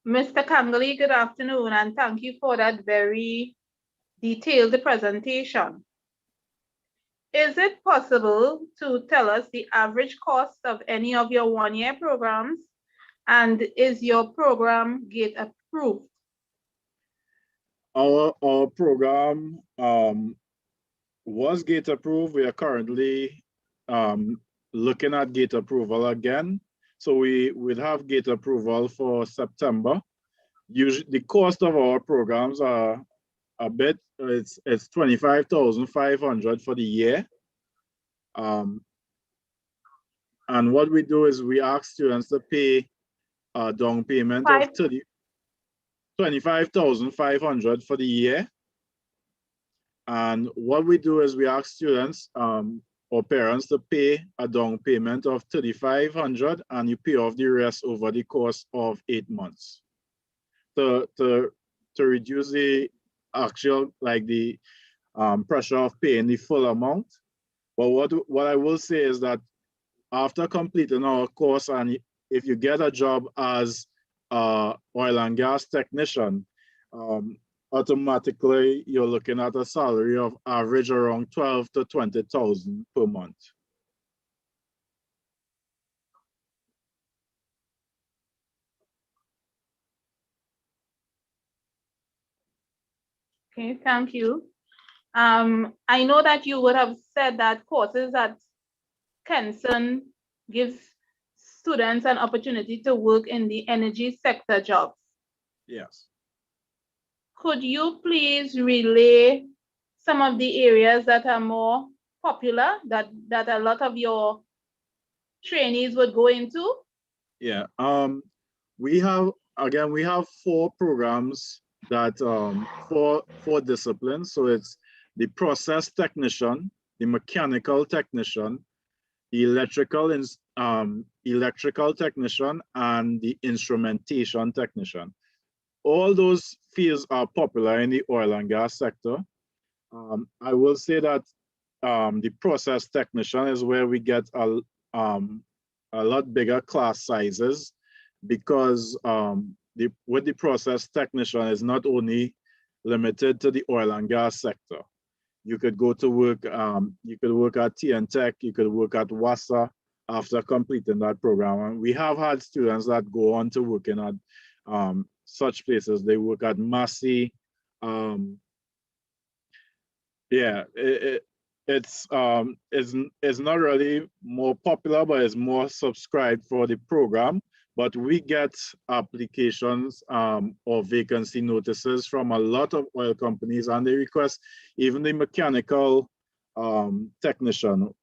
Mr. Kangali, good afternoon, and thank you for that very detailed presentation. Is it possible to tell us the average cost of any of your 1 year programs? And is your program GATE approved? Our program was GATE approved. We are currently looking at GATE approval again. So we would have GATE approval for September. Usually the cost of our programs are a bit, it's $25,500 for the year. And what we do is we ask students to pay a down payment of $25,500 for the year. And what we do is we ask students or parents to pay a down payment of $3,500, and you pay off the rest over the course of 8 months to reduce the actual, like the pressure of paying the full amount. But what I will say is that after completing our course, and if you get a job as an oil and gas technician, automatically you're looking at a salary of average around $12,000 to $20,000 per month. Okay, thank you. I know that you would have said that courses at Kenson gives students an opportunity to work in the energy sector jobs. Yes. Could you please relay some of the areas that are more popular that a lot of your trainees would go into? Yeah, we have 4 programs that four disciplines. So it's the process technician, the mechanical technician, the electrical technician, and the instrumentation technician. All those fields are popular in the oil and gas sector. I will say that the process technician is where we get a lot bigger class sizes, because with the process technician is not only limited to the oil and gas sector. You could go to work, you could work at TNTech, you could work at WASA after completing that program. And we have had students that go on to working at such places. They work at Massey. Yeah, it's not really more popular, but it's more subscribed for the program. But we get applications or vacancy notices from a lot of oil companies, and they request, even the mechanical technician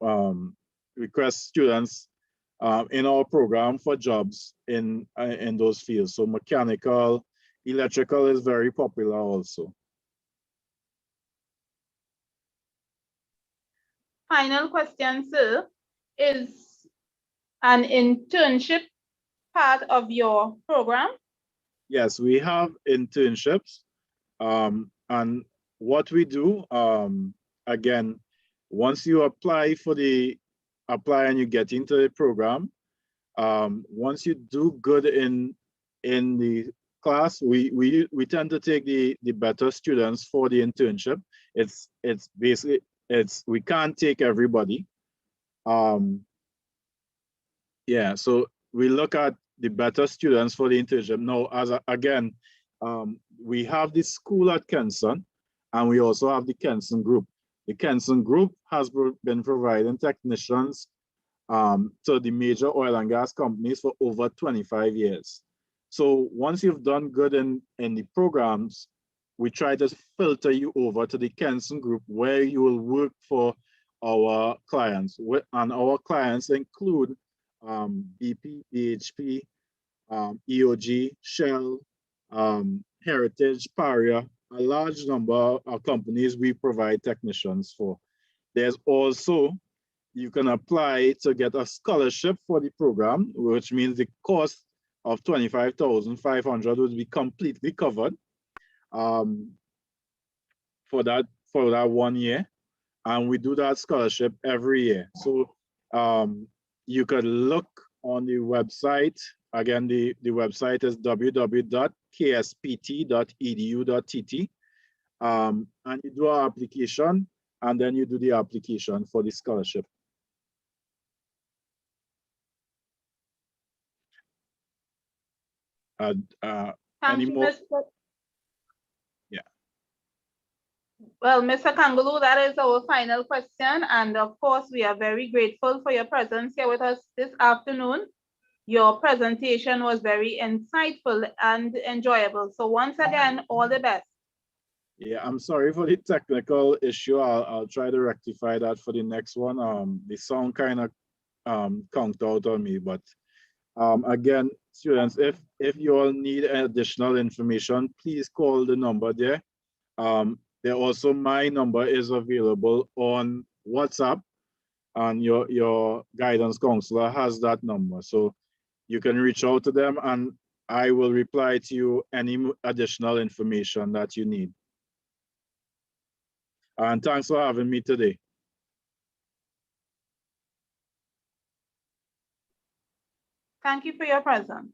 request students in our program for jobs in those fields. So mechanical, electrical is very popular also. final question, sir, is an internship part of your program? Yes, we have internships. And what we do, again, once you apply and you get into the program, once you do good in the class, we tend to take the better students for the internship. It's basically, we can't take everybody. Yeah, so we look at the better students for the internship. Now, again, we have the school at Kenson, and we also have the Kenson group. The Kenson group has been providing technicians to the major oil and gas companies for over 25 years. So once you've done good in the programs, we try to filter you over to the Kenson group where you will work for our clients. And our clients include BP, BHP, EOG, Shell, Heritage, Paria, a large number of companies we provide technicians for. There's also, you can apply to get a scholarship for the program, which means the cost of $25,500 would be completely covered for that 1 year. And we do that scholarship every year. So you could look on the website. Again, the website is www.kspt.edu.tt. And you do our application, and then you do the application for the scholarship. Thank any you, more? Mr. Yeah. Well, Mr. Kangulu, that is our final question. And of course, we are very grateful for your presence here with us this afternoon. Your presentation was very insightful and enjoyable. So once again, all the best. Yeah, I'm sorry for the technical issue. I'll try to rectify that for the next one. The sound kind of conked out on me, but again, students, if you all need additional information, please call the number there. There also, my number is available on WhatsApp, and your guidance counselor has that number. So you can reach out to them and I will reply to you any additional information that you need. And thanks for having me today. Thank you for your presence.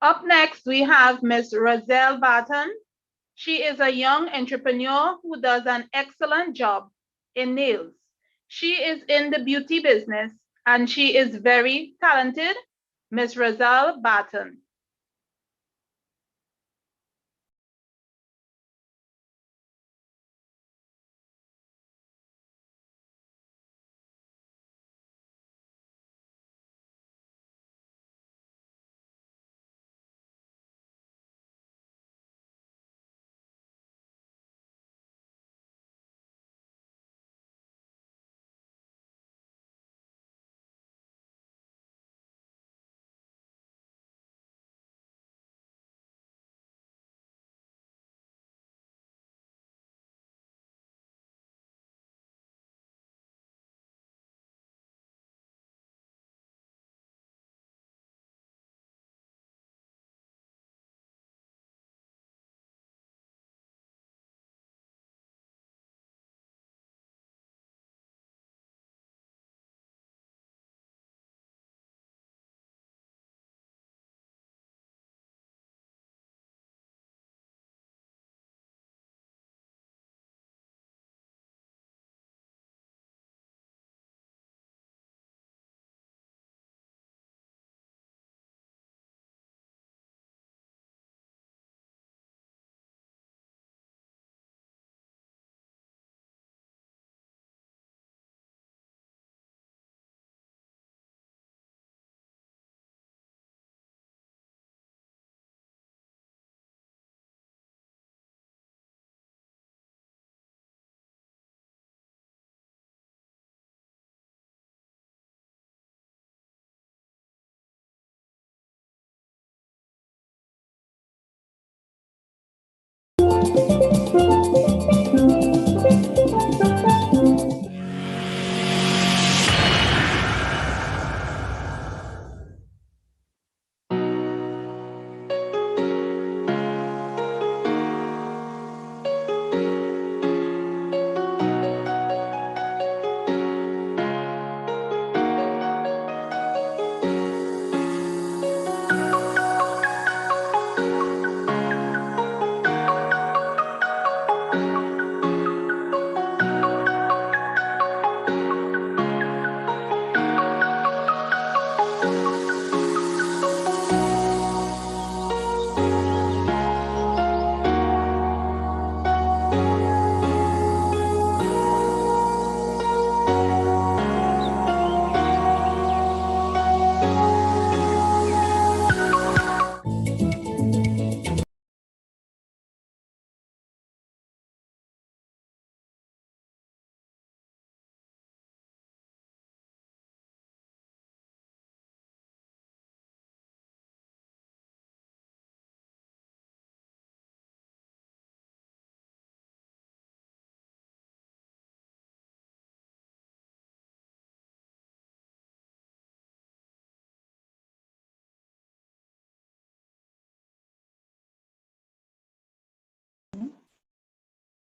Up next, we have Ms. Roselle Barton. She is a young entrepreneur who does an excellent job in nails. She is in the beauty business and she is very talented. Ms. Roselle Barton.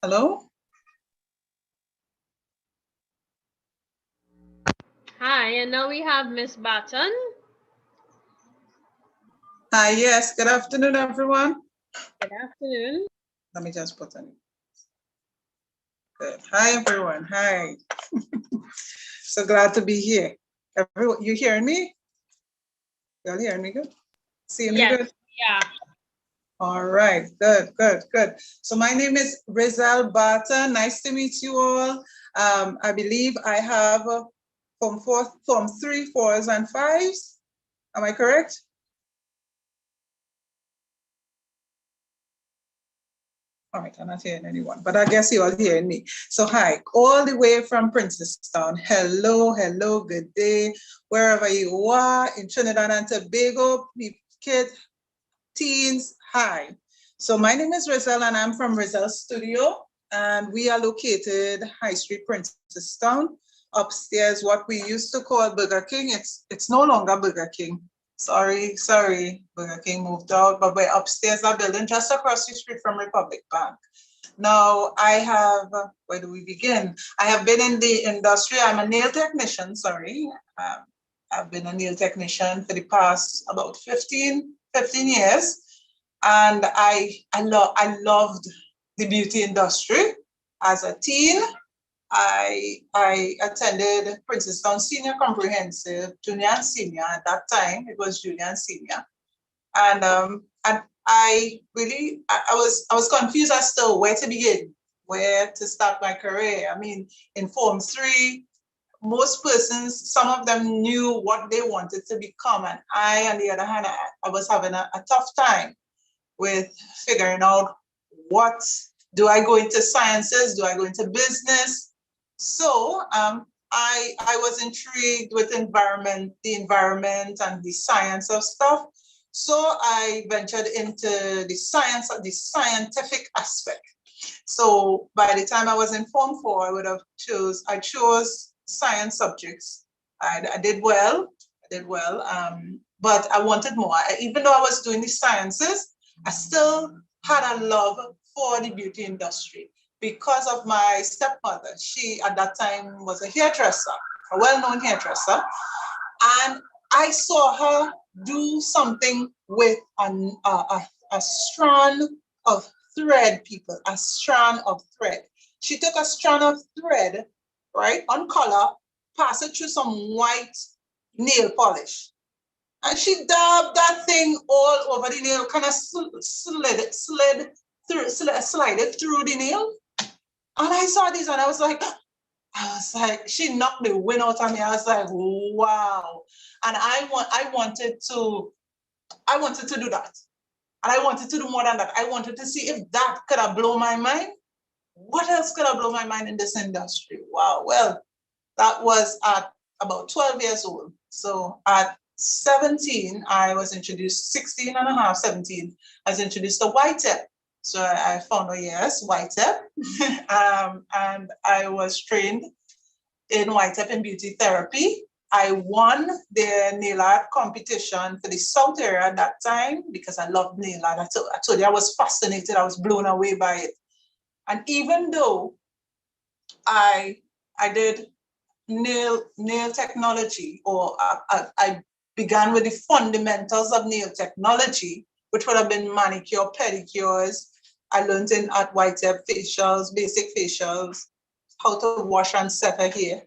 Hello? Hi, and now we have Miss Barton. Hi, yes, good afternoon, everyone. Good afternoon. Let me just put on. Good. Hi, everyone. Hi. So glad to be here. Everyone, you hearing me? Y'all hearing me good? Seeing me good? Yeah. All right, good, good, good. So my name is Rizal Barton. Nice to meet you all. I believe I have Form 3, 4s, and 5s. Am I correct? All right, I'm not hearing anyone, but I guess you all hearing me. So hi, all the way from Princestown. Hello, hello, good day, wherever you are in Trinidad and Tobago, kids, teens, hi. So my name is Rizal and I'm from Rizal Studio, and we are located High Street, Princestown. Upstairs, what we used to call Burger King, it's no longer Burger King. Sorry, Burger King moved out, but we're upstairs, our building just across the street from Republic Bank. Now I have, where do we begin? I have been in the industry, I'm a nail technician, sorry. I've been a nail technician for the past about 15 15 years. And I loved the beauty industry. As a teen, I attended Princeton Senior Comprehensive, junior and senior. At that time, it was junior and senior. And I was confused as to where to begin, where to start my career. I mean, in Form 3, most persons, some of them knew what they wanted to become. And I, on the other hand, I was having a tough time with figuring out what, do I go into sciences? Do I go into business? So I was intrigued with the environment and the science of stuff. So I ventured into the science, the scientific aspect. So by the time I was in Form 4, I chose science subjects. I did well, but I wanted more. Even though I was doing the sciences, I still had a love for the beauty industry because of my stepmother. She, at that time, was a hairdresser, a well-known hairdresser. And I saw her do something with a strand of thread, people, a strand of thread. She took a strand of thread, right, on color, passed it through some white nail polish. And she dabbed that thing all over the nail, kind of slid it through the nail. And I saw this and I was like, she knocked the wind out of me. I was like, wow. And I wanted to do that. And I wanted to do more than that. I wanted to see if that could have blown my mind. What else could have blown my mind in this industry? Wow. Well, that was at about 12 years old. So at 17, I was introduced, 16 and a half, 17, I was introduced to YTEP. So I found out, yes, YTEP. And I was trained in YTEP in beauty therapy. I won the nail art competition for the South area at that time because I loved nail art. I told you I was fascinated, I was blown away by it. And even though I did nail technology, or I began with the fundamentals of nail technology, which would have been manicure, pedicures. I learned at YTEP facials, basic facials, how to wash and set a hair.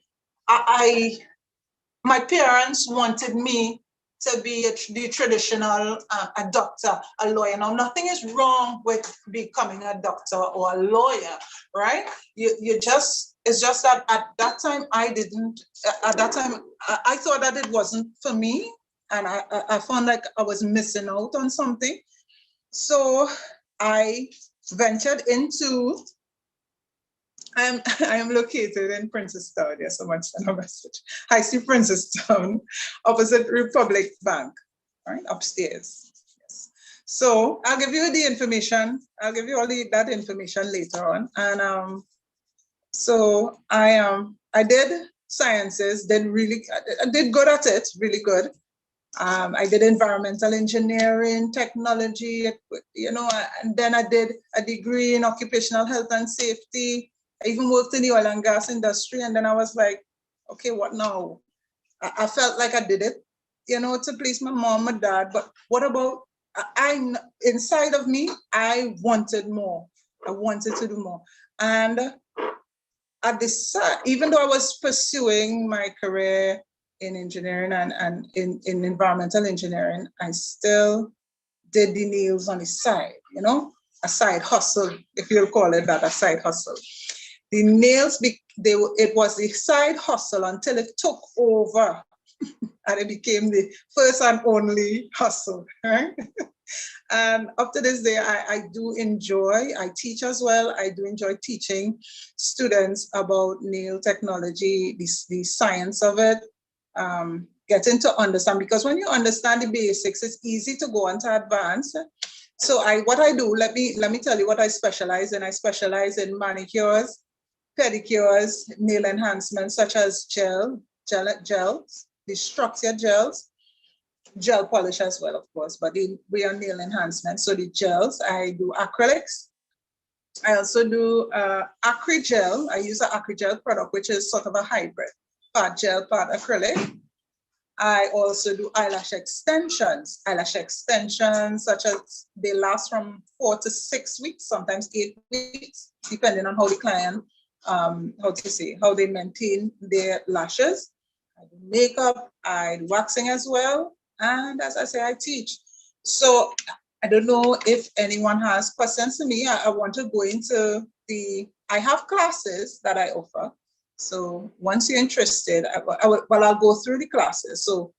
My parents wanted me to be the traditional a doctor, a lawyer. Now, nothing is wrong with becoming a doctor or a lawyer, right? It's just that at that time, I thought that it wasn't for me. And I found like I was missing out on something. So I ventured into, I am located in Princestown. Yes, someone sent a message. I see Princestown, opposite Republic Bank, right, upstairs. Yes. So I'll give you the information. I'll give you all that information later on. And so I did sciences, I did good at it, really good. I did environmental engineering, technology, and then I did a degree in occupational health and safety. I even worked in the oil and gas industry. And then I was like, okay, what now? I felt like I did it, to please my mom, my dad. But what about, inside of me, I wanted more. I wanted to do more. And at this, even though I was pursuing my career in engineering and in environmental engineering, I still did the nails on the side, a side hustle, if you'll call it that, a side hustle. The nails, it was the side hustle until it took over and it became the first and only hustle, right? And up to this day, I do enjoy, I teach as well. I do enjoy teaching students about nail technology, the science of it, getting to understand, because when you understand the basics, it's easy to go on to advance. So what I do, let me tell you what I specialize in. I specialize in manicures, pedicures, nail enhancements, such as gels, the structure gels, gel polish as well, of course, but we are nail enhancement. So the gels, I do acrylics. I also do Acrygel. I use an Acrygel product, which is sort of a hybrid, part gel, part acrylic. I also do eyelash extensions. Eyelash extensions, such as they last from 4 to 6 weeks, sometimes 8 weeks, depending on how the client, how they maintain their lashes. I do makeup, I do waxing as well. And as I say, I teach. So I don't know if anyone has questions to me. I want to go into I have classes that I offer. So once you're interested, I'll go through the classes. So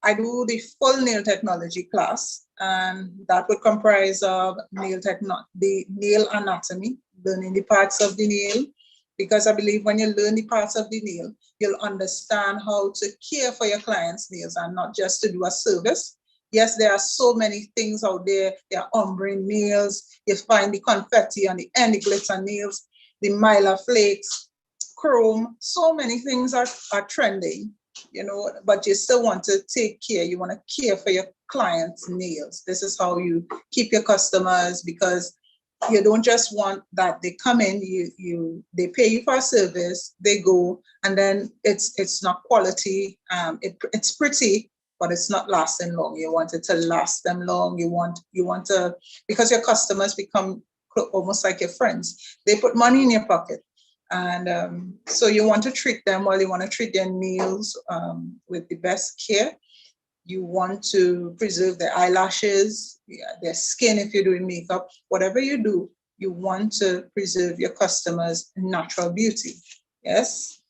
I do the full nail technology class, and that would comprise of the nail anatomy, learning the parts of the nail, because I believe when you learn the parts of the nail, you'll understand how to care for your client's nails and not just to do a service. Yes, there are so many things out there. There are ombre nails. You find the confetti on the end, the glitter nails, the mylar flakes, chrome. So many things are trending, but you still want to take care. You want to care for your client's nails. This is how you keep your customers, because you don't just want that they come in, they pay you for a service, they go, and then it's not quality. It's pretty, but it's not lasting long. You want it to last them long. You want to, because your customers become almost like your friends. They put money in your pocket. And so you want to treat them well. You want to treat their nails with the best care. You want to preserve their eyelashes, their skin if you're doing makeup. Whatever you do, you want to preserve your customers' natural beauty. Yes?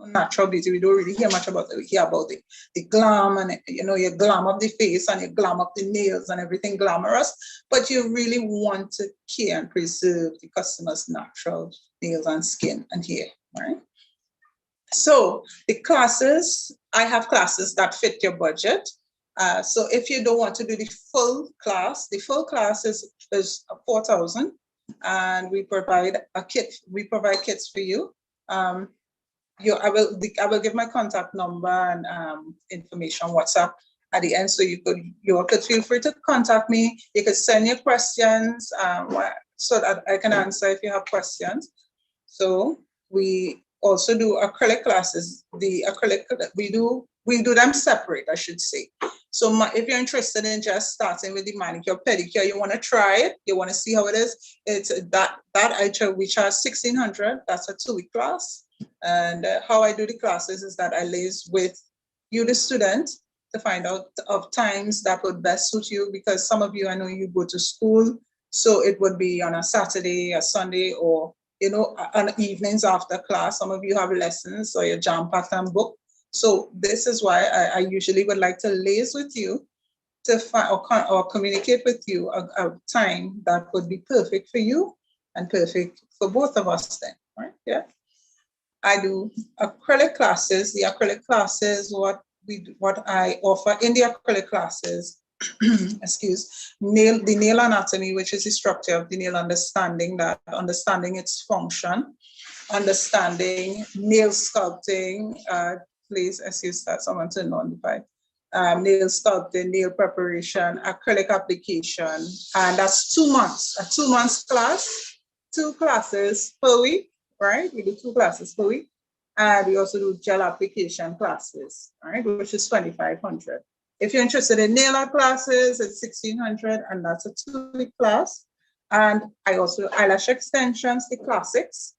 Natural beauty, we don't really hear much about it. We hear about the glam and your glam of the face and your glam of the nails and everything glamorous, but you really want to care and preserve the customer's natural nails and skin and hair, right? So the classes, I have classes that fit your budget. So if you don't want to do the full class is $4,000, and we provide a kit. We provide kits for you. I will give my contact number and information on WhatsApp at the end, so you could feel free to contact me. You could send your questions so that I can answer if you have questions. So we also do acrylic classes. The acrylic we do them separate, I should say. So if you're interested in just starting with the manicure pedicure, you want to try it, you want to see how it is. It's that I charge, we charge $1,600. That's a 2-week class. And how I do the classes is that I liaise with you, the student, to find out of times that would best suit you, because some of you, I know you go to school, so it would be on a Saturday, a Sunday, or on evenings after class. Some of you have lessons or you're jam-packed and booked. So this is why I usually would like to liaise with you to find or communicate with you a time that would be perfect for you and perfect for both of us then, right? Yeah. I do acrylic classes. The acrylic classes, what I offer in the acrylic classes, the nail anatomy, which is the structure of the nail, understanding its function, understanding nail sculpting. Please excuse that, someone to notify. Nail sculpting, nail preparation, acrylic application, and that's 2 months. A 2 months class, 2 classes per week, right? We do 2 classes per week, and we also do gel application classes, right? Which is $2,500. If you're interested in nail art classes, it's $1,600, and that's a 2-week class. And I also do eyelash extensions, the classics.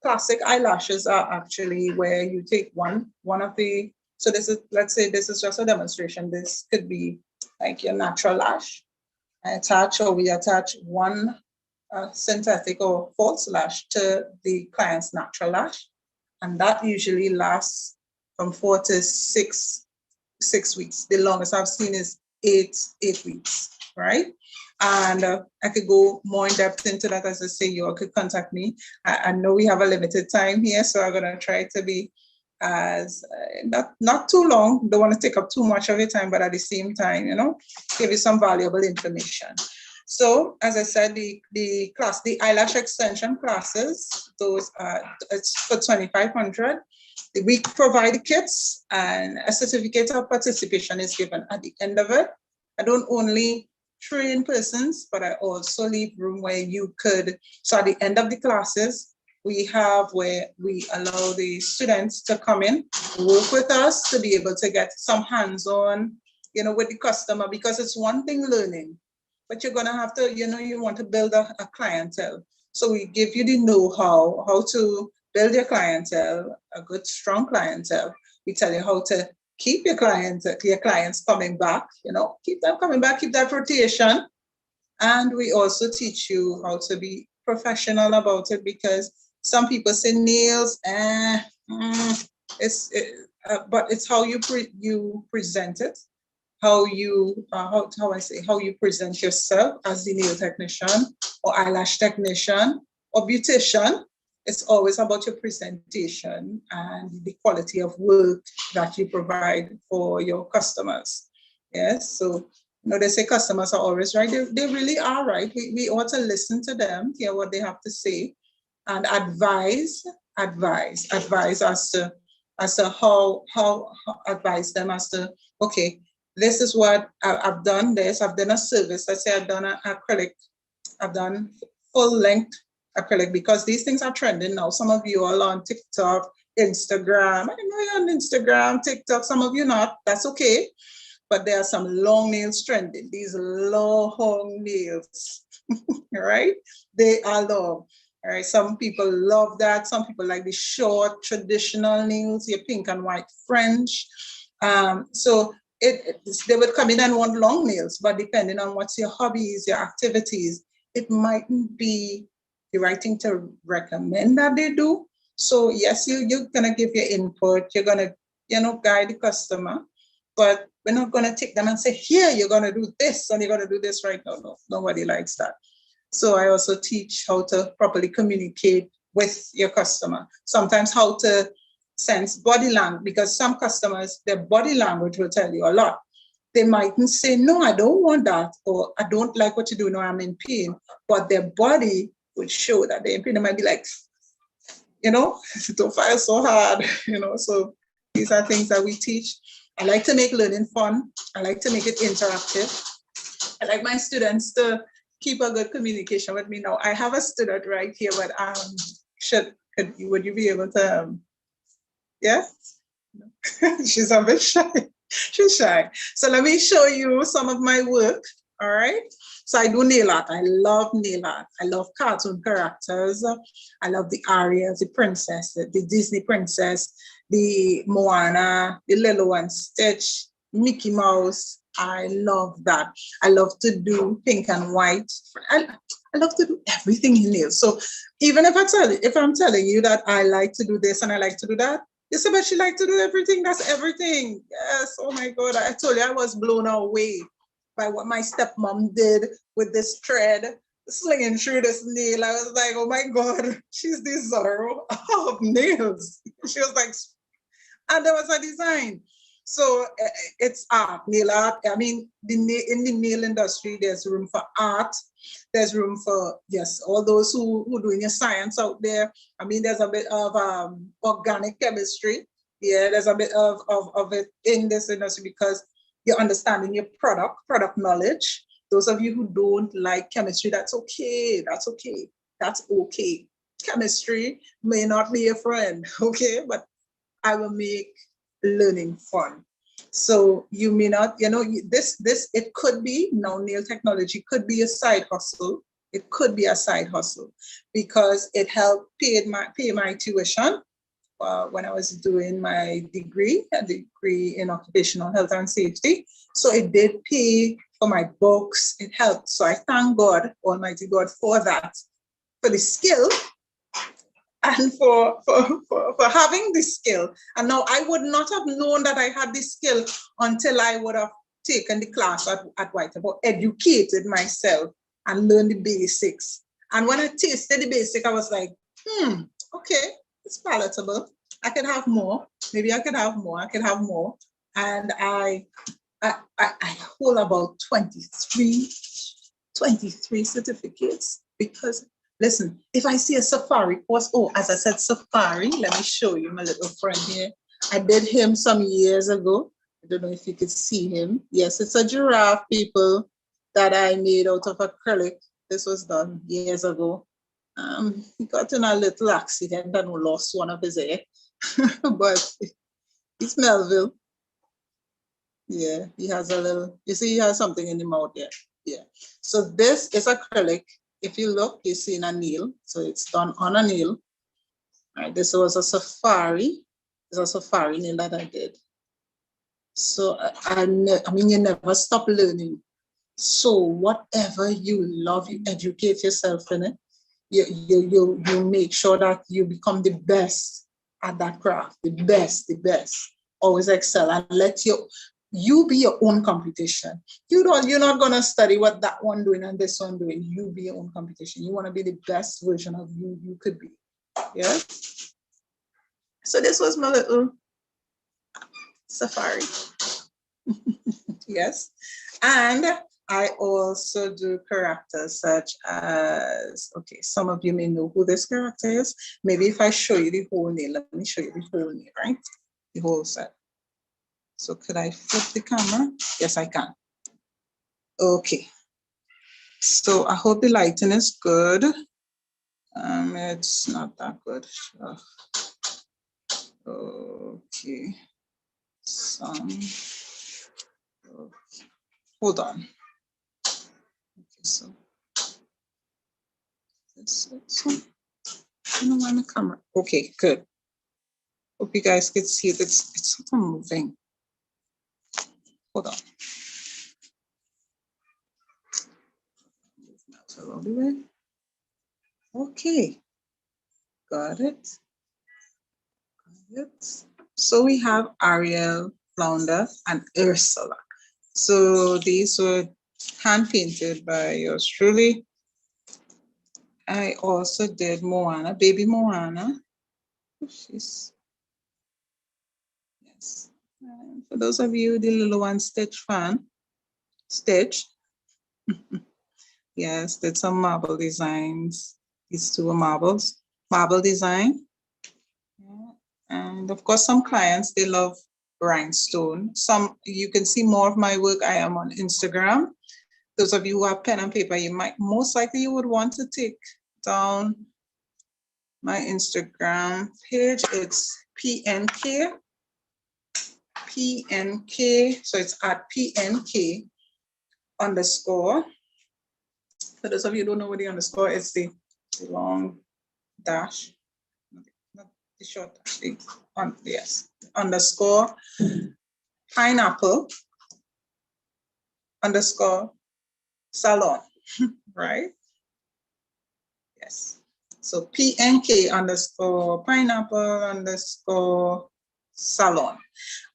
Classic eyelashes are actually where you take one of the, so this is, let's say this is just a demonstration. This could be like your natural lash. We attach one synthetic or false lash to the client's natural lash. And that usually lasts from 4 to 6 weeks. The longest I've seen is 8 weeks, right? And I could go more in depth into that. As I say, you all could contact me. I know we have a limited time here, so I'm gonna try to be as not too long. Don't want to take up too much of your time, but at the same time, give you some valuable information. So as I said, the eyelash extension classes, those it's for $2,500. We provide kits, and a certificate of participation is given at the end of it. I don't only train persons, but I also leave room where you could, so at the end of the classes, we have where we allow the students to come in, work with us to be able to get some hands-on, with the customer, because it's one thing learning, but you're gonna have to, you want to build a clientele. So we give you the know-how, how to build your clientele, a good, strong clientele. We tell you how to keep your clients coming back, keep them coming back, keep that rotation. And we also teach you how to be professional about it, because some people say nails, but it's how you present it, how you present yourself as the nail technician or eyelash technician or beautician. It's always about your presentation and the quality of work that you provide for your customers. Yes, so they say customers are always right. They really are right. We ought to listen to them, hear what they have to say, and advise as to how advise them as to, okay, this is what I've done. I've done a service. Let's say I've done an acrylic. I've done full length acrylic, because these things are trending now. Some of you are on TikTok, Instagram. I know you're on Instagram, TikTok. Some of you not. That's okay. But there are some long nails trending. These long nails, right? They are long. All right. Some people love that. Some people like the short traditional nails, your pink and white French. So they would come in and want long nails, but depending on what's your hobbies, your activities, it mightn't be the right thing to recommend that they do. So yes, you're gonna give your input, you're gonna, guide the customer, but we're not gonna take them and say, here, you're gonna do this and you're gonna do this right now. No, nobody likes that. So I also teach how to properly communicate with your customer. Sometimes how to sense body language, because some customers, their body language will tell you a lot. They mightn't say, no, I don't want that, or I don't like what you do, no, I'm in pain. But their body would show that they're in pain. They might be like, don't file so hard, So these are things that we teach. I like to make learning fun. I like to make it interactive. I like my students to keep a good communication with me. Now, I have a student right here, but would you be able to, yeah? She's a bit shy. She's shy. So let me show you some of my work, all right? So I do nail art. I love nail art. I love cartoon characters. I love the Ariel, the princess, the Disney princess, the Moana, the Lilo and Stitch, Mickey Mouse. I love that. I love to do pink and white. I love to do everything in nails. So even if I'm telling you that I like to do this and I like to do that, you say, but she like to do everything. That's everything. Yes. Oh my God. I told you I was blown away by what my stepmom did with this thread, slinging through this nail. I was like, oh my God, she's the Zorro of nails. She was like, and there was a design. So it's art, nail art. I mean, in the nail industry, there's room for art. There's room for, yes, all those who doing your science out there. I mean, there's a bit of organic chemistry. Yeah, there's a bit of it in this industry, because you're understanding your product knowledge. Those of you who don't like chemistry, that's okay. That's okay. That's okay. Chemistry may not be a friend, okay? But I will make learning fun. So you may not, it could be, nail technology could be a side hustle. It could be a side hustle because it helped pay my tuition when I was doing my degree in occupational health and safety. So it did pay for my books. It helped. So I thank God, Almighty God, for that, for the skill, and for having this skill. And now I would not have known that I had this skill until I would have taken the class at Whitehall, educated myself and learned the basics. And when I tasted the basic, I was like, okay, it's palatable. I could have more. Maybe I could have more. I could have more. And I hold about 23 certificates, because listen, if I see a safari course, as I said, safari, let me show you my little friend here. I did him some years ago. I don't know if you could see him. Yes, it's a giraffe, people, that I made out of acrylic. This was done years ago. He got in a little accident and lost one of his hair, but it's Melville. Yeah, he has a little, you see, he has something in the mouth there. Yeah. So this is acrylic. If you look, you see a nail. So it's done on a nail. All right, this was a safari. It's a safari nail that I did. So I mean, you never stop learning. So whatever you love, you educate yourself in it. You make sure that you become the best at that craft, the best. Always excel and let you be your own competition. You're not gonna study what that one doing and this one doing. You be your own competition. You want to be the best version of you could be. Yeah. So this was my little safari. Yes. And I also do characters such as, okay, some of you may know who this character is. Maybe if I show you the whole name, let me show you the whole name, right? The whole set. So could I flip the camera? Yes, I can. Okay. So I hope the lighting is good. It's not that good. Okay. Hold on. Okay, so this is, I don't want the camera. Okay, good. Hope you guys can see it. It's sort of moving. Hold on. All the way. Okay. Got it. So we have Ariel, Flounder, and Ursula. So these were hand painted by yours truly. I also did Moana, baby Moana. Yes. And for those of you, the little one Stitch fan, Stitch. Yes, did some marble designs. These two are marble design. Yeah. And of course, some clients, they love rhinestone. Some, you can see more of my work. I am on Instagram. Those of you who have pen and paper, you might, most likely you would want to take down my Instagram page. It's PNK. So it's at PNK _. For those of you who don't know what the underscore is, the long dash, not the short dash, yes, underscore pineapple _ salon, right? Yes. So PNK _ pineapple _ salon.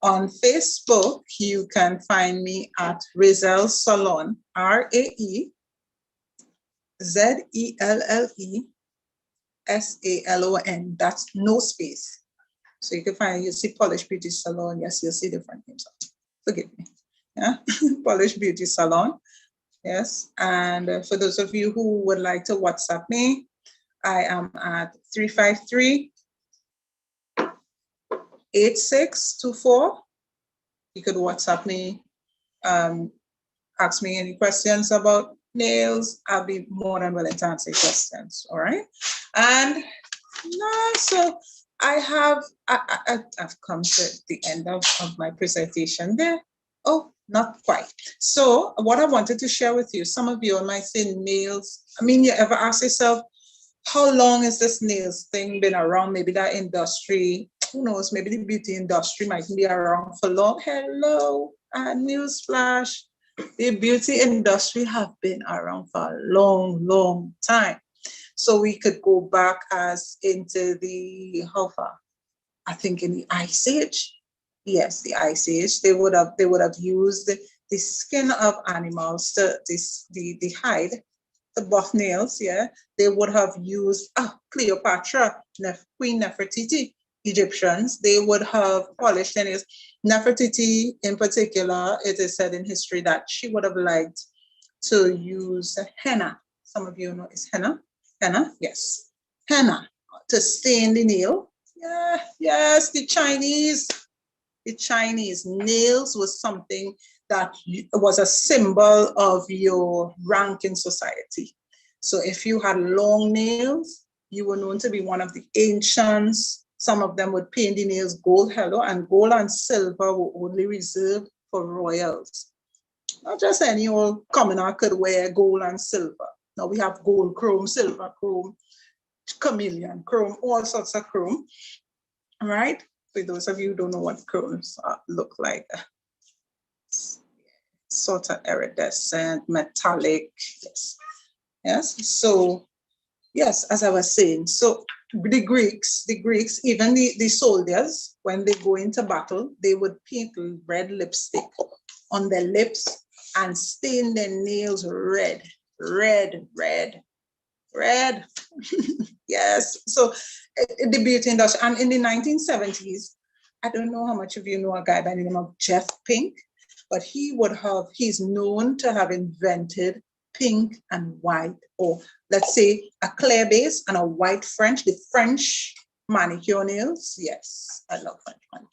On Facebook, you can find me at Rizelle Salon, RAEZELLESALON. That's no space. So you can find, you see Polish Beauty Salon. Yes, you'll see different names. Forgive me. Yeah, Polish Beauty Salon. Yes, and for those of you who would like to WhatsApp me, I am at 353-8624. You could WhatsApp me, ask me any questions about nails. I'll be more than willing to answer your questions. All right. And so I've come to the end of my presentation there. Oh, not quite. So what I wanted to share with you, some of you might say nails. I mean, you ever ask yourself, how long has this nails thing been around? Maybe that industry, who knows, maybe the beauty industry might be around for long. Hello, newsflash. The beauty industry have been around for a long, long time. So we could go back as into the, how far? I think in the Ice Age. Yes, the Ice Age. They would have used the skin of animals, the hide, the buff nails, yeah. They would have used Cleopatra, Queen Nefertiti, Egyptians, they would have polished their nails. Nefertiti in particular, it is said in history that she would have liked to use henna. Some of you know it's henna. Henna, yes. Henna to stain the nail. Yeah, yes, the Chinese nails was something that was a symbol of your rank in society. So if you had long nails, you were known to be one of the ancients. Some of them would paint the nails gold, and gold and silver were only reserved for royals. Not just any old commoner could wear gold and silver. Now we have gold chrome, silver chrome, chameleon chrome, all sorts of chrome. All right. For those of you who don't know what chromes look like, sort of iridescent, metallic. Yes. Yes. So, yes, as I was saying, so the Greeks, even the soldiers, when they go into battle, they would paint red lipstick on their lips and stain their nails red. Yes. So the beauty industry, and in the 1970s, I don't know how much of you know a guy by the name of Jeff Pink, but he's known to have invented pink and white, or let's say a clear base and a white French, the French manicure nails. Yes, I love French manicure.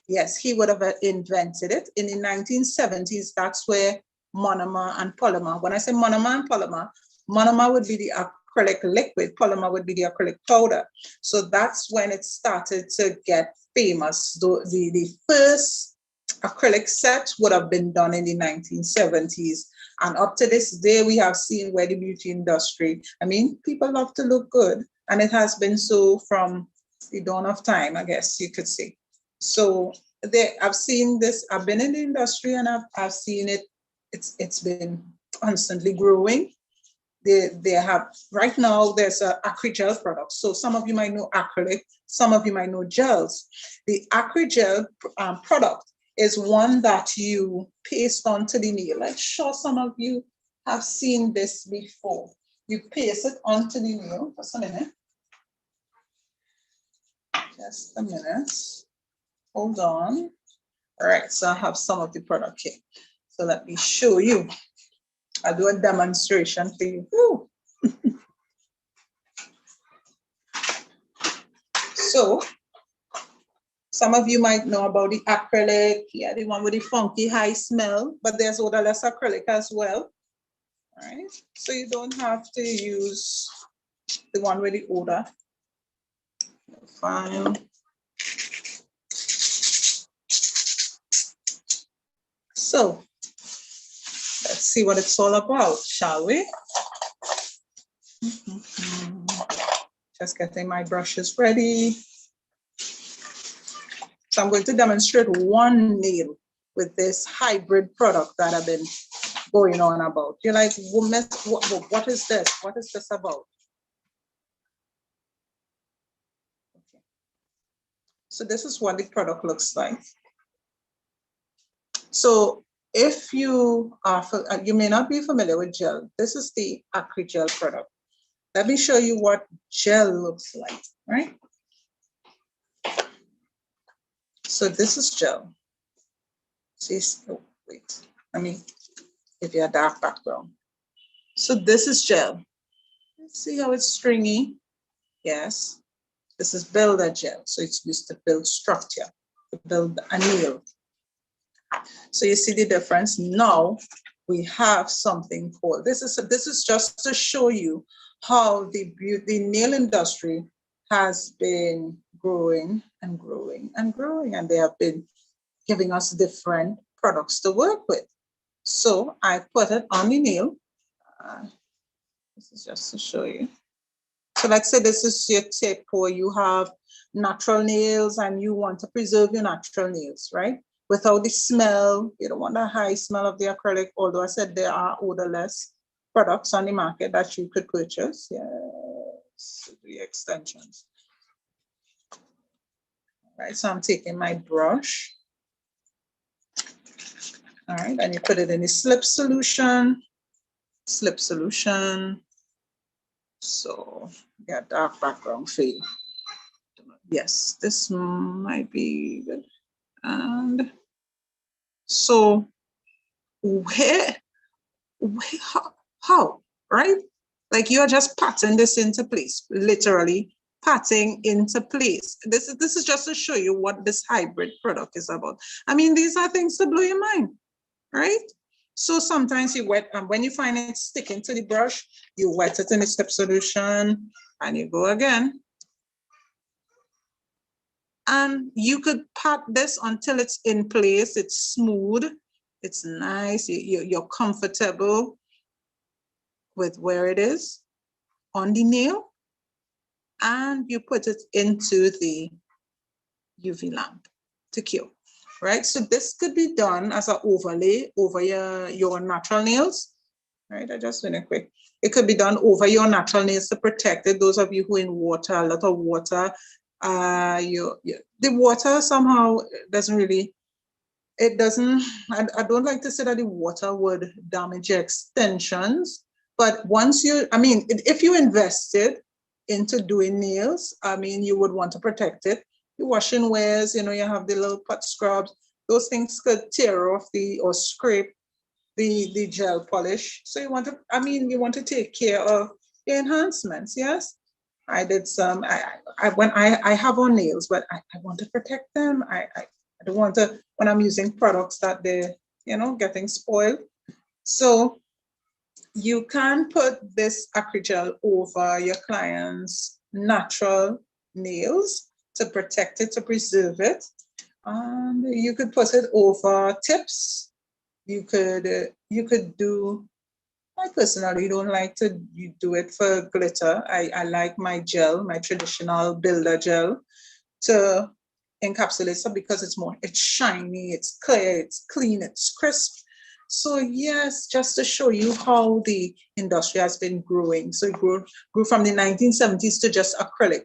Yes, he would have invented it. In the 1970s, that's where monomer and polymer, when I say monomer and polymer, monomer would be the acrylic liquid, polymer would be the acrylic powder. So that's when it started to get famous. The first acrylic set would have been done in the 1970s. And up to this day, we have seen where the beauty industry, I mean, people love to look good. And it has been so from the dawn of time, I guess you could say. So I've seen this, I've been in the industry and I've seen it, it's been constantly growing. They have, right now, there's an acrygel product. So some of you might know acrylic, some of you might know gels. The acrygel product is one that you paste onto the nail. I'm sure some of you have seen this before. You paste it onto the nail. Just a minute. Just a minute. Hold on. All right, so I have some of the product here. So let me show you. I'll do a demonstration for you. So, some of you might know about the acrylic, yeah, the one with the funky high smell, but there's odorless acrylic as well. All right, so you don't have to use the one with the odor. Fine. So, let's see what it's all about, shall we? Just getting my brushes ready. So I'm going to demonstrate one nail with this hybrid product that I've been going on about. You're like, woman, what is this? What is this about? Okay. So this is what the product looks like. So if you are, you may not be familiar with gel, this is the acrygel product. Let me show you what gel looks like, right? So this is gel. See, oh, wait, I mean, if you have a dark background. So this is gel. See how it's stringy? Yes. This is builder gel. So it's used to build structure, to build a nail. So you see the difference. Now we have something called, this is just to show you how the nail industry has been growing and growing and growing, and they have been giving us different products to work with. So I put it on the nail. This is just to show you. So let's say this is your tip, or you have natural nails and you want to preserve your natural nails, right? Without the smell, you don't want the high smell of the acrylic, although I said there are odorless products on the market that you could purchase. Yes, the extensions. All right, so I'm taking my brush. All right, and you put it in the slip solution. Slip solution. So, yeah, dark background fade. Yes, this might be good. And so, how, right? Like you're just patting this into place, literally patting into place. This is just to show you what this hybrid product is about. I mean, these are things to blow your mind, right? So sometimes you wet, and when you find it sticking to the brush, you wet it in the step solution and you go again. And you could pat this until it's in place, it's smooth, it's nice, you're comfortable with where it is on the nail, and you put it into the UV lamp to cure, right? So this could be done as an overlay over your natural nails, right? I just went quick. It could be done over your natural nails to protect it. Those of you who in water, a lot of water, the water somehow doesn't really, it doesn't, I don't like to say that the water would damage your extensions, but once you, I mean, if you invested into doing nails, I mean, you would want to protect it. Your washing wares, you know, you have the little pot scrubs, those things could tear off or scrape the gel polish. So you want to, I mean, you want to take care of your enhancements, yes? I did some, I have on nails, but I want to protect them. I don't want to, when I'm using products that they're, you know, getting spoiled. So you can put this acrygel over your client's natural nails to protect it, to preserve it. And you could put it over tips. You could do, I personally don't like to do it for glitter. I like my gel, my traditional builder gel, to encapsulate it because it's shiny, it's clear, it's clean, it's crisp. So yes, just to show you how the industry has been growing. So it grew from the 1970s to just acrylic.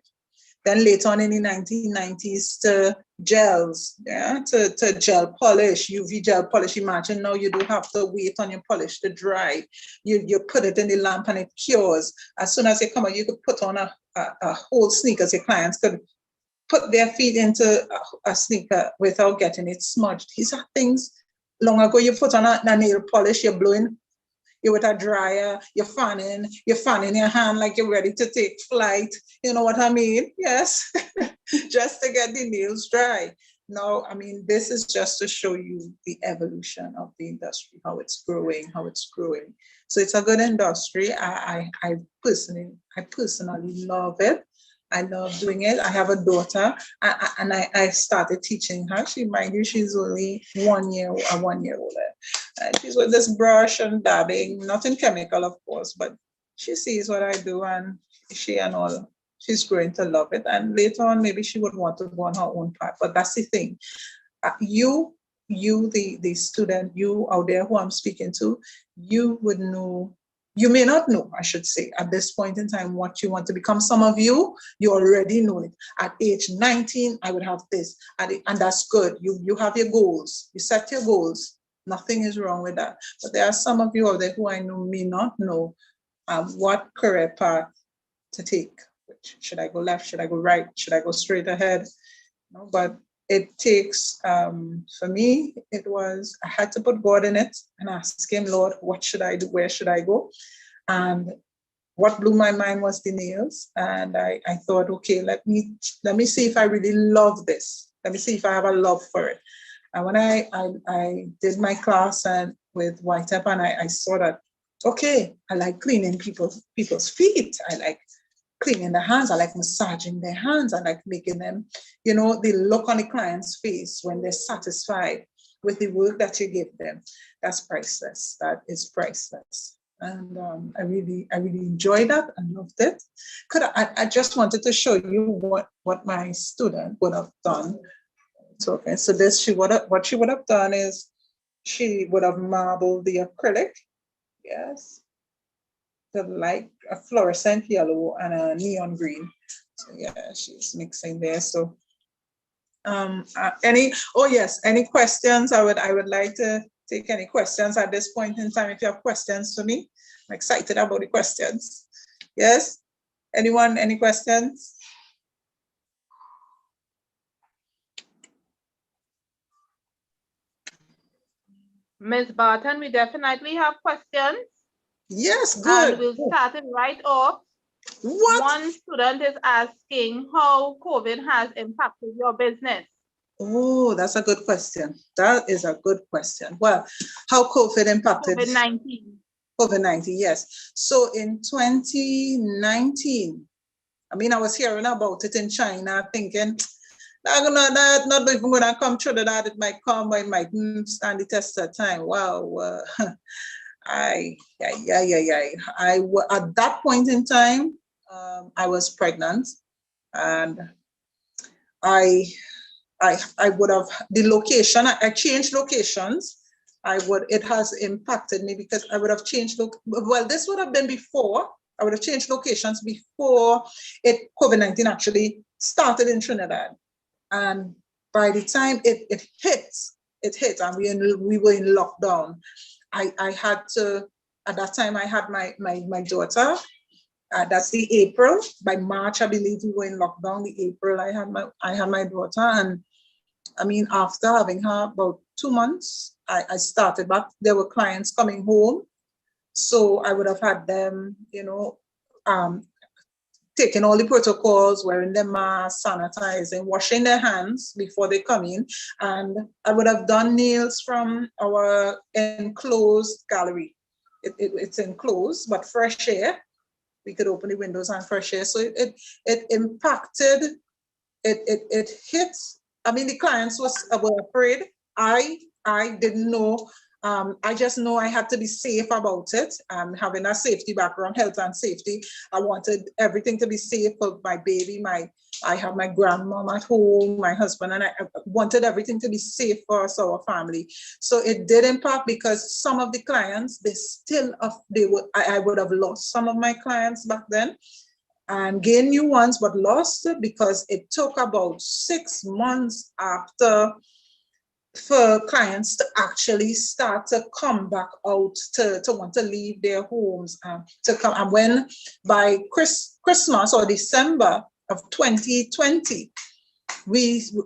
Then later on in the 1990s to gels, yeah, to gel polish, UV gel polish. Imagine now you don't have to wait on your polish to dry. You put it in the lamp and it cures. As soon as you come out, you could put on a whole sneaker. Your clients could put their feet into a sneaker without getting it smudged. These are things long ago you put on a nail polish, you're blowing, you're with a dryer, you're fanning your hand like you're ready to take flight. You know what I mean? Yes, just to get the nails dry. No, I mean, this is just to show you the evolution of the industry, how it's growing. So it's a good industry. I personally love it. I love doing it. I have a daughter, and I started teaching her. Mind you, she's only 1 year older. She's with this brush and dabbing, nothing chemical, of course, but she sees what I do, and she's growing to love it. And later on, maybe she would want to go on her own path. But that's the thing. You, the student, you out there who I'm speaking to, you would know. You may not know, I should say, at this point in time, what you want to become. Some of you already know it. At age 19, I would have this, and that's good. You have your goals. You set your goals. Nothing is wrong with that. But there are some of you out there who I know may not know what career path to take. Should I go left? Should I go right? Should I go straight ahead? No, but it takes, for me, I had to put God in it and ask him, Lord, what should I do? Where should I go? And what blew my mind was the nails. And I thought, okay, let me see if I really love this. Let me see if I have a love for it. And when I did my class with White Up, and I saw that, okay, I like cleaning people's feet. I like cleaning their hands. I like massaging their hands. I like making them, you know, the look on the client's face when they're satisfied with the work that you give them. That's priceless. That is priceless. And I really enjoyed that. I loved it. I just wanted to show you what my student would have done. So, okay, so what she would have done is she would have marbled the acrylic. Yes. The light, a fluorescent yellow and a neon green. So yeah, she's mixing there. So any questions? I would like to take any questions at this point in time. If you have questions for me, I'm excited about the questions. Yes? Anyone, any questions? Ms. Barton, we definitely have questions. Yes, good. And we'll start it right off. What? One student is asking how COVID has impacted your business. Oh, that's a good question. That is a good question. Well, how COVID impacted? COVID-19. COVID-19, yes. So in 2019, I mean, I was hearing about it in China, thinking, that's not even going to come true, that it might come, but it might stand the test of time. Wow. At that point in time, I was pregnant, and I would have the location. I changed locations. It has impacted me because I would have changed well, this would have been before. I would have changed locations before COVID-19 actually started in Trinidad. And by the time it hit, and we were in lockdown. I had to, at that time I had my daughter. That's the April. By March, I believe we were in lockdown. The April, I had my daughter, and I mean, after having her about 2 months, I started back. There were clients coming home, so I would have had them, taking all the protocols, wearing their masks, sanitizing, washing their hands before they come in, and I would have done nails from our enclosed gallery. It's enclosed, but fresh air. We could open the windows and fresh air. So it impacted. It hit. I mean, the clients were afraid. I didn't know. I just know I had to be safe about it. Having a safety background, health and safety, I wanted everything to be safe for my baby. I have my grandmom at home, my husband, and I wanted everything to be safe for us, our family. So it did impact because some of the clients, I would have lost some of my clients back then and gained new ones, but lost it because it took about 6 months after for clients to actually start to come back out, to want to leave their homes, to come. And when by Christmas or December of 2020,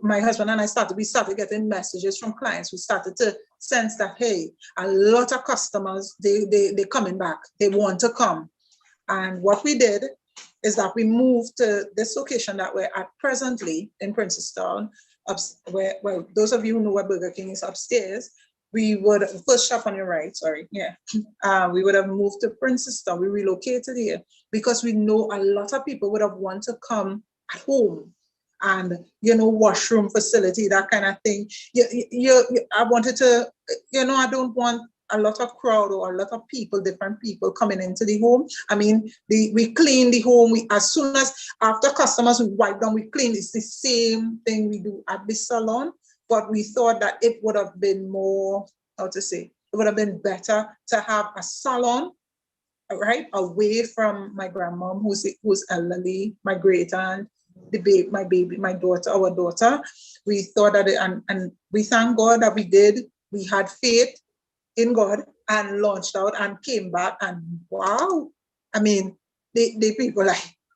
my husband and I started getting messages from clients. We started to sense that, hey, a lot of customers, they're coming back. They want to come. And what we did is that we moved to this location that we're at presently in Princestown, where those of you who know where Burger King is upstairs, we would, first shop on your right, sorry, yeah. We would have moved to Princestown. We relocated here because we know a lot of people would have wanted to come at home and, washroom facility, that kind of thing. I wanted to, I don't want a lot of crowd or a lot of people, different people coming into the home. I mean, we clean the home. As soon as after customers, we wipe down, we clean. It's the same thing we do at the salon, but we thought that it would have been more, it would have been better to have a salon, right, away from my grandmom, who's elderly, my great aunt, my baby, my daughter, our daughter. We thought that, and we thank God that we did. We had faith in God and launched out and came back, and wow, I mean, the people,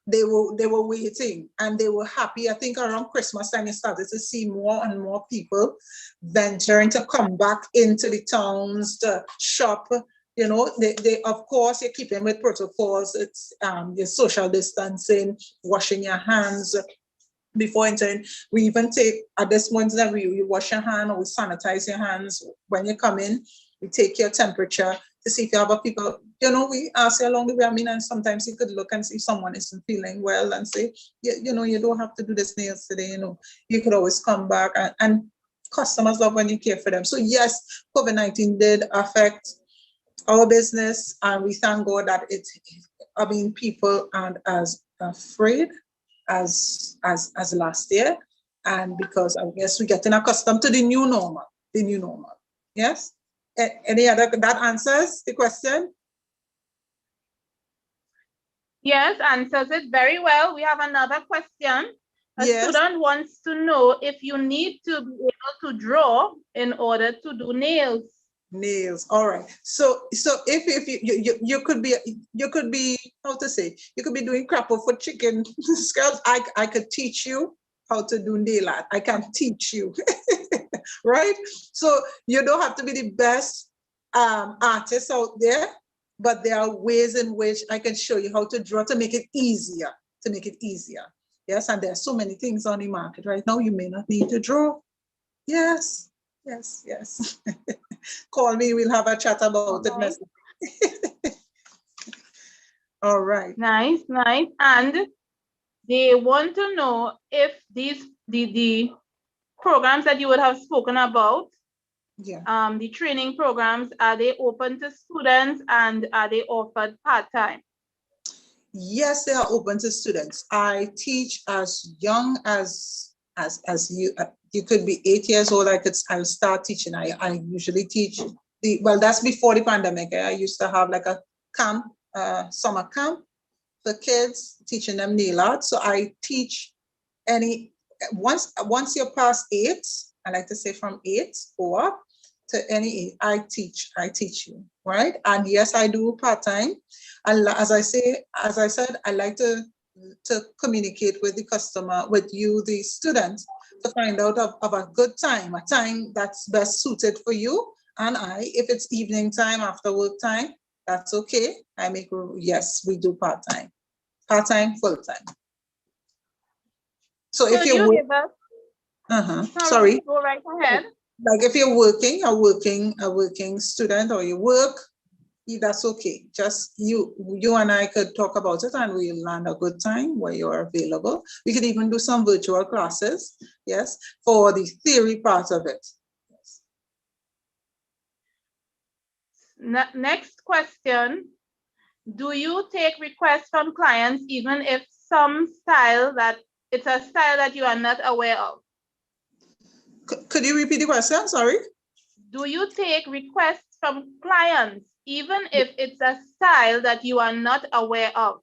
they were waiting and they were happy. I think around Christmas time you started to see more and more people venturing to come back into the towns to shop. They of course, you're keeping with protocols. It's your social distancing, washing your hands before entering. We even take, at this point, that you wash your hand or we sanitize your hands when you come in. We take your temperature to see if you have a people, we ask you along the way. I mean, and sometimes you could look and see if someone isn't feeling well and say, you don't have to do this nails today, you could always come back, and customers love when you care for them. So yes, COVID-19 did affect our business, and we thank God that people aren't as afraid as last year, and because I guess we're getting accustomed to the new normal. Yes. Any other, that answers the question? Yes, answers it very well. We have another question. A student wants to know if you need to be able to draw in order to do nails. Nails, all right. So if you could be how to say, you could be doing crapple for chicken scallops. I could teach you how to do nail art. I can teach you. Right? So you don't have to be the best artist out there, but there are ways in which I can show you how to draw to make it easier. Yes, and there are so many things on the market right now. You may not need to draw. Yes, yes, yes. Call me, we'll have a chat about it. Nice. All right. Nice, nice. And they want to know if the programs that you would have spoken about, yeah, the training programs, are they open to students and are they offered part-time? Yes, they are open to students. I teach as young as you. You could be 8 years old. I'll start teaching. I usually teach well, that's before the pandemic. I used to have like a camp, summer camp for kids, teaching them nail art. So I teach once you're past 8, I like to say from 8 or up to any age, I teach you, right? And yes, I do part-time. And as I said, I like to communicate with the customer, with you, the student, to find out of a good time, a time that's best suited for you. And if it's evening time, after work time, that's okay. Yes, we do part-time, full-time. So if you're sorry, go right ahead. Like if you're working, a working student, or you work, that's okay. Just you and I could talk about it and we'll land a good time where you're available. We could even do some virtual classes, yes, for the theory part of it. Next question. Do you take requests from clients even if it's a style that you are not aware of? Could you repeat the question? Sorry. Do you take requests from clients even if it's a style that you are not aware of?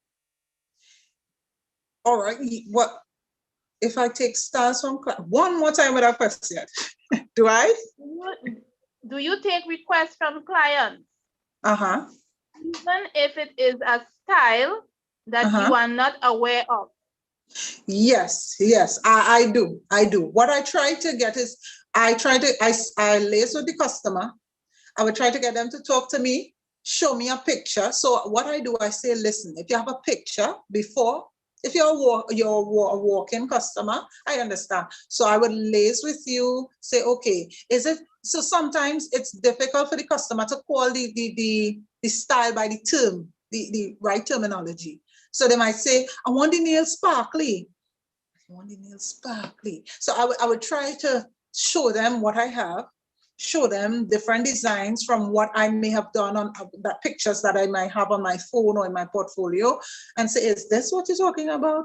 All right. What if I take styles from clients? One more time with that question. Do I? Do you take requests from clients? Even if it is a style that you are not aware of? Yes, I do. What I try to get is, I liaise with the customer. I would try to get them to talk to me, show me a picture. So what I do, I say, listen, if you have a picture before, if you're a walk-in customer, I understand. So I would liaise with you, say, okay, so sometimes it's difficult for the customer to call the style by the term, the right terminology. So they might say, I want the nails sparkly. So I would try to show them what I have, show them different designs from what I may have done on the pictures that I might have on my phone or in my portfolio, and say, is this what you're talking about?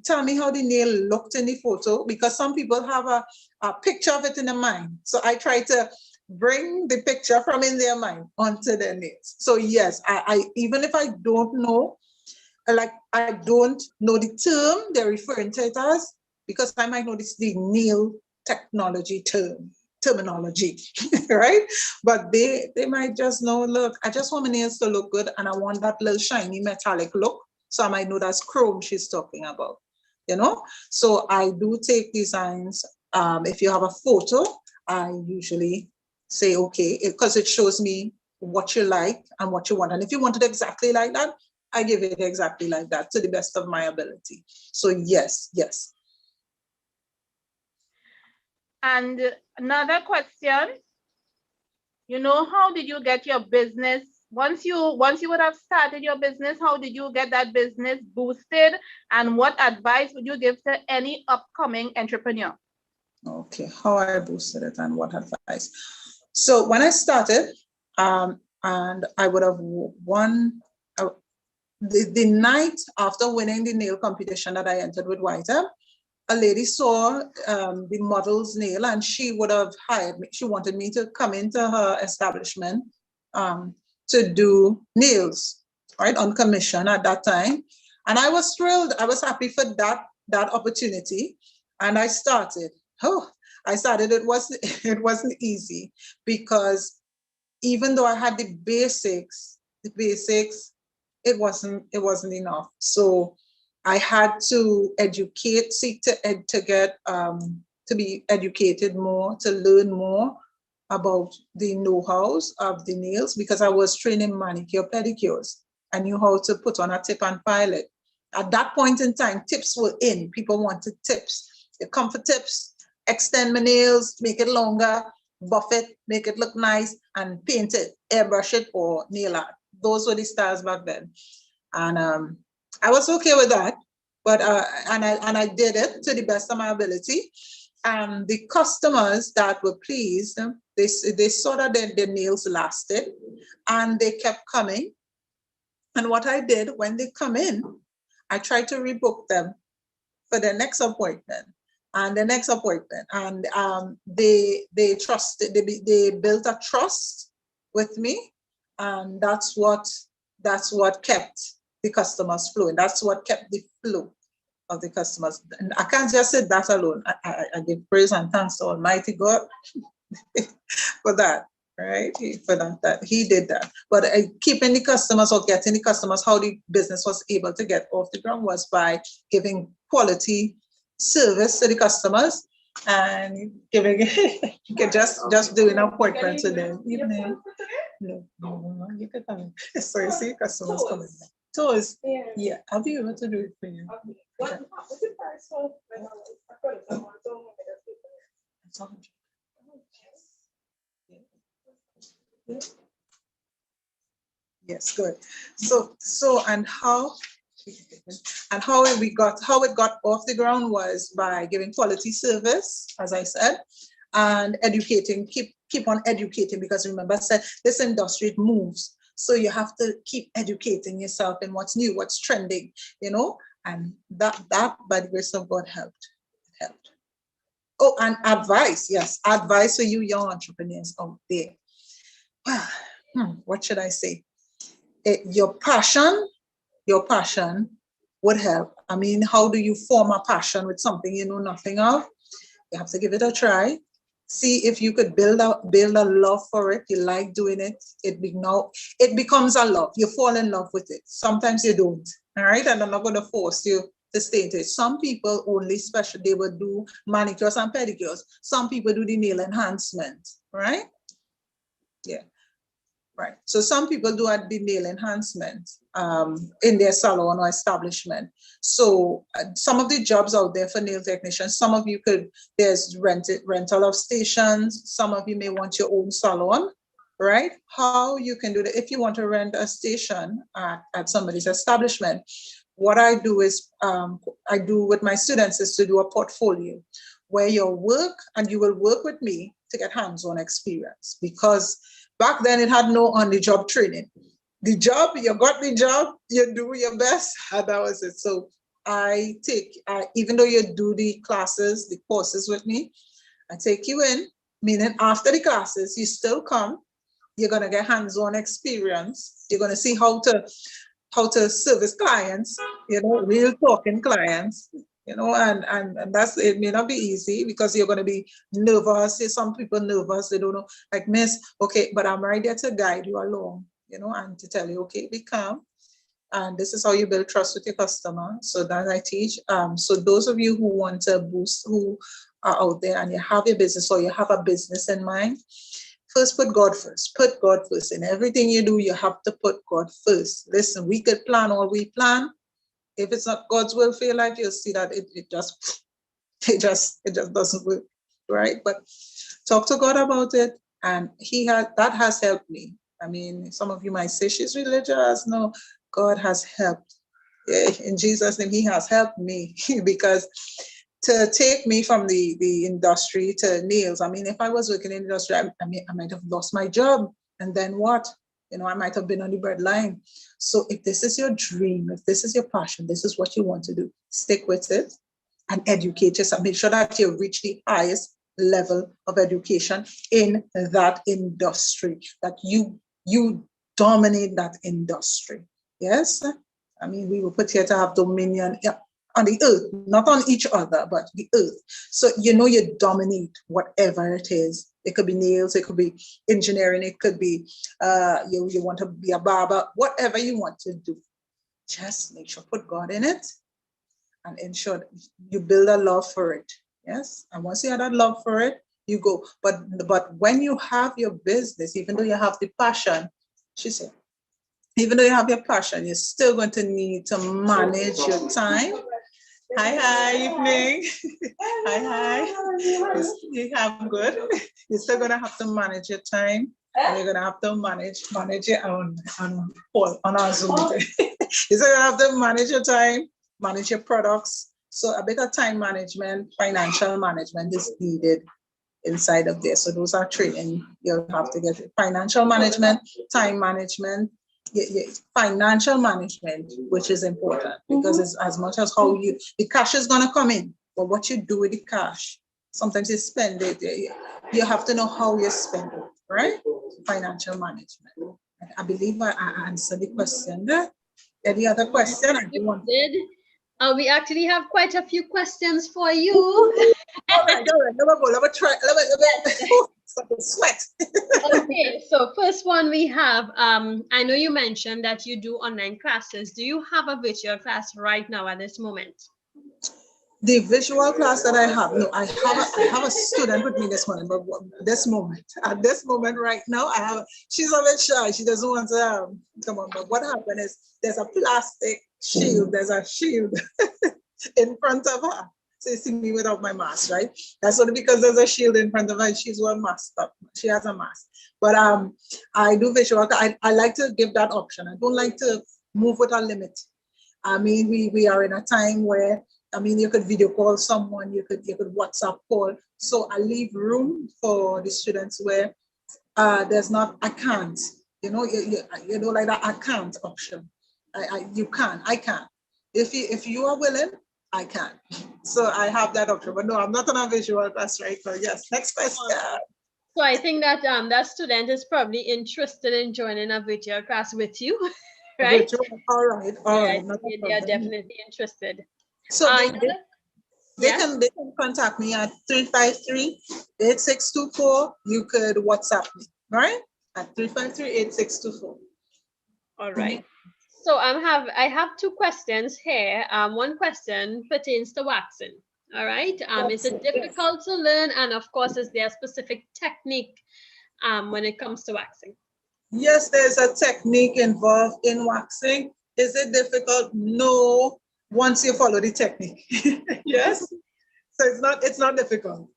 Tell me how the nail looked in the photo, because some people have a picture of it in their mind. So I try to bring the picture from in their mind onto their nails. So yes, I even if I don't know, I don't know the term they're referring to it as, because I might know the nail technology terminology, right? But they might just know, look, I just want my nails to look good and I want that little shiny metallic look. So I might know that's chrome she's talking about, So I do take designs. If you have a photo, I usually say, okay, because it shows me what you like and what you want. And if you want it exactly like that, I give it exactly like that to the best of my ability. So yes. And another question, how did you get your business? Once you would have started your business, how did you get that business boosted? And what advice would you give to any upcoming entrepreneur? Okay, how I boosted it and what advice. So when I started, and I would have won, the night after winning the nail competition that I entered with White-Up, a lady saw the model's nail and she would have hired me. She wanted me to come into her establishment to do nails, right, on commission at that time. And I was thrilled. I was happy for that opportunity. And I started. It wasn't easy, because even though I had the basics, it wasn't enough. So I had to seek to get to be educated more, to learn more about the know-hows of the nails, because I was training manicure pedicures. I knew how to put on a tip and file it. At that point in time, tips were in. People wanted tips. They come for tips. extend my nails, make it longer, buff it, make it look nice, and paint it, airbrush it, or nail art. Those were the styles back then. And I was okay with that, but and I did it to the best of my ability. And the customers that were pleased, they saw that their nails lasted, and they kept coming. And what I did when they come in, I tried to rebook them for their next appointment and the next appointment. And they trusted, they built a trust with me, and that's what kept the customers flowing. That's what kept the flow of the customers. And I can't just say that alone. I give praise and thanks to Almighty God for that, right? For that he did that. But keeping the customers or getting the customers, how the business was able to get off the ground was by giving quality service to the customers and giving just doing appointments with them. No, you can come in. So you see customers coming. Toes, yeah, I'll be able to do it for you. Okay. Yes, good. So and how it got off the ground was by giving quality service, as I said, and educating, keep on educating, because remember I said this industry, it moves. So you have to keep educating yourself in what's new, what's trending, you know, and that by the grace of God helped. Oh, and advice, yes, advice for you young entrepreneurs out there. What should I say? Your passion would help. I mean, how do you form a passion with something you know nothing of? You have to give it a try. See if you could build a love for it. You like doing it. It becomes a love. You fall in love with it. Sometimes you don't. All right, and I'm not going to force you to stay in it. Some people only special, they will do manicures and pedicures. Some people do the nail enhancement, right? Yeah. Right. So some people do the nail enhancement in their salon or establishment. So some of the jobs out there for nail technicians, some of you there's rental of stations. Some of you may want your own salon, right? How you can do that. If you want to rent a station at somebody's establishment, what I do is, I do with my students is to do a portfolio where you'll work and you will work with me to get hands-on experience, because back then it had no on-the-job training. The job, you got the job, you do your best, and that was it. So even though you do the classes, the courses with me, I take you in, meaning after the classes, you still come, you're gonna get hands-on experience. You're gonna see how to service clients, you know, real talking clients, you know, and that's, it may not be easy because you're going to be nervous. Some people nervous, they don't know, like, miss, okay, but I'm right there to guide you along, you know, and to tell you, okay, be calm. And this is how you build trust with your customer. So that I teach. So those of you who want to boost, who are out there and you have your business or you have a business in mind, first put God first. Put God first. In everything you do, you have to put God first. Listen, we could plan all we plan. If it's not God's will for your life, you'll see that it just doesn't work, right? But talk to God about it, and that has helped me. I mean, some of you might say she's religious. No, God has helped. Yeah, in Jesus' name, He has helped me because to take me from the industry to nails. I mean, if I was working in the industry, I might have lost my job, and then what? You know, I might have been on the breadline. So if this is your dream, if this is your passion, this is what you want to do, stick with it and educate yourself. Make sure that you reach the highest level of education in that industry, that you dominate that industry. Yes? I mean, we were put here to have dominion on the earth, not on each other, but the earth. So, you know, you dominate whatever it is. It could be nails, it could be engineering, it could be you want to be a barber, whatever you want to do. Just make sure, put God in it and ensure that you build a love for it. Yes. And once you have that love for it, you go. But when you have your business, even though you have the passion, she said, even though you have your passion, you're still going to need to manage your time. Hi, evening. Hi. I'm good. You're still gonna have to manage your time. And you're gonna have to manage it on our Zoom. You're still gonna have to manage your time, manage your products. So a bit of time management, financial management is needed inside of there. So those are training you'll have to get. Financial management, time management, financial management, which is important because it's as much as how the cash is gonna come in, but what you do with the cash. Sometimes you spend it. You have to know how you spend it, right? Financial management. I believe I answered the question there. Any other question? You did. We actually have quite a few questions for you. All right. Let me try. Sweat. Okay, so first one we have, I know you mentioned that you do online classes. Do you have a virtual class right now at this moment? The visual class that I have, no, I have a student with me this morning, but at this moment right now, she's a bit shy. She doesn't want to come on. But what happened is there's a plastic shield, there's a shield in front of her. So you see me without my mask, right? That's only because there's a shield in front of her. She's well masked up. She has a mask. But I do visual. I like to give that option. I don't like to move with a limit. I mean, we are in a time where, I mean, you could video call someone, you could WhatsApp call. So I leave room for the students where there's not, I can't, you know, like that I can't option. You can, I can. If you are willing, I can. So I have that option, but no, I'm not on a visual class right now. Yes, next question. So I think that that student is probably interested in joining a virtual class with you, right? All right. They are definitely interested. So they can contact me at 353-8624. You could WhatsApp me, right? At 353-8624. All right. So I have two questions here. One question pertains to waxing. All right. Is it difficult to learn? And of course, is there a specific technique when it comes to waxing? Yes, there's a technique involved in waxing. Is it difficult? No, once you follow the technique. Yes. So it's not difficult.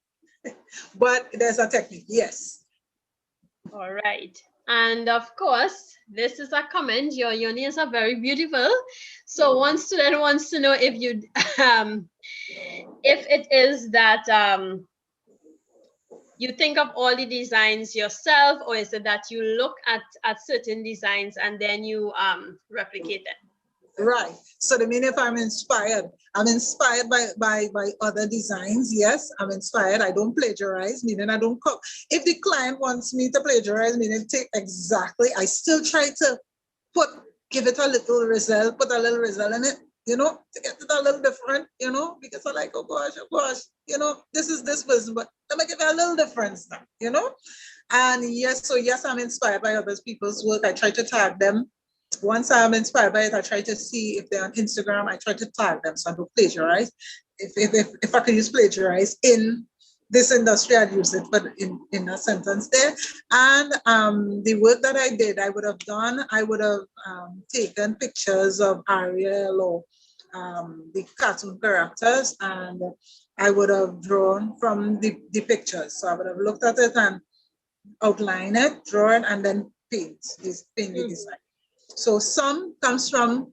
But there's a technique, yes. All right. And of course, this is a comment. Your nails are very beautiful. So one student wants to know if you, if it is that you think of all the designs yourself, or is it that you look at certain designs and then you replicate them? Right. So the meaning if I'm inspired by other designs. Yes, I'm inspired. I don't plagiarize, meaning I don't copy. If the client wants me to plagiarize, meaning take exactly, I still try to give it a little result, put a little result in it, you know, to get it a little different, you know, because I like, oh gosh, you know, this is this person, but let me give it a little difference now, you know? And yes, I'm inspired by other people's work. I try to tag them. Once I'm inspired by it, I try to see if they're on Instagram. I try to tag them so I don't plagiarize. If I could use plagiarize in this industry, I'd use it, but in a sentence there. And the work that I did, I would have taken pictures of Ariel or the cartoon characters, and I would have drawn from the pictures. So I would have looked at it and outline it, draw it, and then paint the design. So some comes from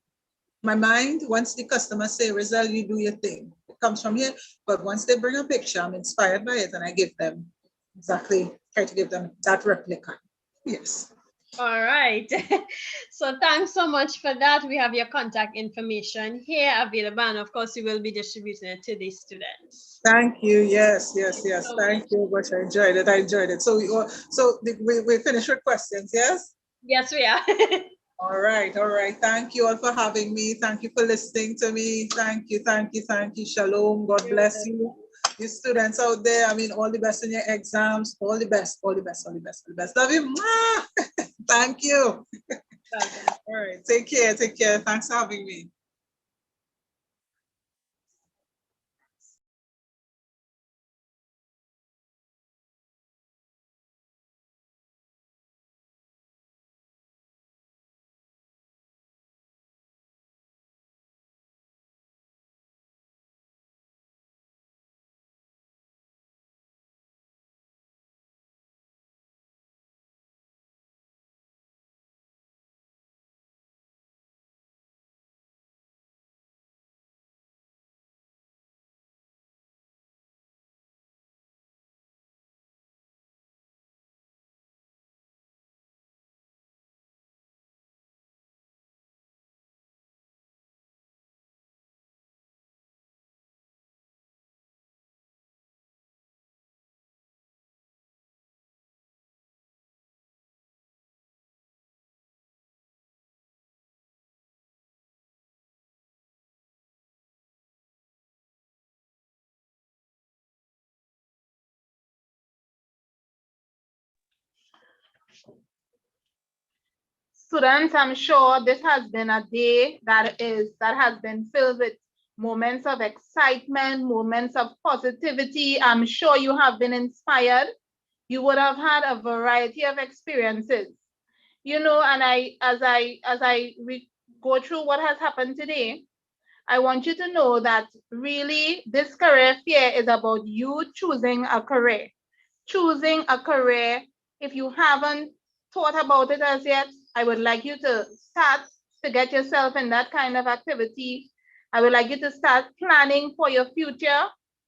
my mind. Once the customer say, Rizal, you do your thing. It comes from here. But once they bring a picture, I'm inspired by it and I give them try to give them that replica. Yes. All right. So thanks so much for that. We have your contact information here available. And of course, we will be distributing it to the students. Thank you. Yes. Thank you. Gosh, I enjoyed it. So we finished with questions, yes? Yes, we are. All right. Thank you all for having me. Thank you for listening to me. Thank you. Shalom. God bless you. You students out there, I mean, all the best in your exams. All the best. Love you. Thank you. All right. Take care. Thanks for having me. Students, I'm sure this has been a day that has been filled with moments of excitement, moments of positivity. I'm sure you have been inspired. You would have had a variety of experiences. You know, and as I go through what has happened today, I want you to know that really this career fair is about you choosing a career. Choosing a career. If you haven't thought about it as yet, I would like you to start to get yourself in that kind of activity. I would like you to start planning for your future.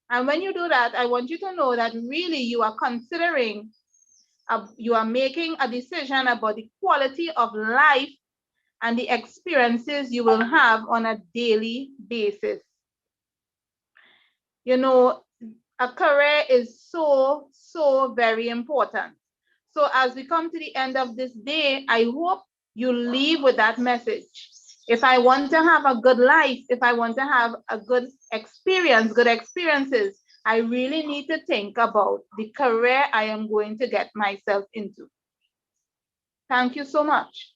And when you do that, I want you to know that really you are considering, you are making a decision about the quality of life and the experiences you will have on a daily basis. You know, a career is so very important. So as we come to the end of this day, I hope you leave with that message. If I want to have a good life, if I want to have a good experience, good experiences, I really need to think about the career I am going to get myself into. Thank you so much.